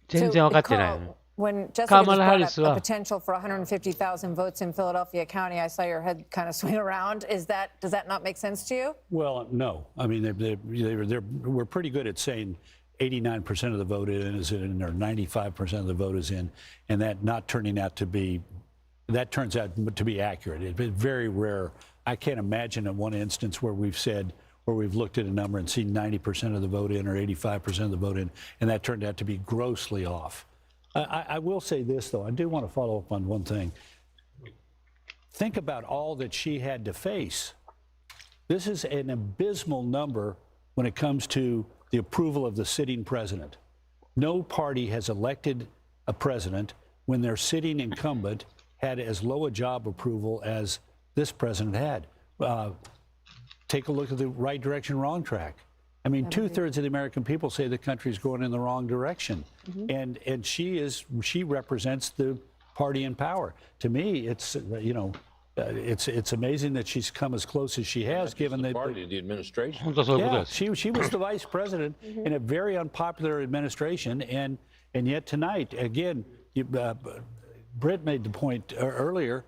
全然分かってないの。When Jessica just brought up the potential for 150,000 votes in Philadelphia County, I saw your head kind of swing around. Does that not make sense to you? Well, no. I mean, we're pretty good at saying 89% of the vote is in, or 95% of the vote is in, and that not turning out to be, that turns out to be accurate. It's very rare. I can't imagine in one instance where we've said, where we've looked at a number and seen 90% of the vote in or 85% of the vote in, and that turned out to be grossly off. I will say this, though. I do want to follow up on one thing. Think about all that she had to face. This is an abysmal number when it comes to the approval of the sitting president. No party has elected a president when their sitting incumbent had as low a job approval as this president had. Take a look at the right direction, wrong track. I mean, 2/3 of the American people say the country's going in the wrong direction, and she represents the party in power. To me, it's it's amazing that she's come as close as she has, given the party, the administration. Yeah, she was the vice president in a very unpopular administration, and yet tonight, again, Britt made the point earlier.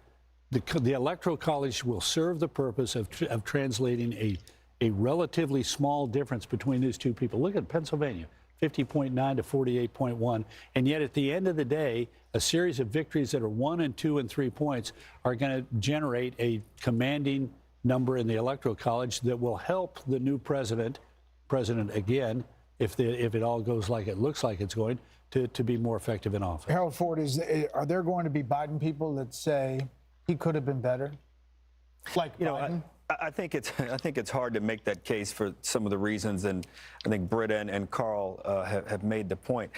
The Electoral College will serve the purpose of translating a relatively small difference between these two people. Look at Pennsylvania, 50.9 to 48.1. And yet at the end of the day, a series of victories that are 1 and 2 and 3 points are going to generate a commanding number in the Electoral College that will help the new president again, if it all goes like it looks like it's going, to be more effective in office. Harold Ford, are there going to be Biden people that say he could have been better? Like Biden? I think it's hard to make that case for some of the reasons, and I think Britta and Carl have made the point.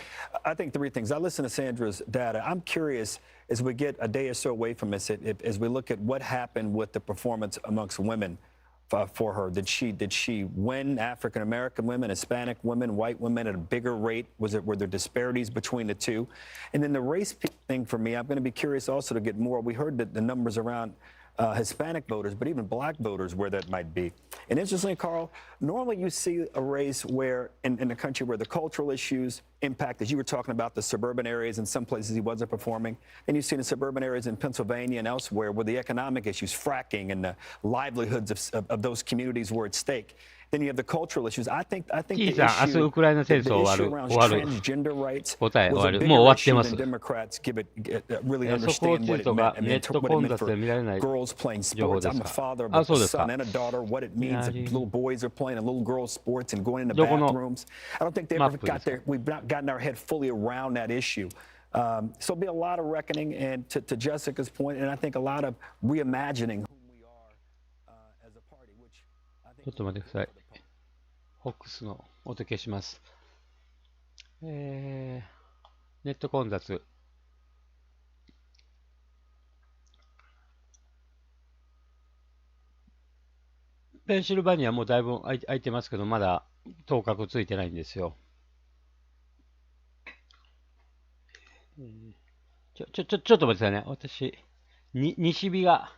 I think three things. I listen to Sandra's data. I'm curious, as we get a day or so away from this, as we look at what happened with the performance amongst women for her. Did she win African American women, Hispanic women, white women at a bigger rate? Were there disparities between the two? And then the race thing for me, I'm going to be curious also to get more. We heard that the numbers around Hispanic voters, but even black voters, where that might be. And interestingly, Carl, normally you see a race where in the country where the cultural issues impact, as you were talking about, the suburban areas, in some places he wasn't performing. And you see the suburban areas in Pennsylvania and elsewhere where the economic issues, fracking, and the livelihoods of those communities were at stake. Then you have the cultural issues. I think the issue around transgender rights was a bigger issue than Democrats really understand what it meant, for girls playing sports. I'm a father of a son and a daughter, what it means if little boys are playing in little girls' sports and going into bathrooms. I don't think we've not gotten our head fully around that issue. So there'll be a lot of reckoning, and to Jessica's point, and I think a lot of reimagining who we are as a party, which I think... ちょっと待ってください。ホックスの音消します。ネット混雑。ペンシルバニアもうだいぶ空いてますけど、まだ当確ついてないんですよ。ちょっと待ってくださいね。私、西日が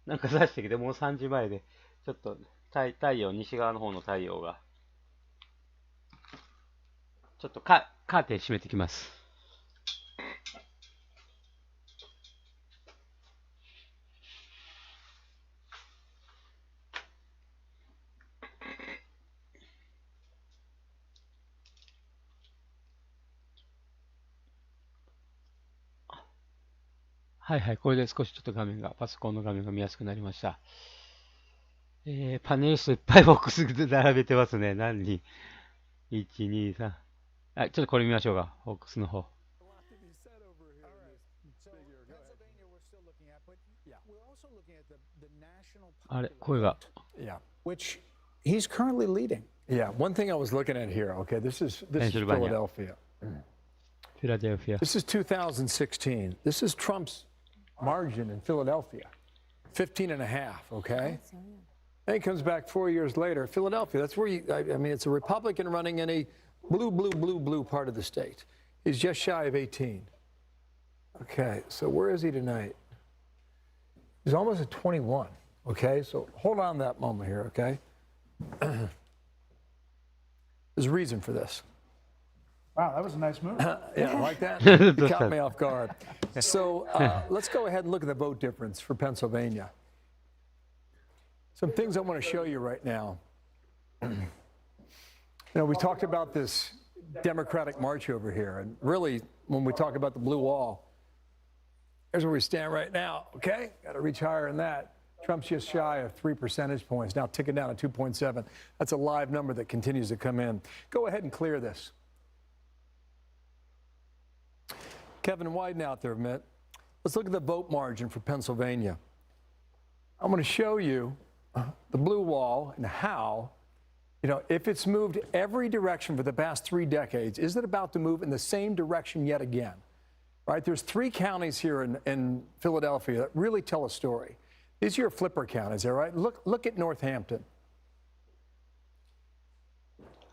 なんか出してきて、もう3時前で、ちょっと太陽、西側の方の太陽が。ちょっとカーテン閉めてきます。はいはい、これで少しちょっとパソコンの画面が見やすくなりました。パネリストいっぱいボックスで並べてますね。何人 ?1、2、3。はい、ちょっとこれ見ましょうか。ボックスの方。あれ、声が。Yeah. Which he's currently leading. Yeah. One thing I was looking at here. Okay, this is Philadelphia. Philadelphia. This is 2016. This is Trump's margin in Philadelphia, 15.5. Okay. Then he comes back 4 years later. Philadelphia. That's where I mean, it's a Republican running in a blue part of the state. He's just shy of 18. Okay. So where is he tonight? He's almost at 21. Okay. So hold on that moment here. Okay. There's a reason for this. Wow, that was a nice move. Yeah, like that? You caught me off guard. So let's go ahead and look at the vote difference for Pennsylvania. Some things I want to show you right now. You know, we talked about this Democratic march over here, and really, when we talk about the blue wall, here's where we stand right now, okay? Got to reach higher than that. Trump's just shy of 3 percentage points, now ticking down to 2.7. That's a live number that continues to come in. Go ahead and clear this. Kevin, widen out there a minute. Let's look at the vote margin for Pennsylvania. I'm going to show you the blue wall and how, you know, if it's moved every direction for the past 3 decades, is it about to move in the same direction yet again? Right? There's 3 counties here in Philadelphia that really tell a story. These are your flipper counties, all right? Look at Northampton.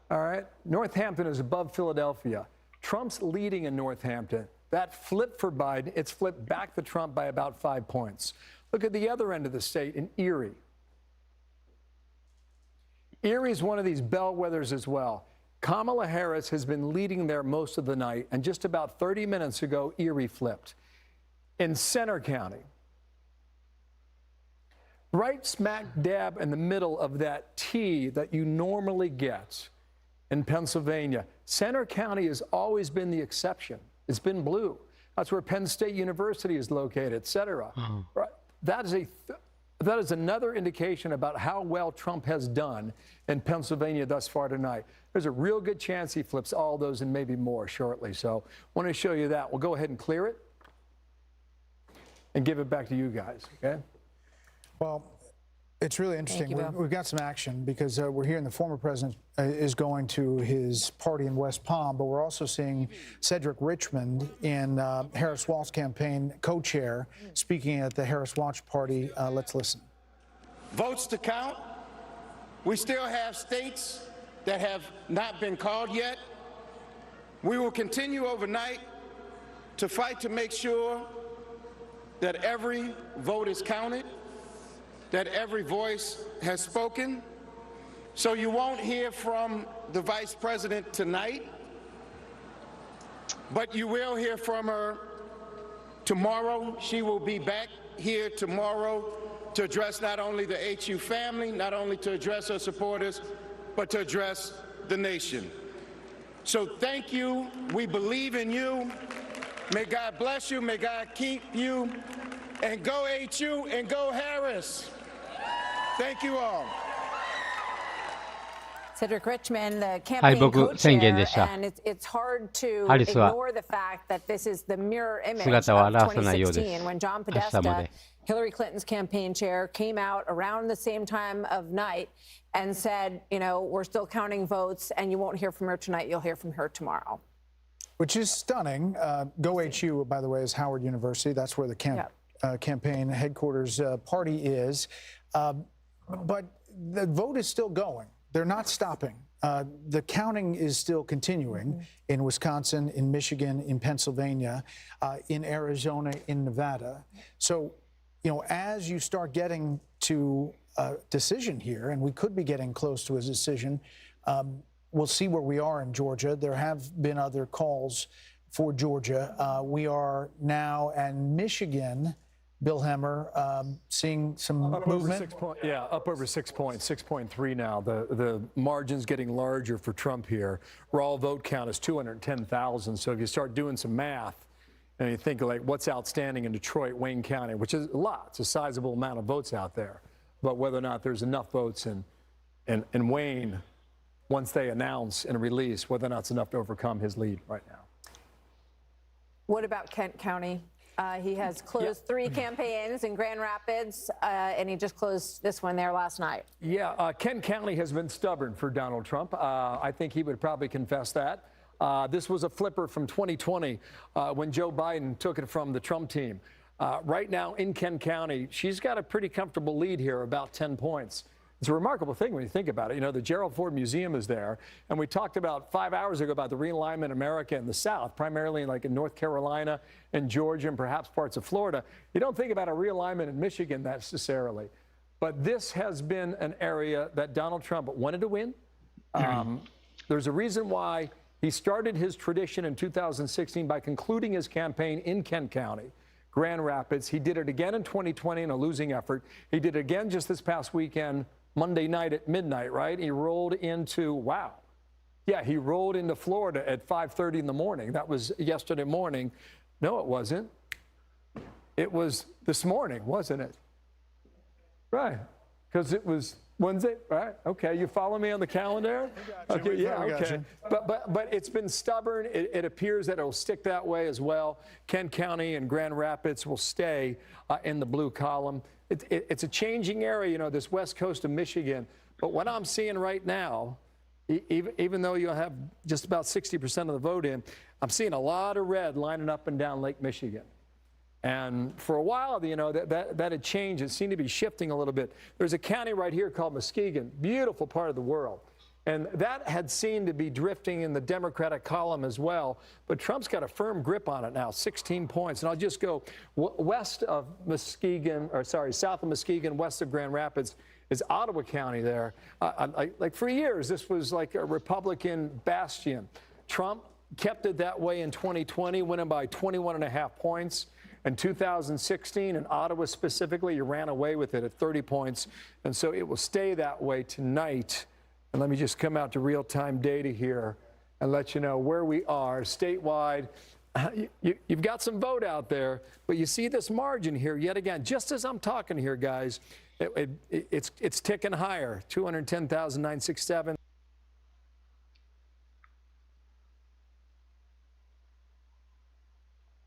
All right? Northampton is above Philadelphia. Trump's leading in Northampton. That flip for Biden, it's flipped back to Trump by about 5 points. Look at the other end of the state in Erie. Erie is one of these bellwethers as well. Kamala Harris has been leading there most of the night, and just about 30 minutes ago, Erie flipped. In Centre County, right smack dab in the middle of that T that you normally get in Pennsylvania, Centre County has always been the exception. It's been blue. That's where Penn State University is located, et cetera. Right? That is another indication about how well Trump has done in Pennsylvania thus far tonight. There's a real good chance he flips all those and maybe more shortly. So I want to show you that. We'll go ahead and clear it and give it back to you guys, okay? Well, it's really interesting. We've got some action because we're hearing the former president is going to his party in West Palm, but we're also seeing Cedric Richmond in Harris Walz's campaign co-chair speaking at the Harris Watch party. Let's listen. Votes to count. We still have states that have not been called yet. We will continue overnight to fight to make sure that every vote is counted, that every voice has spoken. So you won't hear from the vice president tonight, but you will hear from her tomorrow. She will be back here tomorrow to address not only the HU family, not only to address her supporters, but to address the nation. So thank you. We believe in you. May God bless you. May God keep you. And go HU and go Harris. Thank you all. Cedric Richmond, the campaign co-chair, and it's hard to ignore the fact that this is the mirror image of 2016 when John Podesta, Hillary Clinton's campaign chair, came out around the same time of night and said, you know, we're still counting votes and you won't hear from her tonight, you'll hear from her tomorrow. Which is stunning. Go HU, by the way, is Howard University. That's where the campaign headquarters party is. But the vote is still going. They're not stopping. The counting is still continuing in Wisconsin, in Michigan, in Pennsylvania, in Arizona, in Nevada. So, you know, as you start getting to a decision here, and we could be getting close to a decision, we'll see where we are in Georgia. There have been other calls for Georgia. We are now in Michigan. Bill Hemmer, seeing some up movement? Over 6 points. Yeah, up over 6 points, 6.3 now. The margin's getting larger for Trump here. Raw vote count is 210,000. So if you start doing some math and you think like what's outstanding in Detroit, Wayne County, which is a lot, it's a sizable amount of votes out there. But whether or not there's enough votes in Wayne, once they announce and release, whether or not it's enough to overcome his lead right now. What about Kent County? He has closed 3 campaigns in Grand Rapids, and he just closed this one there last night. Yeah, Kent County has been stubborn for Donald Trump. I think he would probably confess that. This was a flipper from 2020 when Joe Biden took it from the Trump team. Right now in Kent County, she's got a pretty comfortable lead here, about 10 points. It's a remarkable thing when you think about it. You know, the Gerald Ford Museum is there, and we talked about 5 hours ago about the realignment of America in the South, primarily like in North Carolina and Georgia and perhaps parts of Florida. You don't think about a realignment in Michigan necessarily, but this has been an area that Donald Trump wanted to win. There's a reason why he started his tradition in 2016 by concluding his campaign in Kent County, Grand Rapids. He did it again in 2020 in a losing effort. He did it again just this past weekend, Monday night at midnight, right? He rolled into, wow. Yeah, he rolled into Florida at 5:30 in the morning. That was yesterday morning. No, it wasn't. It was this morning, wasn't it? Right, because it was Wednesday, right? Okay, you follow me on the calendar? Okay, yeah, okay. But it's been stubborn. It appears that it will stick that way as well. Kent County and Grand Rapids will stay in the blue column. It's a changing area, you know, this west coast of Michigan. But what I'm seeing right now, even though you have just about 60% of the vote in, I'm seeing a lot of red lining up and down Lake Michigan. And for a while, you know, that had changed. It seemed to be shifting a little bit. There's a county right here called Muskegon, beautiful part of the world. And that had seemed to be drifting in the Democratic column as well. But Trump's got a firm grip on it now, 16 points. And I'll just go west of Muskegon, or sorry, south of Muskegon, west of Grand Rapids, is Ottawa County there. Like for years, this was like a Republican bastion. Trump kept it that way in 2020, winning by 21.5 points. In 2016, in Ottawa specifically, you ran away with it at 30 points. And so it will stay that way tonight. And let me just come out to real-time data here and let you know where we are statewide. You've got some vote out there, but you see this margin here yet again. Just as I'm talking here, guys, it's ticking higher, 210,967.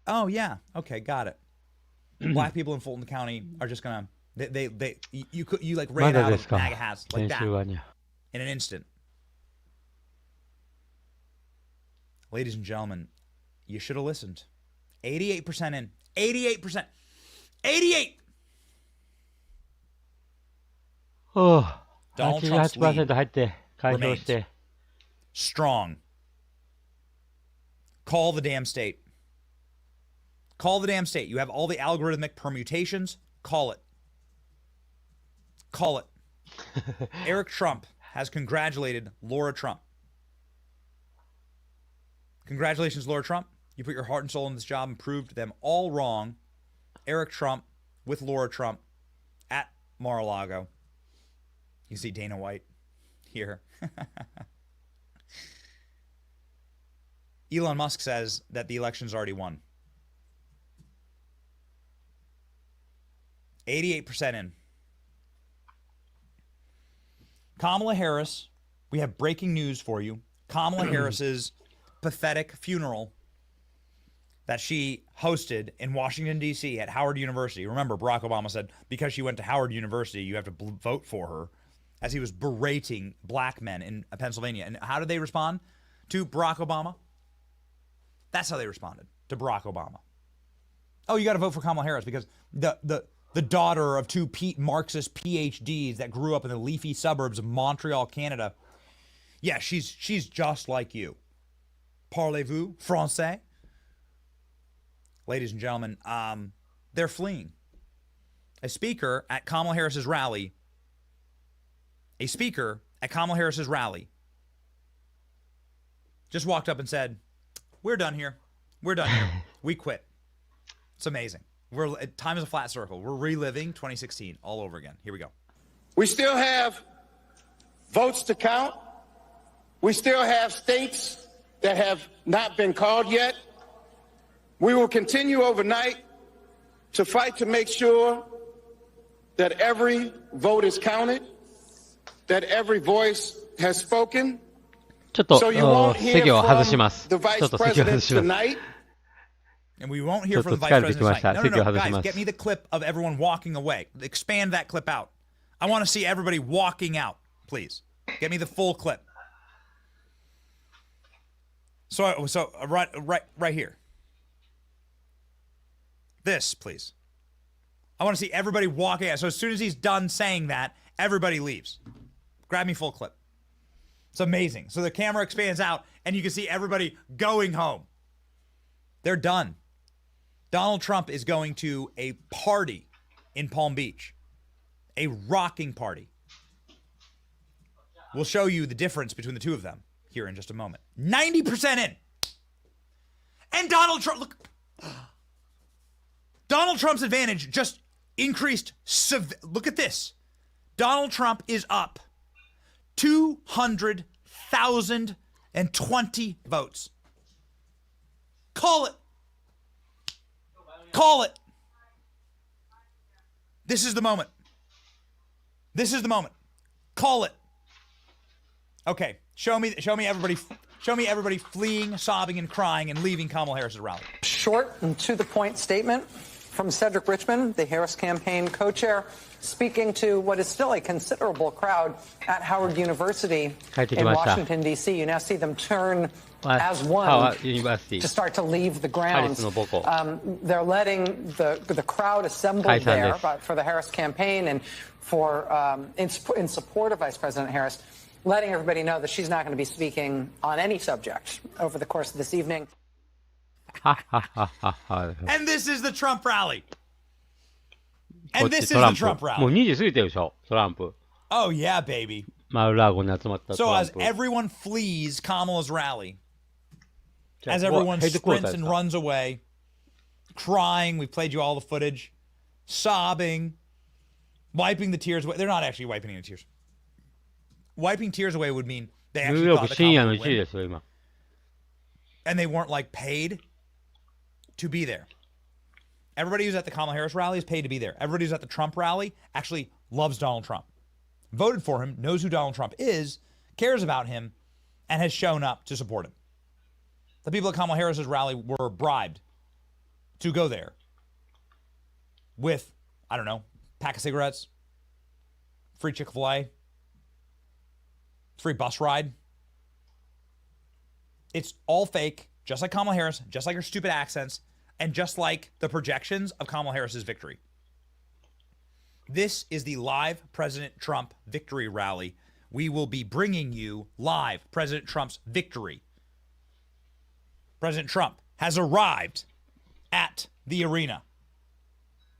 Oh yeah, okay, got it. Black people in Fulton County are just gonna you like ran out of MAGA hats like that in an instant. Ladies and gentlemen, you should have listened. 88% in. 88%. 88. Donald Trump's lead remains strong. Call the damn state. Call the damn state. You have all the algorithmic permutations. Call it. Call it. Eric Trump has congratulated Laura Trump. Congratulations, Laura Trump. You put your heart and soul in this job and proved them all wrong. Eric Trump with Laura Trump at Mar-a-Lago. You see Dana White here. Elon Musk says that the election's already won. 88% in. Kamala Harris, we have breaking news for you. Kamala Harris's pathetic funeral that she hosted in Washington, D.C. at Howard University. Remember, Barack Obama said because she went to Howard University, you have to vote for her, as he was berating black men in Pennsylvania. And how did they respond to Barack Obama? That's how they responded to Barack Obama. Oh, you got to vote for Kamala Harris because the daughter of two Marxist PhDs that grew up in the leafy suburbs of Montreal, Canada. Yeah, she's just like you. Parlez-vous français? Ladies and gentlemen, they're fleeing. A speaker at Kamala Harris's rally just walked up and said, "We're done here. We're done here. We quit." It's amazing. Time is a flat circle. We're reliving 2016 all over again. Here we go. We still have votes to count. We still have states that have not been called yet. We will continue overnight to fight to make sure that every vote is counted, that every voice has spoken. ちょっと So you won't 席 hear を外 from します。 the ちょ vice っと席を外 president します。 tonight. And we won't hear from the vice ちょっと疲れてき president ました。 tonight. No, 席を no, 外し guys, ます。 get me the clip of everyone walking away. Expand that clip out. I want to see everybody walking out, please. Get me the full clip. So right here. This, please. I want to see everybody walking out. So as soon as he's done saying that, everybody leaves. Grab me full clip. It's amazing. So the camera expands out, and you can see everybody going home. They're done. Donald Trump is going to a party in Palm Beach, a rocking party. We'll show you the difference between the two of them here in just a moment. 90% in. And Donald Trump, look. Donald Trump's advantage just increased. Look at this. Donald Trump is up 200,020 votes. Call it. Call it. This is the moment. This is the moment. Call it. Okay, show me everybody fleeing, sobbing, and crying and leaving Kamala Harris's rally. Short and to the point statement from Cedric Richmond, the Harris campaign co-chair, speaking to what is still a considerable crowd at Howard University in Washington, D.C. You now see them turn as one to start to leave the grounds. They're letting the crowd assemble there for the Harris campaign and for in support of Vice President Harris, letting everybody know that she's not going to be speaking on any subject over the course of this evening. And this is the Trump rally. And this is the Trump rally. もう2時過ぎてるでしょ、トランプ。Oh yeah, baby. マルラーゴに集まったト So ラン as プ。 everyone flees Kamala's rally, as everyone sprints and runs away, crying, we played you all the footage, sobbing, wiping the tears away. They're not actually wiping any tears. Wiping tears away would mean they actually thought the Kamala would win. And they weren't like paid to be there. Everybody who's at the Kamala Harris rally is paid to be there. Everybody who's at the Trump rally actually loves Donald Trump, voted for him, knows who Donald Trump is, cares about him, and has shown up to support him. The people at Kamala Harris's rally were bribed to go there with, I don't know, pack of cigarettes, free Chick-fil-A, free bus ride. It's all fake, just like Kamala Harris, just like her stupid accents, and just like the projections of Kamala Harris's victory. This is the live President Trump victory rally. We will be bringing you live President Trump's victory. President Trump has arrived at the arena.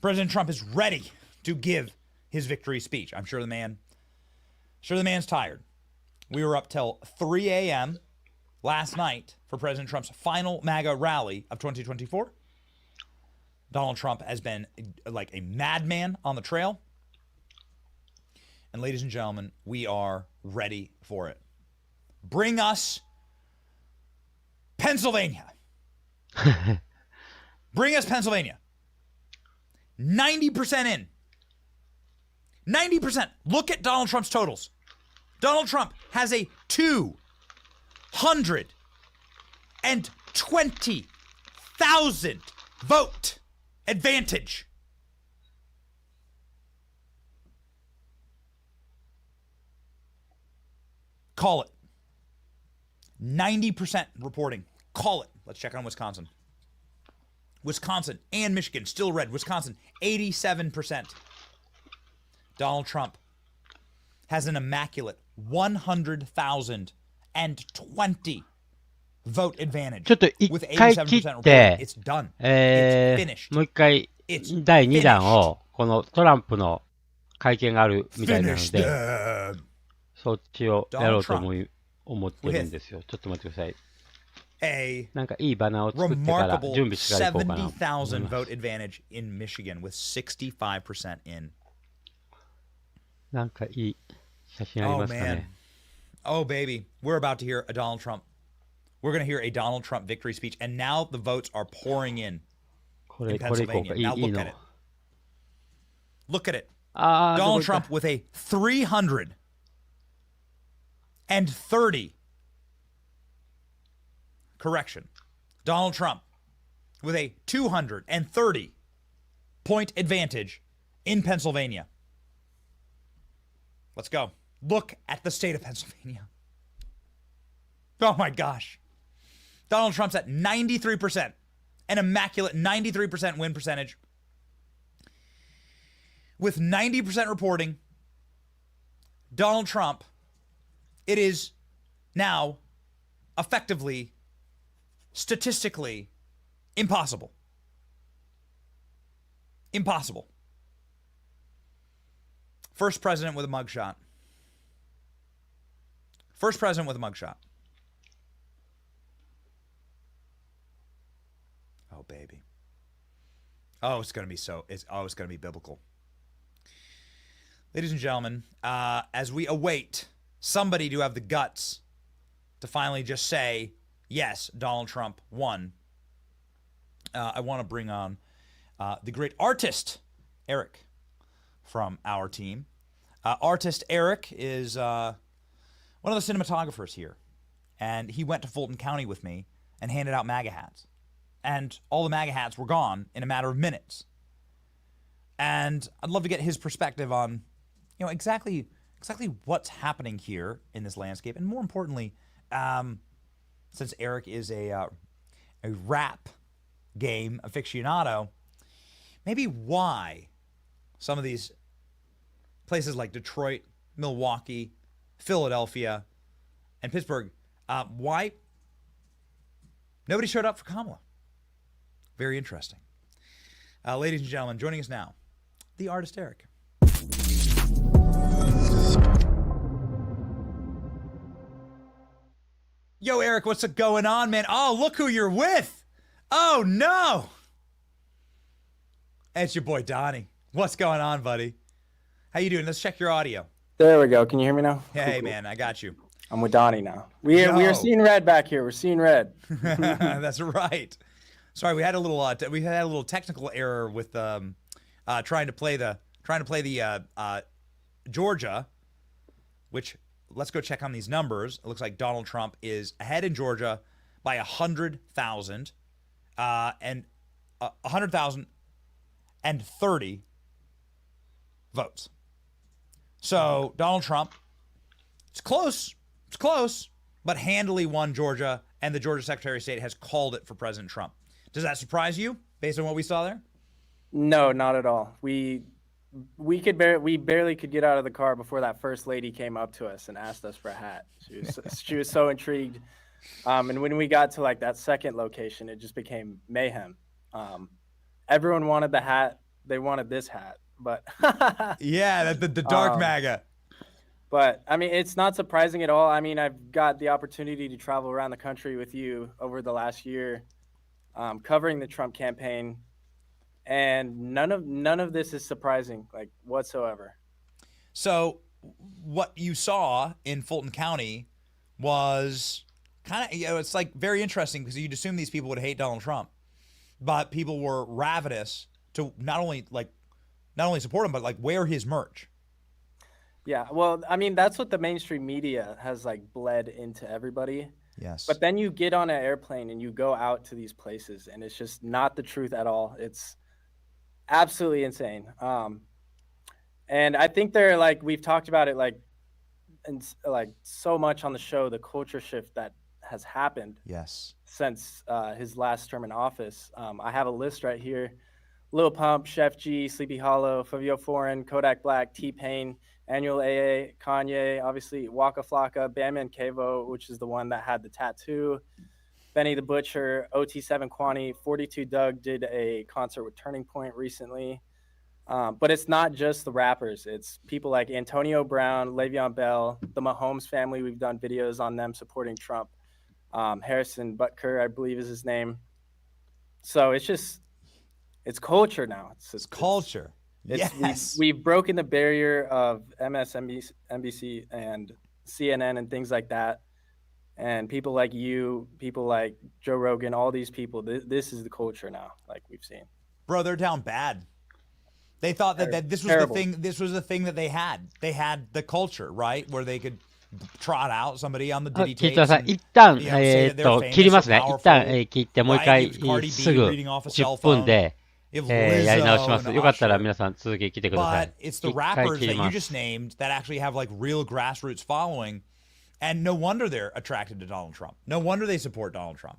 President Trump is ready to give his victory speech. I'm sure the man's tired. We were up till 3 a.m. last night for President Trump's final MAGA rally of 2024. Donald Trump has been like a madman on the trail. And ladies and gentlemen, we are ready for it. Bring us Pennsylvania. Bring us Pennsylvania. 90% in. 90%. Look at Donald Trump's totals. Donald Trump has a 220,000 vote advantage. Call it. 90% reporting. Call it. Let's check on Wisconsin. Wisconsin and Michigan still red. Wisconsin, 87%. Donald Trump has an immaculate 100,020 vote advantage. ちょっと一回切って、もう一回第2弾をこのトランプの会見があるみたいなので、そっちをやろうと思ってるんですよ。ちょっと待ってください。a なんかいいバナーを作ってから remarkable 準備してから行こうかな。 70,000 vote advantage in Michigan with 65% in. なんかいい写真あり Oh ますか man. ね。 Oh baby. We're about to hear a Donald Trump. We're going to hear a Donald Trump victory speech, and now the votes are pouring in これ Pennsylvania. これい Now い look の at it. Look at it. あー Donald どこ行った Trump with a 330. Correction. Donald Trump with a 230 point advantage in Pennsylvania. Let's go. Look at the state of Pennsylvania. Oh my gosh. Donald Trump's at 93%, an immaculate 93% win percentage. With 90% reporting, Donald Trump, it is now effectively, statistically, impossible. Impossible. First president with a mugshot. First president with a mugshot. Oh, baby. Oh, it's going to be it's going to be biblical. Ladies and gentlemen, as we await somebody to have the guts to finally just say, yes, Donald Trump won, I want to bring on the great artist, Eric, from our team. Artist Eric is one of the cinematographers here, and he went to Fulton County with me and handed out MAGA hats. And all the MAGA hats were gone in a matter of minutes. And I'd love to get his perspective on, you know, exactly what's happening here in this landscape, and more importantly, since Eric is a rap game aficionado, maybe why some of these places like Detroit, Milwaukee, Philadelphia, and Pittsburgh, why nobody showed up for Kamala. Very interesting. Ladies and gentlemen, joining us now, the artist Eric. Yo, Eric, what's going on, man? Oh, look who you're with. Oh, no. It's your boy, Donnie. What's going on, buddy? How you doing? Let's check your audio. There we go. Can you hear me now? Hey, Cool. man, I got you. I'm with Donnie now. We are seeing red back here. We're seeing red. That's right. Sorry, we had a little technical error with trying to play the Georgia, which let's go check on these numbers. It looks like Donald Trump is ahead in Georgia by 100,000 and 100,030 votes. So Donald Trump, it's close, but handily won Georgia, and the Georgia Secretary of State has called it for President Trump. Does that surprise you based on what we saw there? No, not at all. We barely could get out of the car before that first lady came up to us and asked us for a hat. She was so intrigued. And when we got to like that second location, it just became mayhem. Everyone wanted the hat. They wanted this hat, but yeah, the dark MAGA. But I mean, it's not surprising at all. I mean, I've got the opportunity to travel around the country with you over the last year, covering the Trump campaign, and none of this is surprising, like, whatsoever. So what you saw in Fulton County was kind of, it's like very interesting, because you'd assume these people would hate Donald Trump, but people were ravenous to not only support him, but like wear his merch. Yeah, well, I mean, that's what the mainstream media has like bled into everybody. Yes. But then you get on an airplane and you go out to these places, and it's just not the truth at all. It's absolutely insane. And I think they're like, we've talked about it like so much on the show, the culture shift that has happened. Yes. Since his last term in office. I have a list right here: Lil Pump, Chef G, Sleepy Hollow, Fabio Foreign, Kodak Black, T-Pain, Annual AA, Kanye, obviously Waka Flocka, Bam Kevo, which is the one that had the tattoo, Benny the Butcher, OT7 Kwani, 42 Doug did a concert with Turning Point recently. But it's not just the rappers. It's people like Antonio Brown, Le'Veon Bell, the Mahomes family. We've done videos on them supporting Trump. Harrison Butker, I believe is his name. So it's culture now. It's culture. Yes. We've broken the barrier of MSNBC and CNN and things like that. And people like you, people like Joe Rogan, all these people, this is the culture now, like we've seen. Bro, they're down bad. They thought that this was terrible. This was the thing that they had. They had the culture, right? Where they could trot out somebody on the Diddy tapes. 聞いてください。一旦、切りますね。一旦、切ってもう一回、すぐ10分で、やり直します。よかったら皆さん続き来てください。 But it's the rappers that you just named that actually have like real grassroots following. And no wonder they're attracted to Donald Trump. No wonder they support Donald Trump.